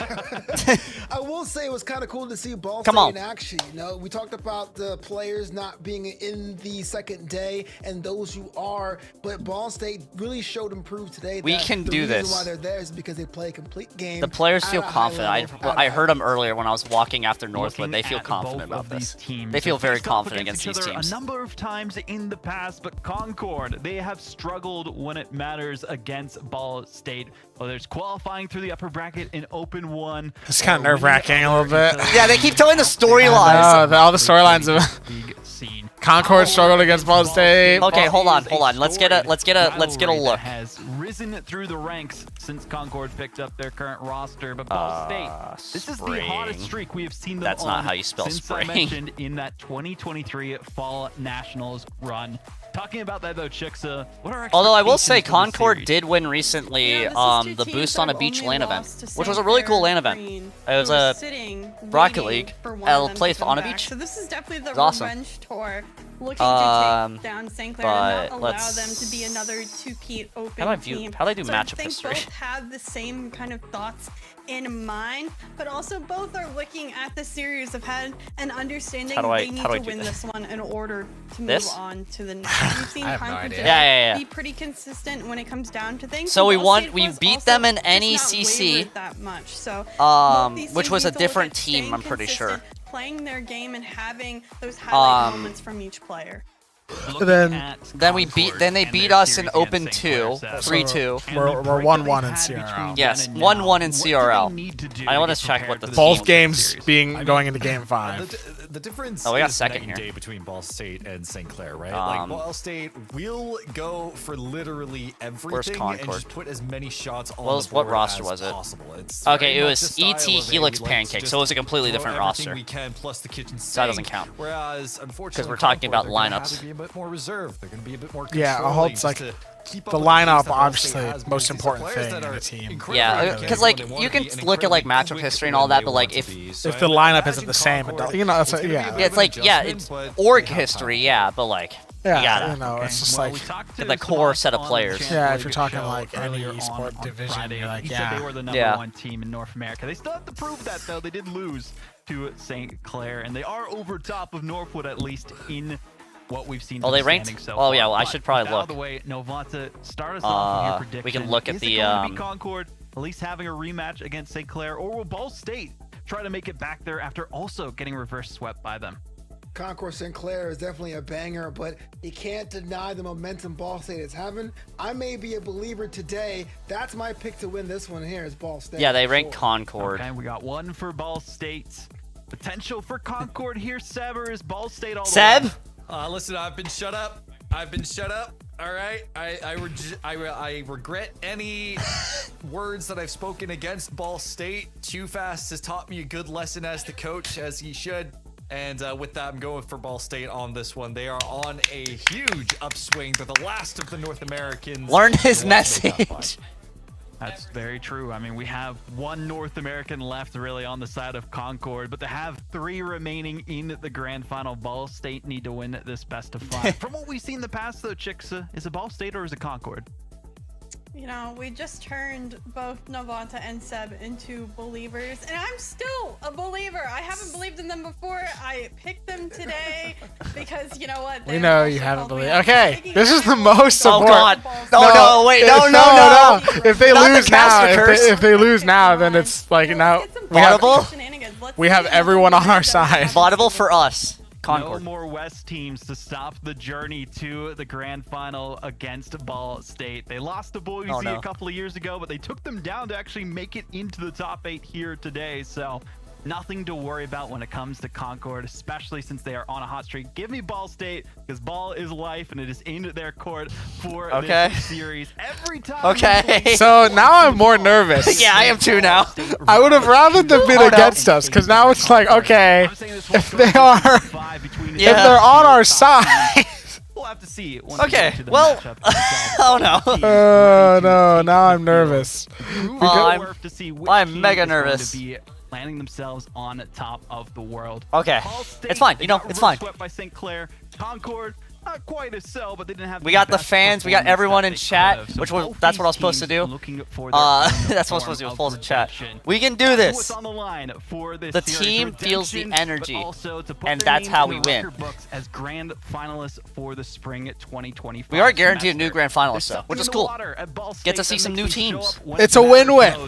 I will say it was kind of cool to see Ball State in action. You know, we talked about the players not being in the second day and those who are, but Ball State really showed and proved today we can do this. The reason why they're there is because they play a complete game. The players feel confident. I heard them earlier when I was walking after Northwood. They feel confident about this. They feel very confident against these teams. A number of times in the past, but Concord, they have struggled when it matters against Ball State. Whether it's qualifying through the upper bracket in Open 1. It's kind of nerve-wracking a little bit. Yeah, they keep telling the storylines. All the storylines of Concord struggled against Ball State. Okay, hold on. Let's get a look. Has risen through the ranks since Concord picked up their current roster, but Ball State, this is the hottest streak we have seen them That's on not how you spell since spring. I mentioned in that 2023 Fall Nationals run. Talking about that though, Chixa, what are Although I will say expectations for the Concord series? did win recently the Boost on a Beach LAN event, which was a really cool LAN event. It was a Rocket League placed on a beach. So this is definitely the awesome. revenge tour, looking to take down St. Clair and not allow them to be another two-peat open team. How do I do so matchup I think history? both have the same kind of thoughts in mind, but also both are looking at the series, have had an understanding they need to win this one in order to move on to the next. We've seen Concord be pretty consistent when it comes down to things. So we beat them in NECC, that much. So which was a different team, I'm pretty sure. Playing their game and having those highlight moments from each player. Then they beat us in Open 2, 3-2. We're 1-1 in CRL. Yes, 1-1 in CRL. I want to check what the both games going into Game 5. The difference we got is second night and here. day between Ball State and St. Clair, right? Like Ball State will go for literally everything and just put as many shots on the board what roster was it? possible. It's okay, it was ET Helix Pancake, so it was a completely different roster. We can plus the kitchen sink. So that doesn't count. Whereas, unfortunately, because we're talking about lineups. a bit more reserved. They're going to be a bit more Yeah, I hope it's like the lineup, obviously, most important thing in the team. Yeah, because like you can look at like matchup history and all that, but like if the lineup isn't the same, you know, it's yeah, it's like it's org history, yeah, but like yeah, you gotta, you know, it's just like the core set of players. Yeah, if you're talking like any esport division, you're like, They were the number one team in North America. They still have to prove that though. They did lose to St. Clair, and they are over top of Northwood at least in what we've seen. Oh, they ranked. So oh yeah, well, I but should probably look. Out of the way, Novanta, start us off with your prediction. We can look at Is the it going to be Concord at least having a rematch against St. Clair, or will Ball State try to make it back there after also getting reverse swept by them? Concord St. Clair is definitely a banger, but you can't deny the momentum Ball State is having. I may be a believer today. That's my pick to win this one here is Ball State. Yeah, they ranked Concord. Okay, we got one for Ball State. Potential for Concord here, Seb, or is Ball State all Seb? the way? Listen, I've been shut up. All right, I regret any words that I've spoken against Ball State. Too Fast has taught me a good lesson as the coach, as he should. And with that, I'm going for Ball State on this one. They are on a huge upswing. They're the last of the North Americans. Learn his message. That's very true. I mean, we have one North American left really on the side of Concord, but to have 3 remaining in the grand final, Ball State need to win this best of 5. From what we've seen in the past, though, Chicksa, is it Ball State or is it Concord? You know, we just turned both Novanta and Seb into believers, and I'm still a believer. I haven't believed in them before. I picked them today because, you know what? We know you haven't believed. Okay, this is the most support. Oh God! No, wait, no. If they lose now, if they lose now, then it's like now we have everyone on our side. Vaudeville for us. Concord. No more West teams to stop the journey to the grand final against Ball State. They lost to Boise a couple of years ago, but they took them down to actually make it into the top 8 here today. So nothing to worry about when it comes to Concord, especially since they are on a hot streak. Give me Ball State, because ball is life, and it is in their court for this series every time. Okay. So now I'm more nervous. Yeah, I am too now. I would have rather them been against us, because now it's like, okay, if they are, if they're on our side. We'll have to see. Okay, well, oh no. Oh no, now I'm nervous. I'm mega nervous. Landing themselves on top of the world. Okay, it's fine. You know, it's fine. Swept by St. Clair. Concord, not quite as so, but they didn't have. We got the fans. We got everyone in chat, which was that's what I was supposed to do. That's what I was supposed to do. Full in chat. We can do this. The team feels the energy, and that's how we win. As grand finalists for the spring 2025. We are guaranteed a new grand finalist, though, which is cool. Get to see some new teams. It's a win-win.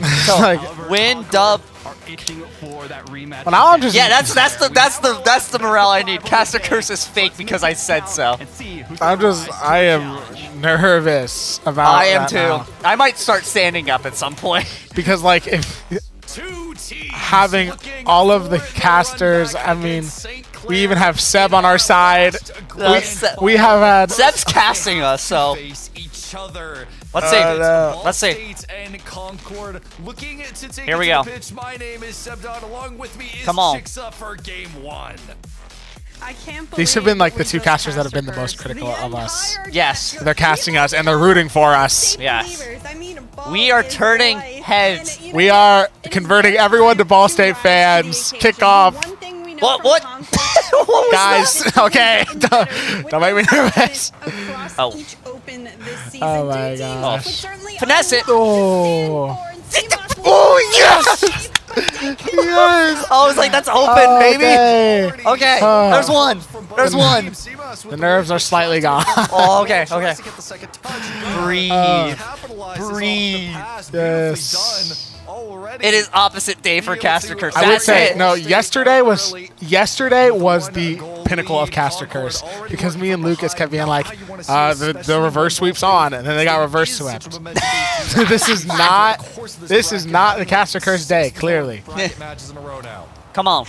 Win, dub. Well, now I'm just that's the morale I need. Caster Curse is fake because I said so. I am nervous about I am that too. now. I might start standing up at some point. Because like if having all of the casters, I mean, we even have Seb on our side. We have had Seb's casting us, so let's see. Let's see. Here we go. My name is Seb Dodd. Along with me is Come on. Chicksa for game 1. I can't believe these have been like the 2 casters that have been the most critical of us. Yes. They're casting us and they're rooting for us. Yes. We are turning heads. We are converting everyone to Ball State fans. Kick off. What? Guys, okay. Don't make me nervous. Oh. Oh my gosh. Finesse it. Oh. Oh, yes! Yes! Oh, it's like that's open, baby. Okay. There's one. There's one. The nerves are slightly gone. Oh, okay. Breathe. Breathe. Yes. It is opposite day for Caster Curse. I would say no. Yesterday was the pinnacle of Caster Curse because me and Lucas kept being like, the reverse sweep's on, and then they got reverse swept. This is not the Caster Curse day. Clearly. Come on.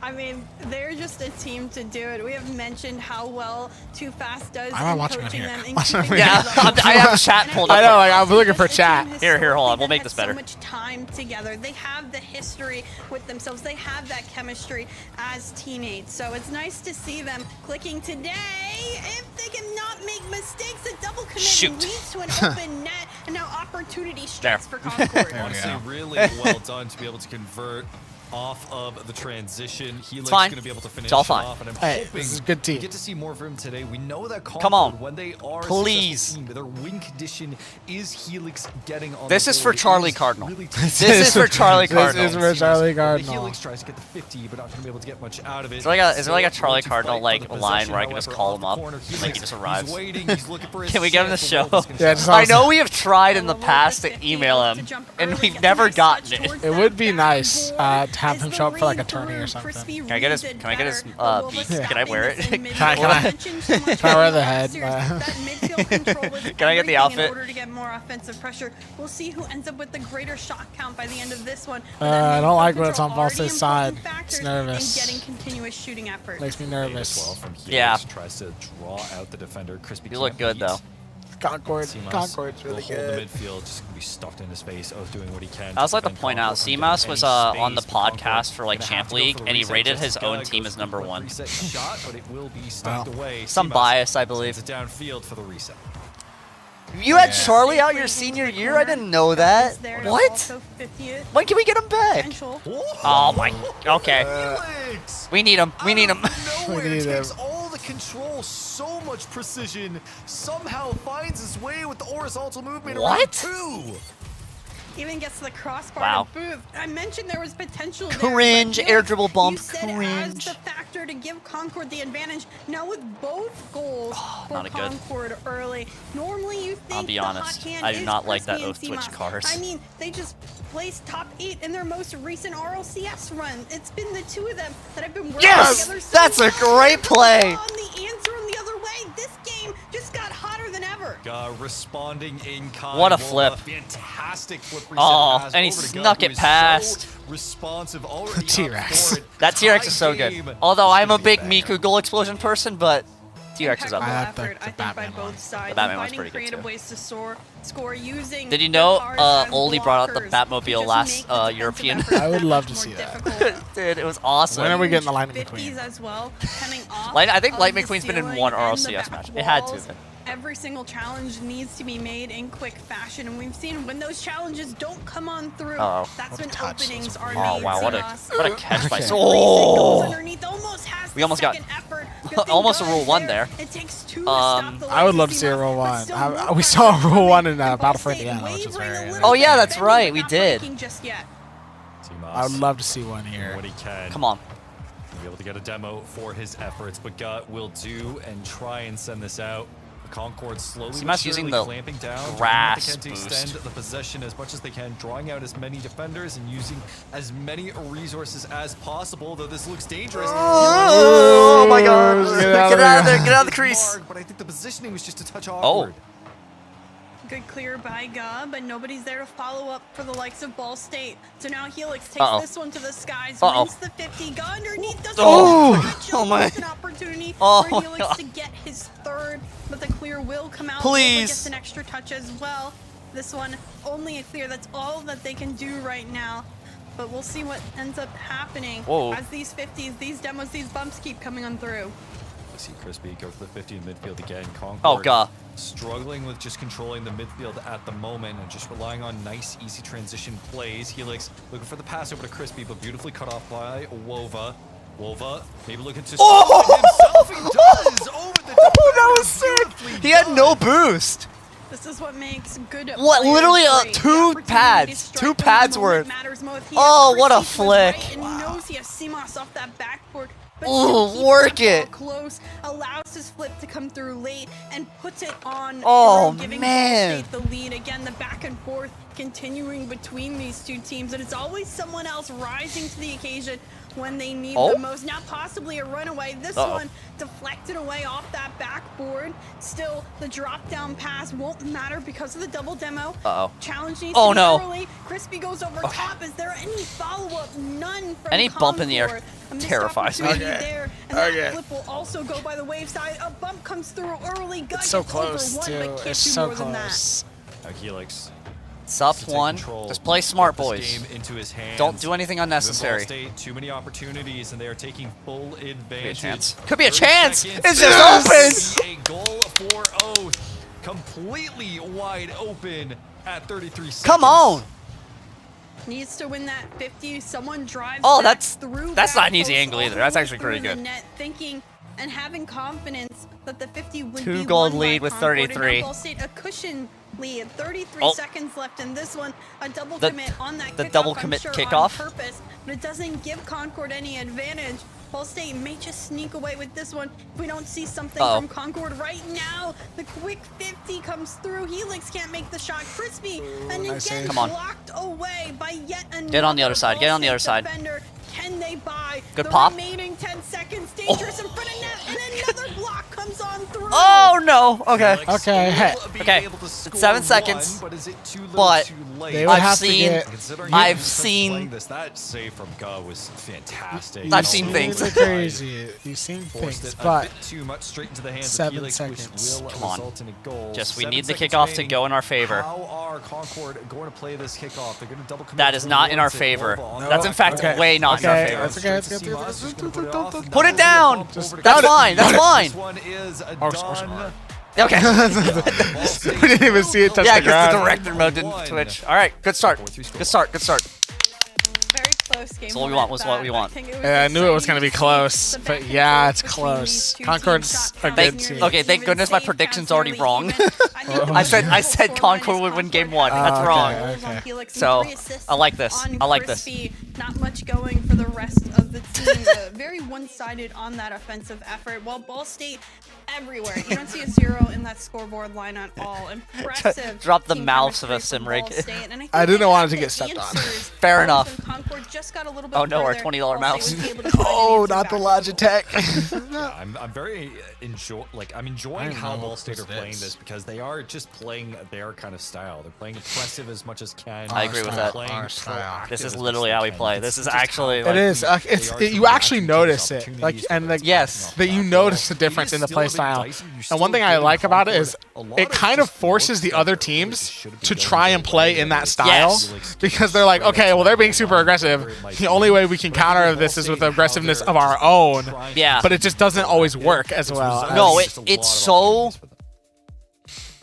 I mean, they're just a team to do it. We have mentioned how well Too Fast does I'm in watching coaching it them. here. Yeah, I have chat pulled up. I know, like I'm looking for chat. Here, hold on. We'll make this better. So much time together. They have the history with themselves. They have that chemistry as teammates. So it's nice to see them clicking today. if they cannot make mistakes, a double commit Shoot. leads to an open net, and now opportunity strikes for Concord. Honestly, really well done to be able to convert off of the transition. Helix fine. going to be able to finish It's all fine. off, and I'm Hey, hoping this is a good team. we get to see more of him today. We know that Concord, Come on. when they are a Please. successful team, their win condition is Helix getting on This the is board. for Charlie It is Cardinal. really This is for Charlie Cardinal. This is for Charlie The Cardinal. Helix tries to get the 50, but not going to be able to get much out of it. Is there like a Still Charlie going to Cardinal, fight for like, the line possession, where I can just however, call off him the up, corner, like he Helix, just arrives? He's waiting, he's looking for his Can we get him to chance, show? but what is Yeah, gonna just happen? I know we have tried in the Well, past the to 50 email wants to him, jump and early, we've gets a never nice gotten touch it. towards It that would be back nice board. to have As him the show up for like a read tourney or through, something. Crispy Can I get his- really did can I get his, better, but beat? Wolva's Can I wear stopping this it? in mid- Can I- Wolva mentioned so much can I wear the about head? Series, that midfield control was Can I get the everything outfit? in order to get more offensive pressure. We'll see who ends up with the greater shot count by the end of this one. But that I don't midfield like when it's control on Ball already State's side. important It's factors nervous. in getting continuous shooting efforts. Makes me As nervous. well from Helix, Yeah. tries to draw out the defender. Crispy You look can't good, though. beat. Concord's Concord's really hold good. the midfield, just gonna be stuffed in his face. Oath doing what he can. I also like to prevent point out, Concord from getting CMOS was any on the space, but Concord podcast for like gonna Champ have to go League, for the and he reset. rated his Jessica own goes team as for number the 1. reset shot, but it will be stuffed away. Some CMOS bias, I sends believe. it downfield for the reset. You had Charlie out your senior year? I didn't know that. What? When can we get him back? Oh my. Okay. We need him. We need him. Nowhere We need takes him. all the control, so much precision, somehow finds his way with the horizontal movement. What? Around 2. Even gets to the crossbar Wow. to Booth. I mentioned there was potential there, Cringe, but air dribble bump, you said cringe. as the factor to give Concord the advantage. Now with both goals for not a good. Concord early. Normally you think I'll be the honest, hot hand I do is not like that Crispy and Oath Twitch CMOS. card. I mean, they just placed top 8 in their most recent RLCS run. It's been the two of them that have been working Yes! together so That's a well. great play! On the answer on the other way, this game just got hotter than ever. Responding in kind. What a Wolva, flip. Fantastic flip reset Oh, pass and he over to snuck Gun, it who is past. So responsive already. T-Rex. up for it. That T-Rex is so Tie good. game. Although I'm a It's gonna big be Miku goal explosion person, but T-Rex is up. Impeccable I like the effort, I think, Batman by both one. sides. The Batman and one's finding pretty good, creative too. ways to score using Did you their know cars as Oli brought out the blockers Batmobile to just last, make the defensive European? effort I would that love much to see more that. difficult. Dude, it was awesome. When are we getting the Lightning 50s McQueen? as well, coming off I think of Lightning the McQueen's been in ceiling one and the RLCS back match. It had to walls. then. Every single challenge needs to be made in quick fashion, and we've seen when those challenges don't come on through, Uh-oh. that's What a when touch. openings are Oh made. wow, what a CMOS. catch by Okay. Oh! Underneath, almost has We the almost got- second effort. Good thing almost a Gunn rule is 1 there. It takes 2 to stop the I would legs love of to see a CMOS, rule but 1. still no We saw a pressure rule 1 coming, in and Ball Battle for State Indiana, which was wavering a very little Oh, bit, yeah, that's bending, right, but we not did. breaking just yet. CMOS I would love to see one doing here. what he can. Come on. To be able to get a demo for his efforts, but Gut will do and try and send this out. Concord slowly CMOS but using surely the clamping down, doing what grass they can to boost. extend the possession as much as they can, drawing out as many defenders and using as many resources as possible, though this looks dangerous. Oh my god. Get out of there. Get out of the crease. But I think the positioning was just a touch Oh. awkward. Good clear by Ga, but nobody's there to follow up for the likes of Ball State. So now Helix takes Uh-oh. this one to the skies, Uh-oh. wins the 50. Ga underneath does Oh. catch. Oh my. An opportunity Oh for my Helix God. to get his third, but the clear will come out. Please. Wolva gets an extra touch as well. This one only a clear. That's all that they can do right now. But we'll see what ends up happening Whoa. as these 50s, these demos, these bumps keep coming on through. I see Crispy go for the 50 in midfield again. Concord Oh, God. struggling with just controlling the midfield at the moment and just relying on nice, easy transition plays. Helix looking for the pass over to Crispy, but beautifully cut off by Wova. Wova maybe looking to himself. He does over the That was sick. He had no boost. This is what makes good. What, players literally, great. The 2 opportunity to pads. strike 2 when the pads moment worth. matters most. He Oh, has what a Crispy to his right, flick. and he knows he has CMOS off that backboard. But Ooh, still keeps work that it. ball close, allows his flip to come through late, and puts it on. Oh, through, giving man. Ball State the lead again. The back and forth continuing between these two teams, and it's always someone else rising to the occasion when they need Oh. the most. Now possibly a runaway. This Uh-oh. one deflected away off that backboard. Still, the drop down pass won't matter because of the double demo. Uh-oh. Challenge needs Oh, to be no. early. Crispy goes over top. Is there any follow-up? None from Any bump in the air Concord. A missed terrifies me. opportunity Okay. there, and that flip will also go by the wave side. A bump comes through early. Gut It's so gets over close, one, too. but can't It's do so more than that. close. Helix It's up to take 1. control Just play smart, of this boys. game into his hands. Don't do anything Ball unnecessary. State, too many opportunities, and they are taking full advantage. Chance. Could be a 30 chance. seconds. It's just open. A goal for Oath, completely wide open at 33 seconds. Come on. Needs to win that 50. Someone drives Oh, that that's through not back an easy post angle all either. the That's way actually pretty through the good. net, thinking and having confidence that the 50 would 2 be goal won lead by with Concord. And 33. now Ball State a cushion lead. 33 Oh. seconds left in this one. A double The- commit on that the kickoff, double I'm commit sure kickoff? on purpose, but it doesn't give Concord any advantage. Ball State may just sneak away with this one if we don't see something from Concord right now. The quick 50 comes through. Helix can't make the shot. Crispy and again Come on. blocked away by yet another Get on the other side. Get Ball on the other State side. defender. Can they buy Good the pop. remaining 10 seconds? Dangerous in front of net, and another block comes on through. Oh no. Okay. Okay, hey. Okay. It's 7 seconds. But is it too little, But too late? They would I've have to seen. get- Considering I've defense seen- playing this, that save from Ga was fantastic. I've seen things. It's crazy. You've seen Forced things, it a but bit too much straight into the hands 7 of Helix, seconds. which will Come on. result in a goal. Just we 7 need the seconds kickoff to remaining. go in our favor. How are Concord going to play this kickoff? They're going to double commit. That is not in our towards it. favor. Wolva on That's the in fact Okay. way not in our Okay, favor. that's okay. Let's get Straight through to this. Simas, just gonna put it off, and Put now it down. over to That's Ga. fine. That's fine. This one is Oh, done. Okay. we didn't even see it touch Yeah, the because the ground. director mode didn't switch. All right. Good start. Good start. Good start. Very close game. So what we want was what we want. Yeah, I knew it was going to be close, but yeah, it's close. Concord's a good team. Okay, thank goodness my prediction's already wrong. I said Concord would win game 1. That's okay, wrong. okay. So I like this. I like this. Not much going for the rest of the team. Very one-sided on that offensive effort. While Ball State everywhere. You don't see a 0 in that scoreboard line at all. Impressive. Drop the team mouse of a chemistry from Simrig. Ball State, and I didn't they want have it to the get stepped on. answers. Fair enough. Concord just got a little bit Oh no, our further. $20 Ball mouse. State was able to find an Oh, answer not the back. Logitech. Yeah, I'm very I'm enjoying I how don't know Ball State are what playing this is. this because they are just playing their kind of style. They're playing aggressive as much as can. I agree with They're that. playing Our style. proactive This is as much literally as how they we can. play. It's This is just how actually It like is. they are You taking actually action, notice taking it, opportunities, but yes. that you notice the difference in the play style. And one thing I like about it is it kind of forces the other teams to try and play in that style Yes. because they're like, okay, well they're being super aggressive. The only way we can counter this is with the aggressiveness of our own. Yeah. But it just doesn't always work as well. No, as- it's so.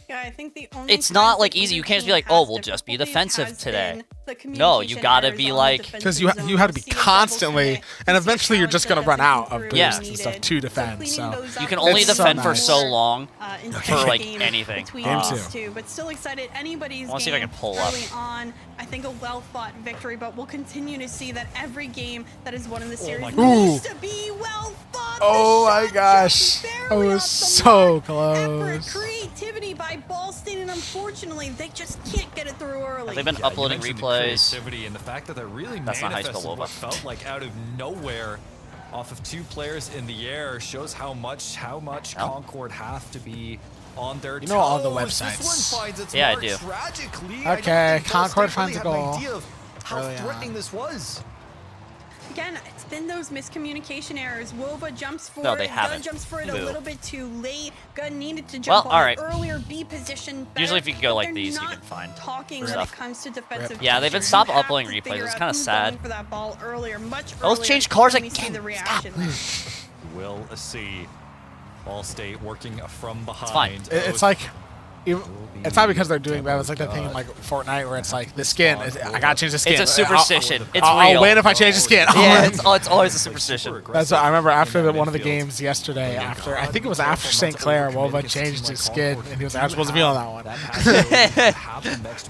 Yeah, I think the only It's not times like that easy. You either can't just be team like, oh, has we'll just be difficulties defensive has today. been the No, you communication gotta errors be on the like- defensive Because zone. you have to be See a double constantly, commit. and You see eventually you're how just it going to run doesn't out come of through Yeah. boosts and needed. stuff to defend. cleaning So those up You can is only It's so defend for nice. so long into for the like game anything. between Game these two. two, but still excited. Anybody's I wanna see if I game can pull up. early on. I think a well-fought victory, but we'll continue to see that every game that is won in the series God. needs to be well-fought. Oh The my shot gosh. just That barely was off the so mark. Effort, close. creativity by Ball State, and unfortunately, they just can't get it through early. Have they been Yeah, you uploading mentioned the replays? creativity and the fact that they're really That's not high school manifesting WOBA. what felt like out of nowhere off of 2 players in the air shows how much Concord have to be on their You know all the toes. websites. This one finds its Yeah, I mark do. tragically. Okay, Concord Concord finds a goal. Idea of how Early on. threatening this was. Again, it's been those miscommunication errors. Wova jumps for No, they it. haven't. Gunn jumps for it a Moo. little bit too late. Gunn needed to Well, jump on alright. the earlier B position. Better, Usually if you can go but like they're these, you not can find talking stuff. when it comes to defensive. Yeah, they've been pressure. stopped You have uploading to replays. figure It's out kinda who's sad. going for that ball earlier, much Those earlier change cars than we again. see the reaction. We'll see. Ball State working from behind. fine. It's like, it's not because they're doing bad. It's like that thing in like Fortnite where it's like the skin. I gotta change the skin. It's a superstition. It's I'll real. win if I change the skin. Yeah, it's always a superstition. That's what I remember after one of the games yesterday. After I think it was after St. Clair, Wova changed his skin, and he was like, "I'm supposed to be on that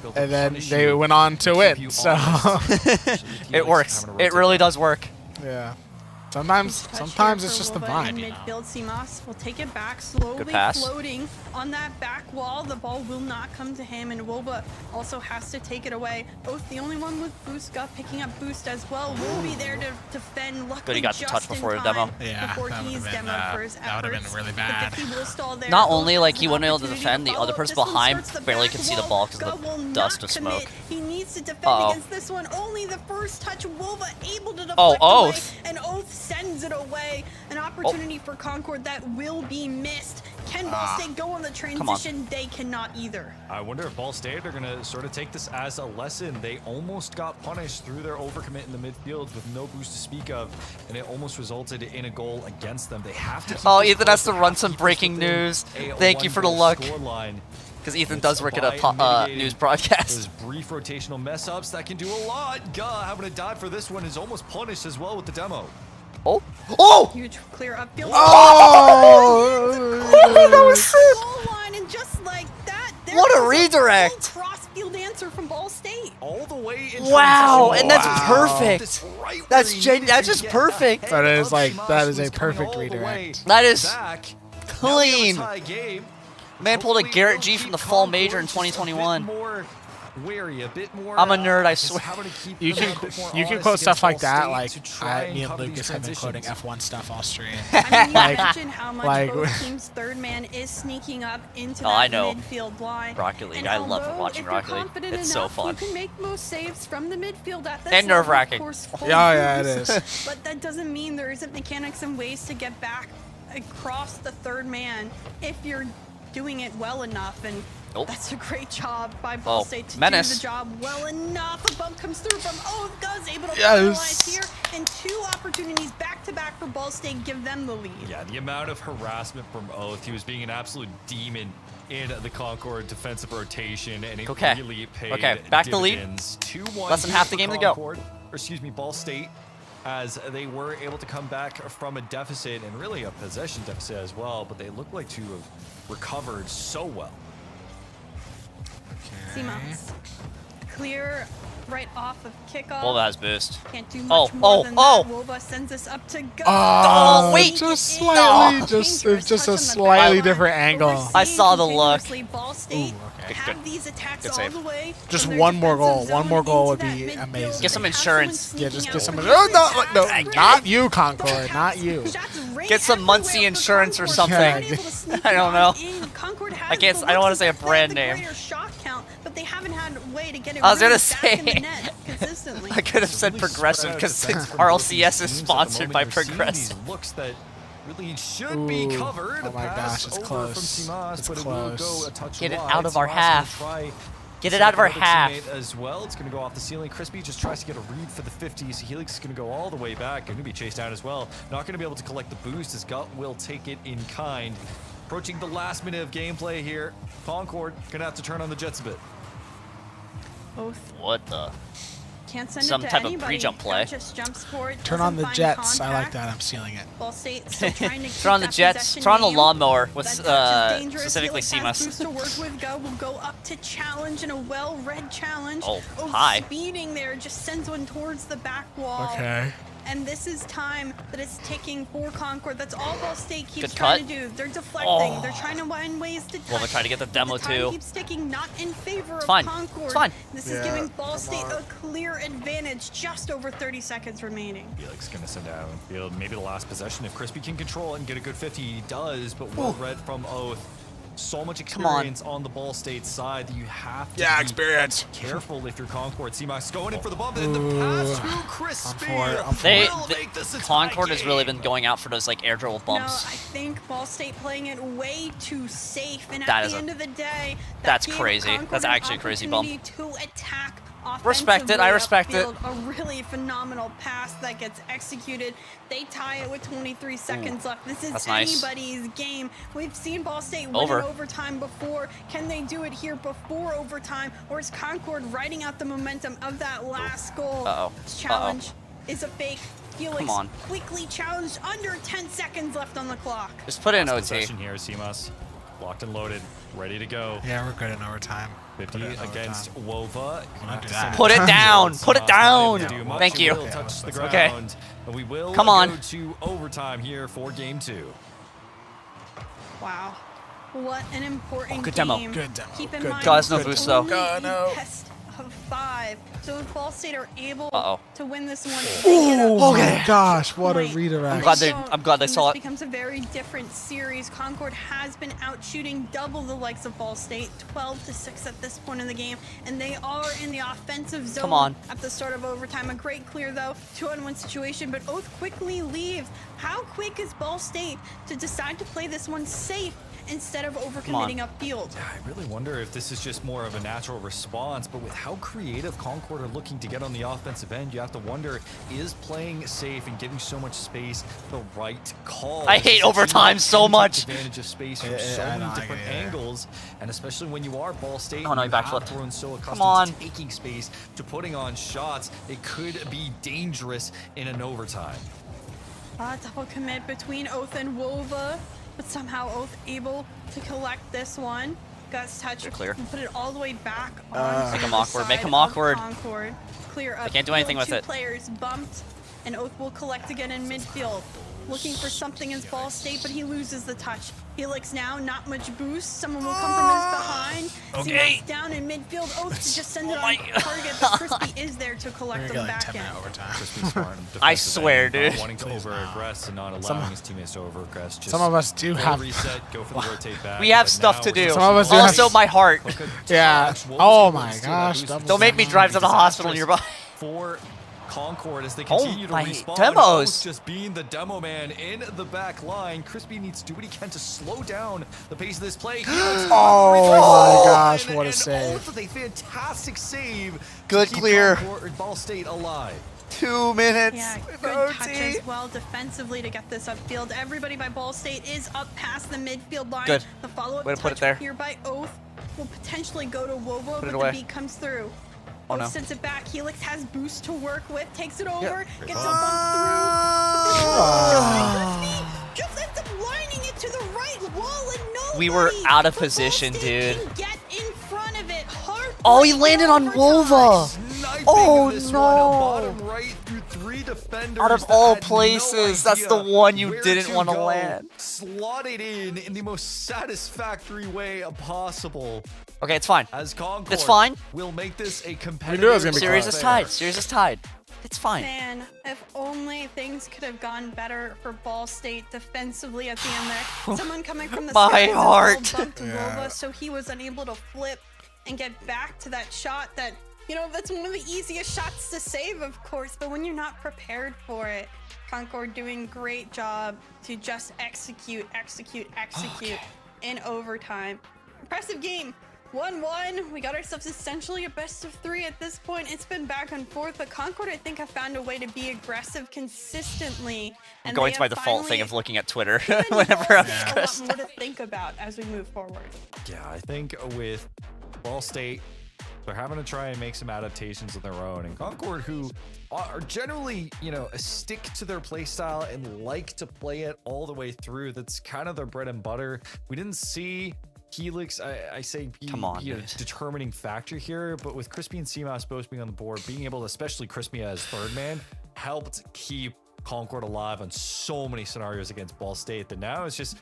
one." And then they went on to win. So It works. It really does work. yeah, sometimes it's just the vibe. You know? Midfield, Simas will take it back, slowly pass. floating on that back wall. The ball will not come to him, and Wova also has to take it away. Both the only one with boost, got picking up boost as well. Will be there to defend. Luckily, Good he got the just touch in before the time demo. Yeah, before that he's would've been, demoed for his that would've been efforts. really The bad. 50 will stall there. Not Oath only, has like, he an wasn't able to opportunity defend, the follow other up. person This one behind starts the barely back could see the wall. ball 'cause of Gull the will dust not of commit. smoke. He needs to defend Uh-oh. against this one. Only the first touch. Wova able to deflect Oh, away, Oath. and Oath sends it away. An opportunity for Concord that will be missed. Can Ball State go on the transition? They cannot either. I wonder if Ball State are going to sort of take this as a lesson. They almost got punished through their overcommit in the midfield with no boost to speak of, and it almost resulted in a goal against them. They have to. Oh, Ethan has to run some breaking news. Thank you for the luck. Because Ethan does work at a news broadcast. Those brief rotational mess ups that can do a lot. Gah, having to die for this one is almost punished as well with the demo. Oh! Oh! Huge clear upfield. Oh! That was sick! Goal line, and just like that, there What a was redirect! Cross-field answer from Ball State. All the way in Wow, and that's transition. perfect. Right That's where he that's needed just to get perfect. ahead That is of like Shimas, that who is was a coming perfect all the way redirect. That is back. clean. Now we have a tie game. Man pulled a Hopefully Garrett they'll G keep from the fall Concord major in just a bit 2021. more wary, a bit more, I'm a nerd, I just swear. having to keep You them can a bit more you can honest quote stuff against like Ball that. State Like to try and me and cover these Lucas have been quoting transitions. F1 stuff all stream. I mean, you Like- mentioned how much like- both teams' third man is sneaking up into Oh, I that know. midfield line. Rocket League. And I love although watching if you're Rocket League. confident It's so enough, fun. You can make most saves from the midfield at this And level, nerve-wracking. of course, full Yeah, yeah, it boost. is. But that doesn't mean there isn't mechanics and ways to get back across the third man if you're doing it well enough. And Nope. that's a great job by Ball Oh, State to menace. do the job well enough. A bump comes through from Guz, able to Yes. finalize here, and two opportunities back-to-back for Ball State give them the lead. Yeah, the amount of harassment from Oath. He was being an absolute demon in the Concord defensive rotation, and it Okay. really paid Okay, back to lead. dividends. 2-1 Less than half the game to go. Concord, or excuse me, Ball State, as they were able to come back from a deficit, and really a possession deficit as well, but they look like to have recovered so well. Seamounts. Clear right off of kickoff. Wolva has boost. Can't do Oh, much more oh, than oh. that. Wolva sends this up to go. Oh, wait. Just It is slightly, a just dangerous just touch a on the slightly back different line, but we're angle. I seeing saw the look. continuously Ball State Good, have good. these attacks Good all save. the way. Just from their one more goal. defensive One more zone goal would into be that midfield. amazing. Get some They have insurance. someone Yeah, just sneaking get out some. with No, the no, attack. not you, Concord, not you. Get some Muncie insurance or something. I don't know. I can't- I don't wanna say a brand name. Shot count, but they haven't had a way to get it I was gonna really back in the say. net consistently. I could have said Progressive because RLCS is sponsored by Progressive. Looks that really should be Ooh. covered. Oh my Pass gosh, it's over close. From Simas, It's but close. It will go a touch Get it wide. out of our Simas half. will try Get it out of our another half. teammate as well. It's going to go off the ceiling. Crispy just tries to get a read for the 50s. Helix is going to go all the way back. Going to be chased down as well. Not going to be able to collect the boost as Gut will take it in kind. Approaching the last minute of gameplay here. Concord going to have to turn on the jets a bit. Both What the? can't send Some it to type of anybody. pre-jump play. Just jumps for it, Turn on doesn't the find jets. I like contact. that. I'm stealing it. Ball State still trying to keep Turn on the that jets. possession Turn on the game. lawnmower with That touch is dangerous. specifically Felix has Seamus. boost to work with. Go will go up to challenge in a well-read challenge. Oh, hi. Speeding there, just sends one towards the back wall. Okay. And this is time that it's ticking for Concord. That's all Ball State keeps Good trying cut. to do. They're deflecting. Oh. They're trying to find ways to touch. Well, they try to get the demo But the time too. keeps ticking, not in favor of fine. Concord. It's fine. This is giving Ball State a clear advantage. Just over 30 seconds remaining. Felix going to send out on field. Maybe the last possession. If Crispy can control it and get a good 50, he does. But well read from Oath. So much Come on. experience on the Ball State side that you have to Yeah, be experience. careful if you're Concord. Seamox going in for the bump and the pass to Crispy. I'm for They, will make this a tie Concord has really game. been going out for those like air dribble bumps. No, I think Ball State playing it way too safe, and That at is the a- end of the day, that that's gave crazy. Concord That's an actually a crazy bump. opportunity to attack Respect it, I respect it. upfield. A really phenomenal pass that gets executed. They tie it with 23 seconds left. This is That's nice. anybody's game. We've seen Ball State win Over. in overtime before. Can they do it here before overtime, or is Concord riding out the momentum of that last goal? Uh-oh. This challenge is a fake. Felix Come on. quickly challenged, under 10 seconds left on the clock. Just put it in Last OT. possession here, Seamus. Locked and loaded, ready to go. Yeah, we're good in overtime. 50 Put it in against overtime. Wova. do that. Put it down. Put it down. Thank you. Will touch the ground, Okay. and we will Come on. go to overtime here for game 2. Wow. What an important good demo. game. Good demo. Keep in Good mind, Guys, no it's boost, though. only God, a no. best of 5. So if Ball State are able Uh-oh. to win this one, Oh my gosh, what a redirect. I'm glad they saw it. This becomes a very different series. Concord has been out shooting double the likes of Ball State, 12-6 at this point in the game, and they are in the offensive zone Come on. at the start of overtime. A great clear though, 2-on-1 situation, but Oath quickly leaves. How quick is Ball State to decide to play this one safe instead of overcommitting upfield. I really wonder if this is just more of a natural response, but with how creative Concord are looking to get on the offensive end, you have to wonder, is playing safe and giving so much space the right call? I hate overtime so much. Advantage of space from so many different angles, and especially when you are Ball State, Oh no, he you have backflipped. thrown so accustomed to taking space, to putting on shots, it could be dangerous in an overtime. Double commit between Oath and Wova, but somehow Oath able to collect this one. Gust touch They're clear. and put it all the way back on. Make him awkward. Make him awkward. Concord. Clear up. I can't do anything with Two it. players bumped, and Oath will collect again in midfield. Looking for something as Ball State, but he loses the touch. Helix now, not much boost. Someone will come from his behind. Okay. Seamus down in midfield. Oath to just send it on target, but Crispy is there to collect them back in. I swear, dude. Wanting to over-aggress and not allowing his teammates to over-aggress. Just Some of us do go have reset, go for the rotate back. We have but stuff now to do. it's Some of us do Also, have- my heart. Yeah. Oh my gosh. Don't make me drive to the hospital nearby. For Concord as they Oh, continue to my respawn. demos. Oath just being the demo man in the back line. Crispy needs to do what he can to slow down the pace of this play. Oh my gosh, what a and save. Oath with a fantastic save. Good to keep clear. Concord, Ball State alive. 2 minutes. Yeah, good touch as well defensively to get this upfield. Everybody by Ball State is up past the midfield line. Good. The follow-up Way to put touch it there. here by Oath will potentially go to Wovo, Put it but away. the beat comes through. Oh, Oath no. sends it back. Helix has boost to work with, takes it over, gets a bump through. Crispy just ends up lining it to the right wall and nobody We were out of for Ball position, State dude. can get in front of it. Oh, he landed on Wova. Sniping Oh, this no. one, bottom right through 3 defenders. Out of that all had no places, that's the idea one you where didn't want to go. land. Slotted in the most satisfactory way possible. Okay, it's fine. As Concord It's fine. will make this a knew it competitive was gonna be Series close. is tied. Series is tied. It's fine. Man, if only things could have gone better for Ball State defensively at the end there. Someone coming from the My sides as well heart. bumped Wova, so he was unable to flip and get back to that shot that, you know, that's one of the easiest shots to save, of course, but when you're not prepared for it, Concord doing great job to just execute in overtime. Impressive game. 1-1. We got ourselves essentially a best of 3 at this point. It's been back and forth, but Concord, I think, have found a way to be aggressive consistently. I'm And going they to my have default thing finally of looking at Twitter given whenever I'm Ball State a lot stressed. more to think about as we move forward. Yeah, I think with Ball State, they're having to try and make some adaptations of their own. And Concord, who are generally, you know, stick to their play style and like to play it all the way through. That's kind of their bread and butter. We didn't see Helix, I say, be a determining factor here, but with Crispy and CMOS both being on the board, being able to, especially Crispy as third man, helped keep Concord alive on so many scenarios against Ball State that now it's just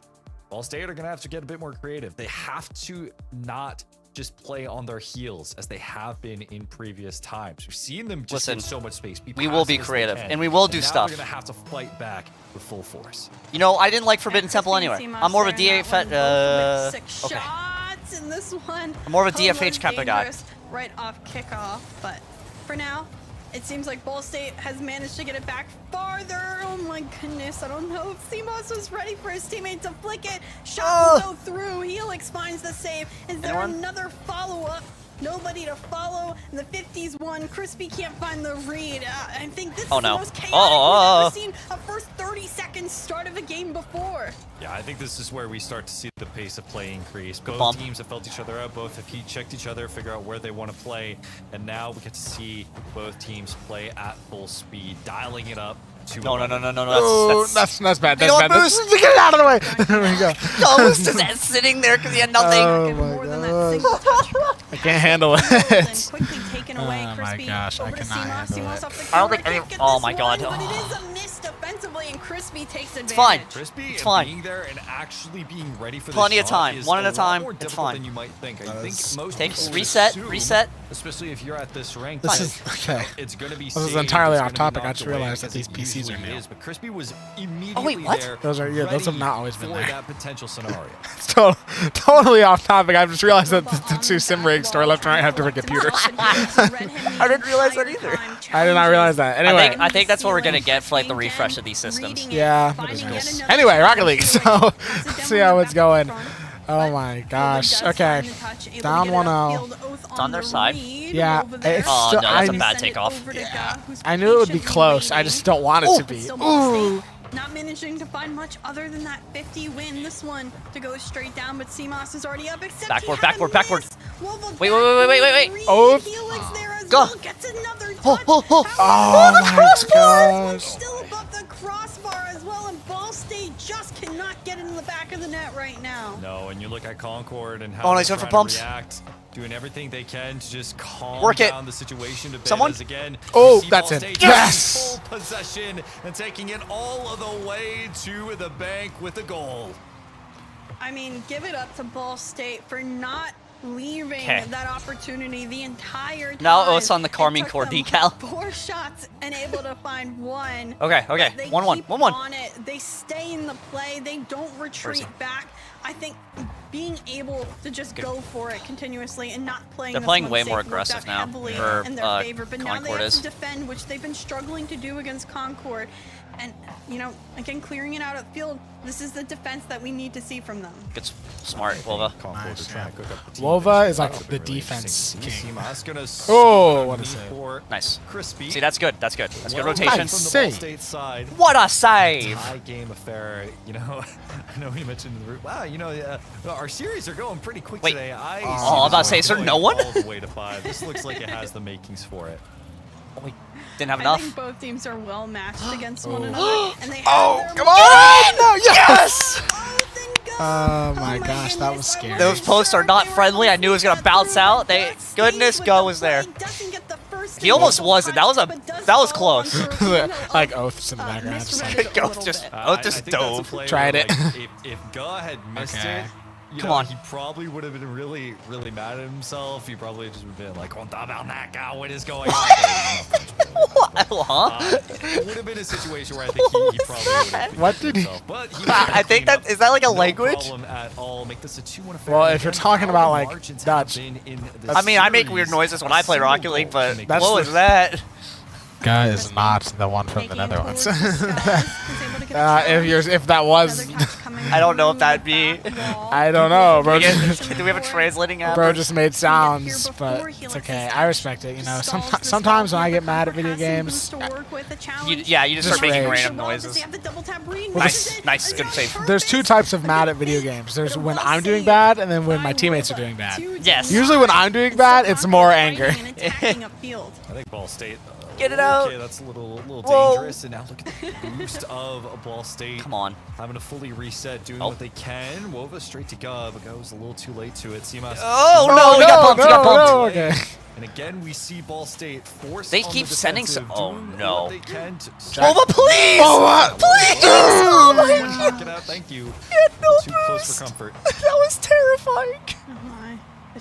Ball State are going to have to get a bit more creative. They have to not just play on their heels as they have been in previous times. We've seen them just in so much space. We will be passive as they creative, can. and we will do now stuff. They're going to have to fight back with full force. You know, I didn't like Forbidden Temple anyway. I'm more of a DFH. Six Okay. shots in this one. I'm more of a Home DFH was kind of guy. dangerous right off kickoff, but for now, it seems like Ball State has managed to get it back farther. Oh my goodness, I don't know if CMOS was ready for his teammate to flick it. Shot will go through. Helix finds the save. Is there another follow-up? Nobody to follow. The 50s won. Crispy can't find the read. I think this is the most chaotic we've ever seen a first 30 seconds start of a game before. Yeah, I think this is where we start to see the pace of play increase. Both bump. teams have felt each other out, both have heat checked each other, figure out where they want to play, and now we get to see both teams play at full speed, dialing it up. No, that's bad. You That's know bad. what, Boost? Get it out of the way. There we go. No, Boost is sitting there because he had nothing. Oh my gosh. I can't handle it. Quickly taken away. Oh my Crispy gosh, I over to cannot CMOS. handle CMOS it. off the I don't corner, think any. can't get Oh this my god. one, but it is a miss defensively, and Crispy takes advantage. It's fine. Crispy It's and fine. being there and actually being ready for Plenty this of shot time. is One at a lot time. more It's difficult fine. than you might think. I think most Take people would reset. assume, Reset. especially if you're at this rank. This that is okay. It's going to be. This is saved, entirely it's off gonna be topic. I knocked just away realized that because these it PCs are usually new. is, but Crispy was immediately what? there. Those are those have not always been for there. that potential scenario. It's totally off topic. I've just realized that the two sim rigs to our left and right have different computers. I didn't realize that either. I did not realize that. Anyway. I think that's what we're gonna get for like the refresh of these systems. Yeah. Anyway, Rocket League. So let's see how it's going. Oh my gosh. Okay. Down 1-0. It's on their side. Yeah. It's Oh, still, no, that's a bad takeoff. I knew it would be close. I just don't want it to be. Ooh. Not managing to find much other than that 50 win. This one to go straight down, but CMOS is already up. Except Backward, he had a backward. miss. Wait. Oh. Helix there as Go. well. Gets another touch. Oh my gosh. Still above the crossbar as well, and Ball State just cannot get into the back of the net right now. No, and you look at Concord and how Oh, they're nice one for trying to pumps. react, doing everything they can to just calm Work it. down the situation a bit. Someone? As again, Oh, you see that's Ball it. State Yes! in full possession and taking it all of the way to the bank with the goal. I mean, give it up to Ball State for not leaving Okay. that opportunity the entire time. Now it's on the It Carmine took Core them decal. 4 shots and able to find one. Okay. But they 1-1. keep 1-1. on it. They stay in the play. They don't retreat back. I think being able to just go for it continuously and not playing. They're this playing one way safe more worked aggressive out now, heavily or, in their favor. But now they Concord have is. to defend, which they've been struggling to do against Concord. And you know, again, clearing it out at field. This is the defense that we need to see from them. Good, smart, Wova. Concord are trying to cook up the team. Wova is like That'll be the really defense interesting. king. CMOS gonna Oh, what a sneak save. for Nice. Crispy. See, that's good. That's good. That's good Well rotation. played from the Ball Save. State side. What a save! Tie game affair. You know, I know we mentioned in the room. Wow, you know, our series are going pretty quick Wait. today. I Oh, I'm about to say, is there going no one? all the way to 5. This looks like it has the makings for it. Oh, we didn't have I enough. think both teams are well matched against one another, and they have Oh, their come on! No, Yes! Oh my gosh, that was scary. Those posts are not friendly. I knew it was gonna bounce out. They, goodness, Go was there. He almost wasn't. That was close. Like oaths in the background. Just like, Go just, I just think that's a dove. play Tried where, it. like, if Go had missed Okay. it, you Come know, on. he probably would have been really, really mad at himself. He probably just would have been like, what is going on? Huh? It would have been a situation where I think he probably would have. What did he- But he was I think clean up. that is that like a No language? problem at all. Make this a 2-1 affair. Well, And if you're again, talking how about, the like, margins Dutch, have been in this I mean, I make series, weird noises when I play a single Rocket League, goal can but make That's what the- was that? Guy is not the one from the Netherlands. If if that was, I don't know if that'd be. I don't know, bro. Do we have a translating app? Bro just made sounds, but it's okay. I respect it. You know, sometimes when I get mad at video games, You just start Just making rage. random noises. Well, Nice, good save. there's two types of mad at video games. There's when I'm doing bad, and then when my teammates are doing bad. Yes. Usually when I'm doing bad, it's more anger. I think Ball State. Get it out. Okay, that's a little Whoa. dangerous. And now look at the boost of Ball State. Come on. Having to fully reset, doing Oh. what they can. Wova straight to Go, but Go was a little too late to it. CMOS. Oh no, we got bumped. We got bumped. Okay. And again, we see Ball State force. They on keep the sending defensive, some- oh, doing no. what they can to Wova, please! Wova, please! Oh my god! Get out, thank you. no Too close boost. for comfort. That was terrifying.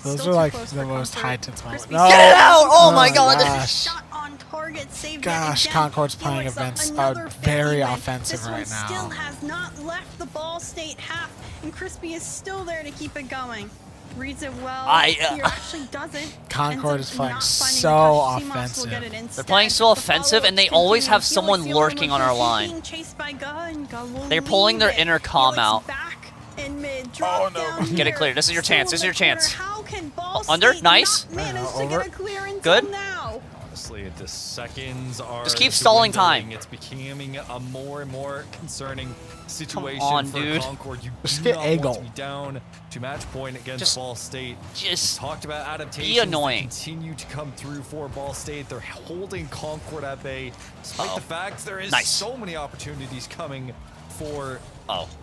Those are like the most high tense moments. No. Get it out! Oh my god! Gosh. Shot on target, saved Gosh, it again. Concord's playing Helix up events another are 50 very win. offensive this right one still now. has not left the Ball State half, and Crispy is still there to keep it going. Reads it well. Here actually doesn't. Concord Ends is up playing not finding so a touch. CMOS will offensive. get it instead. They're playing so The offensive, and they follow-ups always have continue. someone Helix lurking on our being line. chased by Gun, and Gun will They're pulling their leave it. intercom Helix out. back in mid, drop down Get it here. clear. This is your Still chance. This is your in the corner. chance. How can Ball Under. State Nice. not manage to Over. get a clear until Good. now? Honestly, the seconds are Just keep stalling dwindling. time. It's becoming a more and more concerning situation on, for dude. Concord. You Just do get not a want goal. to be down to match point against Just- Ball State. just We talked about adaptations. be annoying. That continue to come through for Ball State. They're holding Concord at bay, despite the fact there is Nice. so many opportunities coming for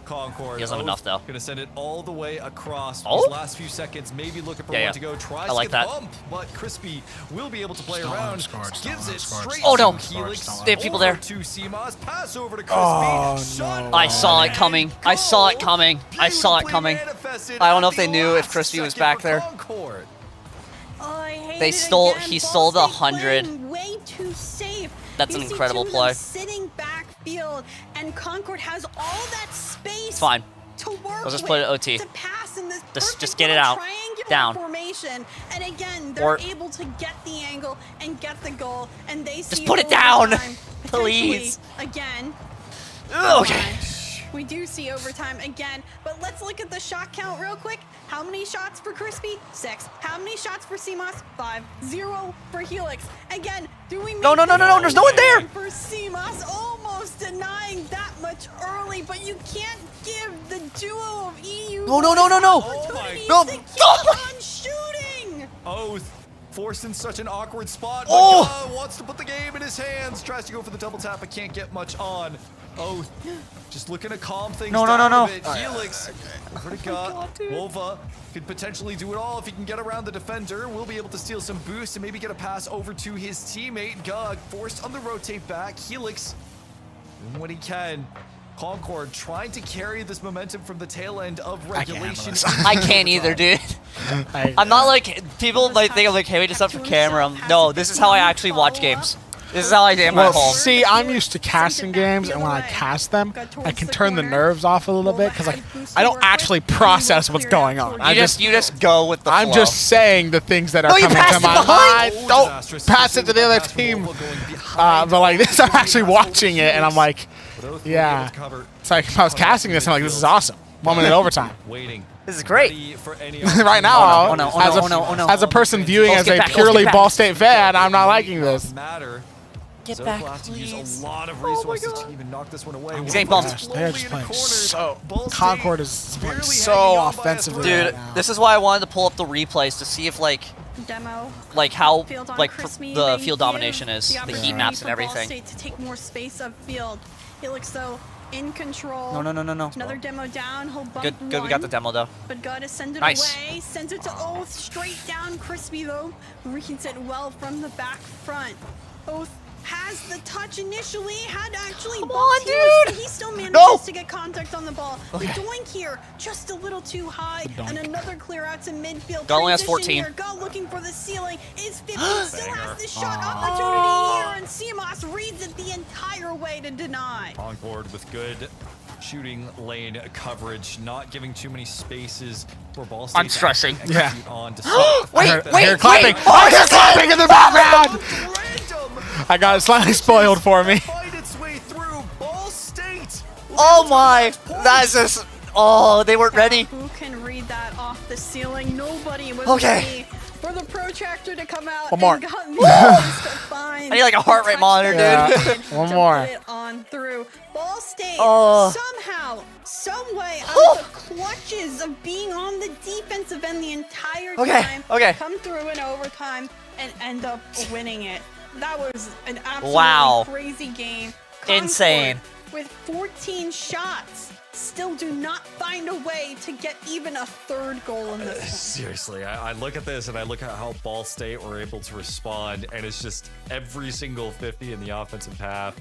Concord. He doesn't have enough, though. Gonna send it all the way across. Oh. These last few seconds, maybe looking for Yeah, one to go. Tries I like to get that. the bump, but Crispy will be able to play Stalling, around. scored, Gives stalling, it scored, straight Oh, no. to Helix. Scored, They have people over there. To CMOS, pass over to Crispy. Oh, Shot no. I saw it and coming. I saw it goal. coming. I saw it Beautifully coming. manifested I don't know at if they the knew if last Crispy was second back for there. Concord. Oh, I hate They it stole- again. he Ball stole the State 100. playing Way too safe. That's You an see incredible two of them play. Sitting backfield, and Concord has all that space. It's fine. To work Let's just play it with, OT. To pass in this Just perfect get it little out. triangular Down. formation, and again they're Or- able to get the angle and get the goal, and they see put it down, overtime, please. potentially Again. Okay. We do see overtime again, but let's look at the shot count real quick. How many shots for Crispy? 6. How many shots for CMOS? 5. 0 for Helix. Again, do we make No, there's no one there! For CMOS, almost denying that much early, but you can't give the duo of EU No. opportunities No. to keep on shooting! Oath forced in such an awkward spot. Oh! Wants to put the game in his hands. Tries to go for the double tap, but can't get much on. Oath just looking to calm things down a bit. Helix, Vertica, Wova could potentially do it all if he can get around the defender. Will be able to steal some boost and maybe get a pass over to his teammate. Gug forced on the rotate back. Helix doing what he can. Concord trying to carry this momentum from the tail end of regulation. I can't either, dude. I'm not like, people might think I'm like, hey, we just up for camera. No, this is how I actually watch games. This is how I am at home. See, I'm used to casting games, and when I cast them, I can turn the nerves off a little bit because I don't actually process what's going on. You just go with the flow. I'm just saying the things that are coming to my mind. Don't pass it to the other team. But like this, I'm actually watching it, and I'm like, yeah. It's like if I was casting this, I'm like, this is awesome. 1 minute overtime. This is great. Right now, as a person viewing as a purely Ball State fan, I'm not liking this. Get back, will have to use a lot of resources to even knock this one away. He's getting bumped. They're just playing so. Concord is playing so offensively. Dude, right now. this is why I wanted to pull up the replays to see if Demo. like how Crispy, the they field give domination is, the heat maps and for Ball everything. State to take more space upfield. Helix though in control. No. Another demo down. He'll bump Good. We got the demo though. But gotta send it Nice. away. Sends it to Oath straight down. Crispy though reads it well from the back front. Oath has the touch initially, had actually Come bumped on, Helix, dude! but he still manages to get contact on the ball. Okay. The doink here, just a little too high, and another clear out to midfield. Gull only has Transition 14. Here. Gull looking for the ceiling, is 50, still has the shot opportunity here, and CMOS reads it the entire way to deny. Concord with good shooting lane coverage, not giving too many spaces for Ball State. I'm stressing. Yeah. Wait, I hear clapping. I hear clapping in the background. I got it slightly spoiled for me. Oh my! That's just. Oh, they weren't ready. Who can read that off the ceiling? Nobody was Okay. ready for the protractor to come out. One more. And got managed to find I need like a heart rate monitor, dude. Yeah. One to more. Put it on through. Ball State somehow, some way, out of the clutches of being on the defensive end the entire time, come through in overtime and end up winning it. That was an absolutely crazy game. Concord, Insane. With 14 shots, still do not find a way to get even a third goal in this one. Seriously, I look at this and I look at how Ball State were able to respond, and it's just every single 50 in the offensive half.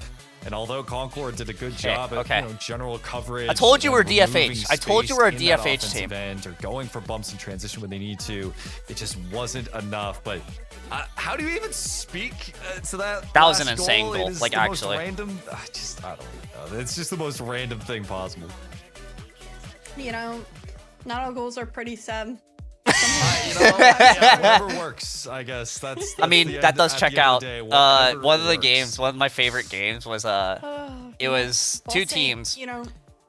And although Concord did a good job at general coverage, I told you we're removing DFH. I told you we're a space in that DFH offensive team. end, or going for bumps in transition when they need to, it just wasn't enough. But how do you even speak to that? That was an last insane goal, It is like, the most actually. random. I don't know. It's just the most random thing possible. You know, not all goals are pretty sad. Whatever works, I guess. That's I mean, the that end- does at check the end of out. the day, whatever One of the works. games, one of my favorite games was it was Ball two State, teams. You know,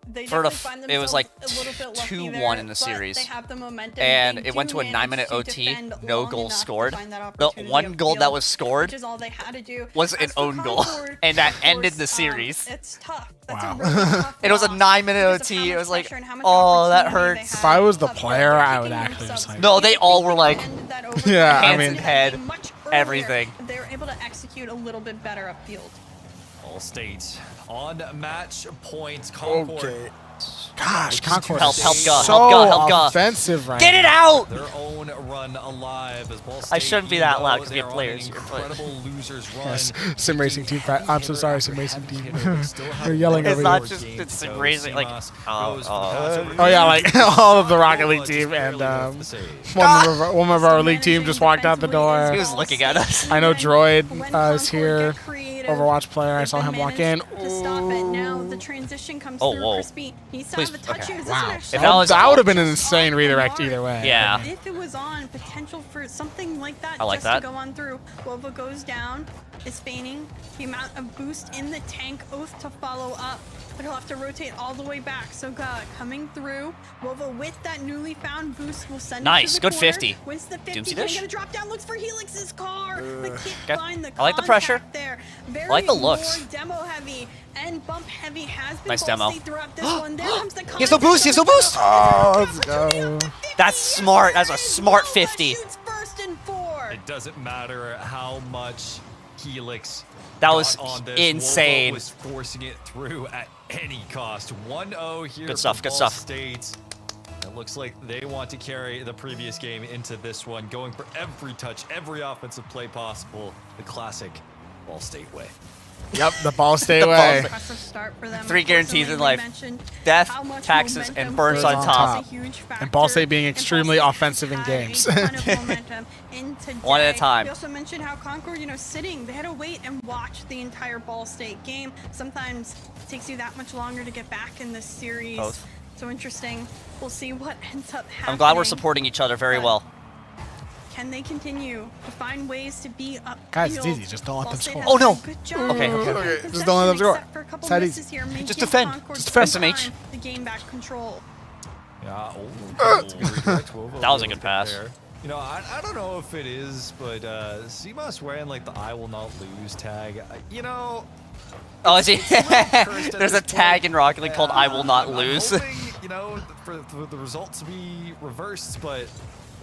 they For the definitely find it was like themselves a little bit lucky 2-1 there, in the but series. They have the momentum. And They it went do to a manage 9-minute to OT, defend no long goals enough to scored. find that The opportunity one goal that upfield, was scored which is all they had to do. was an As for own goal, Concord, and that of ended course, the series. It's tough. That's a really tough It was a loss 9-minute because of how OT. It much was like, pressure and how much oh, that opportunity they hurts. had If I was the up player, front. I would They're actually kicking just like. No, they all were like ended that Yeah, I hands mean- and head, much earlier. everything. They were able to execute a little bit better upfield. Ball State on match point. Concord. Okay. Gosh, Concord Help, is help, Ga, so help, Ga, help, Ga. offensive right Get it now. out! Their own run alive as Ball State. I shouldn't be that loud because we they have are on players. an You're playing. incredible losers run. Yes, Sim Racing Team. I'm so sorry, Sim Racing Team. They're yelling It's over not you. just it's Sim Racing like Oh yeah, like all of the Rocket League team and one of our league team just walked out the door. He was looking at us. I know Droid is here, Overwatch player. I saw him walk in. To stop it now, the transition comes Oh, through. whoa. Crispy needs to Please, have a touch okay. here. This Wow. one actually- That would have been an insane redirect either way. Yeah. If it was on, potential for something like that I like just that. to go on through. Wova goes down, is feigning. The amount of boost in the tank, Oath to follow up. but he'll have to rotate all the way back. So coming through, Wova with that newly found boost will send it to the Good corner. 50. Wins the 50. Doomsy Can dish. get a drop down. Looks for Helix's car, but can't Okay. find the I like the pressure. contact there. Very I like the looks. more demo heavy and bump heavy has been Nice Ball demo. State throughout this one. There comes the He has no boost. He has no boost. Oh, let's go. That's smart. That's a smart 50. Shoots first and 4. It doesn't matter how much Helix That got was on this. insane. Wolvo was forcing it through at any cost. 1-0 here. Good stuff, for good Ball stuff. State. It looks like they want to carry the previous game into this one, going for every touch, every offensive play possible. The classic Ball State way. Yep, the Ball State The Ball way. State. Impressive start for them. 3 guarantees in Unfortunately, life. we mentioned Death, how much taxes, momentum and burns plays on a top. huge And Ball State factor, being and extremely Ball State offensive in had games. a ton of momentum in today. One at a time. We also mentioned how Concord, sitting, they had to wait and watch the entire Ball State game. Sometimes it takes you that much longer to get back in this series. Both. So interesting. We'll see what ends up happening. I'm glad we're supporting each other very But well. Can they continue to find ways to be up? Guys, it's easy. Just don't let Ball them State score. has Oh, no. done a good job. Okay, okay. Just don't let them score. Except for a couple It's that misses easy. here, may Just give defend. Concord Just defend. some SMH. time to gain back control. Yeah. That was a good pass. I don't know if it is, but CMOS wearing like the "I will not lose" tag. Oh, is he? cursed at There's a this tag point. in Rocket League called "I will not I'm lose." hoping, for the result to be reversed, but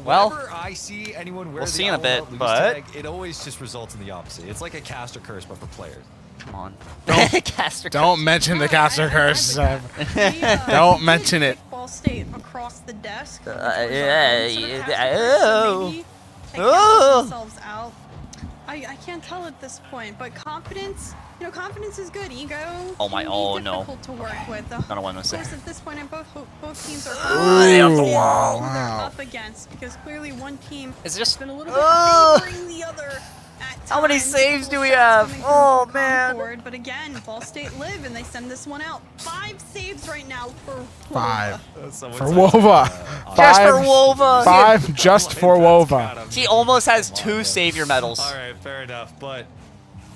Well, whenever I see anyone wear we'll the see in "I a will bit, not lose" but- tag, it always just results in the opposite. It's like a caster curse, but for players. Come on. Don't, don't mention the caster curse. Don't Don't mention it. Ball State across the desk. Oh. Themselves out. I can't tell at this point, but confidence, confidence is good. Ego Oh my- can be oh, no. difficult to work with. Not a one Of to say. course, at this point, and both teams are wow. who they're up against, because clearly one team It's just. has been a little bit favoring the other. At How many times. saves do we Shots have? coming Oh, from man. Concord, but again, Ball State live and they send this one out. 5 saves right now for 5 Someone for said, Wova. Just for 5 Wova. 5 just for Wova. He almost has 2 savior medals. All right, fair enough, but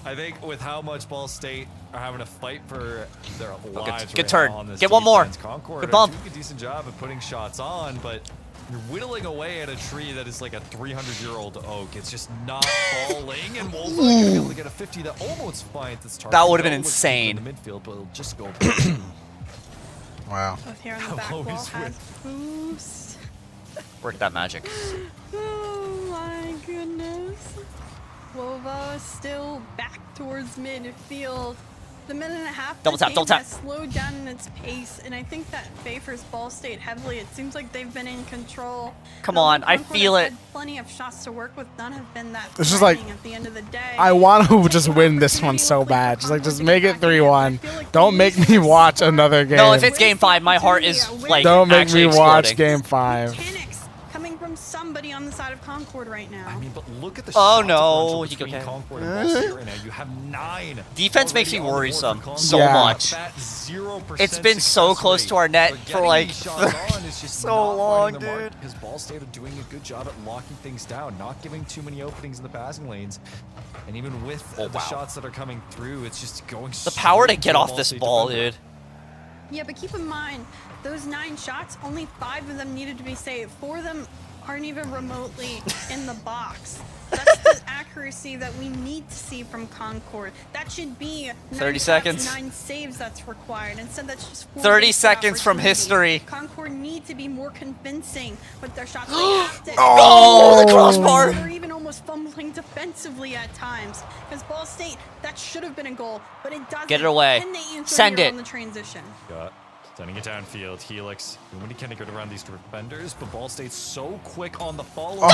I think with how much Ball State are having to fight for their lives good right turn. now on this Get one more. defense, Concord Good are bump. doing a decent job of putting shots on, but you're whittling away at a tree that is like a 300-year-old oak. It's just not falling, and Wolves are going to be able to get a 50 that almost finds its target. That would've been No, looks insane. in the midfield, but it'll just go. Wow. Both here on the How back low wall is has boost. Work that magic. Oh my goodness. Wova still back towards midfield. The minute and a half Double tap, double tap. has slowed down in its pace, and I think that favors Ball State heavily. It seems like they've been in control. Come And although on, I Concord feel has it. had plenty of shots to work with. None have been that This is like- threatening at the end of the day. I want to just Take an win this one opportunity, so hopefully, for bad. Just Concord to make get it back in. 3-1. I feel like Don't we make need me to watch score. another game. No, if it's game 5, my heart is like Don't make actually me watch exploding. game 5. Mechanics coming from somebody on the side of Concord right now. I mean, but look at the Oh, shot no, differential you go between ahead. Concord and Ball State right now. You have 9. Defense makes already me on the board worrisome for Concord. so Yeah. much. That 0% It's been so success close rate to our net for for getting like these shots on is just so not long, finding the mark, dude. because Ball State are doing a good job at locking things down, not giving too many openings in the passing lanes. And even with the wow. shots that are coming through, it's just going The power to straight get the off Ball this State ball, defender. dude. Yeah, but keep in mind, those 9 shots, only 5 of them needed to be saved. 4 of them aren't even remotely in the box. That's the accuracy that we need to see from Concord. That should be 30 shots, seconds. 9 saves that's required. Instead, that's just 4 30 wasted seconds from opportunities. history. Concord need to be more convincing with their shots. They have to. Oh, the crossbar. They're even almost fumbling defensively at times. Because Ball State, that should have been a goal, but it doesn't. Get it away. Can they answer Send here it. on the transition? Got sending it downfield. Helix doing what he can to get around these defenders, but Ball State's so quick on the follow.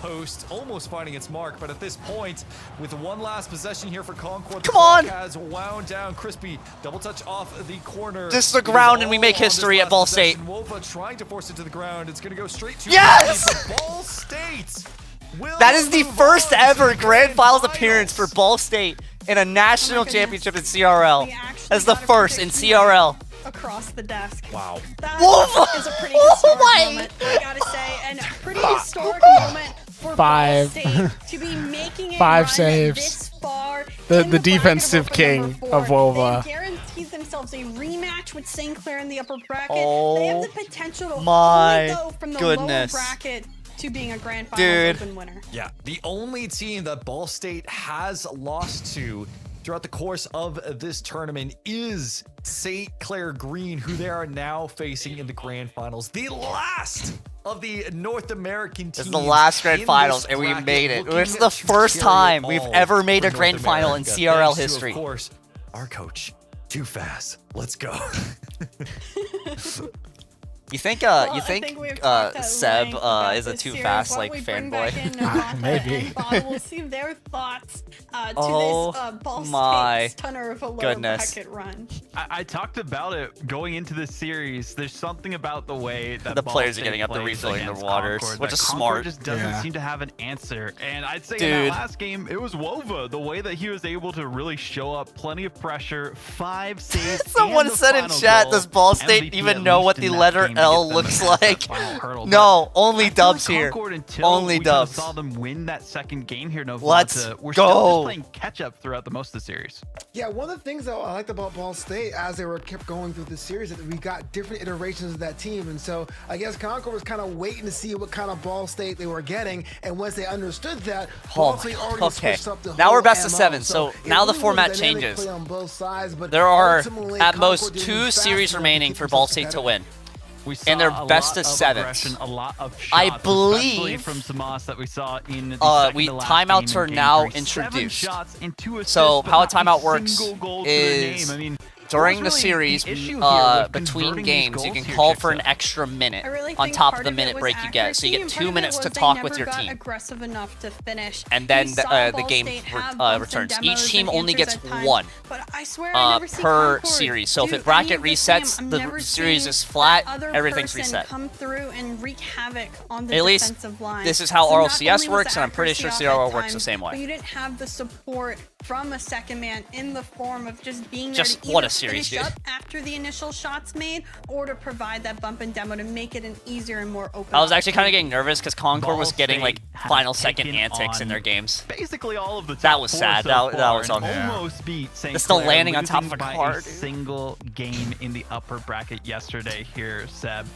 Post almost finding its mark, but at this point, with one last possession here for Concord, Come on. the clock has wound down. Crispy double touch off the corner. This is the It ground, and we all make on this history at last Ball State. possession. Wolva trying to force it to the ground. It's going to go straight to Yes! but Ball State. Will That is the move first on to ever the grand finals finals. appearance for Ball State in a national goodness. championship in CRL. We actually That's the got a first in prediction CRL. across the desk. Wow. That Wolva! is a pretty historic my- moment, I gotta say, and a pretty historic moment for 5. Ball State to be making a 5 run saves. this far. The in bracket defensive of open king number of 4. Wova. They guaranteed themselves themselves a rematch with St. Clair in the upper bracket. Oh, they have the potential to my only go from the goodness. lower bracket to being a grand Dude. finals open winner. Yeah, the only team that Ball State has lost to throughout the course of this tournament is St. Clair Green, who they are now facing in the grand finals. The last of the North American teams. This is the last grand in finals, this and we bracket, made it. looking It's the to first carry time it we've all ever made a for grand North final in America, CRL thanks to, history. of course, our coach, Too Fast. Let's go. You think I think we've talked at Seb length about is a this Too series. Fast Why like don't we bring back in fanboy? Navata Maybe. and Bottle? We'll see their thoughts to Oh this Ball my State stunner of a lower goodness. bracket run. I talked about it going into this series. There's something about the way that The Ball players are State getting up and plays refilling their against waters, Concord, which that is Concord smart. just doesn't Yeah. seem to have an answer. And I'd say in Dude. that last game, it was Wova. The way that he was able to really show up, plenty of pressure, 5 saves. Someone and the said in final chat, goal. does Ball State MVP even at know least what in the that letter game to L get them looks past that like? final hurdle. No, only I feel dubs like here. Concord, until Only we kinda dubs. saw them win that second game here, Novata, Let's we're go. still just playing catch up throughout the most of the series. Yeah, one of the things that I liked about Ball State as they were kept going through the series is that we got different iterations of that team. And so I guess Concord was kind of waiting to see what kind of Ball State they were getting. And once they understood that, Ball State already okay. switched up the Now whole we're best of MO. 7, so it now the really was a format dynamic changes. play on both sides, but There are ultimately, at Concord most didn't 2 move fast series enough to remaining keep for Ball themselves State to competitive. win. We saw And they're a best lot of of 7. aggression, a lot of shots, I especially believe from Samas that we saw in the we second to last timeouts game are in game now 3. 7 introduced. shots and 2 assists, So but how a not timeout works single goal to their is name. I mean, during that was the really series, issue here with between converting these games, you goals can here, call for an Chixo. extra minute I really on think top part of the it minute was break you get. So you accuracy, get and 2 part of it minutes to was they talk with never your got team. aggressive enough to finish. And then We the, saw the Ball game State have bumps and returns. Each demos team and only answers gets at times, 1 but I swear I never see per Concord series. So if do it bracket any of this game. resets, I'm the never series seeing is flat, that other everything's person reset. come through and wreak havoc on the At least defensive line. this is how So not RLCS only was works, the and I'm pretty sure accuracy off CRL at works the times, same way. But you didn't have the support from a second man in the form of just being there Just to what either a series, finish dude. up after the initial shots made or to provide that bump and demo to make it an easier and more open. I was actually kind of opportunity. getting nervous because Concord was Ball getting like State has final second taken antics in on their games. Basically all of the That top was 4 sad. so That far was and on- almost beat St. It's still Clair, landing on top of losing a by car, a dude. single game in the upper bracket yesterday here, Seb.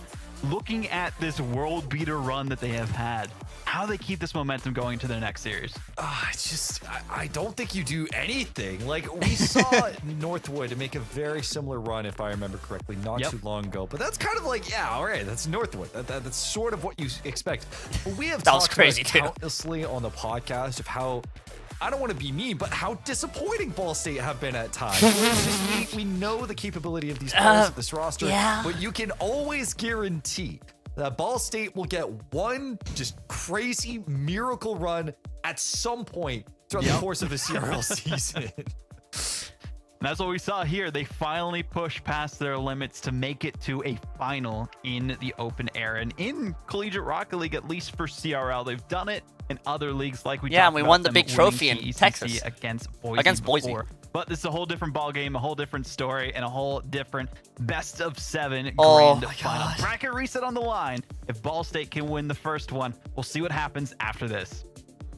Looking at this world beater run that they have had, how they keep this momentum going to their next series. I don't think you do anything. Like, we saw Northwood make a very similar run, if I remember correctly, not too long ago. But that's kind of like, yeah, all right, that's Northwood. That's sort of what you expect. But we have That was talked crazy, about too. countlessly on the podcast of how, I don't want to be mean, but how disappointing Ball State have been at times. we know the capability of these players of this roster, yeah. but you can always guarantee that Ball State will get one just crazy miracle run at some point throughout the course of the CRL season. And that's what we saw here. They finally pushed past their limits to make it to a final in the open air. And in Collegiate Rocket League, at least for CRL, they've done it in other leagues like we Yeah, talked and we about won the them big winning trophy in TECC Texas. against Boise. Against Boise. before. But this is a whole different ball game, a whole different story, and a whole different best of 7 Oh grand my final. God. Bracket reset on the line. If Ball State can win the first one, we'll see what happens after this.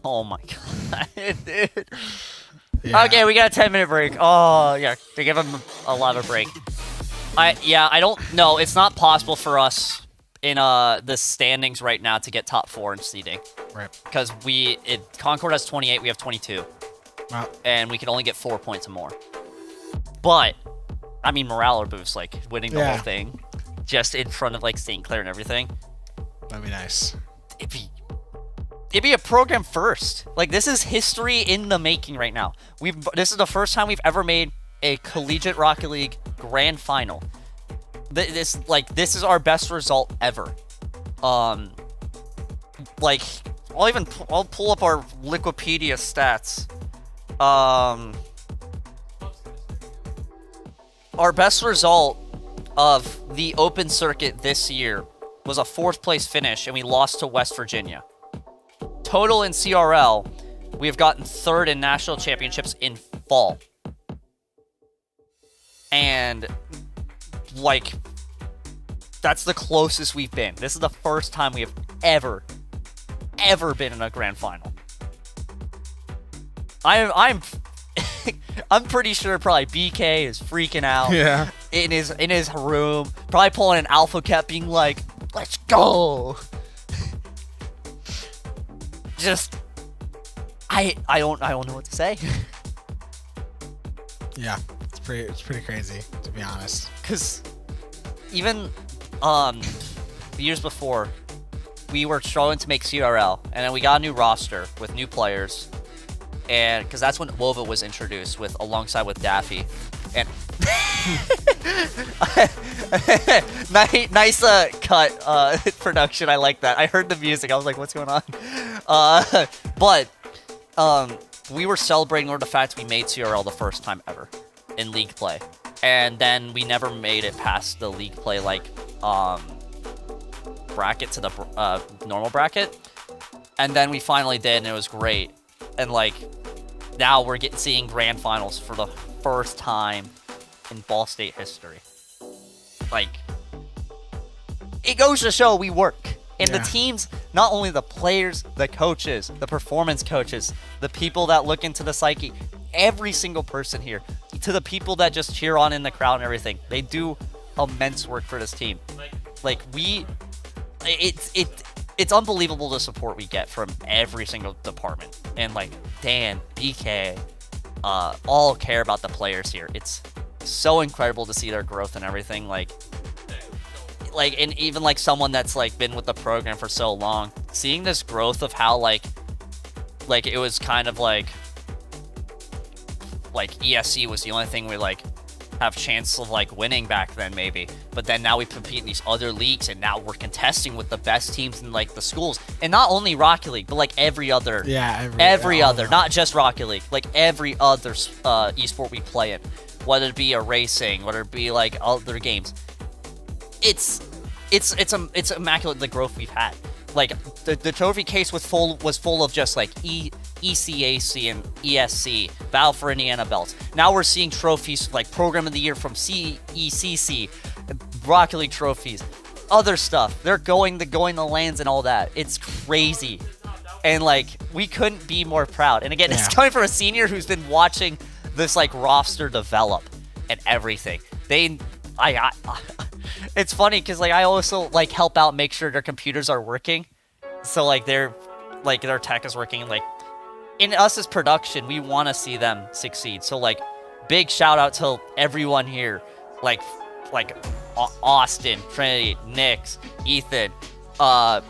Oh my god, dude. Okay, we got a 10-minute break. Oh, yeah, they give him a lot of break. I don't know. It's not possible for us in the standings right now to get top 4 in seeding. Right. Because Concord has 28, we have 22. Wow. And we can only get 4 points or more. But, I mean, morale boosts, like, winning the whole thing. Just in front of, like, St. Clair and everything. That'd be nice. It'd be a program first. Like, this is history in the making right now. This is the first time we've ever made a Collegiate Rocket League grand final. This is our best result ever. Like, I'll pull up our Wikipedia stats. Our best result of the open circuit this year was a 4th place finish, and we lost to West Virginia. Total in CRL, we have gotten 3rd in national championships in fall. And, like, that's the closest we've been. This is the first time we have ever been in a grand final. I'm I'm pretty sure probably BK is freaking out. Yeah. In his room, probably pulling an alpha cap, being like, "Let's go." Just, I don't know what to say. Yeah, it's pretty crazy, to be honest. Cause even the years before, we were struggling to make CRL, and then we got a new roster with new players, and because that's when Wova was introduced alongside with Daffy, and nice cut production. I like that. I heard the music. I was like, what's going on? But we were celebrating over the fact we made CRL the first time ever in league play, and then we never made it past the league play bracket to the normal bracket, and then we finally did, and it was great. And like now we're seeing grand finals for the first time in Ball State history. Like, it goes to show we work. And the teams, not only the players, the coaches, the performance coaches, the people that look into the psyche, every single person here, to the people that just cheer on in the crowd and everything, they do immense work for this team. Like it's unbelievable the support we get from every single department. And like Dan, BK, all care about the players here. It's so incredible to see their growth and everything. Like and even like someone that's like been with the program for so long, seeing this growth of how like it was kind of like ESC was the only thing we like have chance of like winning back then maybe, but then now we compete in these other leagues, and now we're contesting with the best teams in like the schools, and not only Rocket League, but like every other every other, not just Rocket League, like every other esport we play in, whether it be a racing, whether it be like other games. It's immaculate, the growth we've had. Like the trophy case was full of just like ECAC and ESC, Battle for Indiana belts. Now we're seeing trophies like Program of the Year from CECC, Rocket League trophies, other stuff. They're going the lands and all that. It's crazy, and like we couldn't be more proud. And again, it's coming from a senior who's been watching this like roster develop and everything. It's funny because like I also like help out, make sure their computers are working, so like their tech is working. Like in us as production, we want to see them succeed. So like big shout out to everyone here, like Austin, Trinity, Nix, Ethan. Why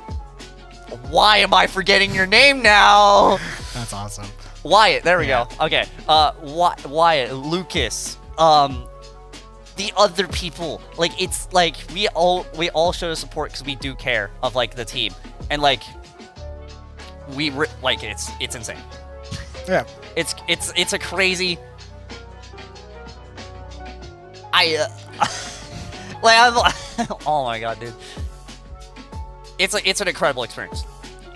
am I forgetting your name now? That's awesome. Wyatt. There we go. Okay. Wyatt, Lucas. The other people, like it's like we all show the support because we do care of like the team, and like it's insane. Yeah, it's a crazy. Oh my god, dude, it's an incredible experience.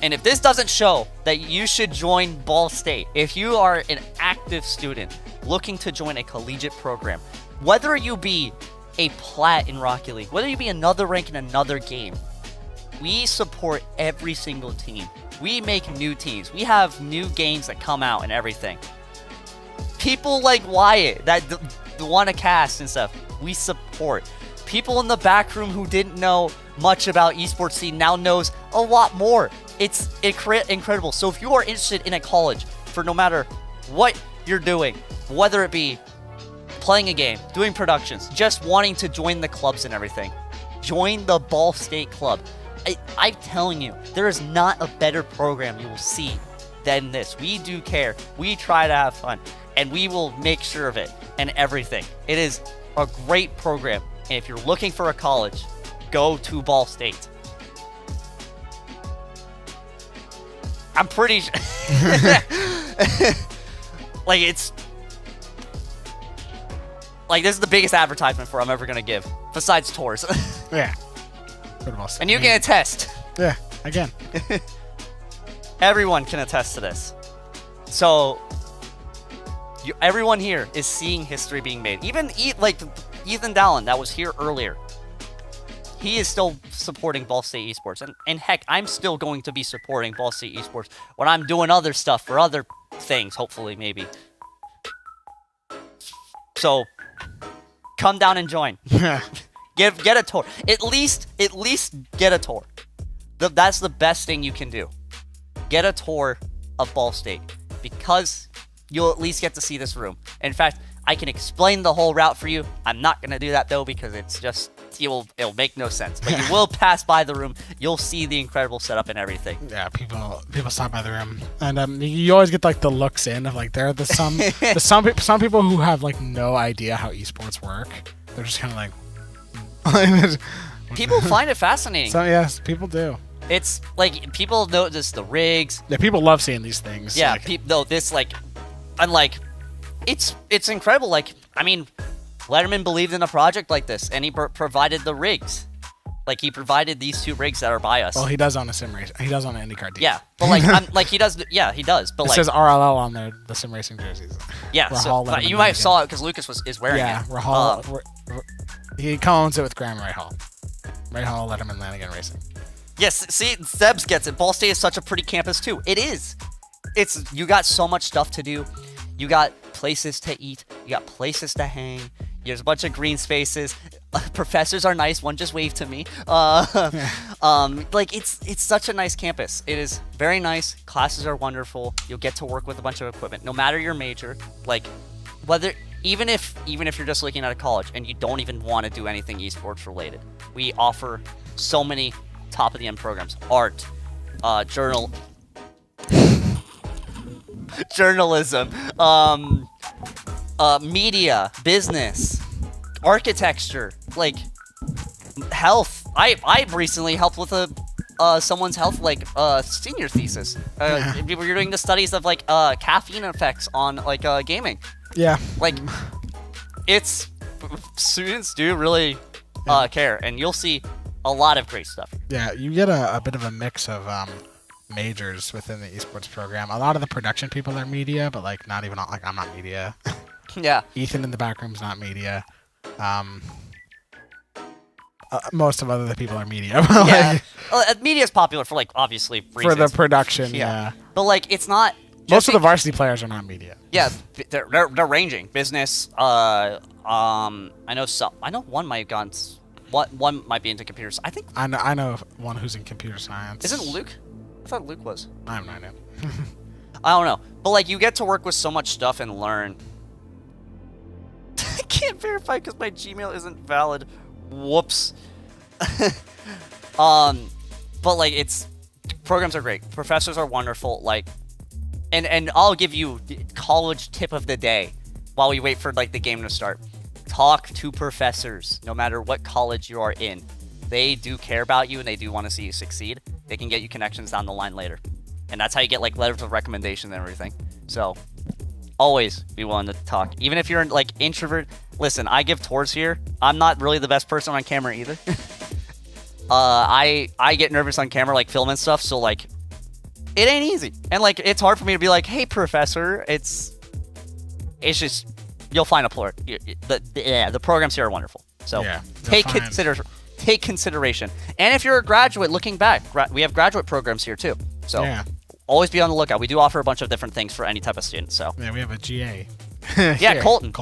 And if this doesn't show that you should join Ball State, if you are an active student looking to join a collegiate program, whether you be a plat in Rocket League, whether you be another rank in another game, we support every single team. We make new teams. We have new games that come out and everything. People like Wyatt that want to cast and stuff, we support. People in the back room who didn't know much about esports scene now knows a lot more. It's incredible. So if you are interested in a college for no matter what you're doing, whether it be playing a game, doing productions, just wanting to join the clubs and everything, join the Ball State Club. I'm telling you, there is not a better program you will see than this. We do care. We try to have fun, and we will make sure of it and everything. It is a great program, and if you're looking for a college, go to Ball State. I'm pretty sure. Like, it's like this is the biggest advertisement for I'm ever gonna give, besides tours. Yeah. And you can attest. Yeah, again. Everyone can attest to this. So, everyone here is seeing history being made. Even Ethan Dallin, that was here earlier, he is still supporting Ball State Esports. And heck, I'm still going to be supporting Ball State Esports when I'm doing other stuff for other things, hopefully, maybe. So come down and join. Get a tour. At least get a tour. That's the best thing you can do. Get a tour of Ball State because you'll at least get to see this room. In fact, I can explain the whole route for you. I'm not gonna do that though because it's just it'll make no sense. But you will pass by the room. You'll see the incredible setup and everything. Yeah, people stop by the room, and you always get like the looks in of like there are some people who have like no idea how esports work. They're just kind of like. People find it fascinating. So yes, people do. It's like people notice the rigs. Yeah, people love seeing these things. Yeah, like, this like, and like, it's incredible. Like, I mean, Letterman believed in a project like this, and he provided the rigs. Like, he provided these 2 rigs that are by us. Well, he does on a sim race. He does on an IndyCar team. Yeah, but like, he does. Yeah, he does. But it like, says RLL on the sim racing jerseys. Yeah, so you might have saw it because Lucas is wearing it. Yeah, Rahal. He co-owns it with Graham Rahal. Rahal, Letterman, Lanigan Racing. Yes, see, Sebs gets it. Ball State is such a pretty campus too. It is. You got so much stuff to do. You got places to eat. You got places to hang. There's a bunch of green spaces. Professors are nice. One just waved to me. Like it's such a nice campus. It is very nice. Classes are wonderful. You'll get to work with a bunch of equipment, no matter your major. Like even if you're just looking at a college and you don't even want to do anything esports related, we offer so many top of the end programs: art, journalism, media, business, architecture, like health. I recently helped with someone's health senior thesis. We were doing the studies of like caffeine effects on like gaming. Yeah. Like students do really care, and you'll see a lot of great stuff. Yeah, you get a bit of a mix of majors within the esports program. A lot of the production people are media, but like not even like I'm not media. Yeah. Ethan in the back room's not media. Most of other people are media. Yeah. Media is popular for like obviously reasons. For the production, yeah. But like it's not. Most of the varsity players are not media. Yeah, they're ranging business. I know one might have gone. One might be into computers. I think. I know one who's in computer science. Isn't Luke? I thought Luke was. I have no idea. I don't know, but like you get to work with so much stuff and learn. I can't verify because my Gmail isn't valid. Whoops. But like programs are great. Professors are wonderful. Like, and I'll give you the college tip of the day while we wait for like the game to start. Talk to professors, no matter what college you are in. They do care about you and they do want to see you succeed. They can get you connections down the line later. And that's how you get like letters of recommendation and everything. So always be willing to talk. Even if you're like introvert. Listen, I give tours here. I'm not really the best person on camera either. I get nervous on camera, like filming stuff. So like, it ain't easy. And like, it's hard for me to be like, hey, professor. It's just, you'll find a plur. The programs here are wonderful. So yeah, take consideration. And if you're a graduate looking back, we have graduate programs here too. So yeah. Always be on the lookout. We do offer a bunch of different things for any type of student. So yeah, we have a GA. Yeah, Colton.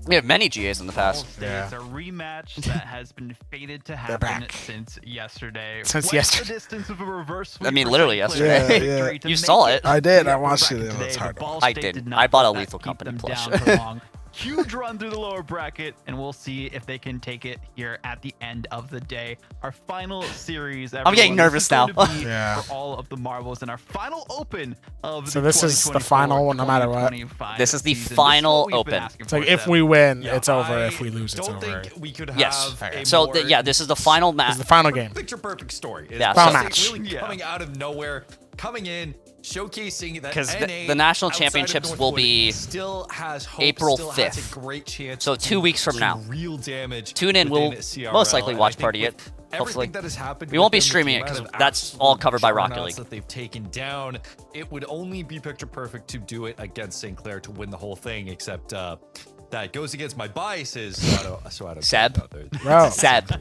We have many GAs in the past. Yeah. It's a rematch that has been fated to happen since yesterday. Since What's yesterday. the distance of a reverse sweep I mean, for literally St. Clair yesterday. Yeah, victory to You make saw it. I did. to I the watched upper it. bracket It was today, hard. but Ball I State didn't. did not I bought a let that lethal keep company them plush. down for long. Huge run through the lower bracket, and we'll see if they can take it here at the end of the day. Our final series. I'm getting everyone, nervous this is now. going to be Yeah. For all of the marbles and our final open of So the this is the final one, no matter what. 2025 This is the season. final This is what we've been open. asking It's like for, if Seb. we win, Yeah, it's over. I If we lose, it's don't over. think we could have Yes. a So more this is the final This match. is the final game. picture perfect story. Yeah, Ball Final State match. really coming out of nowhere, coming in, showcasing that Because NA the national outside of championships will Northwood be still has hope, April still has 5th. a great chance So 2 weeks from to now. real damage. Tune in. We'll within CRL. most likely And I watch think party with it. Hopefully. everything that has happened We won't be with them, streaming with it the 'cause amount of that's all covered by absolute Rocket juggernaut League. that they've taken down, it would only be picture perfect to do it against St. Clair to win the whole thing. Except that goes against my biases. So I don't Seb? Bro. Seb.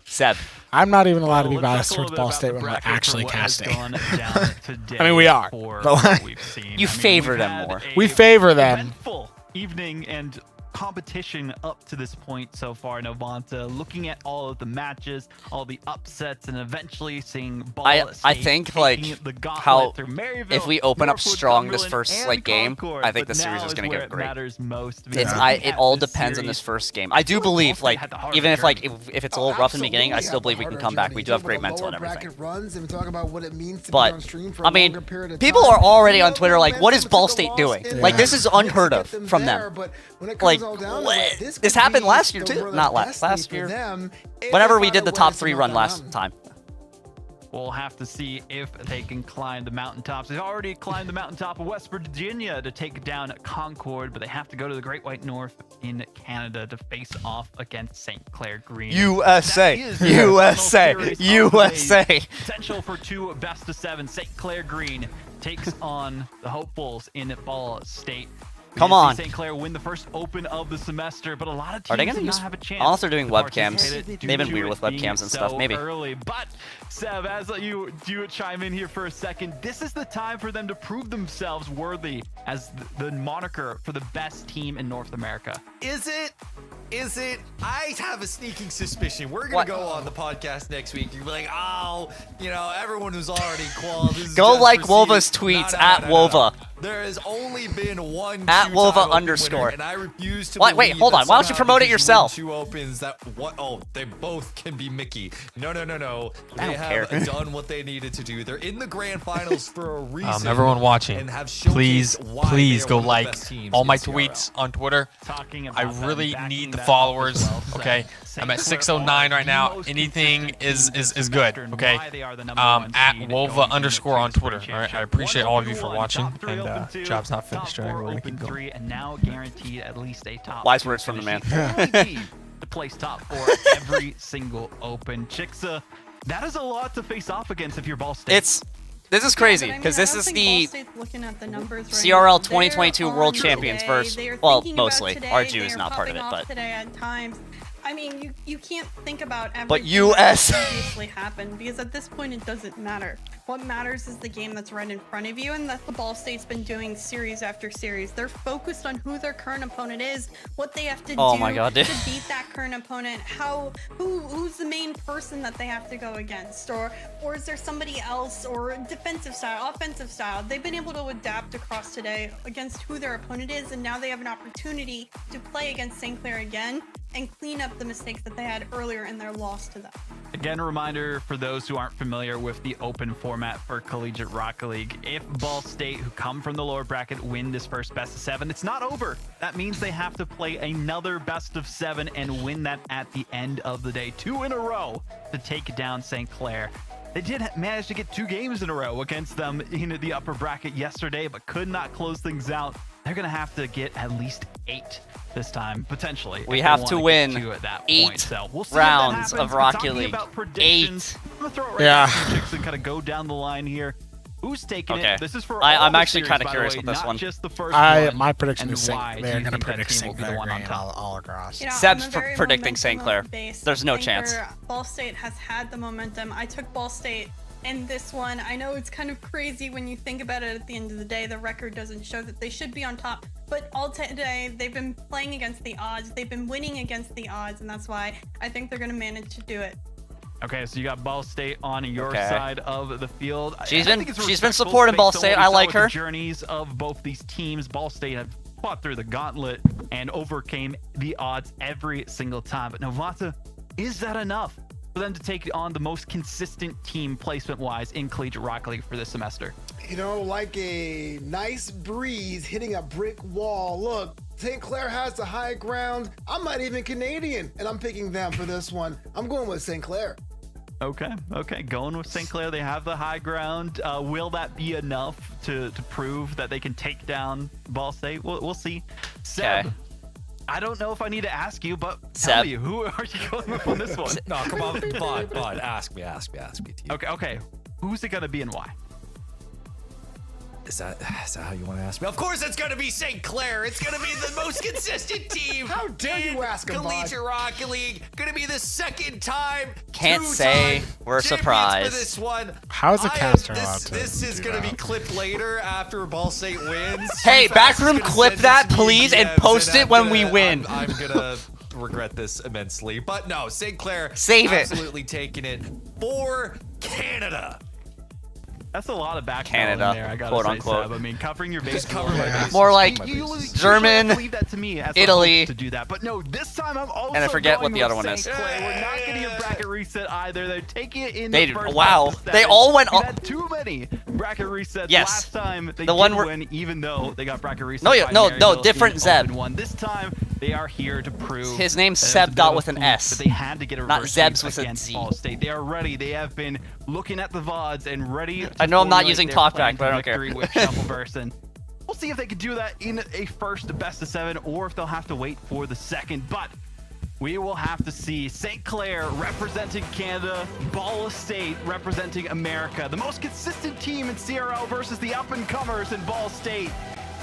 Seb. I'm not even allowed to be Well, let's biased talk a towards little Ball bit State about when the we're bracket for actually what has casting. gone down today I mean, we are, for but what like- we've seen. You I mean, favor we've them had more. a We favor them. eventful evening and competition up to this point so far, Novanta, looking at all of the matches, all the upsets, and eventually seeing Ball I think like how if we open up strong this first like game, I think the series is going to get great. It all depends on this first game. I do believe like even if like if it's a little rough in the beginning, I still believe we can come back. We do have great mental and everything. But I mean, people are already on Twitter like, what is Ball State doing? Like this is unheard of from them. Like this happened last year too. Not last year. Whenever we did the top 3 run last time. We'll have to see if they can climb the mountaintops. They've already climbed the mountaintop of West Virginia to take down Concord, but they have to go to the Great White North in Canada to face off against St. Clair Green. USA. Potential for 2 best-of-7. St. Clair Green takes on the hopefuls in Ball State. Come on. St. Clair win the first open of the semester, but a lot of teams do not have a chance. Unless they're doing webcams. They've been weird with webcams and stuff, maybe. Early. But, Seb, as you chime in here for a second, this is the time for them to prove themselves worthy as the moniker for the best team in North America. Is it? I have a sneaking suspicion. We're going to go on the podcast next week. You're like, everyone who's already qualified. Go like Wova's tweets at Wova. There has only been one at Wova _ and I refuse to wait, hold on. Why don't you promote it yourself? 2 opens that they both can be Mickey. No. They have done what they needed to do. They're in the grand finals for a reason. Everyone watching, please go like all my tweets on Twitter. I really need the followers. Okay, I'm at 609 right now. Anything is good. Okay, at Wova _ on Twitter. All right, I appreciate all of you for watching. And job's not finished. Right, we can go. And now guaranteed at least a top. Wise words from the man. To place top 4 every single open. Chixa, that is a lot to face off against if you're Ball State. This is crazy because this is the CRL 2022 World Champions versus, well, mostly. RGU is not part of it, but. I mean, you can't think about everything but US that previously happened because at this point it doesn't matter. What matters is the game that's right in front of you, and that's what Ball State's been doing series after series. They're focused on who their current opponent is, what they have to do to beat that current opponent, who's the main person that they have to go against, or is there somebody else, or defensive style, offensive style. They've been able to adapt across today against who their opponent is, and now they have an opportunity to play against St. Clair again and clean up the mistakes that they had earlier in their loss to them. Again, a reminder for those who aren't familiar with the open format for Collegiate Rocket League. If Ball State, who come from the lower bracket, win this first best-of-7, it's not over. That means they have to play another best-of-7 and win that at the end of the day. 2 in a row to take down St. Clair. They did manage to get 2 games in a row against them in the upper bracket yesterday, but could not close things out. They're going to have to get at least 8 this time, potentially. We have to win 8 rounds of Rocket League. 8. I'm going to throw it right to and kind of go down the line here. Who's taking it? This is for I'm actually kind of curious with this one. Just the first one. My prediction is they're going to predict St. Clair all across. Seb's predicting St. Clair. There's no chance. Ball State has had the momentum. I took Ball State in this one. I know it's kind of crazy when you think about it. At the end of the day, the record doesn't show that they should be on top, but all today they've been playing against the odds. They've been winning against the odds, and that's why I think they're going to manage to do it. Okay, so you got Ball State on your side of the field. She's been supporting Ball State. I like her. The journeys of both these teams. Ball State have fought through the gauntlet and overcame the odds every single time. But Novanta, is that enough for them to take on the most consistent team placement-wise in Collegiate Rocket League for this semester? Like a nice breeze hitting a brick wall. Look, St. Clair has the high ground. I'm not even Canadian, and I'm picking them for this one. I'm going with St. Clair. Okay, going with St. Clair. They have the high ground. Will that be enough to prove that they can take down Ball State? We'll see. Seb, I don't know if I need to ask you, but tell me, who are you going with on this one? No, come on, Bud, ask me. Okay. Who's it going to be and why? Is that how you want to ask me? Of course it's going to be St. Clair. It's going to be the most consistent team. How dare you ask him, Collegiate Rocket League. Going to be the second time. Can't say we're surprised. For this one. How is a caster allowed to This is going to be clipped later after Ball State wins. Hey, Backroom, clip that, please, and post it when we win. I'm going to regret this immensely. But no, St. Clair Save it. Absolutely taking it for Canada. That's a lot of back Canada, in there, I gotta quote say, unquote. Seb. I mean, covering your base. Just cover my bases. More like German, leave that to me as Italy, to do that. But no, this time I'm also and I forget what going the other with one is. St. Clair. We're not getting a bracket reset either. They're taking it in They the did. first Wow, half of they seven. all went. We've had too many bracket resets. Yes. Last time they The did one where- win, even though they got bracket reset. No, yeah, by no, Maryville different in Zeb. open one. This time they are here to prove. His name's that it was Seb a bit Dot of a with an fluke, S. But they had to get a Not reverse Zeb's sweep with a against Z. Ball State. They are ready. They have been looking at the VODs and ready. I know I'm not formulate using their talkback, plan but I to don't care. victory with Shuffleverse, and we'll see if they can do that in a first best of 7 or if they'll have to wait for the second. But we will have to see St. Clair representing Canada, Ball State representing America, the most consistent team in CRL versus the up-and-comers in Ball State.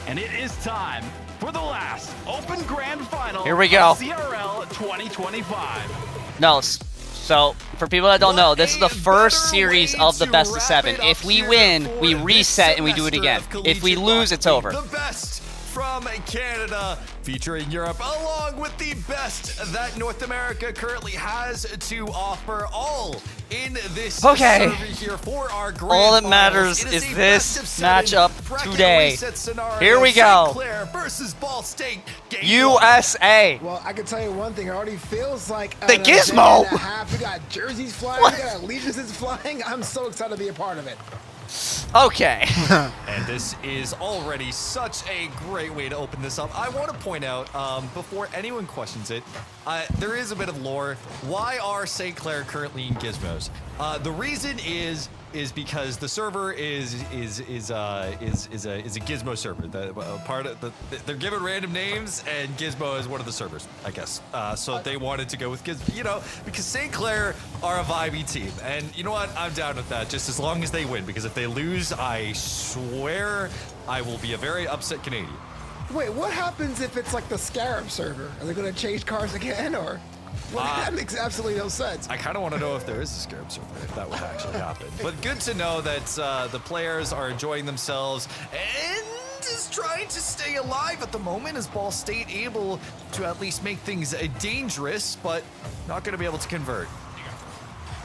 And it is time for the last Open Grand Final. Here we go. Of CRL 2025. No, so for people that don't know, this is the first series of the best of 7. If we win, we reset and we do it again. If we lose, it's over. The best from Canada, featuring Europe, along with the best that North America currently has to offer, all in this survey here for our grand All that finals. matters It is a this best of 7 matchup bracket today. reset scenario. Here we go. St. Clair versus Ball State. Game USA. Well, I can tell you one thing. It already feels like The Gizmo. We got jerseys flying. We got allegiances flying. I'm so excited to be a part of it. Okay. And this is already such a great way to open this up. I want to point out, before anyone questions it, there is a bit of lore. Why are St. Clair currently in Gizmos? The reason is because the server is a Gizmo server. They're given random names, and Gizmo is one of the servers, I guess. So they wanted to go with Gizmo, because St. Clair are a vibey team, and you know what? I'm down with that, just as long as they win. Because if they lose, I swear I will be a very upset Canadian. Wait, what happens if it's like the Scarab server? Are they going to change cars again, or? Well, that makes absolutely no sense. I kind of want to know if there is a Scarab server, if that would actually happen. But good to know that the players are enjoying themselves and is trying to stay alive at the moment. Is Ball State able to at least make things dangerous, but not going to be able to convert?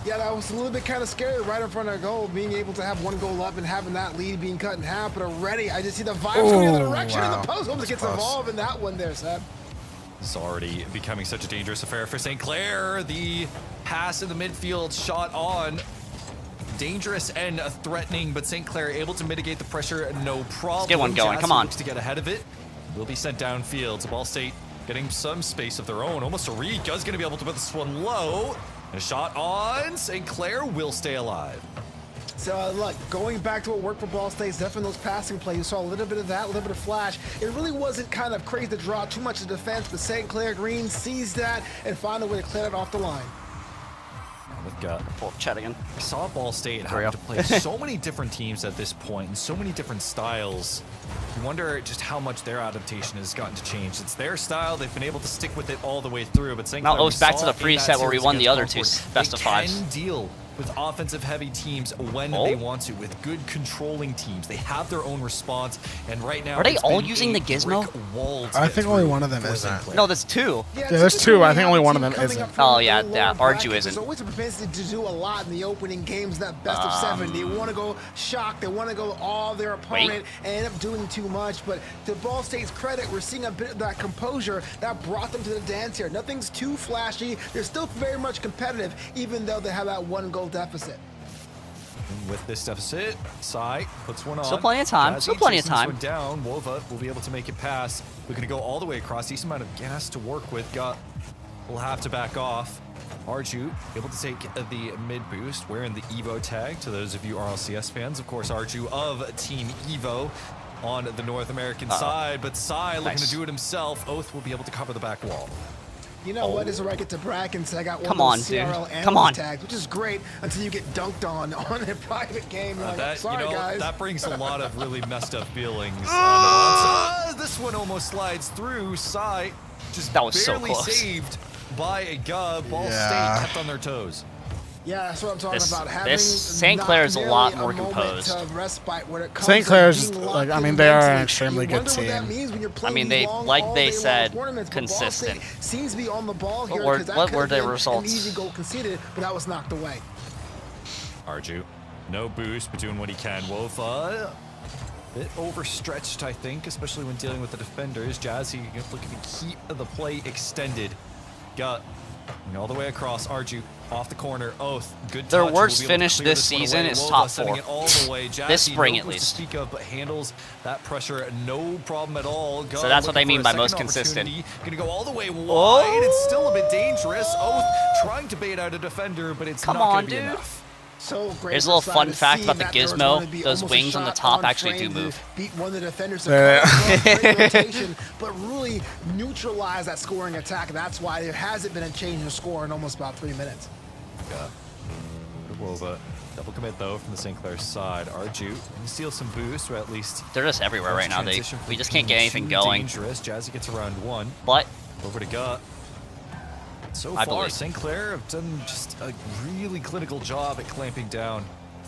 Yeah, that was a little bit kind of scary right in front of goal, being able to have one goal up and having that lead being cut in half. But already, I just see the vibes going in the direction of the post. Almost gets involved in that one there, Seb. It's already becoming such a dangerous affair for St. Clair. The pass in the midfield, shot on. Dangerous and threatening, but St. Clair able to mitigate the pressure, no problem. Let's get one going, come on. Looks to get ahead of it. Will be sent downfield. So Ball State getting some space of their own. Almost Ariga's going to be able to put this one low. And a shot on. St. Clair will stay alive. So look, going back to what worked for Ball State, definitely those passing plays. You saw a little bit of that, a little bit of flash. It really wasn't kind of crazy to draw too much of defense, but St. Clair Green sees that and found a way to clear it off the line. With gut. Chat again. I saw Ball State having to play so many different teams at this point and so many different styles. You wonder just how much their adaptation has gotten to change. It's their style. They've been able to stick with it all the way through. But St. Now Clair, it goes back to the preset where we won the other two best of 5s. They can deal with offensive heavy teams when they want to, with good controlling teams. They have their own response, and right now are they all using the Gizmo? I think only one of them isn't. No, there's 2. Yeah, there's 2. I think only one of them isn't. Oh yeah, Arju There's isn't. always a propensity to do a lot in the opening games, that best of 7. They want to go shock, they want to go all their opponent and end up doing too much. But to Ball State's credit, we're seeing a bit of that composure that brought them to the dance here. Nothing's too flashy. They're still very much competitive, even though they have that 1-goal deficit. With this deficit, Sai puts one on. Still plenty of time. Still plenty of time. Down. Wova will be able to make it pass. We're going to go all the way across. Decent amount of gas to work with. Will have to back off. Arju able to take the mid boost, wearing the Evo tag. To those of you RLCS fans, of course, Arju of Team Evo on the North American side. But Sai looking to do it himself. Oath will be able to cover the back wall. You know what? This is where I get to brag and say I got one Come of on, those dude. CRL Come on. analyst tags, which is great until you get dunked on a private game. You're like, That, sorry, guys. that brings a lot of really messed up feelings. This one almost slides through. Sai just That was so barely close. saved by a Gub. Ball Yeah. State kept on their toes. Yeah, that's what I'm talking about. Having This St. Clair's a not lot nearly more moment composed. of respite when it comes St. to Clair's, being like, locked I mean, in they are an mentally. extremely You good wonder what that team. means when you're I playing mean, these they, long, like all-day they long said, tournaments, but Ball State consistent. seems to be on the ball here. What were- 'cause that what could were have their been results? An easy goal conceded, but that was knocked away. Arju, no boost, but doing what he can. Wofa, a bit overstretched, I think, especially when dealing with the defenders. Jazzy looking to keep the play extended. Got all the way across. Arju off the corner. Oath, good touch. Their Will worst be able to finish clear this one season away. is Wofa top sending 4. it all the way. Jazzy, This spring, no at boost least. to speak of, but handles that pressure no problem at all. So that's what they mean by most consistent. consistent. Gonna go all the way wide. Oh! It's still a bit dangerous. Oath trying to bait out a defender, but it's Come not on, gonna be dude. enough. So great. Here's a little for fun Sai to fact see about the that there was gizmo. going to be Those almost a wings on the shot top actually frame do to move. Beat one of the defenders to Yeah. great rotation, but really neutralize that scoring attack. That's why there hasn't been a change in score in almost about 3 minutes. Yeah. Wova. Double commit though from the St. Clair side. Arju can steal some boost, or at least They're just everywhere right now. transition We from just can't get being anything too going. Dangerous. Jazzy gets around 1. But Over to Gut. So I far, believe. St. Clair have done just a really clinical job at clamping down.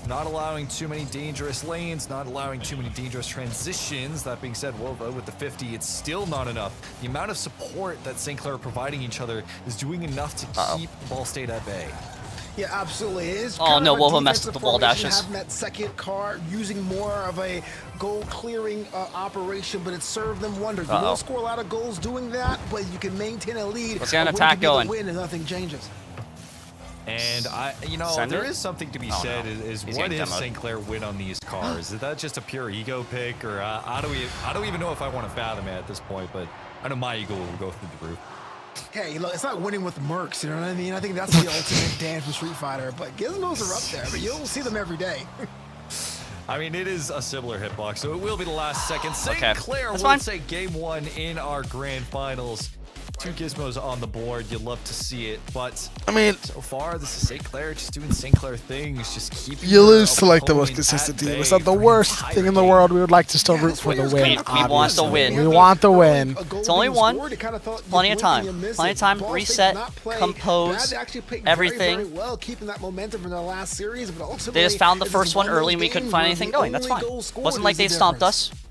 Not allowing too many dangerous lanes, not allowing too many dangerous transitions. That being said, Wova with the 50, it's still not enough. The amount of support that St. Clair are providing each other is doing enough to keep Ball State at bay. Yeah, absolutely. It is Oh, kind no, of a Wolva messed with the defensive wall formation, dashes. Having that second car, using more of a goal-clearing operation, but it served them wonders. You won't score a lot of goals doing that, but you can maintain a lead. Let's get an A win attack can be the going. Win and nothing changes. And Sender? there is something to be Oh, said. no. Is He's what getting if demoed. St. Clair win on these cars? Is that just a pure ego pick, or I don't even know if I want to fathom it at this point. But I know my ego will go through the roof. Hey, look, it's not winning with mercs, you know what I mean? I think that's the ultimate Dan from Street Fighter, but Gizmos are up there, but you'll see them every day. I mean, it is a similar hitbox, so it will be the last second. St. Okay. Clair That's will fine. take game 1 in our grand finals. 2 gizmos on the board. You'd love to see it, but I mean, so far this is St. Clair just doing St. Clair things, just keeping. you their lose to like the most opponent consistent at team. It's bay not the for an worst entire thing in the game. world. We would like to still root for the win. We want the obviously. win. We want the win. It's only one. Plenty of time. Plenty of time. Reset, compose, everything. Very well, keeping that momentum from their last series, but ultimately They just found the it's first one of those early and we couldn't games find where anything the going. That's only fine. goal scored Wasn't like is the they stomped difference. us.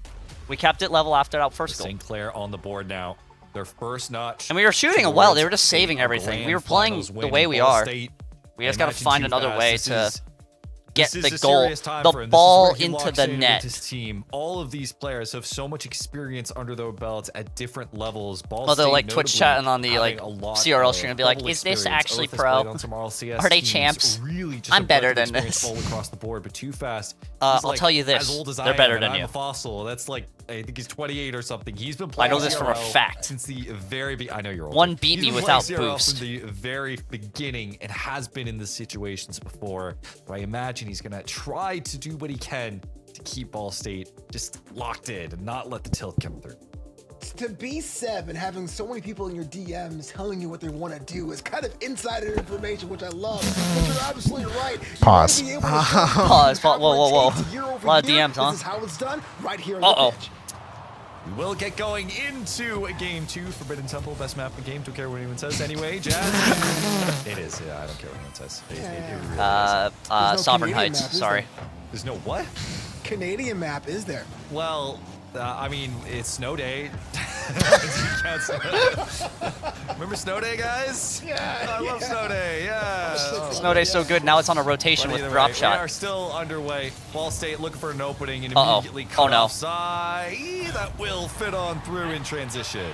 We kept it level after that first goal. St. Clair on the board now. Their first notch. And we were shooting it well. They were just saving everything. We were playing the way we are. We just got to find another way to get the goal, the ball into the net. His team. All of these players have so much experience under their belts at different levels. Oh, they're like Twitch chatting on the like CRL stream and be like, "Is this actually pro? Are they champs? Really just I'm better than experience this." all across the board, but too fast. I'll tell you this, As old as they're I am, better and than I'm you. a fossil. That's like I think he's 28 or something. He's been I playing know this from a CRL fact. since the very I know you're old. One beat me He's been without playing CRL boost. from the very beginning and has been in this situations before. But I imagine he's gonna try to do what he can to keep Ball State just locked in and not let the tilt come through. To be Seb and having so many people in your DMs telling you what they want to do is kind of insider information, which I love. But you're absolutely right. Pause. Pause. Whoa, whoa, whoa. A lot of DMs, huh? This is how it's done right here on Uh-oh. the pitch. We will get going into game 2. Forbidden Temple, best map in the game. Don't care what anyone says. Anyway, Jazz. It is. Yeah, I don't care what anyone says. It really is. Sovereign Canadian Heights. map, is Sorry. there? There's no what? Canadian map is there? Well, I mean, it's snow day. Remember snow day, guys? Yeah, I love snow day. Yeah. Snow Day's so good. Now it's on a rotation But with either drop way, We shot. are still underway. Ball State looking for an opening and Uh-oh. immediately cut Oh, no. off side. That will fit on through in transition.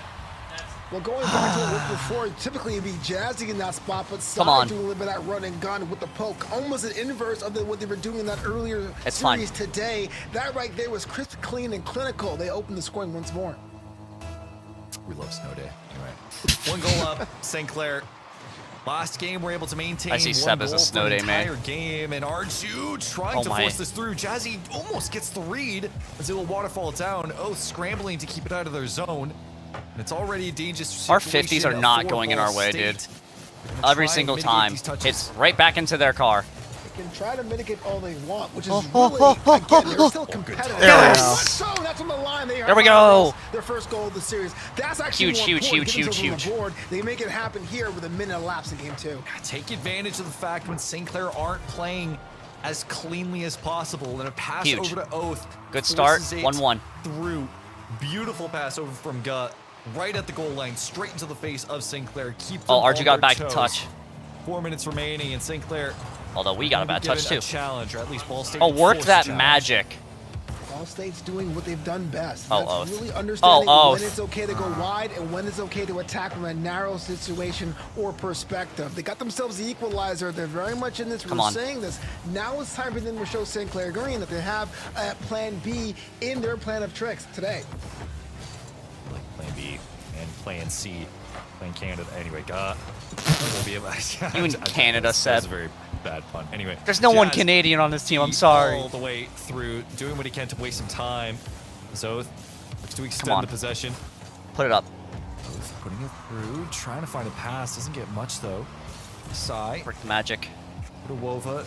Well, going back to what was before, typically it'd be Jazzy in that spot, but Come on. Sai doing a little bit of that run and gun with the poke. Almost an inverse of what they were doing in that earlier It's fine. series today. That right there was crisp, clean, and clinical. They opened the scoring once more. We love snow day. Anyway, 1 goal up, St. Clair. Last game, we're able to maintain I see 1 Seb as a goal snow for day the man. entire game, and R2 trying Oh to my. force this through. Jazzy almost gets the read as it will waterfall down. Oath scrambling to keep it out of their zone. It's already a dangerous Our situation 50s are not for going in Ball our way, State. dude. They're gonna Every try and single mitigate time. these touches. It's right back into their car. They can try to mitigate all they want, which is really, again, they're still competitive. So that's on the line. They are There we go. Their first goal of the series. That's actually Huge, more huge, important. huge, Getting huge, themselves on the board. They make it happen here with a minute elapsed in game 2. Take advantage of the fact when St. Clair aren't playing as cleanly as possible, and a pass Huge. over to Oath. Good start, forces it 1-1. Through. Beautiful pass over from Gut, right at the goal line, straight into the face of St. Clair. Keep them Oh, RG on got their back to toes. touch. 4 minutes remaining, and St. Clair. Although we got a bad touch given too. a challenge, or at least Ball State. Oh, worked forced that challenge. magic. Ball State's doing what they've done best. Oh, That's Oath. really understanding Oh, when Oath. it's okay to go wide and when it's okay to attack from a narrow situation or perspective. They got themselves the equalizer. They're very much in this. Come We're on. saying this. Now it's time for them to show St. Clair Green that they have plan B in their plan of tricks today. Like plan B and plan C, playing Canada. Anyway, we'll be able. You in Canada, That's Seb. a very bad pun. Anyway, There's no one Jazz Canadian on this team. I'm sorry. all the way through, doing what he can to waste some time. Zoth looks to on. extend the possession. Put it up. Oath putting it through, trying to find a pass. Doesn't get much though. Sai. Work the magic. Wova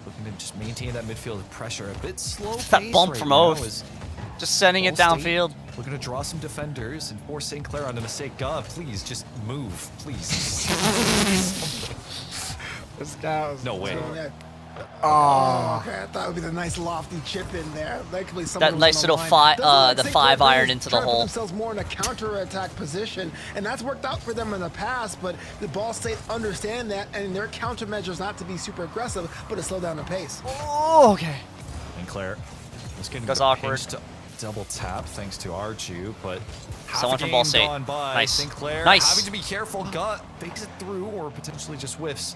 looking to just maintain that midfield pressure. A bit slow. That pace bump right from now Oath. as Just sending it Ball State downfield. looking to draw some defenders and force St. Clair on the mistake. God, please just move, please. This guy was No way. Oh, okay. I thought it would be the nice lofty chip in there. Likely That nice little the 5-iron into the hole. Themselves more in a counter-attack position, and that's worked out for them in the past. But the Ball State understand that, and their countermeasures not to be super aggressive, but to slow down the pace. Oh, okay. And Claire was getting Goes awkward. to double tap thanks to Arju, but half Someone a from game Ball State. gone by. Nice. St. Clair Nice. having to be careful. Gut fakes it through or potentially just whiffs,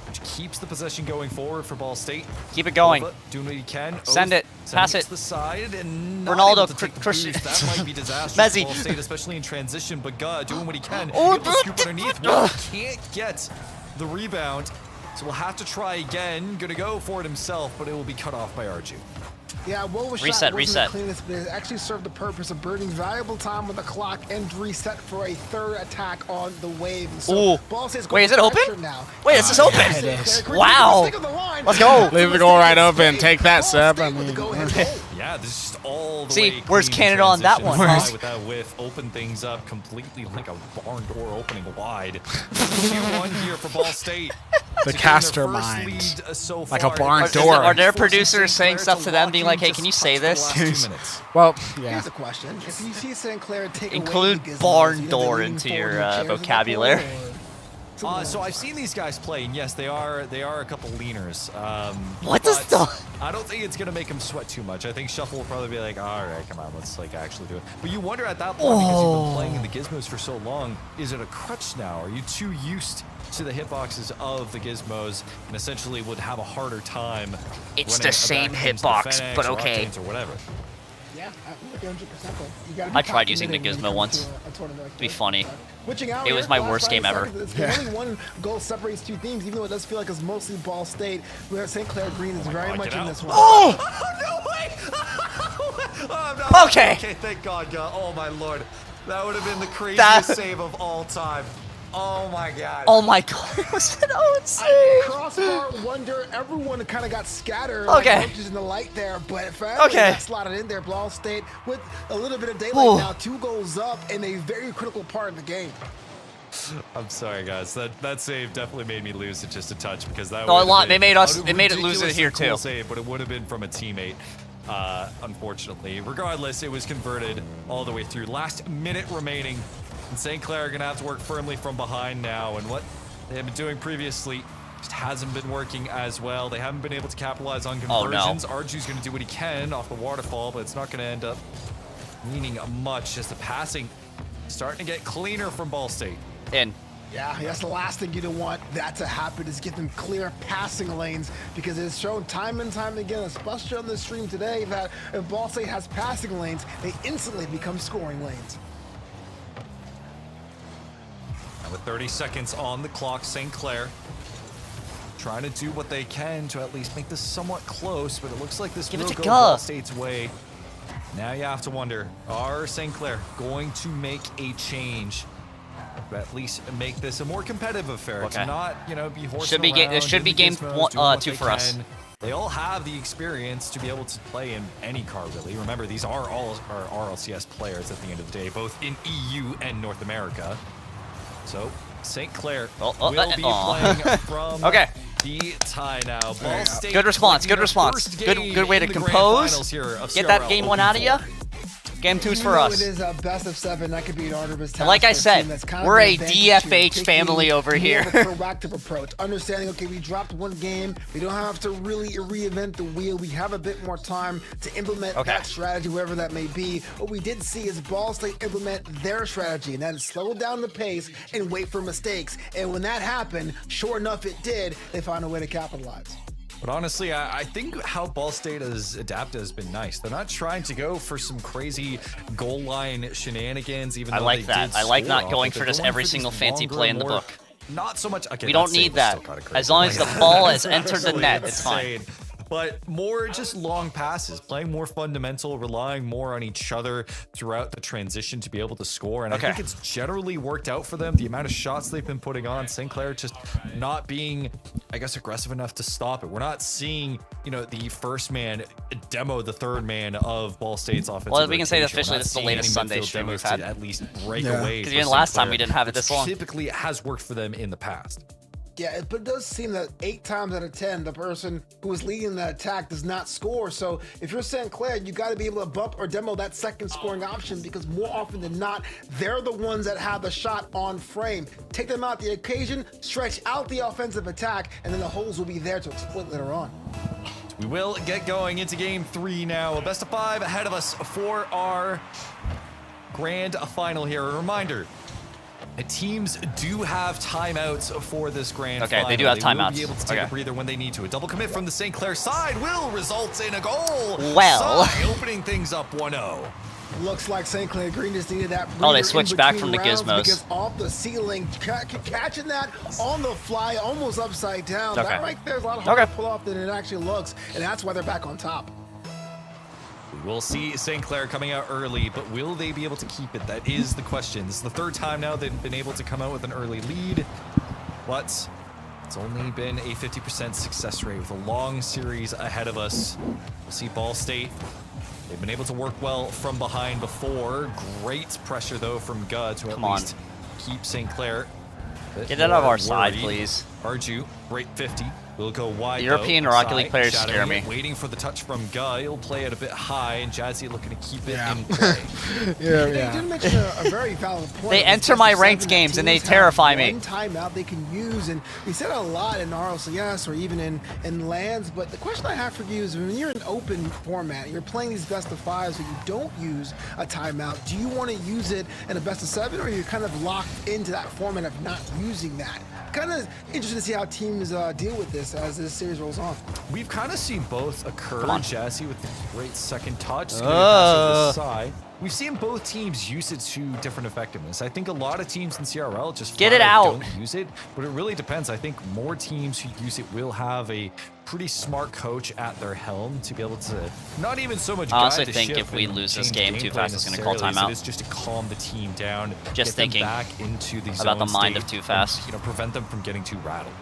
which keeps the possession going forward for Ball State. Keep it going. Wova doing what he can. Send Oath it. sending Pass it. to the side and not Ronaldo, able to take the Christian. boost. That might be disastrous Messi. for Ball State, especially in transition. But Gut doing what he can. Oh, able to scoop underneath. Well, can't get the rebound, so we'll have to try again. Gonna go for it himself, but it will be cut off by Arju. Yeah, Wova's Reset, shot wasn't reset. the cleanest, but it actually served the purpose of burning valuable time on the clock and reset for a third attack on the wave. And so Ooh. Ball State's Wait, is it going open? pressure now. Wait, is this open? it is. Wow. Let's go. Leave the goal right open. Take that, Seb. I mean, Yeah, this is just all the See, way where's clean Canada on that transition. one? Sai with that whiff, open things up completely like a barn door opening wide. 2-1 here for Ball State. the Securing caster their first mind. lead so Like a far. barn Is door. are there Forcing producers St. saying Clair stuff to them, lock being like, in "Hey, can you just say the this?" last 2 minutes. Well, yeah. Here's the question. If you see St. Clair take Include away the gizmos, barn you know, door they're leaning into forward your in their chairs at that vocabulary. point, or- So I've seen these guys play, and yes, they are a couple leaners. What does but I don't think it's gonna make them sweat too much. I think Shuffle will probably be like, all right, come on, let's like actually do it. But you wonder at that point because you've been playing in the gizmos for so long, is it a crutch now? Are you too used to the hitboxes of the gizmos and essentially would have a harder time? It's running the a same back into hitbox, Fenix but or okay. Octanes or whatever. Yeah, 100%. You gotta be I tried using the committed gizmo when it once. comes to a tournament like To be this. funny. Switching out It was here, my last worst 5 game ever. seconds, it's only one goal separates two teams, even though it does feel like it's mostly Ball State, where St. Clair Green is very much in this one. Oh! No way! Oh, no. Okay. Okay, thank God, God. Oh my Lord, that would have been the craziest save of all time. Oh my God. Oh my God! It was an own save. Crossbar, Wonder, everyone kind of got scattered. Okay. Like roaches in the light there, but finally Okay. got slotted in there. Ball State with a little bit of daylight Ooh. now, 2 goals up in a very critical part of the game. I'm sorry, guys. That save definitely made me lose it just a touch because that. No, a would've lot. been They made us. a They made it lose it ridiculously here cool too. Save, but it would have been from a teammate. Unfortunately, regardless, it was converted all the way through. Last minute remaining, and St. Clair are gonna have to work firmly from behind now. And what they have been doing previously just hasn't been working as well. They haven't been able to capitalize on Oh, no. conversions. Arju's gonna do what he can off the waterfall, but it's not gonna end up meaning much. Just the passing starting to get cleaner from Ball State. In. Yeah, that's the last thing you don't want that to happen is get them clear passing lanes because it's shown time and time again, especially on the stream today, that if Ball State has passing lanes, they instantly become scoring lanes. And with 30 seconds on the clock, St. Clair trying to do what they can to at least make this somewhat close, but it looks like this Give it will to go Guh. Ball State's way. Now you have to wonder, are St. Clair going to make a change? At least make this a more competitive affair. Okay. To not, you know, be horsing Should be around, this should be doing game gizmos, doing what 2 they for us. can. They all have the experience to be able to play in any car, really. Remember, these are all our RLCS players at the end of the day, both in EU and North America. So, St. Clair will be playing from the tie now. Ball State Good response. Good response. Good way to compose. Get that game 1 out of you. Game 2's for us. It is a best of 7. That could be an arduous task. Like I said, we're a DFH DFH family over here. A proactive approach, understanding. Okay, we dropped 1 game. We don't have to really reinvent the wheel. We have a bit more time to implement that strategy, wherever that may be. What we did see is Ball State implement their strategy, and that is slow down the pace and wait for mistakes. And when that happened, sure enough, it did. They found a way to capitalize. But honestly, I think how Ball State has adapted has been nice. They're not trying to go for some crazy goal line shenanigans, even though I like they that. did I like score not going off for it. just They're every going for single these fancy longer, play in the more- book. Not so much. Okay, We don't that save need was that. still kinda crazy. As long as the ball has entered the net, it's fine. Insane. But more just long passes, playing more fundamental, relying more on each other throughout the transition to be able to score. And I think it's generally worked out for them. The amount of shots they've been putting on, St. Clair just not being, I guess, aggressive enough to stop it. We're not seeing, you know, the first man demo the third man of Ball State's offensive. Well, we can say that rotation. officially We're not this is the seeing latest any Sunday midfield stream we've demos to had. at least break away. Because for even last St. time we Clair, didn't have it which this long. Typically has worked for them in the past. Yeah, but it does seem that 8 times out of 10, the person who is leading that attack does not score. So if you're St. Clair, you got to be able to bump or demo that second scoring option, because more often than not, they're the ones that have the shot on frame. Take them out the occasion, stretch out the offensive attack, and then the holes will be there to exploit later on. We will get going into game 3 now. A best of 5 ahead of us for our grand final here. A reminder, teams do have timeouts for this grand final. Okay, they do have They will timeouts. be able to take a breather when they need to. A double commit from the St. Clair side will result in a goal. Well. Sai opening things up 1-0. Looks like St. Clair Green just needed that. Oh, they breather switched in back between from the rounds, gizmos. Because off the ceiling, catching that on the fly, almost upside down. That right there is a lot harder to pull off than it actually looks, and that's why they're back on top. We will see St. Clair coming out early, but will they be able to keep it? That is the question. This is the 3rd time now they've been able to come out with an early lead, but it's only been a 50% success rate with a long series ahead of us. We'll see Ball State. They've been able to work well from behind before. Great pressure, though, from Gud to at least keep St. Clair. Get that out of our side, please. Arju, great 50. Will go wide. European though. Rocket League Sai players shadowing scare me. it, waiting for the touch from Guy. He'll play it a bit high, and Jazzy looking to keep it in play. They did mention a very valid point. They enter my ranked games and they terrify me. One timeout they can use, and we said a lot in RLCS or even in LANs, but the question I have for you is, when you're in open format, you're playing these best of 5s, but you don't use a timeout, do you want to use it in a best of 7, or are you kind of locked into that format of not using that? Kind of interested to see how teams deal with this as this series rolls on. We've kind of seen both occur. Jazzy with the great second touch. Pass over the side. We've seen both teams use it to different effectiveness. I think a lot of teams in CRL just get it out. Don't use it, but it really depends. I think more teams who use it will have a pretty smart coach at their helm to be able to not even so much. I honestly guide the think ship if we and lose this change game, Too gameplay Fast is going to call necessarily, timeout. It's just to calm the team down, Just get them thinking back into the about the zone mind of state Too Fast. and, prevent them from getting too rattled.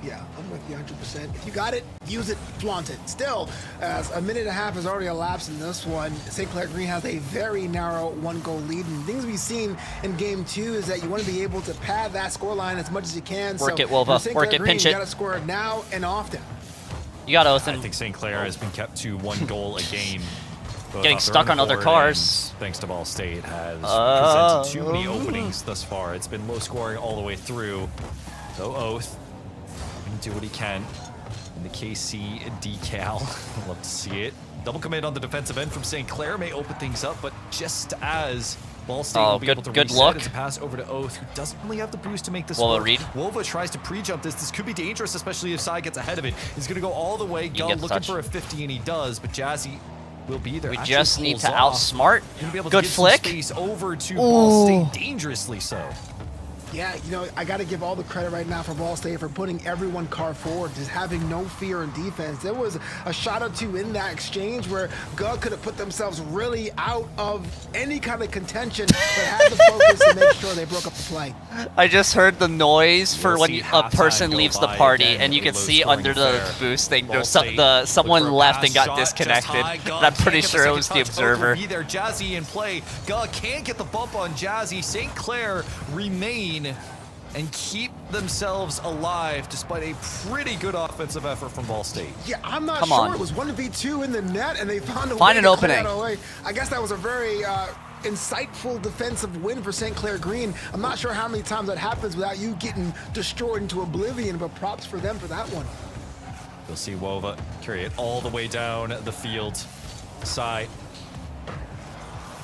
Yeah, I'm with you 100%. If you got it, use it, flaunt it. Still, as a minute and a half has already elapsed in this one, St. Clair Green has a very narrow 1-goal lead. And things we've seen in game 2 is that you want to be able to pad that scoreline as much as you can. Work it, Wolva. Work it, pinch it. You got to score now and often. You got Othan. I think St. Clair has been kept to 1 goal a game. Getting stuck on other cars. Thanks to Ball State has presented too many openings thus far. It's been low scoring all the way through. So Oath can do what he can in the KC decal. Love to see it. Double commit on the defensive end from St. Clair may open things up, but just as Ball State will be able to reset, look. It's a pass over to Oath, who doesn't really have the boost to make this Wolva work. read. Wolva tries to pre-jump this. This could be dangerous, especially if Sai gets ahead of it. He's going to go all the way. Gun looking for a 50, and he does, but Jazzy will be there. We Actually just need pulls to off. outsmart. Be able to Good give some flick. space over to Ball State, dangerously so. Yeah, you know, I got to give all the credit right now for Ball State for putting everyone car forward, just having no fear in defense. There was a shot or two in that exchange where GUG could have put themselves really out of any kind of contention, but had the focus to make sure they broke up the play. I just heard the noise for We'll when see a person halftime go leaves the by party, again and you in can low see scoring under the affair. boost thing, Ball there's State someone looking for a left pass and got shot just disconnected. high. And GUG I'm pretty can't get sure it second was the touch. Oath will observer. be there. Jazzy in play. GUG can't get the bump on Jazzy. St. Clair remain and keep themselves alive despite a pretty good offensive effort from Ball State. Yeah, I'm not Come sure. on. It was 1v2 in the net, and they found a Find way an to opening. clear that away. I guess that was a very insightful defensive win for St. Clair Green. I'm not sure how many times that happens without you getting destroyed into oblivion, but props for them for that one. You'll see Wova carry it all the way down the field. Side.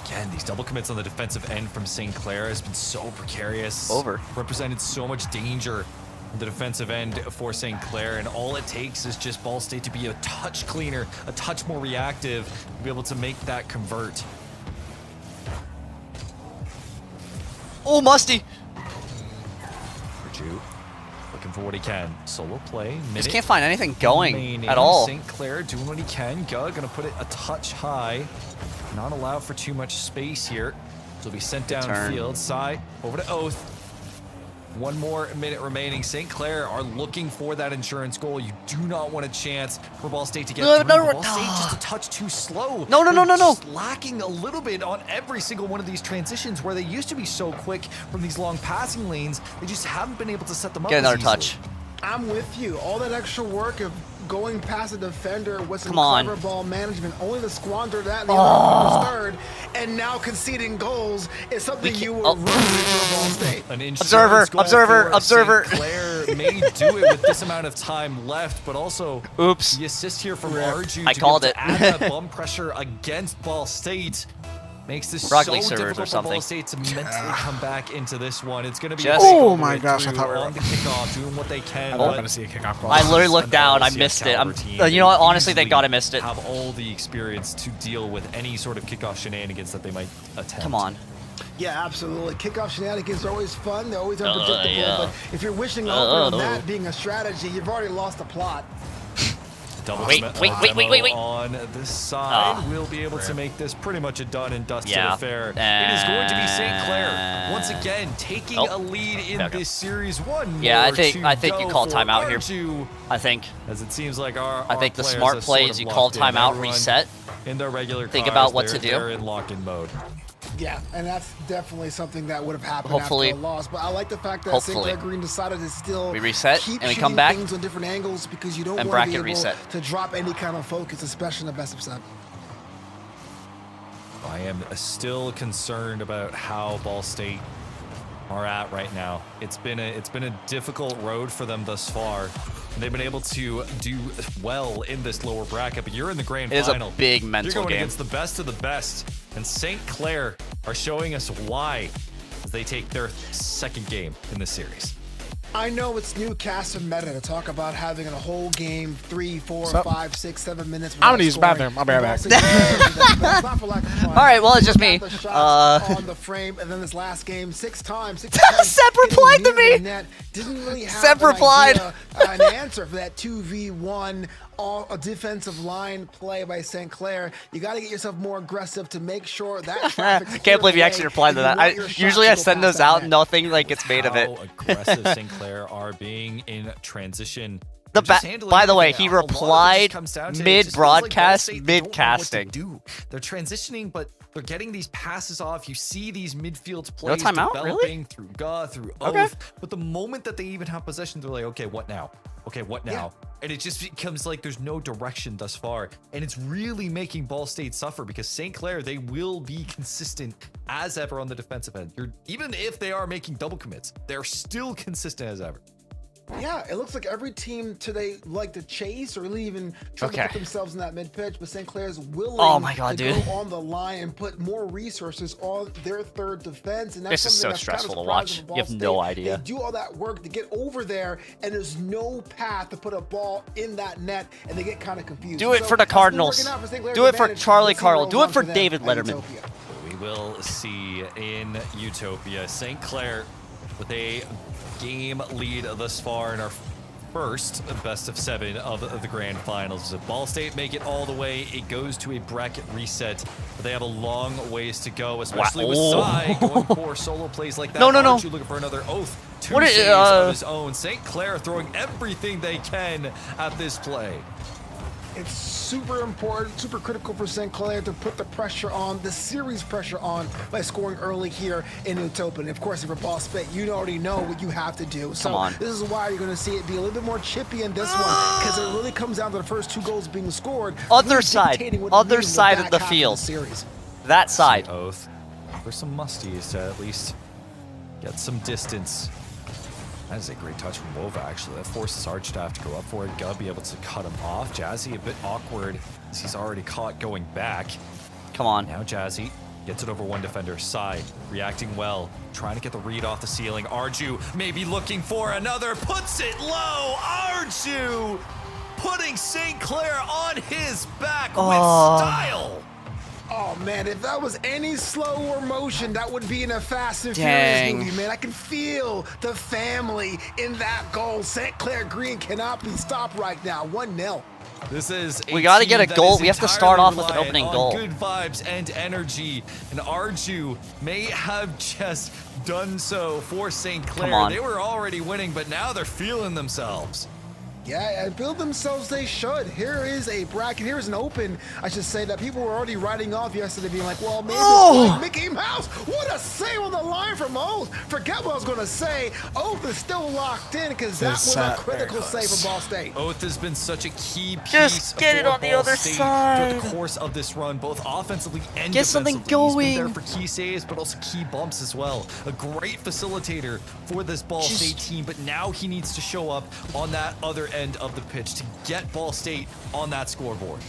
Again, these double commits on the defensive end from St. Clair has been so precarious. Over. Represented so much danger on the defensive end for St. Clair, and all it takes is just Ball State to be a touch cleaner, a touch more reactive, to be able to make that convert. Oh, Musty. Purdue looking for what he can. Solo play. Just can't find anything going remaining. at all. St. Clair doing what he can. GUG gonna put it a touch high. Not allowed for too much space here. So he'll be sent Good turn. downfield. Side over to Oath. 1 more minute remaining. St. Clair are looking for that insurance goal. You do not want a chance for Ball State to get through. Ball State just a touch too slow. No. They're just lacking a little bit on every single one of these transitions where they used to be so quick from these long passing lanes. They just haven't been able to set them up. Get another as easily. touch. I'm with you. All that extra work of going past a defender with some Come on. clever ball management, only to squander that in the first third, and now conceding goals is something you were rooting for Ball State. An Observer, goal observer, for observer. St. Clair may do it with this amount of time left, but also Oops. the assist here from Arju I to called be it. able to add that bump pressure against Ball State makes this Rocket so League servers difficult or for something. Ball State to mentally come back into this one. It's going to be Just- a takeover Oh my gosh, I through thought we were on the kickoff, doing what they can. I but want to see a kickoff goal. I literally looked down. I LCS missed it. caliber team, You know what? they Honestly, thank God I easily missed it. Have all the experience to deal with any sort of kickoff shenanigans that they might attempt. Come on. Yeah, absolutely. Kickoff shenanigans are always fun. They're always unpredictable. yeah. But if you're wishing over on that being a strategy, you've already lost the plot. Double Wait, commit wait, wait, wait, wait, wait. on this side. Oh. We'll be able to make this pretty much a done and dusted Yeah. affair. It is going to be St. Clair once again taking Oh. a lead in this series. One Yeah, more I think to you go call for timeout here. Arju, I think. as it seems like our I think the players smart have play sort is of you call locked in. timeout, Everyone reset. in their regular Think cars, about what they're- to do. They're in lock-in mode. Yeah, and that's definitely something that would have happened Hopefully. after a loss. But I like the fact that St. Hopefully. Clair Green decided to still We reset, keep and we shooting come back. things on different angles because you don't And want to be bracket able reset. to drop any kind of focus, especially in the best of 7. I am still concerned about how Ball State are at right now. It's been a difficult road for them thus far. They've been able to do well in this lower bracket, but you're in the grand It is a final. big mental You're going game. against the best of the best, and St. Clair are showing us why as they take their second game in this series. I know it's new cast and meta to talk about having a whole game 3, 4, So- 5, 6, 7 minutes. I'm gonna use the bathroom. I'll be right back. All right, well, it's just me. On the frame, and then this last game, 6 times. Sep replied to me. Didn't really have Sep replied. an answer for that 2v1 a defensive line play by St. Clair. You got to get yourself more aggressive to make sure that traffic's Can't believe you cleared actually away replied to if that. you want your shot Usually to I go send past those that out, net. nothing like gets made of it. How aggressive St. Clair are being in transition. The Just ba- handling by the way, everything. he A lot of it just replied comes down to it just feels like Ball mid-broadcast, State don't know what to mid-casting. do. They're transitioning, but they're getting these passes off. You see these midfield No plays timeout? developing Really? through Ga, through Okay. Oath. But the moment that they even have possession, they're like, okay, what now? Okay, what now? And it just becomes like there's no direction thus far. And it's really making Ball State suffer because St. Clair, they will be consistent as ever on the defensive end. Even if they are making double commits, they're still consistent as ever. Yeah, it looks like every team today like to chase or really even try to put themselves in that mid pitch, but St. Clair's willing Oh my God, to dude. go on the line and put more resources on their third defense. And that's This is something so that's kind of stressful to surprising watch. for Ball You have State. no idea. They do all that work to get over there, and there's no path to put a ball in that net, and they get kind of confused. Do it So for the it's been Cardinals. working out for St. Clair's Do it for advantage. Charlie Let's see Carl. what Do goes it on for them David at Letterman. Utopia. We will see in Utopia. St. Clair with a game lead thus far in our first best of 7 of the grand finals. If Ball State make it all the way, it goes to a bracket reset. But they have a long ways to go, especially with Sai going for solo plays like that. No. Archie looking for another oath. 2 saves of his own. St. Clair throwing everything they can at this play. It's super important, super critical for St. Clair to put the pressure on, the series pressure on, by scoring early here in Utopia. And of course, if you're Ball State, you already know what you have to do. So this is why you're going to see it be a little bit more chippy in this one, because it really comes down to the first 2 goals being scored. Other side of the field. That side. Oath for some musties to at least get some distance. That is a great touch from Wova, actually. That forces Arch to have to go up for it. Gub be able to cut him off. Jazzy a bit awkward as he's already caught going back. Come on. Now Jazzy gets it over one defender. Sai reacting well, trying to get the read off the ceiling. Arju maybe looking for another, puts it low. Arju putting St. Clair on his back with style. Oh man, if that was any slower motion, that would be in a Fast and Furious movie, man. I can feel the family in that goal. St. Clair Green cannot be stopped right now. 1-0. This is we got to get a goal. We have to start off with an opening goal. Good vibes and energy. And Arju may have just done so for St. Clair. They were already winning, but now they're feeling themselves. Yeah, and build themselves they should. Here is a bracket, here is an open, I should say, that people were already writing off yesterday, being like, well, maybe it's like Mickey Mouse. What a save on the line from Oath. Forget what I was going to say. Oath is still locked in because that was a critical save for Ball State. Oath has been such a key piece. Just get it on the other side. Throughout the course of this run, both offensively and get something going. He's been there for key saves, but also key bumps as well. A great facilitator for this Ball State team, but now he needs to show up on that other end of the pitch to get Ball State on that scoreboard.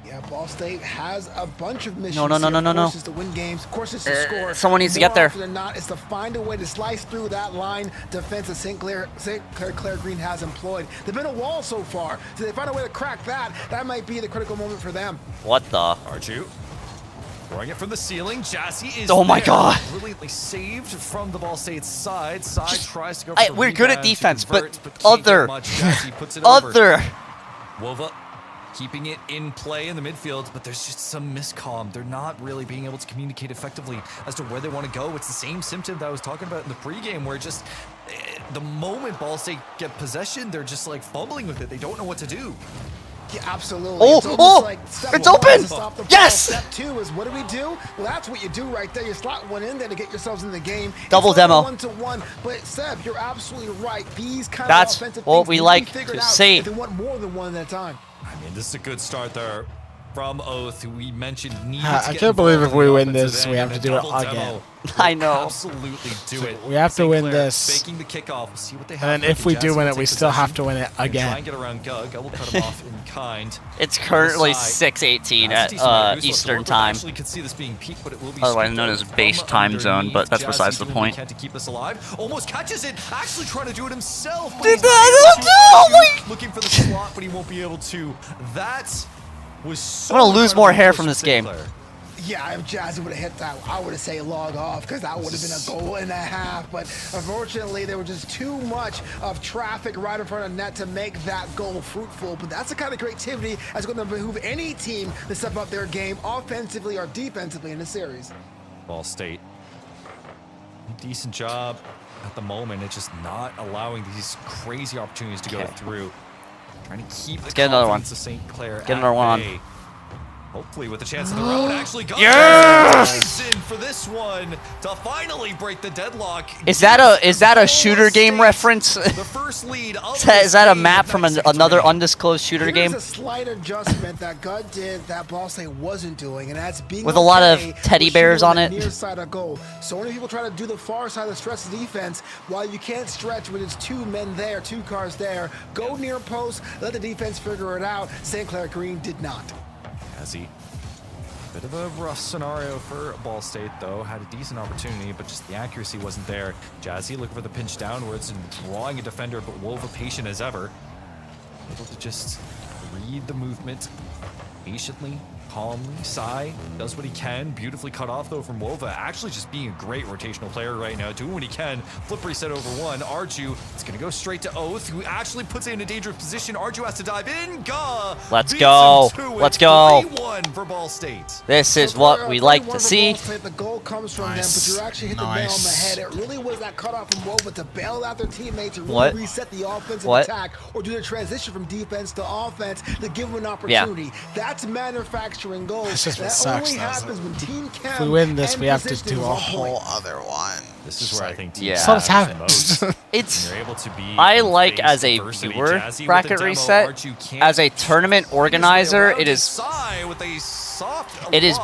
Yeah, Ball State has a bunch of missions. No. Of course, it's to win games. Of course, it's to score. Someone needs to get there. More often than not, it's to find a way to slice through that line defense that St. Clair Green has employed. They've been a wall so far. So they find a way to crack that. That might be the critical moment for them. What the? Arju throwing it from the ceiling. Jassy is my God. Brilliantly saved from the Ball State's side. Side tries to go for we're good at defense, convert, but other. Puts it over. Wova keeping it in play in the midfield, but there's just some miscomm. They're not really being able to communicate effectively as to where they want to go. It's the same symptom that I was talking about in the pregame, where just the moment Ball State get possession, they're just like fumbling with it. They don't know what to do. Yeah, absolutely. It's open! Yes! Step 2 is, what do we do? Well, that's what you do right there. You slot one in there to get yourselves in the game. Double demo. 1-to-1. But Seb, you're absolutely right. These kind of offensive what things we like to see. If they want more than one at a time. I mean, this is a good start there from Oath, who we mentioned needs I can't believe if we win this, we have to do it again. I know. Absolutely do it. We have to win this. Faking the kickoff. We'll see what they have. And then if we do win it, we still have to win it again. Try and get around Gug. I will cut him off in kind. It's currently 6:18 at Eastern time. Otherwise known as base time zone, but that's besides the point. To keep us alive. Almost catches it. Actually trying to do it himself. Looking for the slot, but he won't be able to. That was so I'm gonna lose more hair from this game. Yeah, if Jazzy would have hit that, I would have said log off, because that would have been a goal and a half. But unfortunately, there was just too much of traffic right in front of net to make that goal fruitful. But that's the kind of creativity that's going to behoove any team to step up their game offensively or defensively in the series. Ball State, decent job at the moment. It's just not allowing these crazy opportunities to go through. Trying to keep the confidence of St. Clair Get another one. Hopefully with a chance of their own. Actually got in for this one to finally break the deadlock. Is that a shooter game reference? The first lead is that a map from another undisclosed shooter game? There's a slight adjustment that Gud did that Ball State wasn't doing, and that's being with a lot of teddy bears on it. Near side of goal. So many people try to do the far side of stretch the defense, while you can't stretch when there's 2 men there, 2 cars there. Go near post, let the defense figure it out. St. Clair Green did not. Jazzy, bit of a rough scenario for Ball State, though. Had a decent opportunity, but just the accuracy wasn't there. Jazzy looking for the pinch downwards and drawing a defender, but Wova patient as ever. Able to just read the movement patiently, calmly. Sai does what he can. Beautifully cut off, though, from Wova. Actually just being a great rotational player right now. Doing what he can. Flip reset over one. Arju is going to go straight to Oath, who actually puts it in a dangerous position. Arju has to dive in. Gah! Let's go. Let's go. 3-1 for Ball State. This is what we like to see. The goal comes from them, but you actually hit the nail on the head. It really was that cutoff from Wova to bail out their teammates to really reset the offensive attack or do the transition from defense to offense to give them an opportunity. That's manufacturing goals. That only happens when team chem. If we win this, we have to do a whole other one. This is where I think so let's have it. It's I like as a viewer bracket reset. As a tournament organizer, it is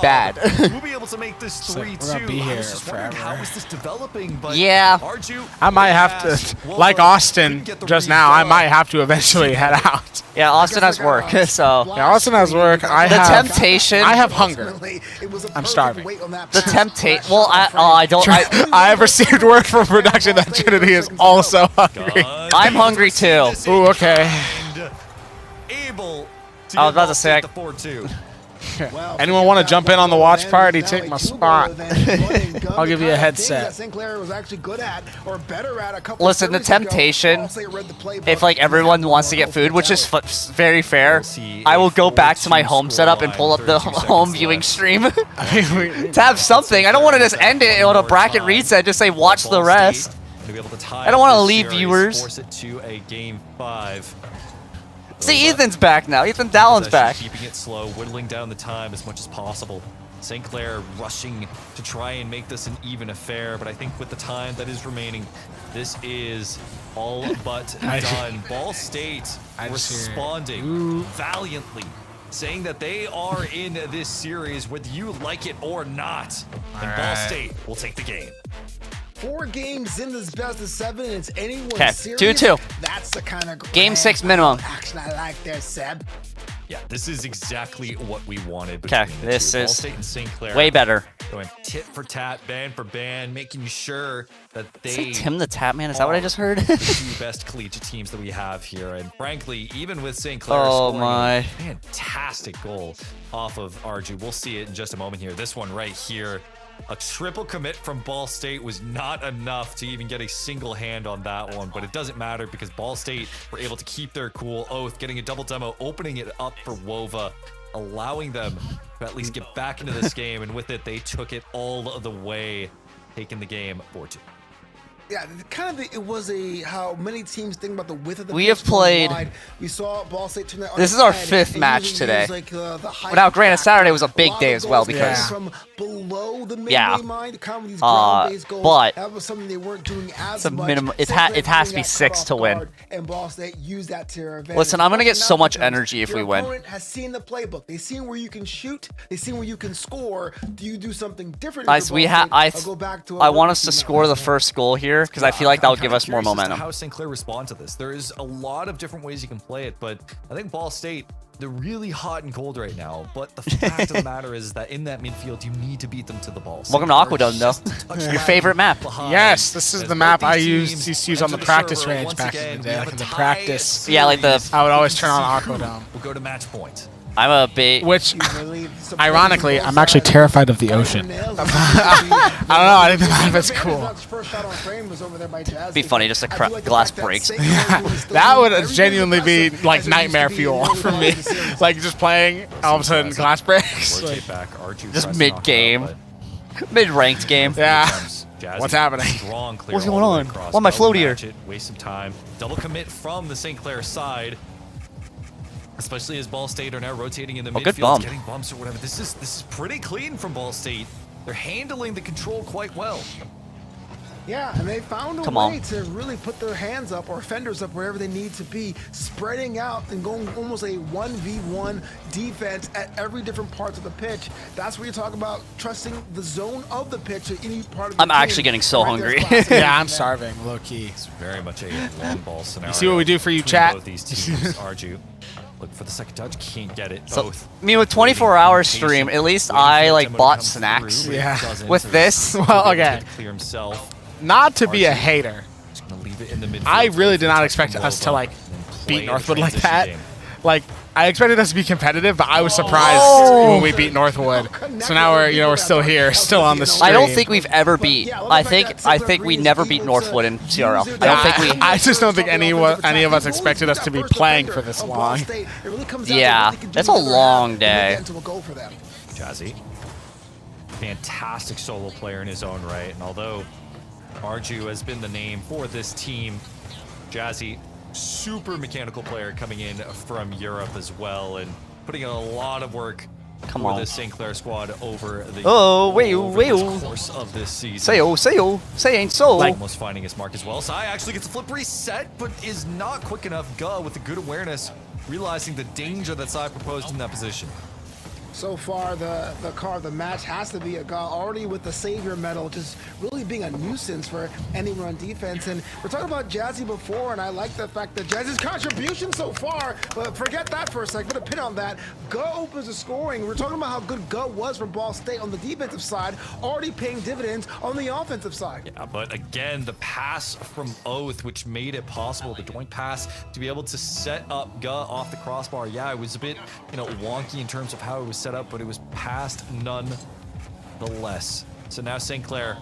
bad. We'll be able to make this 3-2. We're gonna be here forever. How is this developing? But yeah, I might have to, like Austin just now. I might have to eventually head out. Yeah, Austin has work, so. Yeah, Austin has work. Temptation. I have hunger. I'm starving. The temptation. Well, I don't. I have received word from production that Trinity is also hungry. I'm hungry too. Ooh, okay. I was about to say. Anyone want to jump in on the watch party? Take my spot. I'll give you a headset. Listen, the temptation, if like everyone wants to get food, which is very fair, I will go back to my home setup and pull up the home viewing stream to have something. I don't want to just end it on a bracket reset, just say watch the rest. I don't want to leave viewers. Force it to a game 5. See, Ethan's back now. Ethan Dallon's back. Keeping it slow, whittling down the time as much as possible. St. Clair rushing to try and make this an even affair, but I think with the time that is remaining, this is all but done. Ball State responding valiantly, saying that they are in this series whether you like it or not. And Ball State will take the game. 4 games in this best of 7, and it's anyone's series. 2-2. That's the kind of game 6 minimum. Action I like there, Seb. Yeah, this is exactly what we wanted. Okay, this Ball is State and St. Clair way better. Going tit for tat, band for band, making sure that they. Say Tim the Tap Man. Is that what I just heard? The 2 best collegiate teams that we have here, and frankly, even with St. Clair scoring a fantastic goal off of Arju, we'll see it in just a moment here. This one right here. A triple commit from Ball State was not enough to even get a single hand on that one, but it doesn't matter because Ball State were able to keep their cool. Oath getting a double demo, opening it up for Wova, allowing them to at least get back into this game, and with it, they took it all the way, taking the game 4-2. Yeah, it was how many teams think about the width of the We have played. We saw Ball State turn that on this is our 5th match today. Now, granted, Saturday was a big day as well because. From below the midway line, these ground-based goals, but that was something they weren't doing as much. Minimum. It has to be 6 to win. And Ball State used that to their advantage. Listen, I'm gonna get so much energy if we win. Your opponent has seen the playbook. They've seen where you can shoot. They've seen where you can score. Do you do something different? Guys, I want us to score the first goal here because I feel like that'll give us more momentum. How St. Clair respond to this? There is a lot of different ways you can play it, but I think Ball State, they're really hot and cold right now. But the fact of the matter is that in that midfield, you need to beat them to the ball. Welcome to Aquadome, though. Your favorite map? Yes, this is the map I used to use on the practice range back in the day. Like in the practice. Yeah, like the. I would always turn on Aquadome. We'll go to match point. I'm a big. Which, ironically, I'm actually terrified of the ocean. I don't know. I think the map is cool. It'd be funny just a glass breaks. That would genuinely be like nightmare fuel for me. Like just playing, all of a sudden glass breaks. Just mid game, mid ranked game. Yeah. What's happening? What's going on? Why am I floatier? Waste some time. Double commit from the St. Clair side. Especially as Ball State are now rotating in the midfield, getting bumps or whatever. This is pretty clean from Ball State. They're handling the control quite well. Yeah, and they found a way to really put their hands up or fenders up wherever they need to be, spreading out and going almost a 1v1 defense at every different parts of the pitch. That's where you talk about trusting the zone of the pitch at any part of the I'm actually getting so hungry. Yeah, I'm starving, low key. It's very much a long ball scenario. You see what we do for you, chat? Both these teams, Arju. Look for the second touch, can't get it. Both. I mean, with 24-hour stream, at least I like bought snacks. Yeah. With this, well, okay. Clear himself. Not to be a hater, Just gonna leave it in the midfield. I really did not expect us to like beat Northwood like that. like I expected us to be competitive, but I was surprised when we beat Northwood. So now we're still here, still on the stream. I don't think we've ever beat. I think we never beat Northwood in CRL. I don't think we. I just don't think any of us expected us to be playing for this long. Yeah, that's a long day. Jazzy, fantastic solo player in his own right, and although Arju has been the name for this team, Jazzy, super mechanical player coming in from Europe as well, and putting in a lot of work for the St. Clair squad over the course of this season. Say ain't so. Almost finding his mark as well. Sai actually gets a flip reset, but is not quick enough. Guh with a good awareness, realizing the danger that Sai proposed in that position. So far, the car of the match has to be a guy already with the Savior medal, just really being a nuisance for anyone on defense. And we're talking about Jazzy before, and I like the fact that Jazzy's contribution so far, but forget that for a second, put a pin on that. Guh opens the scoring. We're talking about how good Guh was from Ball State on the defensive side, already paying dividends on the offensive side. Yeah, but again, the pass from Oath, which made it possible, the joint pass, to be able to set up Guh off the crossbar. Yeah, it was a bit, wonky in terms of how it was set up, but it was passed nonetheless. So now St. Clair,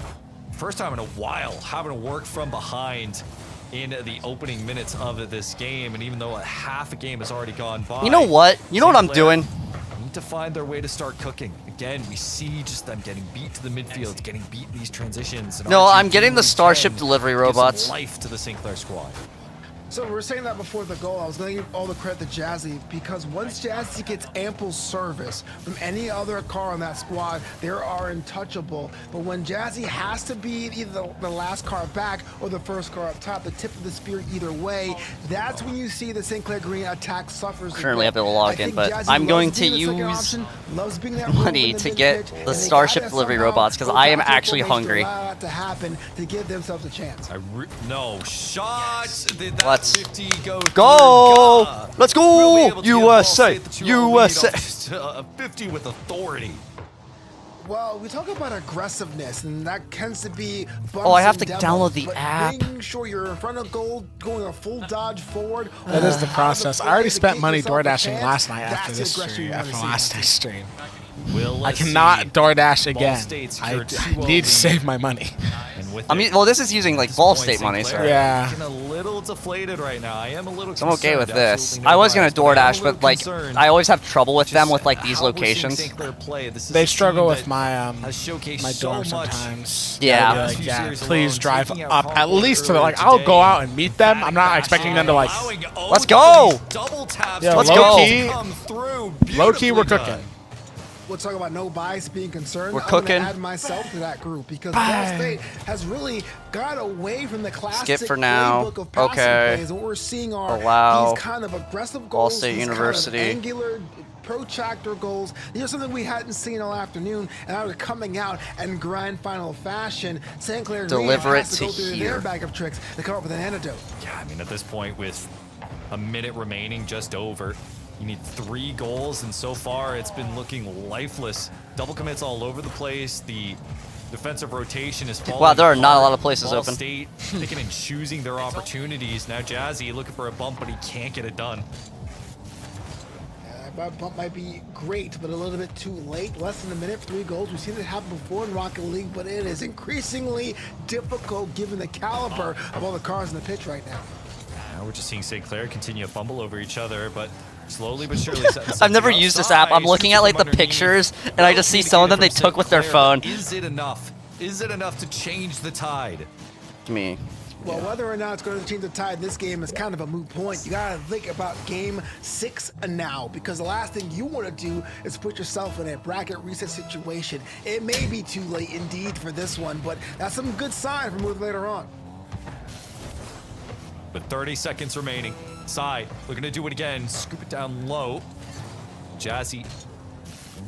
first time in a while, having to work from behind in the opening minutes of this game, and even though half a game has already gone by, You know what I'm doing? Need to find their way to start cooking. Again, we see just them getting beat to the midfield, getting beat in these transitions. And No, I'm getting the Starship delivery robots. Life to the St. Clair squad. So we were saying that before the goal. I was going to give all the credit to Jazzy, because once Jazzy gets ample service from any other car on that squad, they are untouchable. But when Jazzy has to be either the last car back or the first car up top, the tip of the spear either way, that's when you see the St. Clair Green attack suffers. Currently have to log in, but I'm going to use money to get the Starship delivery robots because I am actually hungry. To happen to give themselves a chance. No shots. Let's 50 go. Let's go. USA. USA. 50 with authority. Well, we talk about aggressiveness, and that tends to be bumps I have to and download demos, the but app. Making sure you're in front of goal, going a full dodge forward. That is the process. I already spent money door dashing last night after this stream, after last night's stream. I cannot DoorDash again. I need to save my money. I mean, well, this is using like Ball State money, so yeah. I'm a little deflated right now. I am a little. So I'm okay with this. I was gonna DoorDash, but like I always have trouble with them with like these locations. They struggle with my my door sometimes. Yeah. Like, yeah. Please drive up at least to the, like I'll go out and meet them. I'm not expecting them to like. Let's go. Yeah, Let's go. Low key, we're cooking. We'll talk about no bias being concerned. We're I'm cooking. gonna add myself to that group because Ball State has really got away from the classic Skip for now. playbook of passing Okay. plays. What we're seeing are Allow these kind of aggressive Ball goals, State these University. kind of angular protractor goals. These are something we hadn't seen all afternoon, and now they're coming out in grand final fashion. St. Clair Deliver has it to go to through here. their bag of tricks to come up with an antidote. Yeah, I mean, at this point, with a minute remaining, just over, you need 3 goals, and so far it's been looking lifeless. Double commits all over the place. The defensive rotation is falling. Wow, there are not a lot of places Ball open. State picking and choosing their opportunities. Now Jazzy looking for a bump, but he can't get it done. That bump might be great, but a little bit too late. Less than a minute, 3 goals. We've seen it happen before in Rocket League, but it is increasingly difficult given the caliber of all the cars in the pitch right now. Now we're just seeing St. Clair continue to fumble over each other, but slowly but surely. I've never used this app. I'm looking at like the pictures, and I just see some of them they took with their phone. Is it enough? Is it enough to change the tide? Me. Well, whether or not it's going to change the tide in this game is kind of a moot point. You got to think about game 6 now, because the last thing you want to do is put yourself in a bracket reset situation. It may be too late indeed for this one, but that's some good sign for moving later on. With 30 seconds remaining, Sai looking to do it again, scoop it down low. Jazzy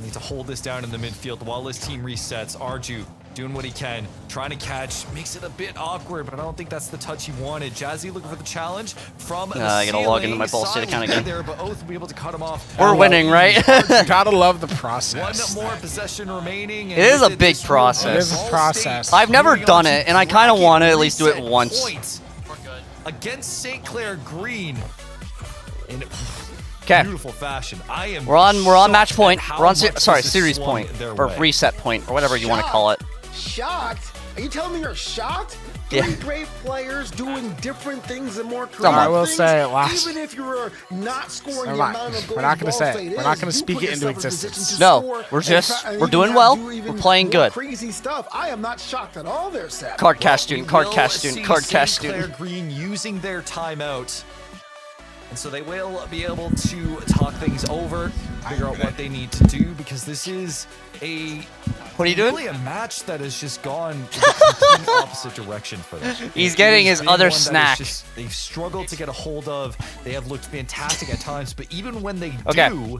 need to hold this down in the midfield while his team resets. Arju doing what he can, trying to catch, makes it a bit awkward, but I don't think that's the touch he wanted. Jazzy looking for the challenge from the I gotta log into my Ball State account again. There, but Oath will be able to cut him off. We're winning, right? You gotta love the process. One more possession remaining. It is a big process. It is a process. I've never done it, and I kind of want to at least do it once. Against St. Clair Green. And Okay. beautiful fashion. I am. We're on match shocked point. at how We're on much sorry, this has series swung point their or way. reset point or whatever you want to call it. Shocked? Are you telling me you're shocked? Yeah. Three great players doing different things and more Come on. creative I will things, say last. even if you're not scoring Never the mind. amount of goals We're not gonna Ball say it. State We're is, not gonna you speak put it into yourself in position existence. to No, score we're and just- and we're even doing have well. do even We're playing more good. Crazy stuff. I am not shocked at all there, Seth. Card cast student, card will cast student, see card cast St. Clair student. Green using their timeout. And so they will be able to talk things over, figure out what they need to do, because this is a What are you doing? really a match that has just gone in the complete opposite direction for them. He's It getting has his been other one that is snack. just- they've struggled to get a hold of. They have looked fantastic at times, but even when they Okay. do,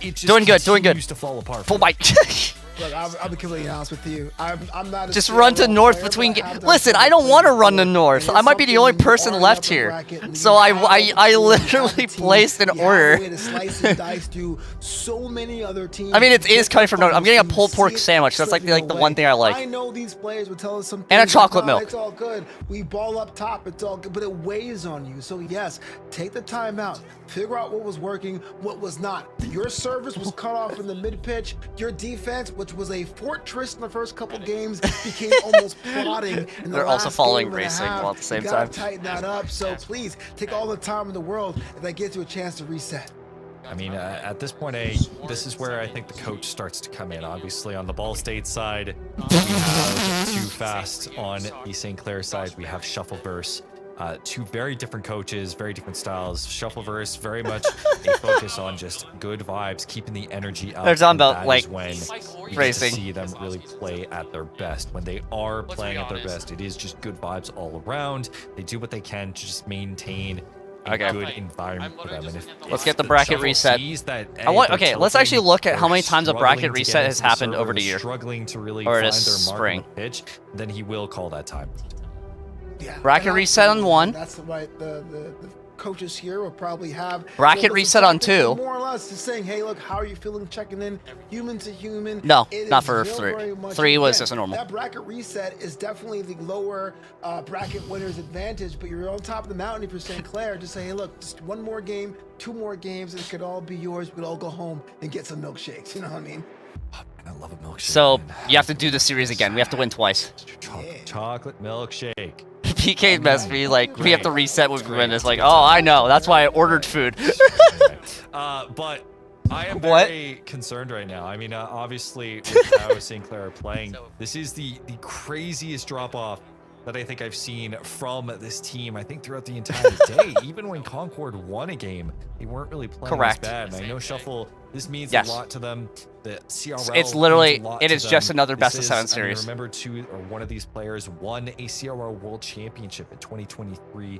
it just Doing good, doing good. continues to fall apart. Full bite. Look, I'll be completely honest with you. I'm not. A Just run to CRL north player, between. but I have done Listen, some I don't things want to run to before, north. and I it's might be the something only when you person are in left upper here. bracket and So you I have a team, literally you have a placed an team, you have a order. way to slice and dice through so many other teams. I mean, it to is get coming from north. I'm finals, getting a and you pulled pork see it sandwich. That's like slipping the away. one thing I like. I know these players would tell us some And a things chocolate like, milk. It's all good. We ball up top. It's all good, but it weighs on you. So yes, take the time out. Figure out what was working, what was not. Your service was cut off in the mid pitch. Your defense, which was a fortress in the first couple games, became almost plotting in the They're also last following game and a racing half. while at the same you gotta time. tighten that up. So please take all the time in the world if that gives you a chance to reset. I mean, at this point, this is where I think the coach starts to come in. Obviously, on the Ball State side, we have Too Fast. On the St. Clair side, we have Shuffleverse. Two very different coaches, very different styles. Shuffleverse, very much a focus on just good vibes, keeping the energy up. They're talking and about, that like, is when you get to racing. see them really play at their best. When they are playing at their best, it is just good vibes all around. They do what they can to just maintain a Okay. good environment for them. And if Let's if get the bracket Shuffle reset. sees that, I want. they're Okay, let's tilting, actually look at how they're many times a bracket struggling to reset get has into the happened server, over the year, struggling to really or find this their mark spring. on the pitch, then he will call that time. Yeah. Bracket and reset on one. That's right. The coaches here will probably have Bracket those reset on tactics, two. More or less, just saying, hey, look, how are you feeling? Checking in, human to human. No, It not is for still three. very much- 3 was again, just a normal. That bracket reset is definitely the lower bracket winner's advantage, but you're on top of the mountain if you're St. Clair. Just say, hey, look, just one more game, 2 more games, and it could all be yours. We could all go home and get some milkshakes. You know what I mean? I love a milkshake. So man. you have to do the series again. We have to win twice. Chocolate milkshake. PK messed me like we have to reset with win. It's like, oh, I know. That's why I ordered food. But I am What? very concerned right now. I mean, obviously, with how St. Clair are playing, this is the craziest drop-off that I think I've seen from this team. I think throughout the entire day, even when Concord won a game, they weren't really playing Correct. as bad. And I know Shuffle, this means Yes. a lot to them. The CRL It's literally- means a lot it to is just them. another This best of is- 7 I mean, series. remember, one of these players won a CRL World Championship in 2023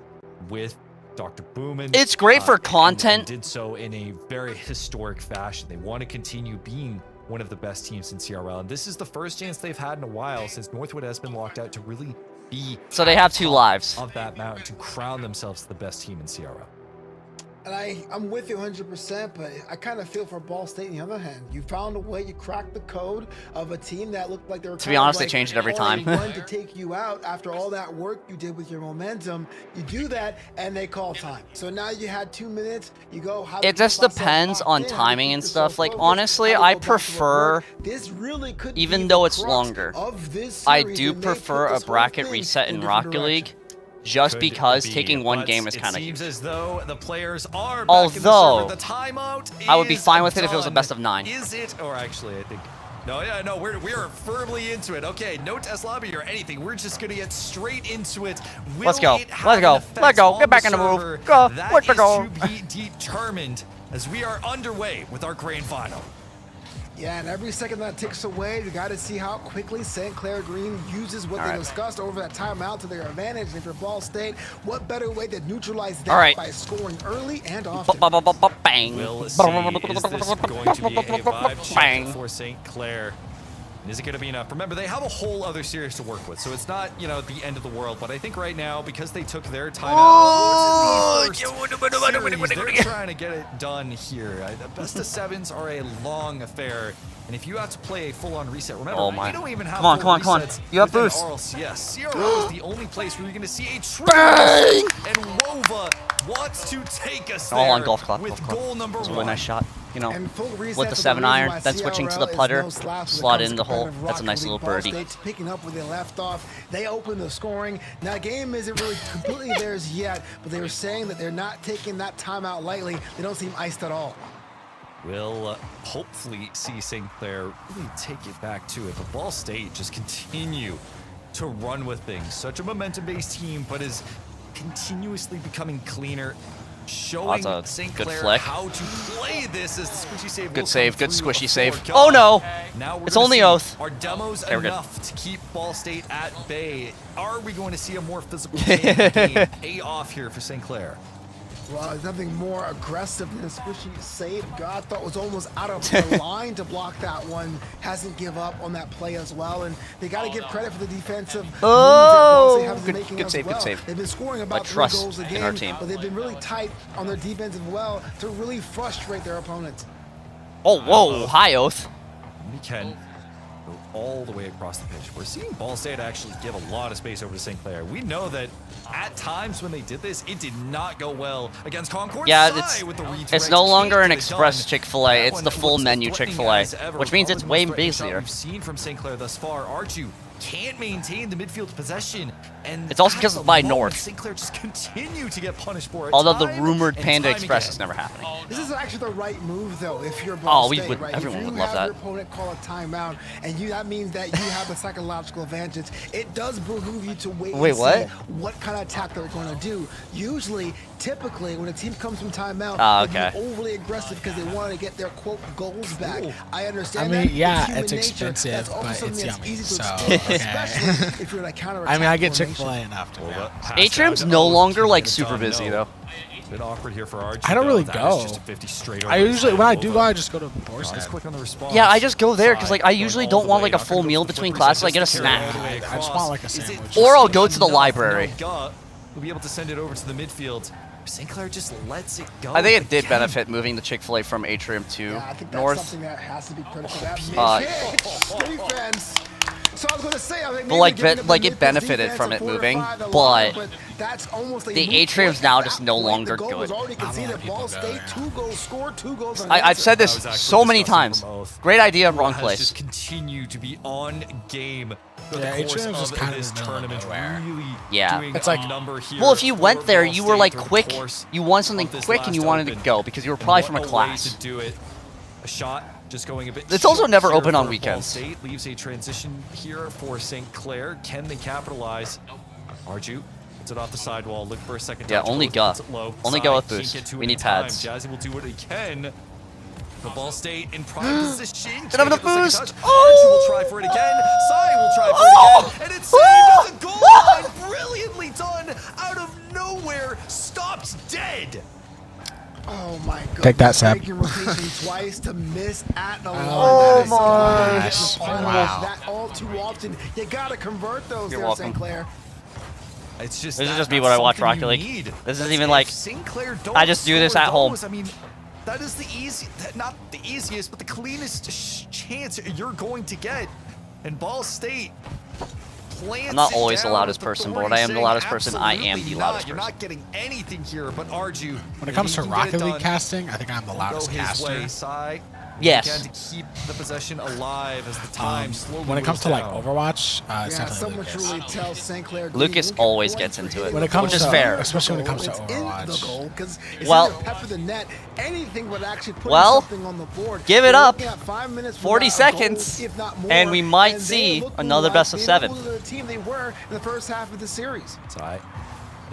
with Dr. Boomin. It's great for and content. did so in a very historic fashion. They want to continue being one of the best teams in CRL. And this is the first chance they've had in a while since Northwood has been locked out to really be So they have 2 lives. of that mountain to crown themselves the best team in CRL. And I'm with you 100%, but I kind of feel for Ball State on the other hand. You found a way, you cracked the code of a team that looked like they were To be honest, they change it every time. One to take you out after all that work you did with your momentum. You do that, and they call time. So now you had 2 minutes. You go. How do It you just keep myself depends locked on in? How do you timing keep and yourself stuff. Like, focused? honestly, How do you I go back to what prefer, worked? This really could even be though the it's crux longer, of this I series do and may prefer put a this whole bracket thing reset in a Rocket different League, direction. just Could because be, taking one but game is it kind of. seems as though the players are back in the Although, server. The timeout I would be is fine with it if it was a done. best of 9. Is it? Or actually, I think. No, yeah, no, we are firmly into it. Okay, no test lobby or anything. We're just gonna get straight into it. Will Let's go. it have Let's an go. effect Let's go. on Get back the in the move. server? Go. That Let's is go. to be determined as we are underway with our grand final. Yeah, and every second that ticks away, you got to see how quickly St. Clair Green uses what they discussed over that timeout to their advantage. And if you're Ball State, what better way to neutralize that by scoring early and often? Bang. We'll see. Is this going to be a vibe Bang. check for St. Clair? Is it going to be enough? Remember, they have a whole other series to work with, so it's not, you know, the end of the world. But I think right now, because they took their time out, it's the first series, they're trying to get it done here. The best of 7s are a long affair, And if you have to play a full-on reset, remember, Oh my. we don't even have Come on, full come on. resets You have within boost. RLCS. CRL is the only place where you're going to see a true Bang! And Wova wants to take us All there on golf club. with goal number That was a 1. really nice shot. You know, And full reset with the for 7 reason iron, why then switching to the CRL is putter, no slouch when it slot comes in to the hole. competitive That's a Rocket nice League. little Ball birdie. State's picking up where they left off. They opened the scoring. Now, the game isn't really completely theirs yet, but they were saying that they're not taking that timeout lightly. They don't seem iced at all. We'll hopefully see St. Clair really take it back to it. But Ball State just continue to run with things. Such a momentum-based team, but is continuously becoming cleaner, showing That's a St. good Clair flick. how to play this as the squishy save. Good will save, come good through squishy before save. God. Oh no! Now we're It's gonna only see, Oath. Are demos Okay, we're good. enough to keep Ball State at bay? Are we going to see a more physical game pay off here for St. Clair? Well, there's nothing more aggressive than a squishy save. God thought was almost out of the line to block that one. Hasn't give up on that play as well. And they got to give credit for the defensive moves that Ball State have been making good as save, well. good save. They've been scoring about 3 trust goals a game, in our team. but they've been really tight on their defensive well to really frustrate their opponents. Oh, whoa, high Oath. We can go all the way across the pitch. We're seeing Ball State actually give a lot of space over to St. Clair. We know that at times when they did this, it did not go well against Concord. Yeah, Sai with the it's no redirect. longer Can't an get it express done. Chick-fil-A. That It's one the full looks as menu threatening Chick-fil-A, as ever. which means it's Probably way the most threatening shot busier. We've seen from St. Clair thus far. Arju can't maintain the midfield possession, and It's also at because the it's by moment, North. St. Clair just continue to get punished for it. Although the time rumored and Panda time Express again. is never happening. This is actually the right move, though, if you're Ball Oh, we State, would- right? everyone if you would love have that. your opponent call a timeout, and that means that you have the psychological advantage. It does behoove you to wait Wait, and see what? what kind of attack they're going to do. Usually, typically, when a team comes from timeout, Ah, they'll okay. be overly aggressive because they want to get their, quote, goals back. I understand I mean, that. yeah, human it's nature. expensive, That's also but something it's that's yummy, easy to so, exploit, okay. especially if you're in a counter-attack I mean, I get formation. Chick-fil-A enough to know. Atrium's no longer like super busy though. It's a bit awkward here for Arju. I don't really That go. is just a 50 straight I over. usually, when I do go, I just go to Boar's Not as Head. quick on the response. Yeah, I just go there because like I Going usually all don't the want way. like a Not full gonna go meal for the between flip classes. I reset, get a just to carry snack. all the way I just across. want like a Is it sandwich. Or I'll just go to the enough? library. No gut. We'll be able to send it over to the midfield. St. Clair just lets it go. I think it did again. benefit moving the Chick-fil-A from Atrium to Yeah, I think that's North. something that has to be critical. That Uh, defense. So I was going to say, I think But, like, maybe giving like, the it midfield benefited defense from a it 4 to moving, 5 the but line, that's almost a the moot Atrium's point. now At just that no point, longer the goal was good. already conceded. people Ball go State, there. 2 goals scored, 2 goals I've said That this was actually so many disgusting times. from Oath. Great idea, wrong Has place. just continued to be on game for Yeah, the course Atrium's of just kind of this in the middle of tournament. nowhere. Really Yeah. doing It's like- a number here. Well, if you for went there, Ball you were State like through the quick. course You want something of this quick and you last wanted to open. go because you were And probably what from a way class. to do it. A shot just going a bit. It's also short never here open on for weekends. Ball State leaves a transition here for St. Clair. Can they capitalize? Arju puts it off the sidewall. Look for a second. Yeah, touch. only Oath go. puts it low. Only Sai go with can't boost. get to it We in need time. pads. Jazzy will do what he can. The Ball State in prime position. Didn't have enough Can't get the second boost. touch. Arju will try for it again. Sai will try for it again. And it's saved at the goal line. Brilliantly done. Out of nowhere. Stops dead. Oh my god. Take that, Seb. Breaking rotation twice to miss at the line. Oh That is my gosh. Wow. That all too often. You gotta convert those You're there, welcome. St. Clair. It's just This is that- just me that's when I watch something Rocket you League. need. This isn't That's even if like- St. Clair don't I just do this score at home. those, I mean, that is the not the easiest, but the cleanest chance you're going to get. And Ball State plants I'm not it always the down loudest with person, authority but I am the saying, loudest person. I am the "Absolutely loudest not. You're person." not getting anything here, but Arju. When it comes to if he can get Rocket it League done, casting, I think I'm the go loudest his caster. way. Sai, Yes. Again, to keep the possession alive as the time slowly When it comes moves to like down. Overwatch, it's Yeah, definitely someone Lucas. truly tells St. Clair. Lucas "Dude, always look gets for into hitting it, When it the comes which is to, fair. especially when it comes to It's in the Overwatch. goal, 'cause it's Well- either pepper the net, anything would actually put Well, something on the board. give it We're up. looking at 5 minutes 40 without a goal, seconds, if not more, and we might and they see look another like best of being 7. able to the team they were in the first half of the series. Sai,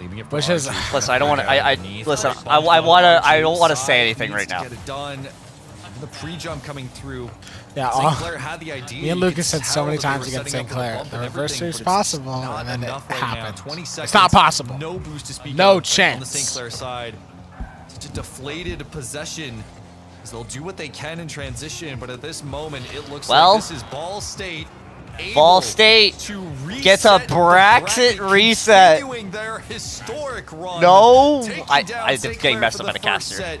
leaving it for Which is- Arju. Listen, I don't want to. I Underneath. listen. First I ball want to. from I don't want to Sai say anything needs right to now. Get it done. The pre-jump coming through. Yeah, St. Clair had the idea. me and You could Lucas said so tell many that they times were against setting St. up with a Clair, bump the and reverse everything, is but it's possible, not and then it enough right now. happened. 20 It's seconds, not possible. No boost to speak No of chance. on the St. Clair side. Such a deflated possession. As they'll do what they can in transition, but at this moment, it looks Well, like this is Ball State. Ball State gets a bracket reset. Continuing their historic run. No, Taking I down it's St. getting Clair messed for up the at a first caster. set.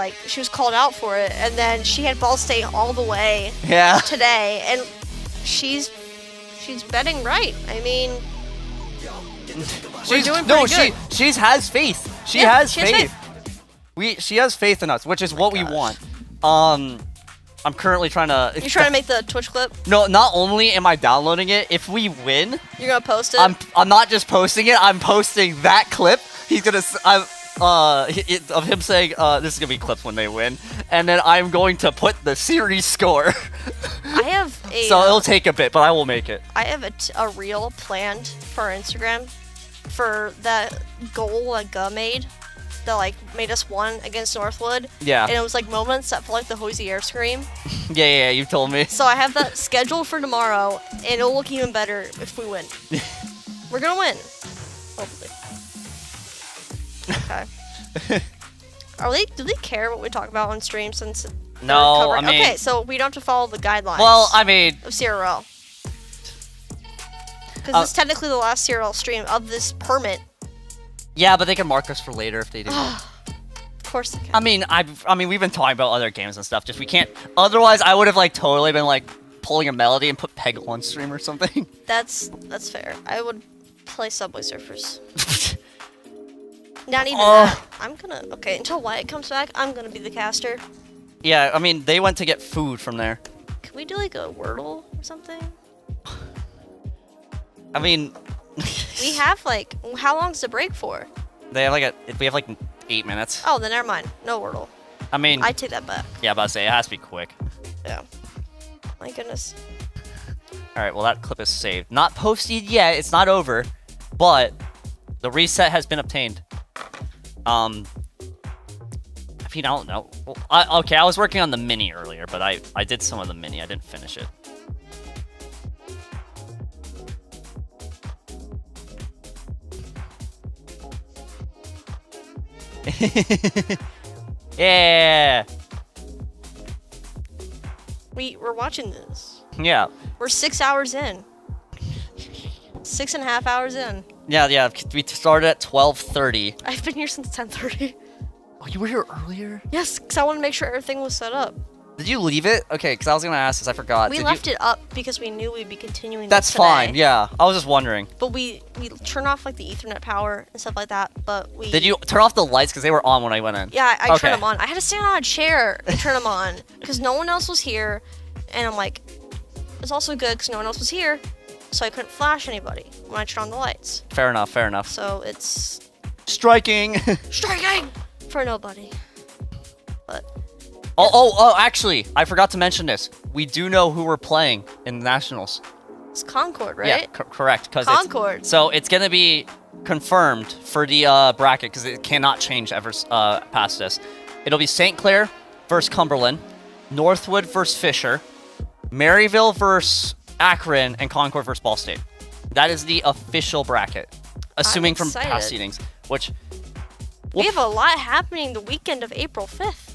like she was called out for it, and then she had Ball State all the way today, and she's betting right. I mean, we're doing pretty good. She has faith. She has faith. She has faith in us, which is what we want. I'm currently trying to. You're trying to make the Twitch clip? No, not only am I downloading it, if we win, you're gonna post it. I'm not just posting it. I'm posting that clip. He's gonna. of him saying, this is gonna be clips when they win, and then I'm going to put the series score. I have a. So it'll take a bit, but I will make it. I have a reel planned for our Instagram for that goal that Guh made. That like made us one against Northwood. Yeah. And it was like moments that felt like the Hosier scream. Yeah, you told me. So I have that scheduled for tomorrow, and it'll look even better if we win. We're gonna win. Hopefully. Okay. Do they care what we talk about on stream since No, they're I mean. Okay, so we don't have to follow the guidelines. Well, I mean. Of CRL. Because it's technically the last CRL stream of this permit. Yeah, but they can mark us for later if they do. Of course they can. I mean, we've been talking about other games and stuff. Just we can't. Otherwise, I would have like totally been like pulling a melody and put Peg on stream or something. That's fair. I would play Subway Surfers. Not even that. I'm gonna. Okay, until Wyatt comes back, I'm gonna be the caster. Yeah, I mean, they went to get food from there. Can we do like a Wordle or something? I mean. We have like, how long's the break for? They have we have like 8 minutes. Oh, then never mind. No Wordle. I mean. I take that back. Yeah, about to say, it has to be quick. Yeah. My goodness. Alright, well that clip is saved. Not posted yet, it's not over, but the reset has been obtained. I mean, I don't know. Well, okay, I was working on the mini earlier, but I did some of the mini, I didn't finish it. Yeah. We're watching this. Yeah. We're 6 hours in. 6.5 hours in. Yeah. We started at 12:30. I've been here since 10:30. Oh, you were here earlier? Yes, because I wanted to make sure everything was set up. Did you leave it? Okay, because I was gonna ask this. I forgot. We left it up because we knew we'd be continuing. That's this today. fine. Yeah, I was just wondering. But we turned off like the Ethernet power and stuff like that. But we. Did you turn off the lights because they were on when I went in? Yeah, I turned them on. I had to stand on a chair and turn them on because no one else was here, and I'm like, it's also good because no one else was here, so I couldn't flash anybody when I turned on the lights. Fair enough. Fair enough. So it's striking. Striking for nobody. But. Oh, actually, I forgot to mention this. We do know who we're playing in the Nationals. It's Concord, right? Yeah, correct. Concord. So it's going to be confirmed for the bracket because it cannot change ever past this. It'll be St. Clair versus Cumberland, Northwood versus Fisher, Maryville versus Akron, and Concord versus Ball State. That is the official bracket, assuming from past seedings, which... We have a lot happening the weekend of April 5th.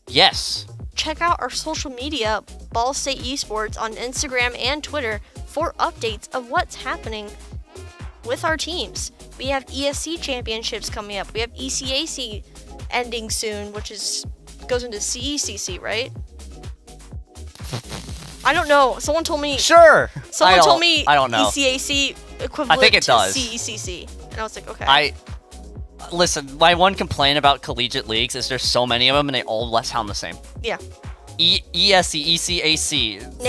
Yes. Check out our social media, Ball State Esports, on Instagram and Twitter for updates of what's happening with our teams. We have ESC championships coming up. We have ECAC ending soon, which goes into CECC, right? I don't know. Someone told me. Sure. Someone told me. I don't know. ECAC equivalent I think it to does. CECC, and I was like, okay. Listen, my one complaint about collegiate leagues is there's so many of them and they all sound the same. Yeah. ESC, ECAC.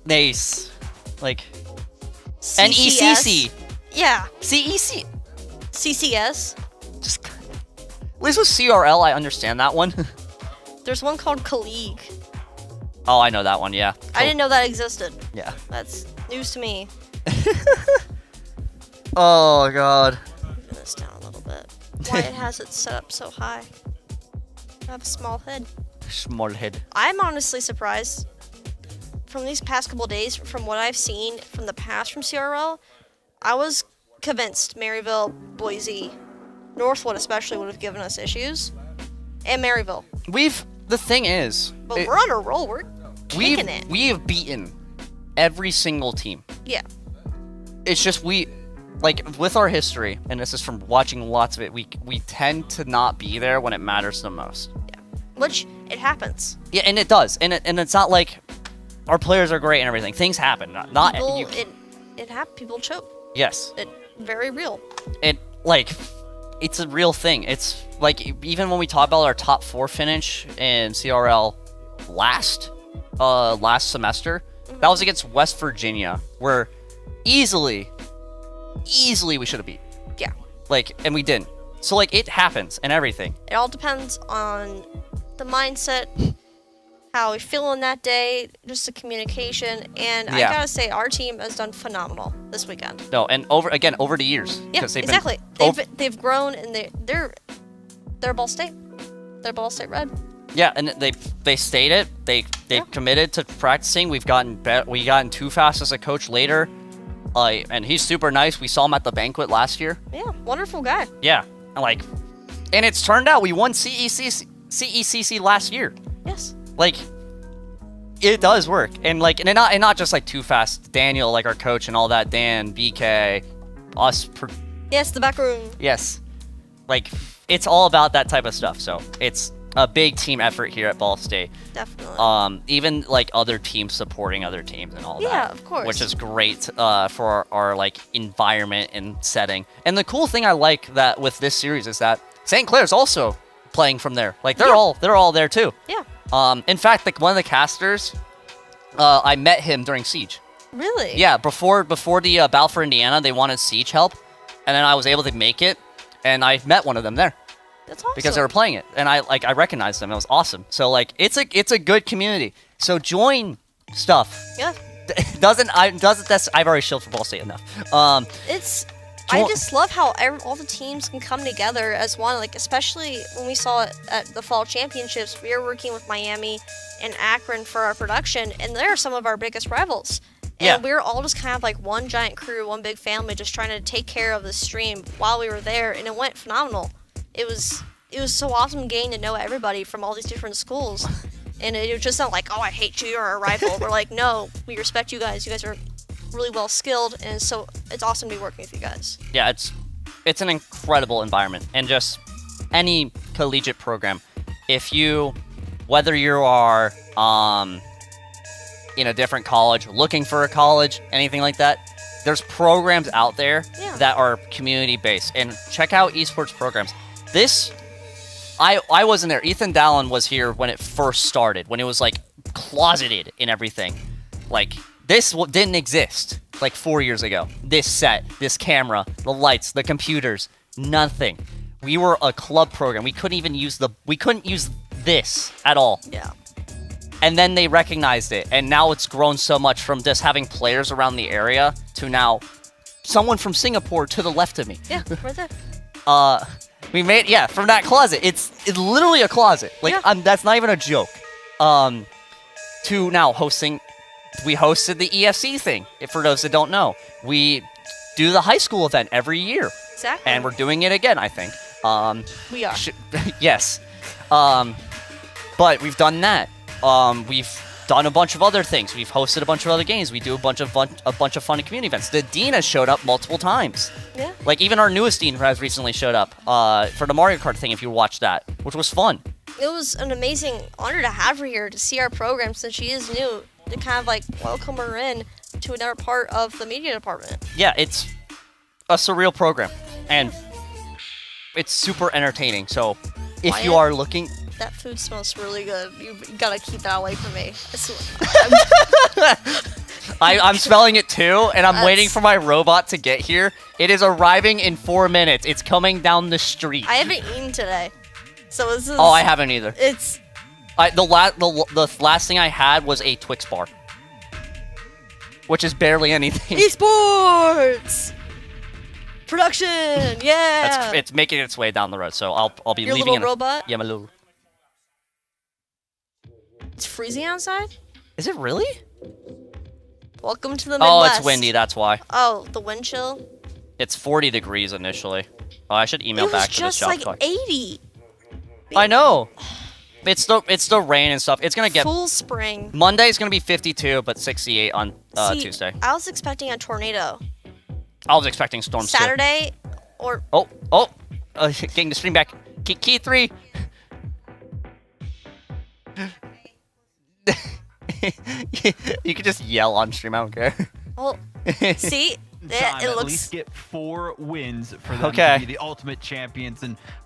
NACE. Like. CCS. And ECC. Yeah. CEC. CCS. Just. At least with CRL, I understand that one. There's one called Colleague. Oh, I know that one, yeah. I didn't know that existed. Yeah. That's news to me. Oh, God. Move this down a little bit. Why it has it set up so high? I have a small head. Small head. I'm honestly surprised. From these past couple days, from what I've seen from the past from CRL, I was convinced Maryville, Boise, Northwood especially would have given us issues. And Maryville. The thing is... But we're on a roll. We're kicking it. We have beaten every single team. Yeah. It's just with our history, and this is from watching lots of it, we tend to not be there when it matters the most. Yeah. Which, it happens. Yeah, and it does. And it's not like our players are great and everything. Things happen. People choke. Yes. Very real. It's a real thing. It's like, even when we talk about our top 4 finish in CRL last semester, that was against West Virginia, where easily we should have beat. Yeah. And we didn't. So like it happens and everything. It all depends on the mindset, how we feel on that day, just the communication, and I gotta say our team has done phenomenal this weekend. No, and over the years. Yeah, exactly. They've grown, and they're Ball State. They're Ball State Red. Yeah, and they stayed it. They committed to practicing. We gotten too fast as a coach later, and he's super nice. We saw him at the banquet last year. Yeah, wonderful guy. Yeah, and it's turned out we won CECC last year. Yes. Like, it does work, and not just like too fast. Daniel, like our coach and all that. Dan, BK, us. Yes, the back room. Yes, like it's all about that type of stuff. So it's a big team effort here at Ball State. Definitely. Even like other teams supporting other teams and all that. Yeah, of course. Which is great for our like environment and setting. And the cool thing I like that with this series is that St. Clair's also playing from there. Like they're all there too. Yeah. In fact, like one of the casters, I met him during Siege. Really? Yeah. Before the Battle for Indiana, they wanted Siege help, and then I was able to make it, and I met one of them there. That's awesome. Because they were playing it, and I recognized them. It was awesome. So like it's a good community. So join stuff. Yeah. I've already shilled for Ball State enough. I just love how all the teams can come together as one. Like especially when we saw it at the fall championships, we were working with Miami and Akron for our production, and they're some of our biggest rivals. And we were all just kind of like one giant crew, one big family, just trying to take care of the stream while we were there, and it went phenomenal. It was so awesome getting to know everybody from all these different schools, and it was just not like, oh, I hate you, you're a rival. We're like, no, we respect you guys. You guys are really well skilled, and so it's awesome to be working with you guys. Yeah, it's an incredible environment, and just any collegiate program, whether you are in a different college, looking for a college, anything like that, there's programs out there that are community based, and check out esports programs. I wasn't there. Ethan Dallin was here when it first started, when it was like closeted and everything. Like this didn't exist like 4 years ago. This set, this camera, the lights, the computers, nothing. We were a club program. We couldn't use this at all. Yeah. And then they recognized it, and now it's grown so much from just having players around the area to now someone from Singapore to the left of me. Yeah, right there. We made from that closet. It's literally a closet. Like that's not even a joke. To now hosting, we hosted the EFC thing. For those that don't know, we do the high school event every year. Exactly. And we're doing it again, I think. We are. Yes. But we've done that. We've done a bunch of other things. We've hosted a bunch of other games. We do a bunch of fun community events. The dean has showed up multiple times. Yeah. Like even our newest dean has recently showed up for the Mario Kart thing. If you watched that, which was fun. It was an amazing honor to have her here to see our program since she is new. To kind of like welcome her in to another part of the media department. Yeah, it's a surreal program, and it's super entertaining. So if you are looking. That food smells really good. You gotta keep that away from me. I'm smelling it too, and I'm waiting for my robot to get here. It is arriving in 4 minutes. It's coming down the street. I haven't eaten today, so this is. Oh, I haven't either. It's. The last thing I had was a Twix bar, which is barely anything. Esports production, yeah. It's making its way down the road, so I'll be Your leaving. Your little robot? Yeah, my little. It's freezing outside? Is it really? Welcome to the Midwest. Oh, it's windy, that's why. Oh, the wind chill? It's 40 degrees initially. Oh, I should email back to the shop. It was just like 80. I know. It's the rain and stuff. It's going to get... Full spring. Monday's going to be 52, but 68 on Tuesday. I was expecting a tornado. I was expecting storms Saturday or... Getting the stream back. Key 3. You could just yell on stream, I don't care. Well, see? At It looks... least get 4 wins for them to be the ultimate champions. And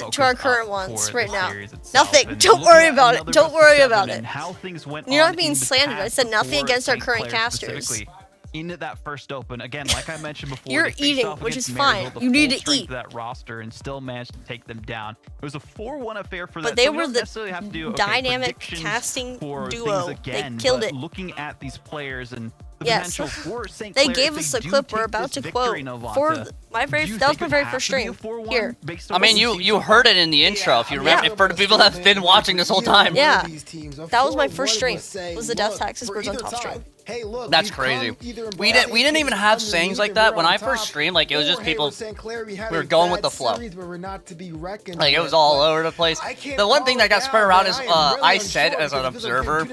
against to our focus current up ones for right the now. series itself. Nothing. And Don't looking worry at about it. another Don't best of worry 7 about and it. how things went You're on not being in the slandered. I past said nothing before against our St. current Clair casters. specifically. into that first open. Again, like I mentioned before, You're they faced eating, off which against is Maryville, fine. the You need full to strength eat. of that roster, and still managed to take them down. It was a 4-1 affair for But that. they so we were don't the necessarily have to do dynamic predictions casting for duo. things again, They killed but it. looking at these players and the Yes. potential for St. They Clair, gave if us they a do clip we're take about this to quote victory, Novanta, for do that was you my think it very has first to be a stream. 4-1 Here. based I on mean, what we've you seen heard it in the intro. If you remember, for the people that have been watching this whole time. Yeah. That was my first stream. Was the Death Taxes Birds on top stream. Hey, look, That's crazy. We didn't even have sayings like that when I first streamed. Like it was just people. We were going with the flow. Like it was all over the place. The one thing that got spread around is I said as an observer,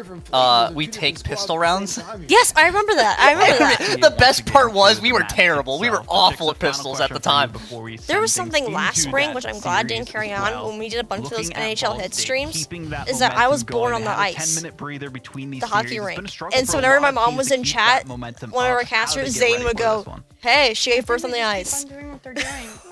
we take pistol rounds. Yes, I remember that. I remember that. The best part was we were terrible. We were awful at pistols at the time. There was something last spring, which I'm glad didn't carry on, when we did a bunch of those NHL hit streams, is that I was born on the ice, the hockey rink. And so whenever my mom was in chat, one of our casters, Zane, would go, hey, she gave birth on the ice.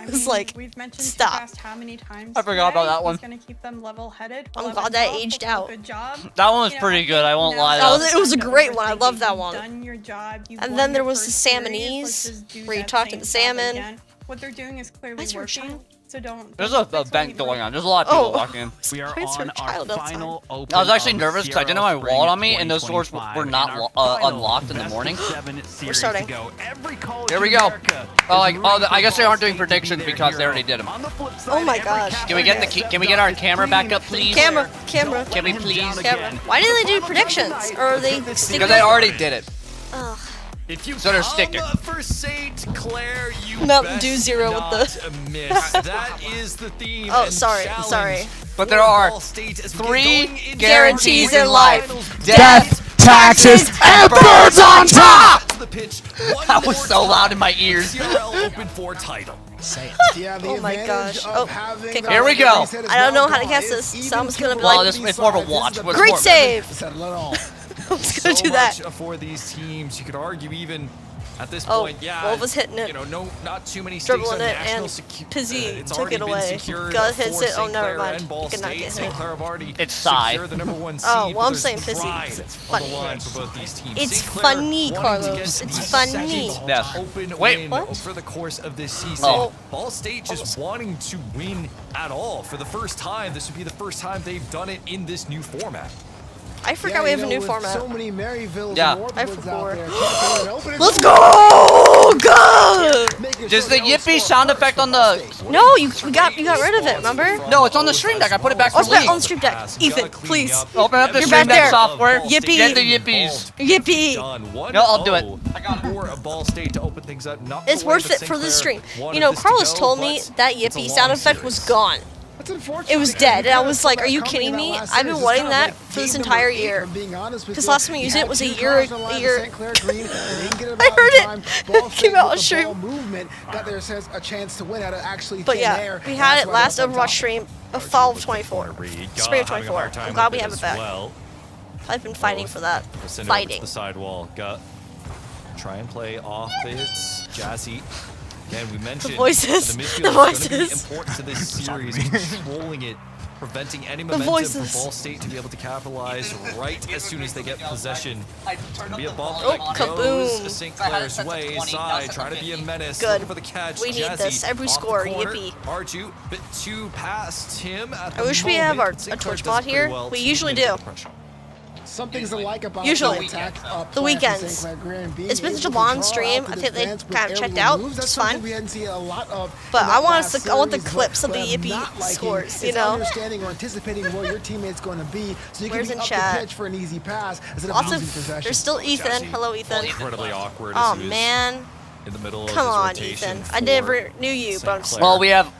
It's like, we've mentioned stop. how many times I forgot about that one. He's gonna keep them level-headed. I'm glad that aged out. Good job. That one was pretty good. I won't lie. It was a great one. I love that one. Done your job. And then there was the Salmonese, where you talk to the salmon. What they're doing is clearly working. So don't. There's a event going on. There's a lot of people walking. We are on our final open. I was actually of nervous because I didn't have my wallet on me, and those doors were not unlocked in the morning. We're starting. Here we go. I guess they aren't doing predictions because they already did them. Oh my gosh. Can we get the Can we get our camera back up, please? Camera. Can we please? Camera. Why didn't they do predictions? Or are they Because they already did it. Ugh. If you So they're sticking. for St. Clair, you Mountain Dew best Zero with not miss. That is the theme. Oh, and sorry. challenge Sorry. But there are Ball State as we get 3 going into guarantees the in life: finals. death, taxes, and birds on top! To the pitch. That was so loud in my ears. CRL Open 4 title. Yeah, the Oh my advantage gosh. of Oh, having kick Here we go. I don't know how to guess this, so I'm just gonna be Well, like, it's more of a watch. But great save! Settle it all. I'm just gonna do that. Much for these teams. You could argue even at this Oh, point, yeah. Wolf was hitting it. You know, not too many stakes Dribbling on it, national and security. Pizzy took it away. Gus hits it. Oh, never mind. He could not get St. hit. Clair have already It's Psy. secured the number 1 seed. Oh, well, I'm but saying there's Pizzy. pride It's on the funny. line for both these teams. It's St. Clair funny, wanting to Carlos. get It's the funny. second Yes. Open Wait. win What? for the course of this season. Oh. Ball State just wanting to win at all for the first time. This would be the first time they've done it in this new format. I forgot we have a new with format. So many Maryvilles Yeah. and I Northwoods forgot. out there. Can't get it open. Let's go! Go! Making Does sure the they yippee outscore sound first effect for on Ball the? State. No, you got rid of it. Remember? No, it's on the stream deck. I put it back Oh, for it's back Lee. on the stream deck. Ethan, please. Open up the You're stream back deck there. software. Yippee. Get the yippies. Yippee! Done. No, I'll do it. I got for a Ball State to open things up. Not It's the way worth that it St. for this Clair stream. wanted You know, this to Carlos go, told me but that it's a yippee long sound effect was series. gone. That's unfortunate. It was because dead, we and I could've was like, put are you that kidding company me? in that last I've been series. wanting It's kind that of like for this game entire number 8, year. if I'm being honest with Because you. last time I used You it had was a 2 year. cars on line, St. Clair Green, and they didn't get it I out in heard it. time. Ball State Came out with on the stream. ball movement got their a chance to win out of actually But thin yeah, air, we and had that's it why last they're up Overwatch top. stream, a fall of 24. Spring of 24. I'm glad we have it back. I've been fighting for that. Fighting. The sidewall. Got try and play off it. Jazzy. Again, we mentioned voices. The midfield The is going to be voices. important to this series, controlling it, preventing any momentum for voices. Ball State to be able to capitalize right as soon as they get possession. It's going to be a bump Oh, that goes kaboom. St. Clair's way. Side trying to be a menace. Good. Looking for the catch. We need Jazzy this. Every off the score, corner. yippee. Arju, bit too past him. At I the wish we have moment. our St. a Clair Twitch does mod pretty here. well We to usually mitigate do. the pressure. Some things I like about Usually. the attack The weekends. It's been such a long stream. I think they kind of checked out. It's fun. We hadn't seen a lot of But in I that want last us to. I want the series, clips of the what I'm yippee not liking scores. You is know. understanding or anticipating where your teammate's going to be, so you Where's can in be up chat? the pitch for an easy pass instead of Lots losing of. possession. There's still Ethan. Hello, Ethan. Incredibly awkward. Oh as he was man. in the middle Come of on, his rotation Ethan. I for never knew you, but I'm St. Well, we have.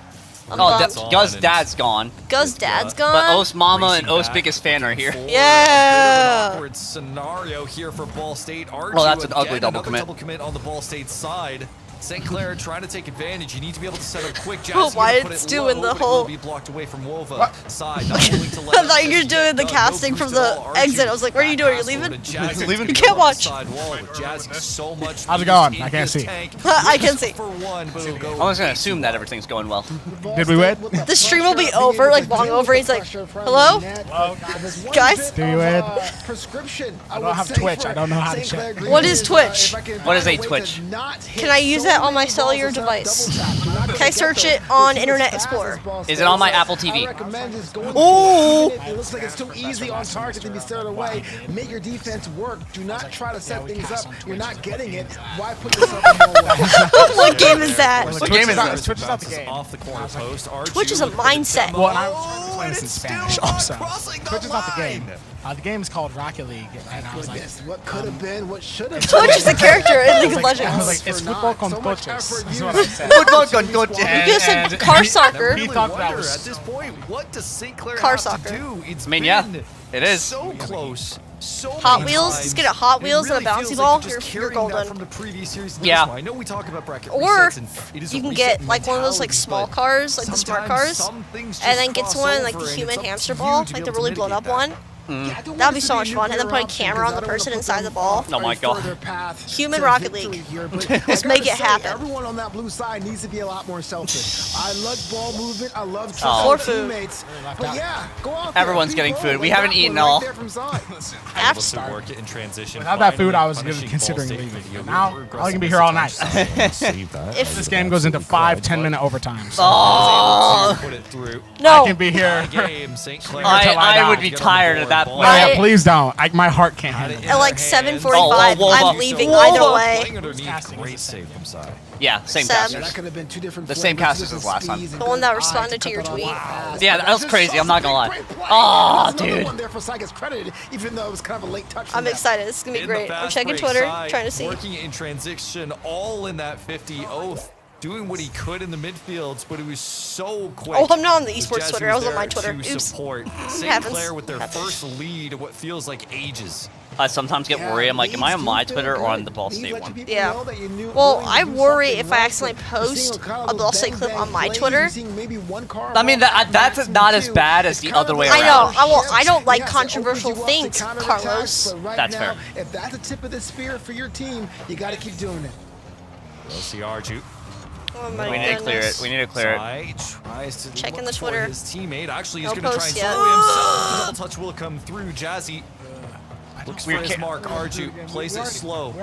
I'm Oh, gone. Guz's dad's gone. Guz's dad's gone. But O's mama and Racing O's back, biggest fan are here. Yeah. Awkward scenario here for Ball State. Arju Well, that's an again, ugly double another commit. double commit on the Ball State side. St. Clair trying to take advantage. You need to be able to set up quick. Oh, why it's doing the whole... be blocked away from Wova. Side, not willing to let I thought you were doing the casting from the exit. I was like, what are you doing? Are you leaving? You can't watch. How's it going? I can't see. I can see. I was gonna assume that everything's going well. Did we win? The stream will be over, like long over. He's like, hello? Guys? Do you win? Prescription. I don't have Twitch. I don't know how to check. What is Twitch? What is a Twitch? Can I use that on my cellular device? Can I search it on Internet Explorer? Is it on my Apple TV? Ooh! It looks like it's too easy on target to be steered away. Make your defense work. Do not try to set things up. You're not getting it. Why put yourself in more way? What game is that? What game is that? Twitch is not the game. Off the corner post. Twitch is a mindset. Well, I was playing this in Spanish also. Twitch is not the game. The game is called Rocket League, and I was like, what could have been, what should have been. Twitch is a character in League of Legends. I was like, it's football con coches. That's what I said. Football con coches. You could have said car soccer. He thought that At was this point, what does St. Clair Car have soccer. to do? It's I mean, yeah, been it is. so close. So Hot many Wheels, times. just get a Hot Wheels It and a really bouncy feels ball, like you're carrying that golden. From the previous series to Yeah. this one. I know we talk about bracket Or resets, and it is you a can reset get like one of those like mentality, small but cars, like the smart sometimes cars, some things and just then get cross someone like over, the and human it's up to hamster you ball, to be like the able to really blown up mitigate one. That'd be so much fun, and then put a camera on the person inside the ball. Oh my god. Human Rocket League. Let's make it happen. Everyone on that blue side needs to be a lot more selfish. I love ball movement. I love For trusting food. teammates. But yeah, go out there. Everyone's Be getting bold. food. We Like haven't that eaten one all. right there from side. able to work it in transition. Without that food, I was punishing considering Ball State leaving. for the Now, over I can be here all night. Save that. If This game goes into 5-10-minute overtime. So Oh. Put it through. No. I can be here. Game, St. Clair. I would be tired at that No, point. yeah, please don't. My heart can't handle it. At like 7:45, Oh, I'm leaving either way. Great save from side. Yeah, same Sam. casters. That could have been two different The same flavors, casters two as last different time. speeds, The one that and responded good to your eyes tweet. cut it off. Yeah, that was Just crazy, I'm not gonna lie. great play. Oh, There's another dude. one there for Sai gets credited, even though it was kind of a late touch. from I'm them. excited. This is gonna be In the great. I'm fast checking break Twitter, side, trying to see. Working in transition, all in that 50 oath. Doing what he could in the midfields, but it was so quick. Oh, I'm not on the as Esports Jazzy Twitter. I was on there my Twitter. to Oops. support St. Happens. Clair with their Happens. first lead of what feels like ages. I sometimes get worried. I'm like, am I on my Twitter or on the Ball State one? Yeah. Well, I worry if I accidentally post a Ball State clip on my Twitter. I mean, that's not as bad as the other way I around. know. I don't like controversial things, Carlos. That's fair. If that's the tip of the spear for your team, you got to keep doing it. LCR Juke. Oh my We need to clear it. goodness. We need to clear it. Tries to Checking look the for Twitter. His teammate actually is No going to try post and yet. slow himself. The double touch will come through. Jazzy looks for We're his ca- mark. Arju plays it slow.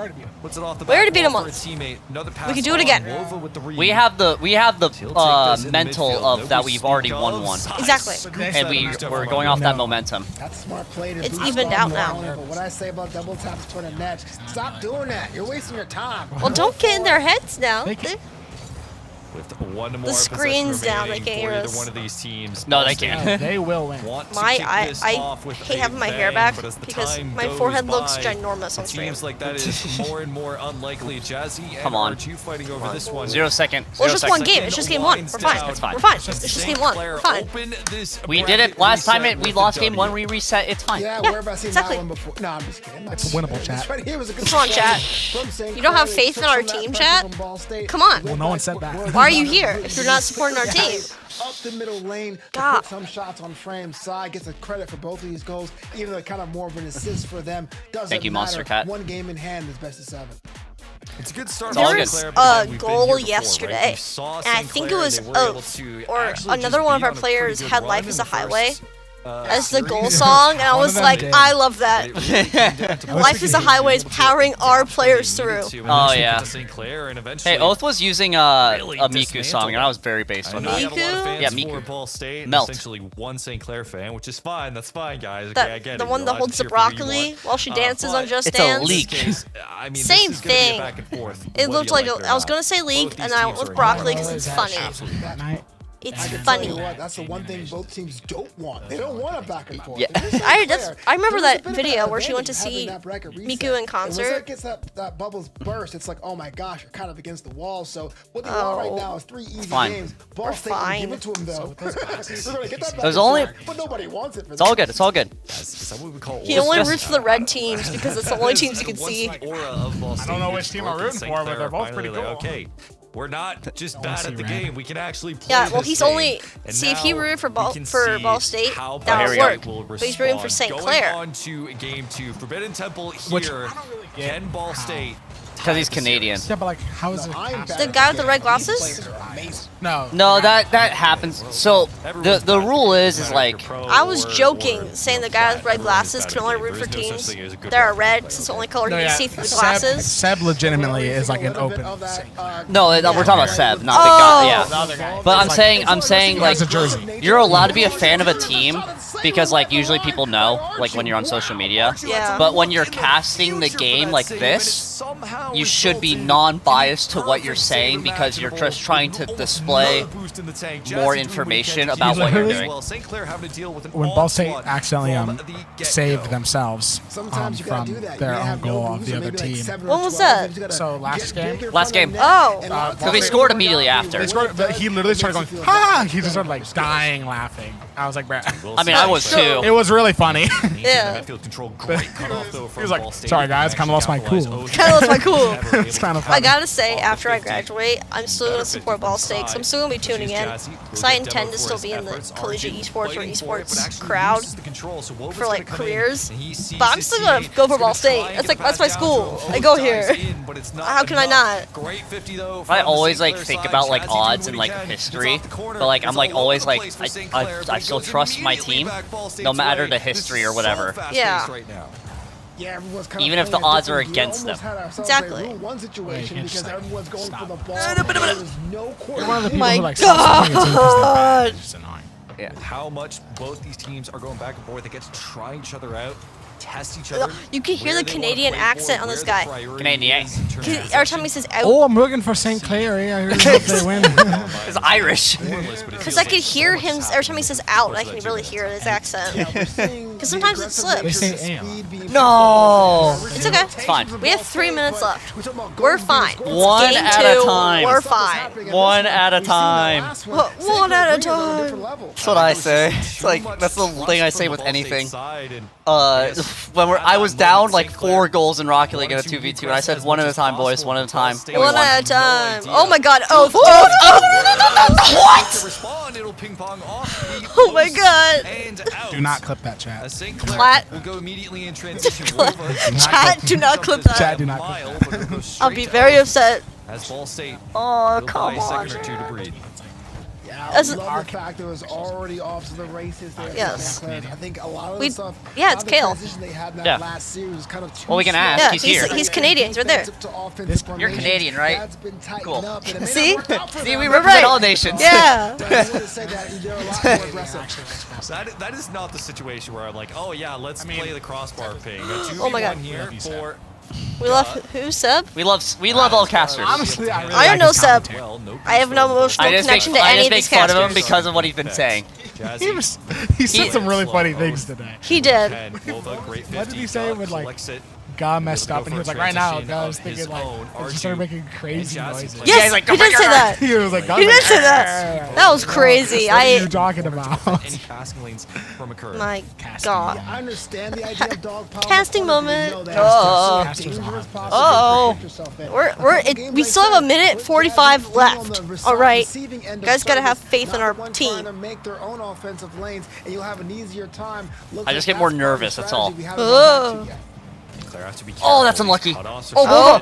Puts it off the We already back beat him wall for a once. teammate. Another pass We can do it again. on. Wova with the read. We have the He'll take this in the mental midfield. of No that we've already speak won of one. size. Exactly. And we're going off that momentum. That's smart play to It's boost evened ball out now. morale, But what I say about double taps toward a net, stop doing that. You're wasting your time. Well, don't get in their heads now. With one more screen's possession down, they remaining can't for hear either us. one of these teams. No, they Ball State can't. They will win. want to I kick this off with hate a having my hair bang, back but as the because time my goes forehead looks by, ginormous on it stream. seems like that is more and more unlikely. Jazzy and Come on. Arju fighting over this one. 0 second. Well, 0 it's just one second. game. It's just game one. We're fine. It's fine. We're fine. It's just St. game one. Clair We're fine. open this We did it bracket last time. reset We with lost a game one. W. We reset. It's fine. Yeah, Yeah, where have I seen exactly. that one before? No, I'm just kidding. It's winnable, chat. This right here was a good Come on, start chat. from St. You don't have Clair. faith They in our took some team, of that chat? pressure from Ball State. Come on. Well, no one said that. Why are you here if you're not supporting our team? Up the middle lane, to God. put some shots on frame. Sai gets a credit for both of these goals, even though kind of more of an assist for them. Doesn't Thank you, matter. Monster Cat. One game in hand is best of 7. It's a good start. It's all for good. St. There Clair, was but a we've been goal here before, yesterday, right? We saw and I St. think it Clair, was they were able Oath, to or actually another just one of be our on a players pretty had good Life run is in a the Highway first, as the goal series. song, and I One of was them like, did. I love that. But it really came down to Life is a Highway is powering our players through. Oh, yeah. St. Clair, and eventually Hey, Oath was using a Miku dismantled song, and I was very based I on know that. you got a lot of fans Yeah, for Miku. Ball State, and Melt. essentially one St. Clair fan, which is fine. That's fine, guys. That- Okay, I get the it. one You're that allowed holds to the cheer for who you broccoli want. while she dances But on Just It's a Dance. leak. in this case, I mean, Same this is gonna be a thing. back and forth, It whether looked you like it or I was not. gonna say leak, Both and these I went teams with are broccoli hard. because it's funny. Absolutely. That night. It's I can funny. tell you what, that's the one thing both teams don't want. They don't want a back and forth. Yeah. I remember that video where she went to see Miku in concert. And once it gets that bubbles burst, it's like, oh my gosh, you're kind of against the wall. So what they want right now is 3 easy games. Ball State will give it to them though. They're gonna get that back There's and only. forth, but nobody wants it. For It's all good. It's all good. He only roots for the red teams because it's the only teams you can see. I don't know which team I'm rooting for, but they're both pretty cool. Okay, we're not just bad at the game. We can actually play Yeah, well, this he's game. only see if he rooted for Ball State, that would work. But he's rooting for St. Clair. Going on to game 2, Forbidden Temple here. Can Ball State? Because he's Canadian. Yeah, but like, how is it? The guy with the red glasses? No. No, that happens. So the rule is like. I was joking, saying the guy with red glasses can only root for teams that are red, since it's the only color you see through the glasses. Seb legitimately is like an open. No, we're talking about Seb, not the guy. Yeah. But I'm saying like you're allowed to be a fan of a team because like usually people know like when you're on social media. Yeah. But when you're casting the game like this, you should be non-biased to what you're saying because you're just trying to display more information about what you're doing. When Ball State accidentally saved themselves from their own goal of the other team. When was that? So last game. Last game. Oh. Because they scored immediately after. They scored, but he literally started going, ha! He just started like dying laughing. I was like, bro. I mean, I was too. It was really funny. Yeah. He was like, sorry guys, kind of lost my cool. Kind of lost my cool. It's kind of funny. I gotta say, after I graduate, I'm still gonna support Ball State, so I'm still gonna be tuning in. Because I intend to still be in the collegiate esports or esports crowd for like careers. But I'm still gonna go for Ball State. That's my school. I go here. How can I not? I always like think about like odds and like history, but like I'm like always like I still trust my team, no matter the history or whatever. Yeah. Yeah, everyone's kind Even of if the playing odds are differently. We against almost them. had ourselves Exactly. a Rule 1 situation because everyone's going for the ball. You're There's no You're one of the quarterback. people My who like stops playing a team because they're bad. It's just annoying. Yeah. How much both these teams are going back and forth. They get to try each other out, test each other. You can hear where the they wanna Canadian play accent for, on this where the guy. priority Canadian. is in terms of Every time he says out, Oh, I'm looking for St. Clair. Yeah, I really hope they win. It's Irish. because I could hear him every time he says out. I can really hear his accent. Because sometimes it They slips. say am. No. It's okay. It's fine. We have 3 minutes left. We're fine. One Game at a 2, time. We're fine. One at a time. One at a time. That's what I say. It's like that's the thing I say with anything. I was down like 4 goals in Rocket League in a 2v2, and I said one at a time, boys, one at a time. And we One won. at a time. Oh my god. Oh, Respond, it'll ping pong off. Oh my god. And out. Do not clip that chat. St. Clat. Clair will go immediately in transition. Chat, do not clip that. Chat, do not clip that. I'll be very upset. As Ball State Oh, will come buy a on. second or two to breathe. Yeah, I That's- love the fact that it was already off to the races there. Yes. I think a lot of We- the stuff. yeah, it's the Kale. transition they had in that Yeah. last series was kind of too Well, we can slow. ask. Yeah, He's here. he's Canadian. He's right there. You're Canadian, right? That's been tightened Cool. up, and it may not See? work out for See, them, we but represent all nations. Yeah. I just want to say that they're a lot more aggressive. That is not the situation where I'm like, oh yeah, let's play the crossbar ping. Oh my god. Here for We love who, Seb? We love all casters. Honestly, I really I don't like know his Seb. commentary. I have no emotional connection to I any just of make these fun of him casters. because of what he's been saying. He said some really funny things today. He did. What did he say when like God messed up and he was like, right now, guys thinking like, and he started making crazy noises. Yes, he's like, he did say that. He was like, He did say that. That was crazy. What are you talking about? My God. I understand the idea of dog pound. Casting moment. Oh. We still have a minute 45 left. All right, you guys gotta have faith in our team. I just get more nervous. That's all. Oh. Oh, that's unlucky. Oh.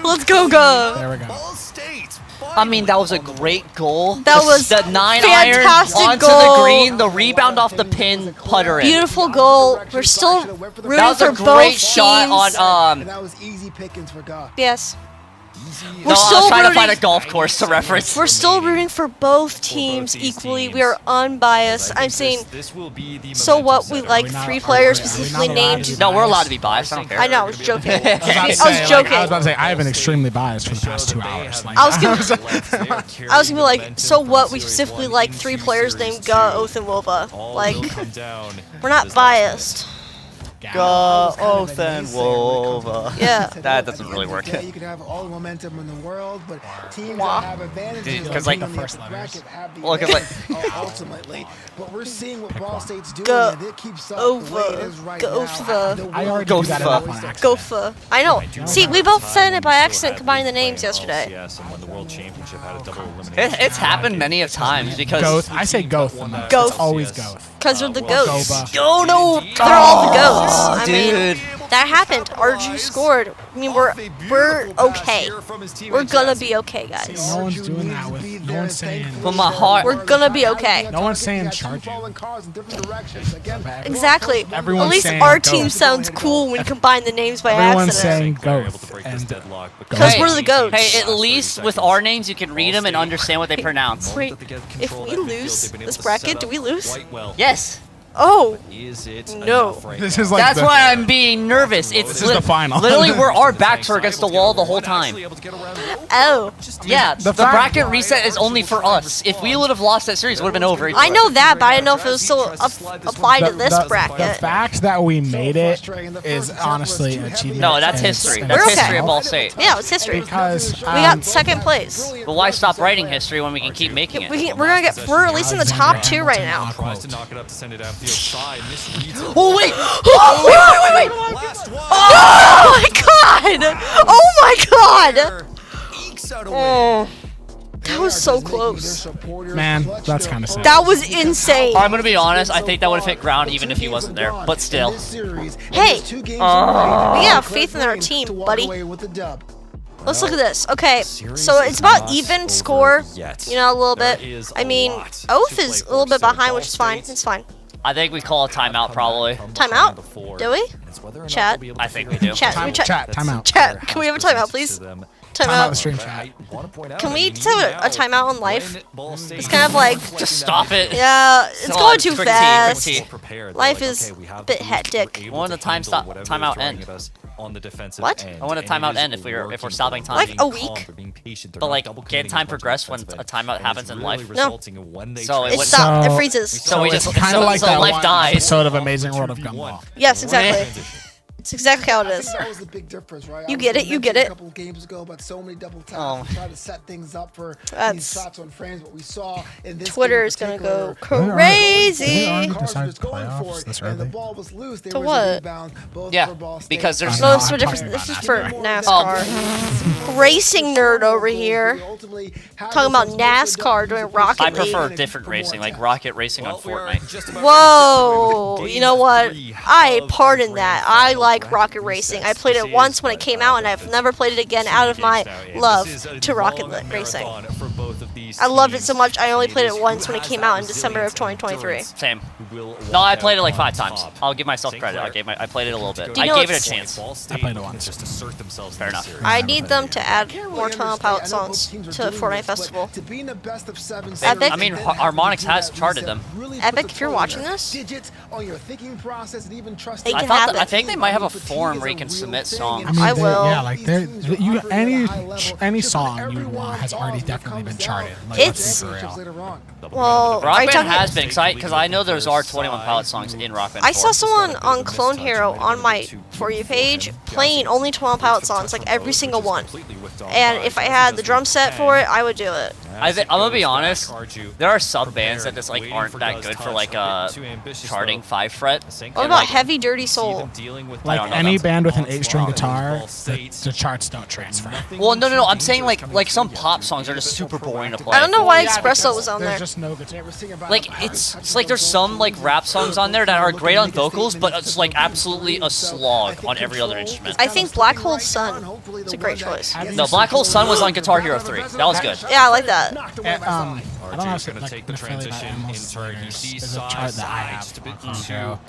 Let's go, go. There we go. I mean, that was a great goal. That was the 9-iron fantastic onto goal. the green, the rebound off the pin, putter in. Beautiful goal. We're still rooting That was for a both great teams. shot on That was easy pickings for God. Yes. We're I was still trying to rooting. find a golf course to reference. We're still rooting for both teams equally. We are unbiased. I'm saying. So what? We like 3 players specifically named. No, we're allowed to be biased. I don't care. I know. I was joking. I was joking. I was about to say I have been extremely biased for the past 2 hours. Like, I was gonna be like, so what? We specifically like 3 players named Ga, Oath, and Wova. Like, we're not biased. Ga, Oath, and Wova. Yeah. That doesn't really work. Yeah, you can have all the momentum in the world, but teams that have advantages Because like, ultimately. But we're seeing what Ball State's doing, Go and it keeps up over. the way it is right Gotha. now. I already do that enough on accident. Gotha. I know. See, we both said it by accident, combining the names yesterday. It's happened many of times because Goth. I say Goth. Goth. It's always Goth. Because they're the goats. Oh no! They're all the goats. I Dude. mean, that happened. RG scored. I mean, we're okay. We're gonna be okay, guys. No one's doing that with. No one's saying. But my heart. We're gonna be okay. No one's saying charge you. Exactly. Everyone's At least saying our goat. team sounds cool when you combine the names by Everyone's accident. saying Goth. Because we're the goats. Hey, at least with our names, you can read them and understand what they pronounce. Wait, if we lose this bracket, do we lose? Yes. Oh, no. This is like That's the, why I'm being nervous. It's This is the final. Literally, our backs are against the wall the whole time. Oh. Yeah, the bracket reset is only for us. If we would have lost that series, it would have been over. I know that, but I didn't know if it was still applied to this The bracket. fact that we made it is honestly an achievement. No, that's and history. it's- That's We're okay. history of Ball State. Yeah, it's history. Because We got second place. But why stop writing history when we can keep making it? We're at least in the top 2 right now. Oh wait! Wait! Oh my god! Oh my god! Oh, that was so close. Man, that's kind of sad. That was insane. I'm gonna be honest. I think that would have hit ground even if he wasn't there. But still. Hey, we have faith in our team, buddy. Let's look at this. Okay, so it's about even score, you know, a little bit. I mean, Oath is a little bit behind, which is fine. It's fine. I think we call a timeout probably. Timeout? Do we? Chat? I think we do. Chat, timeout. Chat, can we have a timeout, please? Timeout the Timeout. stream chat. Can we just have a timeout on life? It's kind of like... Just stop it. Yeah, it's Come going on, too quick fast. tea. Life is a bit hectic. When the timeout end? What? I want a timeout end if we're stopping time. Like a week? But like, can time progress when a timeout happens in life? No. So It stops. It freezes. So we just Kind of like so that life one dies. episode of Amazing World of Gumball. Yes, exactly. It's exactly how it is. That was the big difference, right? You get it, you get it. A couple of games ago, but so many double taps to try to set things up for these shots on frames. What we saw in this Twitter game is gonna particular, go crazy. Decided for it, this and the early. ball was loose. There To was what? a rebound, both Yeah, for Ball State. because there's No, it's for I'm different. talking This is about for NASCAR. NASCAR. Racing nerd over here. Talking about NASCAR doing Rocket I League. prefer different racing, like Rocket Racing on Fortnite. Whoa! You know what? I pardon that. I like Rocket Racing. I played it once when it came out, and I've never played it again out of my love to Rocket Racing. I loved it so much, I only played it once when it came out in December of 2023. Same. No, I played it like 5 times. I'll give myself credit. I played it a little bit. Do you I know gave it a it's- chance. I played it once. Fair enough. I need them to add more 12 Pilot songs to Fortnite Festival. Epic? I mean, Harmonix has charted them. Epic, if you're watching this, it I can happen. I think they might have a form where you can submit songs. I mean, I will. Yeah, like any song you want has already definitely been charted. Like, It's- let's be for real. Well, Rock are you Band talking? has been excited because I know there's 21 Pilot songs in Rock Band. I saw 4. someone on Clone Hero on my For You page playing only 12 Pilot songs, like every single one. And if I had the drum set for it, I would do it. I'm gonna be honest. There are sub bands that just like aren't that good for like charting 5 fret. What about Heavy Dirty Soul? Like any band with an 8-string guitar, the charts don't transfer. Well, no. I'm saying like some pop songs are just super boring to play. I don't know why Espresso was on there. There's just no guitar. Like it's like there's some like rap songs on there that are great on vocals, but it's like absolutely a slog on every other instrument. I think Black Hole Sun is a great choice. No, Black Hole Sun was on Guitar Hero 3. That was good. Yeah, I like that. I don't know if it's like an affiliate by Animal Slayers is a chart that I have on Hero.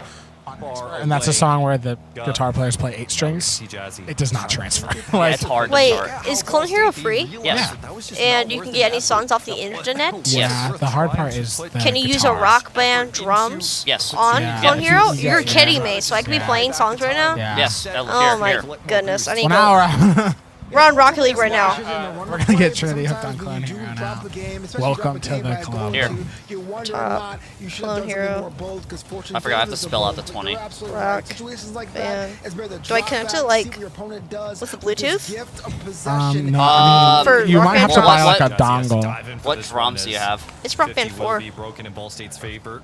And that's a song where the guitar players play 8 strings. It does not transfer. Yeah, it's hard. Wait, to start. is Clone Hero free? Yes. And you can get any songs off the internet? Yeah, the hard part is the Can you use a guitars. Rock Band drums Yes. on Yeah. Clone Yeah. Hero? Yeah. You're kidding me. So I could be playing songs right now? Yeah. Yes. Oh my goodness. I need to go. Now We're on Rocket League right now. we're going to get Trinity hooked on Clone Hero now. Welcome to the club. Here. Clone Hero. I forgot I have to spell out the 20. Rock Band. Do I connect it like with the Bluetooth? No, I mean, For you Rock might Band have to buy drums? like a dongle. What drums do you have? It's Rock Band 4. Broken in Ball State's favor.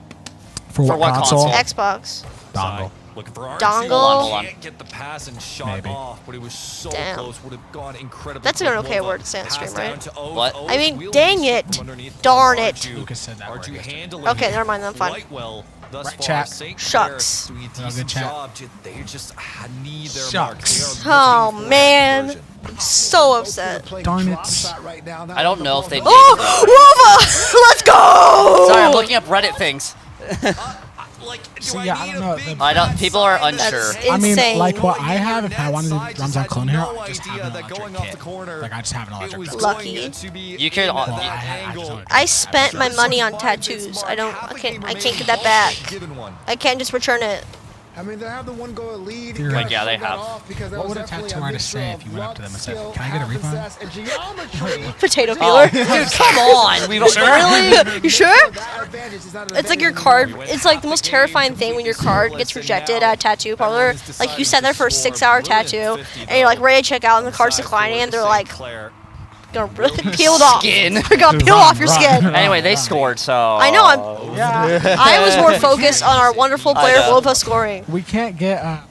For what what console? Xbox. Dongle. Looking for RNC. Dongle. Hold on. Can't get the pass and shot Maybe. off, but it was so Damn. close. Would have gone incredibly. That's an quick. okay Wolva word to say on stream, pass right? down to Oath. What? Oath I mean, wheeled dang his it. from underneath Darn Arju. it. Lucas said that word Arju yesterday. handling Okay, it never mind, then fine. quite well thus Right, far. chat. St. Shucks. Clair doing a No, decent good chat. job. They just need their Shucks. mark. They are Oh looking for man. conversion. I'm so upset. Darn it. I don't know if they did. Oh! Wolva! Let's go! Sorry, I'm looking up Reddit things. So yeah, I don't know. I don't. People are unsure. That's I mean, insane. like what I have, if I wanted to do drums on Clone Hero, I just have an that electric going off the kit. corner, Like I just have an it electric was kit. Lucky. going to be You could- in Well, that I angle. just don't- I spent my money on tattoos. I can't get that back. Given one. I can't just return it. I mean, they have the one goal lead. You're Like, yeah, they have. What would a tattoo artist say if you went up to them and said, "Can I get a refund?" Potato peeler. Dude, come on. We've Really? You sure? It's like your card. It's like the most terrifying thing when your card gets rejected at a tattoo parlor. Like you sat there for a 6-hour tattoo, and you're like ready to check out, and the card's declining, and they're like gonna peel it off. Skin. They're gonna peel off your skin. Anyway, they scored, so. I know. I was more focused on our wonderful player Wolva scoring. We can't get a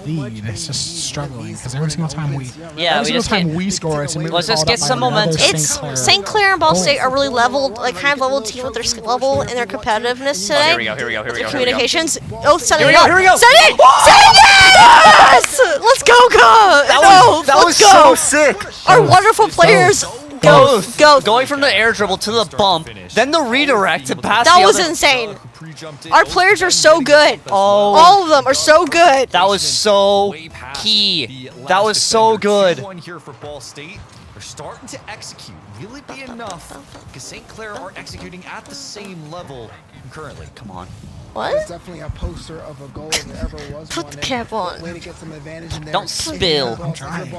lead. It's just struggling because every single time we, Yeah, every we single just time can't- we score, it's immediately Let's just followed get up by some another momentum. It's St. Clair. St. Clair and Ball State are really leveled, like kind of leveled team with their skill level and their competitiveness today. Here we go. Here we go. Here we Their go. Here we go. communications. Oh, send Here it we go, up. here we go. Send it. Send it. Yes! Let's go, go. That was so sick. Our wonderful players. Both. Go. Going from the air dribble to the bump, then the redirect to pass That the was other. insane. Our players are so good. Oh. All of them are so good. That was so key. That was so good. One here for Ball State. They're starting to execute. Will it be enough? Because St. Clair are executing at the same level currently. Come on. What? It's definitely a poster of a goal if there ever was Put one. the cap on. Way to get some advantage in there. Don't spill. I'm trying,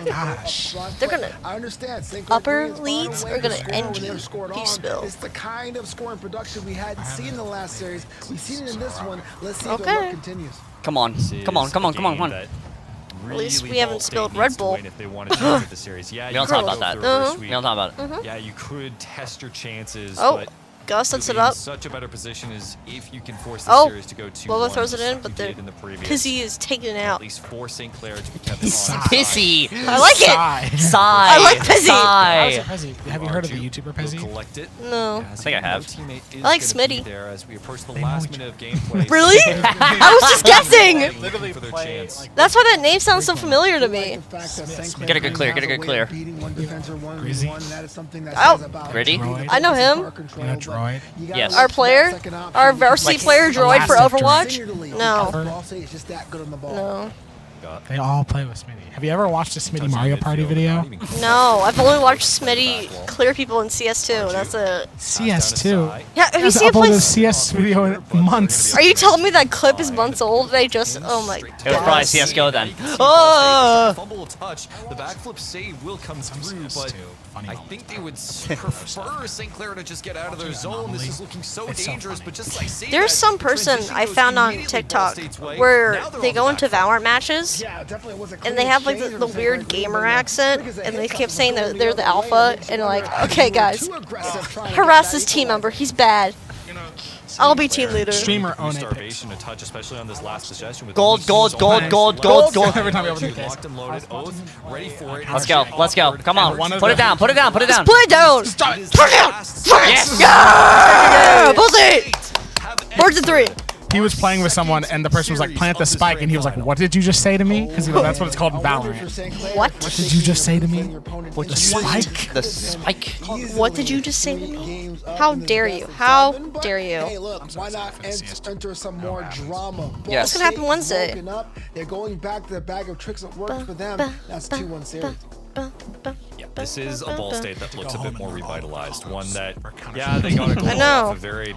gosh. They're gonna- I understand. St. Clair upper Green's leads found a way are gonna to score end when you they're scored if you on. spill. It's the kind of scoring production we hadn't seen in the last series. We've seen it in this one. Let's see if the Okay. work continues. Come on. Come on. Come on. Come on. Come on. At least we haven't spilled Red Bull. If they wanted to win the series. Yeah, We don't you talk could about go that. through a first We week. don't talk about it. Yeah, you could test your chances. Oh, but Gus sets you'll it be in up. such a better position is if you can force the Oh, series to go 2-1. Wolva throws it just in, like but you the did in the previous. Pissy is taken At out. least for St. Clair to be kept on. Pissy. I like it. Sigh. Sigh. I like Pissy. Sigh. Have you heard of the YouTuber Pezzy? Collect it. No. I think I have. I like Smitty. There as we approach the last minute of gameplay. Really? I was just guessing. Literally for their chance. That's why that name sounds so familiar to me. Get a good clear. Get a good clear. Oh. Gritty? I know him. You know Droid? Yes. Our player, our varsity player droid for Elastic Overwatch. No. No. They all play with Smitty. Have you ever watched a Smitty Mario Party video? No, I've only watched Smitty clear people in CS2. That's it. CS2. Yeah, have you Hasn't seen it play? uploaded a CS video in months. Are you telling me that clip is months old? They just, oh my It was probably goodness. CS:GO then. Oh! Fumble touch. The backflip save will come through, but I think they would prefer St. Clair to just get out of their zone. This is looking so dangerous, but just like say There's some person I found on TikTok where they go into Valorant matches and they have like the weird gamer accent and they keep saying that they're the alpha and like, okay guys, harass this team member, he's bad. I'll be team leader. Streamer own starvation to touch, especially on this last possession. With Gold, gold, gold, gold, gold, gold. Every time we open locked and loaded, Oath, ready for it. Let's go. Let's go. Come on. Put it down. Put it down. Put it down. Put it down! Put it down! Yes. Yeah! Bullseye! Birds of 3. he was playing with someone, and the person was like, plant the spike, and he was like, what did you just say to me? Because that's what it's called in Valorant. What? What did you just say to me? The spike? The spike. What did you just say to me? How dare you? How dare Hey, you? look, why not enter some more drama? Yes. What's gonna happen Wednesday? They're going back to the bag of tricks that worked for them. That's 2-1 series. Yeah, this is a Ball State that looks a bit more revitalized. One that, yeah, they got to go I know. off a very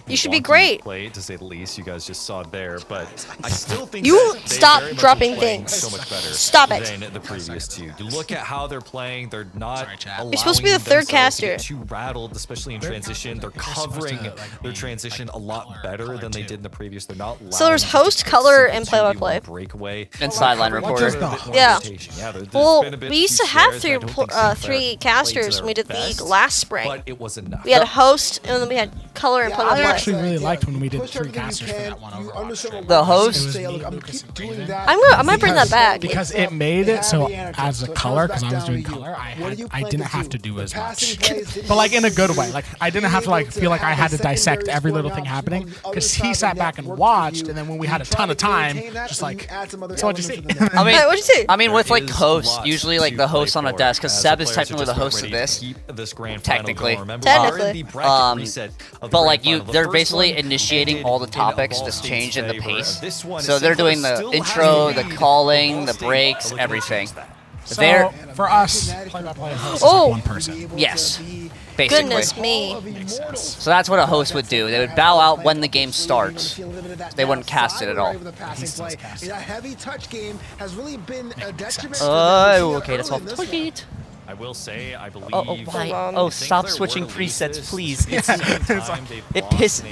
You should be great. play, to say the least. You guys just saw there, but I still think You that they stop very much dropping are playing things. so much better Stop it. than the previous two. You look at how they're playing; they're not. You're supposed to be the third themselves to caster. get too rattled, especially in transition. They're covering their transition a lot better than they did in the previous. They're not. So there's allowing host, just a color, simple and play-by-play. 2v1 breakaway And sideline reporter. Yeah. there's Well, been a bit we used too to have shares, and I don't think Sinclair three played to casters when we their did the league best, last spring. but it was enough. We had a host, and then we had color and I play-by-play. actually really liked when we did 3 casters for that one overall. The host? I might bring that back. Because it made it so as a color, because I was doing color, I didn't have to do as much. But like in a good way. Like I didn't have to like feel like I had to dissect every little thing happening, because he sat back and watched, and then when we had a ton of time, just like, so what'd you see? I mean, what'd you see? I mean, with like hosts, usually like the host on a desk, because Seb is technically the host of this. Technically. But like they're basically initiating all the topics, just changing the pace. So they're doing the intro, the calling, the breaks, everything. So They're for us, play-by-play host is Oh. like one person. yes, basically. Goodness me. So that's what a host would do. They would bow out when the game starts. They wouldn't cast it at all. A heavy touch game has really been a detriment. Oh, okay, that's all. Tweet. I will say, I believe. Oh, why? Oh, stop switching presets, please. It pisses.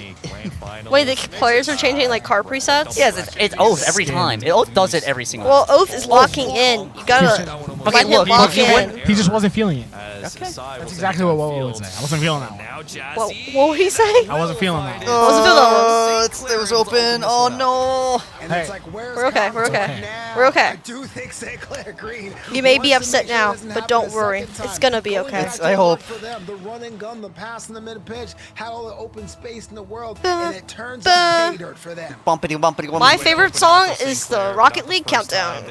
Wait, the players are changing like car presets? Yes, it's Oath every time. Oath does it every single Well, time. Oath is locking in. You gotta let him lock in. He just wasn't feeling it. That's exactly what Wowo would say. I wasn't feeling that one. What would he say? I wasn't feeling that one. I wasn't feeling that one. It was open. Oh no. Hey, We're okay. We're okay. We're okay. do think St. Clair Green. You may be upset now, but don't worry. It's gonna be okay. I hope. For them, the run and gun, the pass in the mid pitch, had all the open space in the world, and it turns into pay dirt for them. Bumpity bumpity. My favorite song is the Rocket League Countdown.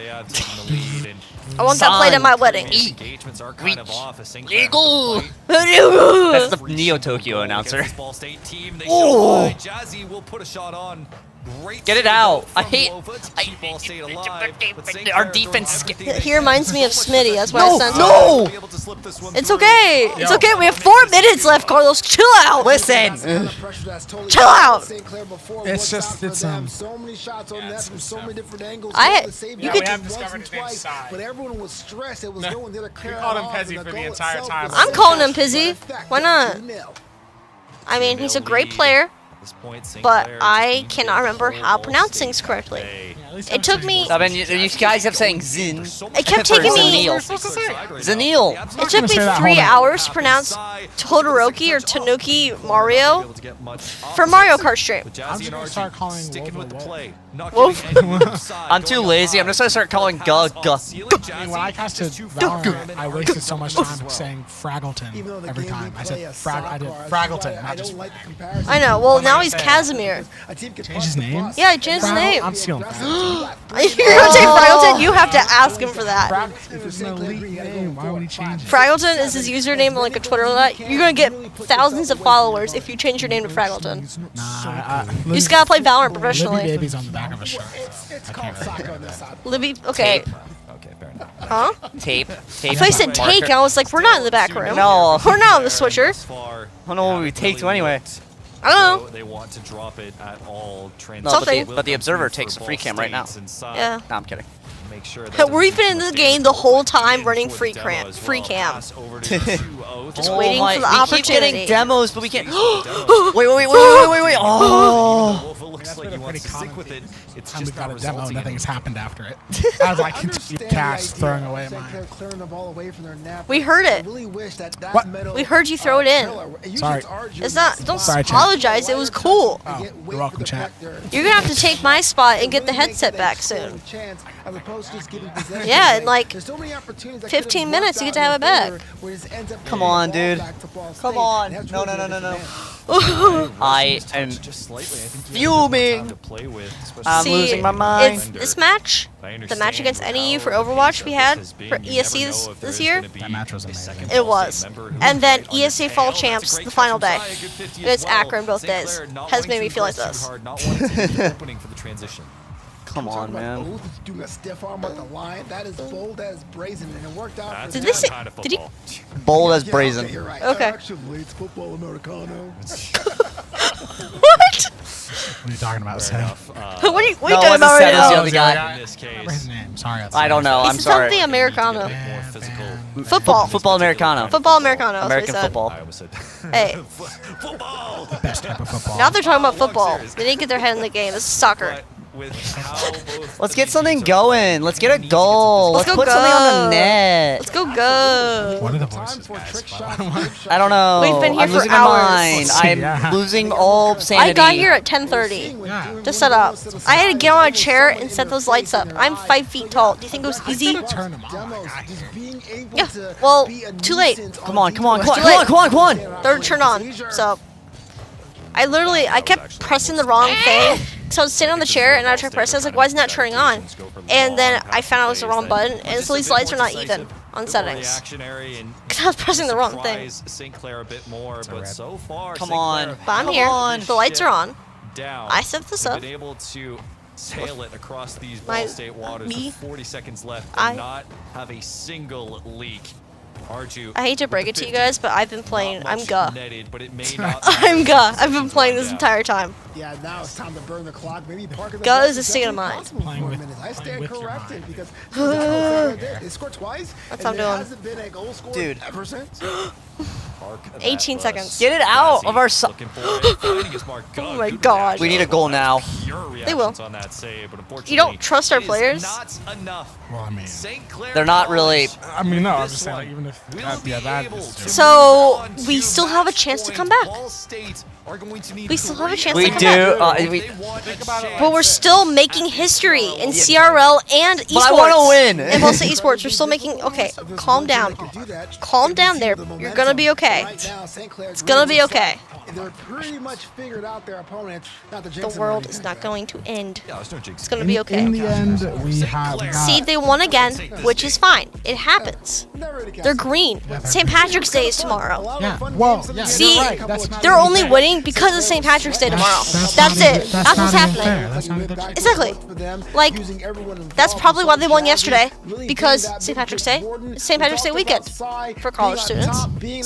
I want that played at my wedding. Eagle. That's the Neo Tokyo announcer. Oh! Jazzy will put a shot on. Get it out. I hate our defense. He reminds me of Smitty. That's why I sent him. No. It's okay. It's okay. We have 4 minutes left, Carlos. Chill out. Listen. Chill out. It's just, it's so many shots on net from so many different angles. You could. But everyone was stressed. It was going to the We called him Pezzy for the entire time. I'm calling him Pizzy. Why not? I mean, he's a great player, but I cannot remember how to pronounce things correctly. It took me. I mean, you guys kept saying Zin. It kept taking me. Zanil. It took me 3 hours to pronounce Todoroki or Tanuki Mario for Mario Kart stream. I'm just gonna start calling Wowo. Wolf. I'm too lazy. I'm just gonna start calling Gug. When I casted Valorant, I wasted so much time saying Fraggleton every time. I said I did Fraggleton, not just. I know. Well, now he's Casimir. Change his name? Yeah, he changed his name. I'm stealing Fraggleton. You're gonna say Fraggleton? You have to ask him for that. If it's an elite name, why would he change it? Fraggleton is his username on like a Twitter lot. You're gonna get thousands of followers if you change your name to Fraggleton. You just gotta play Valorant professionally. Libby Baby's on the back of a shirt. It's called soccer on this side. Libby, okay. Okay, fair enough. Huh? Tape. I thought you said take, and I was like, we're not in the back room. No. We're not on the switcher. I don't know what we take to anyway. I don't know. They want to drop it at all. No, but the Observer takes a free cam right now. Yeah. No, I'm kidding. Make sure We've been in the game the whole time running free cam. Just waiting for the opportunity. We keep getting demos, but we can't. Wait. Oh. Looks like you want to stick with it. It's And we just got not a demo, resulting nothing in has happened after it. I was like, cast throwing away mine. We heard it. What? We heard you throw it in. Sorry. It's not. Don't Sorry, chat. apologize. It was cool. Oh, you're welcome, chat. You're gonna have to take my spot and get the headset back soon. Yeah, in like 15 minutes, you get to have it back. Come on, dude. Come on. No. I am fuming. I'm See, losing my mind. It's this match, the match against NEU for Overwatch we had for ESC this year. That match was amazing. It was. And then ESA Fall Champs the final day. It's Akron both days. Has made me feel like this. Come on, man. Doing a stiff arm at the line. That is bold, that is brazen, and it worked out. Did this? Did he? Bold as brazen. Okay, you're right. Okay. Actually, it's football Americano. What? What are you talking about, Sam? What are you No, talking about Sam right is now? the other guy. In this case, Remember his name. Sorry. I don't know. I'm It's sorry. something Americano. more physical. Football. Football Americano. Football Americano. That's what he American said. football. I almost said Hey, The best type of football. now they're talking about football. They didn't get their head in the game. This is soccer. with how both Let's get something going. Let's get a goal. Let's Let's go put something on the go. net. Let's go. What are the voices, guys? I don't know. We've been here I'm for losing hours. my mind. I'm Yeah. losing all sanity. I got here at 10:30 Yeah. to set up. I had to get on a chair and set those lights up. I'm 5 feet tall. Do you think it was easy? Turn them on. Yeah. Well, too late. Come on, come on, come on, Too come on, late. come on, come on. They're turned on. So I kept pressing the wrong thing. So I was sitting on the chair and I tried pressing. I was like, why isn't that turning on? And then I found out it was the wrong button. And so these lights are not even on settings. Because I was pressing the wrong thing. Come on. But I'm here. The lights are on. I set this up. Been able to sail it across these My- Ball State waters me. with 40 seconds left I- and not have a single leak. Arju, I hate to break it to you guys, but I've been playing. I'm Gah. netted, but it may not I'm Gah. I've been playing this entire time. Yeah, now it's time to burn the clock. Maybe Parker. Gah is a state of mind. Playing with- I stand with your corrected mind. because they scored twice. That's and what I'm there doing. hasn't been a goal scored Dude. ever since. 18 seconds. Get it out of our side. Oh my god. We need a goal now. They will. You don't trust our players? Well, I mean, They're not really. no, I'm just saying, like, even if that is So we still have a chance to come back. We still have a chance We to come do. back. But we're still making history in CRL and Esports. But I want to win. In Ball State Esports, we're still making. Okay, calm down. Calm down there. You're gonna be okay. It's gonna be okay. They're pretty much figured out their opponents. Not the The world is not going to end. It's gonna be In okay. the end, we have See, they won again, which is fine. It happens. They're green. St. Patrick's Day is tomorrow. Yeah. Well, yeah. See, you're right. That's not they're even only fair. winning because of St. Patrick's Day tomorrow. That's not even- it. That's what's not even fair. happening. That's not even Exactly. Like, that's probably why they won yesterday, because St. Patrick's Day, it's St. Patrick's Day weekend for college students.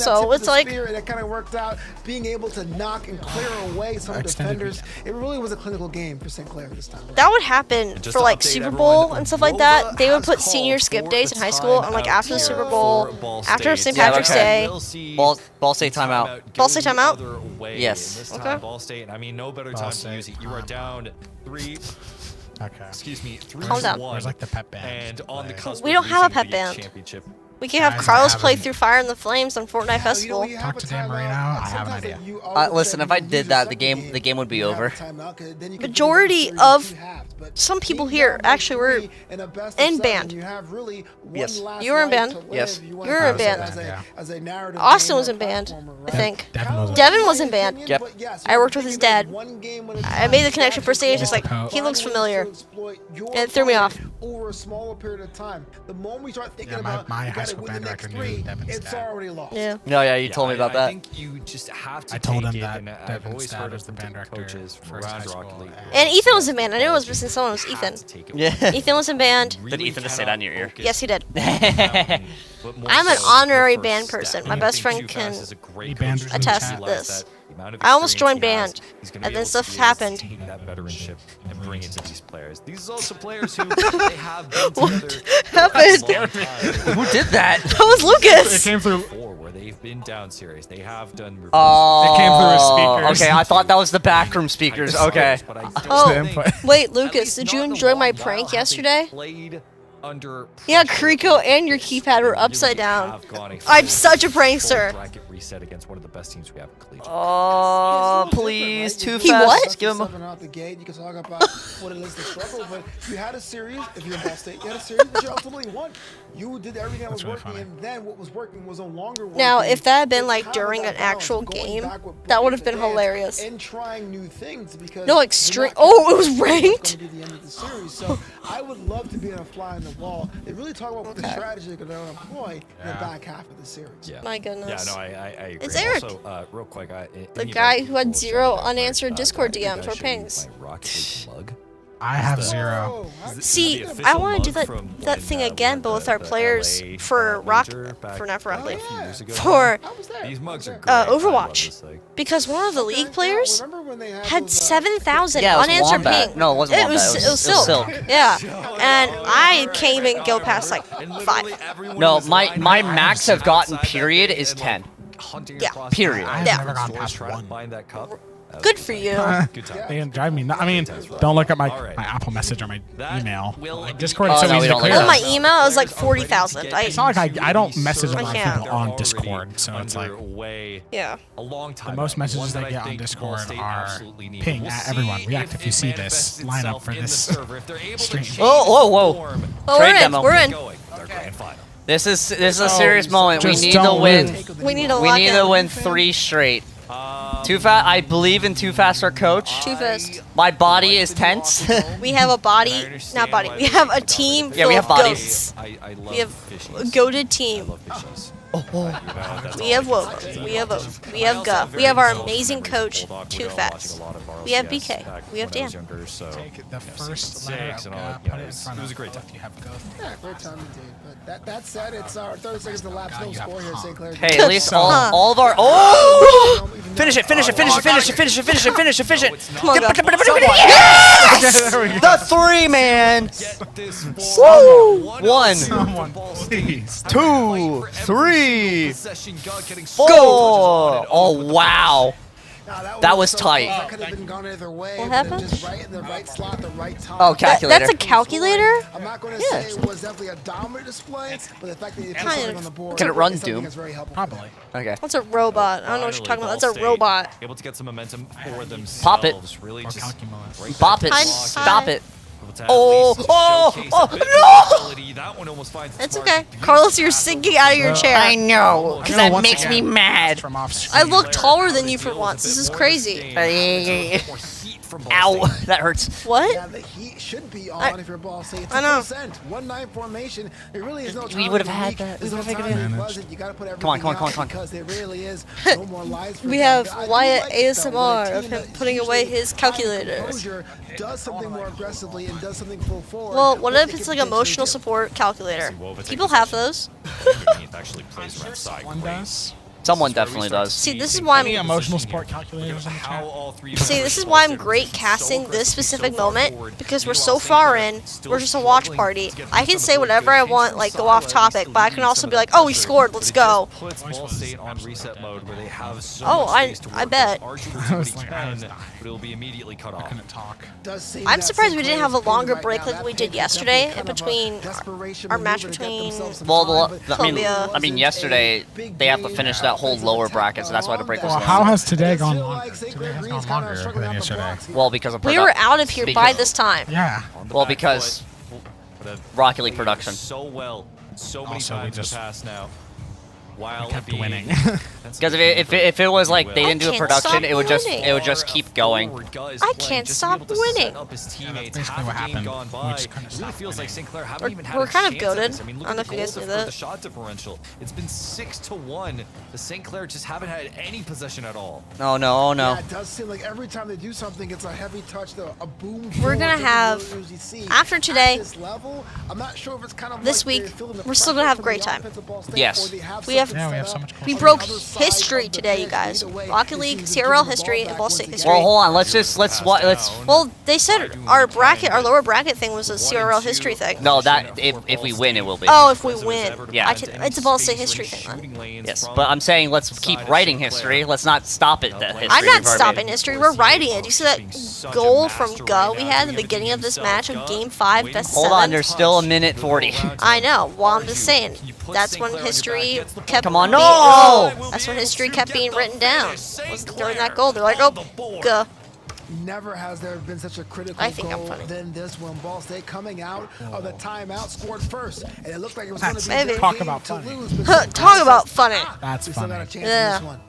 So it's like, it kind of worked out, being able to knock and clear away some Extended defenders. It really was a clinical game for St. Clair this time. that would happen for like Super Bowl and stuff like that. They would put senior skip days in high school, and like after the Super Bowl, after St. Patrick's Day. Ball State timeout. Ball State timeout? Yes. Okay. Ball State. I mean, no better time to use it. You are down 3. Okay. Excuse me, 3 Calm down. to 1. Where's like the pep band? And on the cusp We of don't have a losing pep the band. championship. We can have Guys, Carlos I play haven't- through Fire in the Flames on Fortnite Festival. Talk to Dan Marino. I have an idea. Listen, if I did that, the game would be over. Majority of some people here actually were in band. Yes. You were in band. Yes. You were in band. Yeah. Austin was in band, I think. Devin was in band. Yep. I worked with his dad. I made the connection for stage. Just like, he looks familiar. And it threw me off. Over a smaller period of time. The moment we start thinking Yeah, about my we high gotta school win the band next director knew 3, Devin's it's dad. already lost. Yeah. No, yeah, you told me about I that. think you just have to I told him take it, that and I've Devin's always dad heard was of the band director coaches from for his high around school, Rocket League. And Ethan was in band. I knew it was missing someone. It was Ethan. Yeah. Ethan was in band. Did Ethan just say that in your ear? Yes, he did. I'm an honorary band person. My best friend can attest to this. I almost joined band, and then stuff happened. Take that veteranship and bring it to these players. These are also players who they have been together. Happened? Who did that? That was Lucas. It came through. Before, where they've been down series, they have done. Oh. It came through his speakers. Okay, I thought that was the backroom speakers. Okay. But I don't Oh, think- wait, Lucas, did you enjoy my prank yesterday? Played under Yeah, pressure. Kriko and your keypad were upside down. Have gone a I'm full such a prankster. bracket reset against one of the best teams we have in collegiate. Oh, please, too He fast. what? Just give him a... Out the gate, you can talk about what it is to struggle, but you had a series. If you're in Ball State, you had a series that you ultimately won. You did everything that was working, and then what was working was no longer working. Now, if that had been like during an actual game, that would have been hilarious. And trying new things because No extreme. Oh, it was ranked. be the end of the series. So I would love to be on a fly in the wall. They really talk about what the strategy they're going to employ in the back half of the series. Yeah. My goodness. Yeah, no, I agree. It's Eric. Also, real quick, The guy who had 0 unanswered Discord DMs or pings. I have 0. See, I want to do that thing again, but with our players for Overwatch. Because one of the league players had 7,000 Yeah, it was unanswered Wombat. ping. No, it wasn't It Wombat. was Silk. Yeah, and I can't even go past like 5. No, my max have gotten period is 10. Yeah. Period. I've Yeah. never gone past 1. Good for you. They didn't drive me nuts. I mean, don't look at my Apple message or my email. Like, Discord is so no, we easy to don't clear. Oh, my email is like 40,000. It's not like I don't message a I lot of can't. people on Discord, so it's like Yeah. the most messages I get on Discord are ping at everyone. React if you see this. Line up for this stream. Oh, whoa. Oh, Trade demo. we're in. This is a serious moment. We just need to don't win. lose. We need to We lock need in. to win 3 straight. Too fast. I believe in Too Fast, our coach. Too fast. My body is tense. We have a body, not body. We have a team Yeah, full we have of bodies. goats. We have a goated team. We have Woba. We have Oak. We have Gup. We have our amazing coach, Too Fast. We have BK. We have Dan. Take the first letter of put it in front of it if you have Go. Yeah, great time indeed. But that said, it's our 30 seconds to lapse. No score here, St. Clair. Hey, at least all of our. Oh! Finish it! Finish it! Finish it! Finish it! Finish it! Finish it! Finish it! Finish it! Come on, Gup. Yes! The 3, man. Woo! 1, Someone, please. 2, 3, 4. Oh wow. That was tight. That could have been gone either way. What but happened? Just right in the right slot, the right time. Oh, calculator. That's a calculator? I'm not going to say it was definitely a dominant display, but the fact that you put Kind something of. on the board Can it run is something Doom? that's very helpful. Probably. Okay. That's a robot. I don't know what you're talking about. That's a robot. Able to get some momentum for themselves. Pop it. Really Or just Calculus. Bop it. Hi. Stop it. to Oh, at least oh, showcase oh, a bit of no! ability. That one almost finds It's its okay. mark. Carlos, you're sinking out of your chair. I know, because that makes me mad. I look taller than you for once. This is crazy. Ow, that hurts. What? Yeah, the heat should be on if you're Ball State. It's I know. 1-9 formation. There really is no time We would have to had leak. that. We There's would have no figured time it to out. buzz it. You gotta put Come on, everything come on, out come on. because there really is no more lives for We them. have But I do Wyatt like it, though, when a ASMR of team him that putting away usually his high calculator. composure does something more aggressively and does something full forward. Well, what they if can it's like potentially emotional do. support calculator? People have those. Actually plays right side. One does. Someone definitely does. See, this is why Any I'm. emotional support calculators in the chat? See, this is why I'm great casting this specific moment because we're so far in. We're just a watch party. I can say whatever I want, like go off topic, but I can also be like, "Oh, we scored. Let's go." Puts Ball State on reset mode where they have so Oh, much space to I work bet. with. Archie will do what he can, but it'll be immediately cut off. Couldn't talk. I'm surprised we didn't have a longer break like we did yesterday in between our match between. Well, Columbia. I mean, yesterday they have to finish that whole lower bracket, so that's why the break was Well, long. how has today gone longer? Today has gone longer than yesterday. Well, because of We were out of here by this time. Yeah. Well, because Rocket League production. So well, so many Also, we times in just- the past now. While kept being winning. Because if it was like they didn't do a can't production, stop it would winning. just keep going. I can't stop winning. Basically what happened. We just couldn't stop winning. We're kind of goated. I don't know if you guys knew The that. shot differential. It's been 6-1. The St. Clair just haven't had any possession at all. Oh no, oh no. Yeah, it does seem like every time they do something, it's a heavy touch, a boom. We're gonna have after today. This level, I'm not sure if it's kind of This like week, they're feeling the we're still pressure gonna have a from great the time. offense of Ball State, Yes. or they have We have- something Yeah, we set have so up much on We the broke other side history of the today, you bench. guys. Either way, Rocket it League, seems CRL to give the history, ball and Ball back State once history. Well, hold on. Let's. Well, they said our bracket, our lower bracket thing was a CRL history thing. No, that if we win, it will be. Oh, if we win. Yeah. It's a Ball State history thing then. Yes, but I'm saying let's keep writing history. Let's not stop it. That history I'm not we've already stopping made. history. We're writing it. You see that goal from Go we had at the beginning of this match of Game 5, best of Hold on, 7? there's still a minute 40. I know. Well, I'm just saying. That's when history kept. Come on, being- no! That's when history kept being written down. Was during that goal, they're like, oh, gah. Never has there been such a critical I think I'm goal funny. than this one. Ball State coming out of the timeout scored first, and it looked like it was going to be Maybe. their Talk game about to funny. lose. But Talk about funny. That's we still got a funny. chance Yeah. in this one.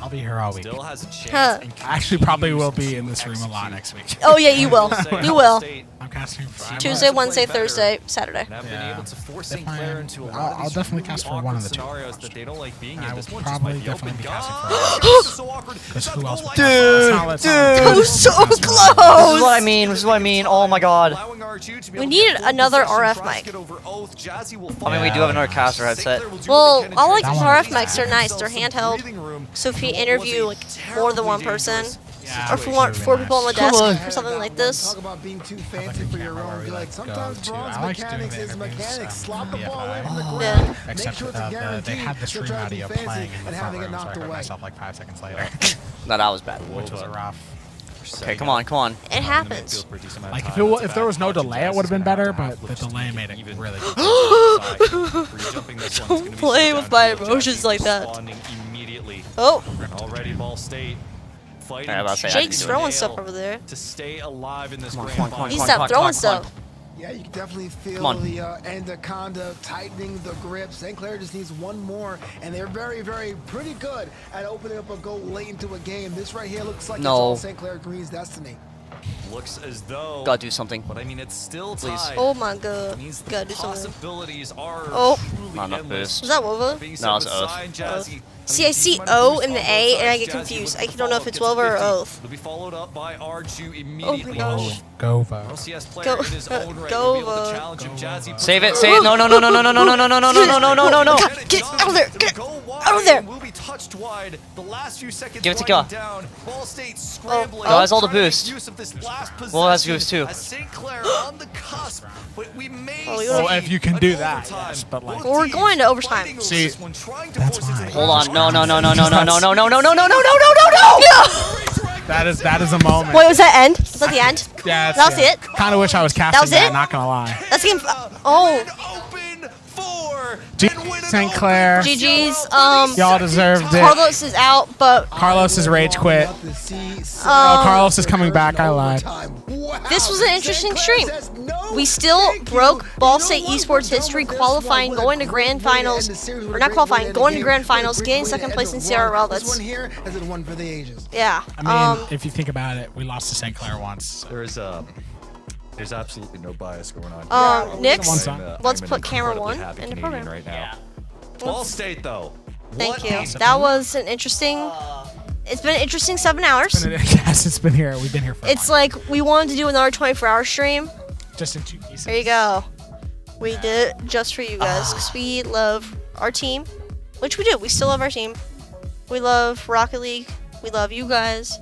I'll be here all week. Still has a chance. Huh. and I actually probably will continues be in this to room a lot execute. next week. Oh yeah, you will. You will. I'm casting for Tuesday, Wednesday, Thursday, Saturday. And I've been Yeah. able to force St. Definitely. Clair into a lot I'll- of I'll these definitely really cast for one awkward of the two. scenarios that they don't like being I in. will This one probably just might be definitely open. be casting for God, one. so awkward. Because It's who not else? the goal Dude, line. dude. That was so This is close. what I mean. This is what I mean. Oh my god. Allowing RHU to be We able to needed get full another possession, RF tries to mic. get over Oath. Jazzy will I mean, we do have another caster headset. Well, I like That one RF is mics. They're nice. They're handheld. So if you interview like more than one person, or if you want 4 people on the desk or something like this. Talk about being too fancy for your own. Be like, sometimes bronze I like doing mechanics the is interviews, mechanics. Slot the yeah, ball away but from the Yeah. ground. Make Except sure it's a they guarantee. had the They're stream trying to be audio fancy playing in the and front having it room, so I knocked heard away. myself like 5 seconds later, No, that was bad. which was a rough. Okay, come on, come on. It happens. Like if there was no delay, it would have been better, but the delay made it really good. Don't play with my emotions like that. Oh, Already Ball State fighting. Yeah, I was about to say, Jake's throwing stuff over there. To stay alive in this Come on, grand come on, He come on, stopped come on, throwing come on, stuff. Yeah, you can definitely feel Come on. the anaconda tightening the grip. St. Clair just needs one more, and they're very, very pretty good at opening up a goal late into a game. This right here looks like it's No. all St. Clair Green's destiny. Looks as though. Gotta do something. But I mean, it's still Please. tied. Oh my god. Means the Gotta do something. possibilities are Oh. truly Not enough endless. boost. Was that Wova? Being No, said it's with Oath. Sign, Jazzy, See, I see O in the A, and I get confused. I don't know if it's Wova or Oath. It'll be followed up by R2 immediately. gosh. Go vote. LCS player Go- in his own right go will be able to vote. challenge him. Jazzy puts Save it, it save it. No, no, no, no, no, no, no, no, no, no, no, no, no, no, no, no. Get out of there! Get out of there! Will be touched wide. The last few seconds Give it to winding Ga. down. Ball State scrambling. Oh, has all the trying to make boost. use of this last Well, has possession boost too. as St. Clair on the cusp, but we may Oh, see you don't- Well, if you can an do that, overtime. yes, but, like- Both Well, we're teams going to overtime. fighting over See, this one, trying to that's force it to fine. the Hold on. ground. No, no, no, no, no, no, no, no, no, no, no, no, no, no, no, no. That is a moment. Wait, was that end? Was that the end? Yeah, that was it? Kind of wish I was casting was it? Not gonna lie. That's game. Oh, Open four. St. Clair, GG's. y'all deserved it. Carlos is out, but Carlos is rage quit. Um, Carlos is coming back. I lied. this was an interesting stream. We still broke Ball State Esports history, qualifying, going to grand finals, or not qualifying, going to grand finals, getting second place in CRL. This one That's here has been one for the ages. yeah. I mean, if you think about it, we lost to St. Clair once. There's absolutely no bias going on. Nix, I'm, let's I'm put an camera incredibly one happy in the Canadian program. right now. Ball State though. Thank What you. a- That was an interesting. It's been an interesting 7 hours. Yes, it's been here. We've been here for. It's like we wanted to do another 24-hour stream. just in 2 pieces. There you go. We did it just for you guys because we love our team, which we do. We still love our team. We love Rocket League. We love you guys.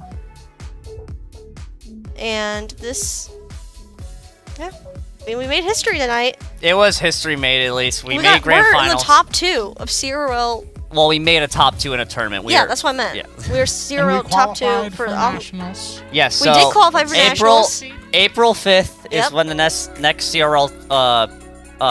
And this, yeah. I mean, we made history tonight. It was history made at least. We made got, grand we're finals. in the top 2 of CRL. Well, we made a top 2 in a tournament. Yeah, that's what I meant. Yeah. We're CRL top 2 for nationals. Yes. We So did qualify for nationals. April 5th is Yep. when the next CRL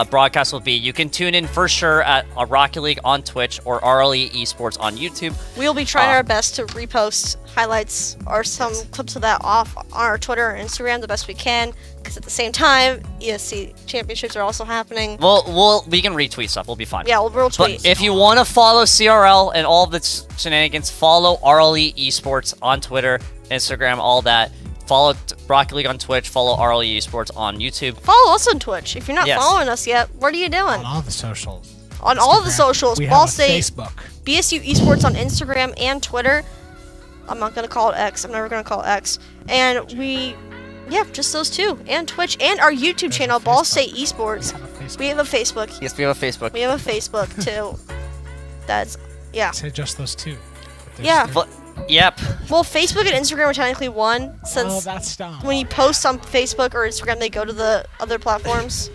broadcast will be. You can tune in for sure at Rocket League on Twitch or RLE Esports on YouTube. We'll be trying our best to repost highlights or some clips of that off on our Twitter and Instagram the best we can. Because at the same time, ESC championships are also happening. We can retweet stuff. We'll be fine. Yeah, we'll tweet. But if you want to follow CRL and all of its shenanigans, follow RLE Esports on Twitter, Instagram, all that. Follow Rocket League on Twitch. Follow RLE Esports on YouTube. Follow us on Twitch. If you're not Yes. following us yet, what are you doing? On all the socials. On all the socials, We Ball have a State, Facebook. BSU Esports on Instagram and Twitter. I'm not gonna call it X. I'm never gonna call it X. And just those 2. And Twitch and our YouTube channel, Ball State Esports. We have a Facebook. Yes, we have a Facebook. We have a Facebook too. That's yeah. Say just those 2. Yeah. Yep. Well, Facebook and Instagram are technically one since Oh, that's dumb. when you post on Facebook or Instagram, they go to the other platforms.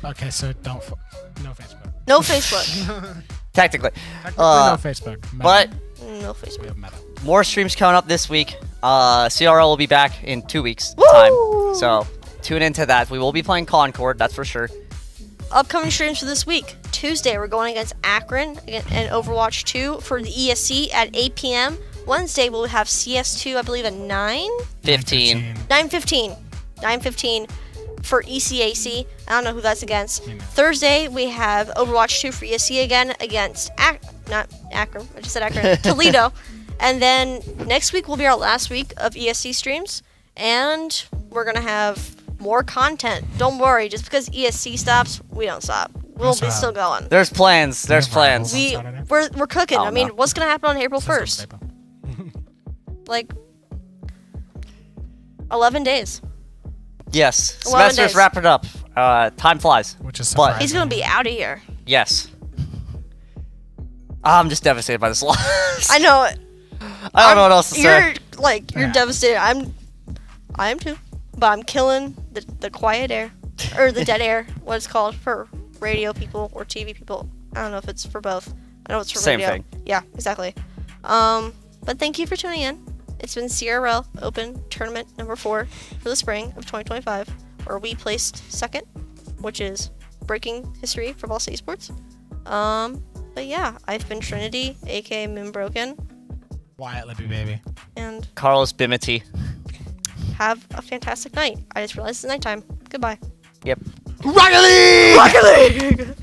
Okay, so no Facebook. No Facebook. Technically. no Facebook. Meta. But No Facebook. We have Meta. more streams coming up this week. CRL will be back in 2 weeks' Woo! time. So tune into that. We will be playing Concord, that's for sure. Upcoming streams for this week: Tuesday, we're going against Akron and Overwatch 2 for the ESC at 8 p.m. Wednesday, we'll have CS2, I believe, at 9:15. 9:15 for ECAC. I don't know who that's against. Thursday, we have Overwatch 2 for ESC again against not Akron. I just said Akron. Toledo. And then next week will be our last week of ESC streams, and we're gonna have more content. Don't worry, just because ESC stops, we don't stop. We'll be still going. There's plans. There's plans. We're cooking. Oh, I mean, no. what's gonna happen on April 1st? Like 11 days. Yes. 11 Semester's days. wrapping up. Time flies. Which is but He's gonna be out of here. yes. I'm just devastated by this loss. I know. I don't know what else to say. You're devastated. I am too. But I'm killing the quiet air, or the dead air, what it's called for radio people or TV people. I don't know if it's for both. I know it's for Same radio. thing. Yeah, exactly. But thank you for tuning in. It's been CRL Open Tournament number 4 for the spring of 2025, where we placed second, which is breaking history for Ball State Esports. But yeah, I've been Trinity, aka Moonbroken. Wyatt Lippy, baby. And Carlos Bimity. have a fantastic night. I just realized it's nighttime. Goodbye. Yep. Rocket League! Rocket League!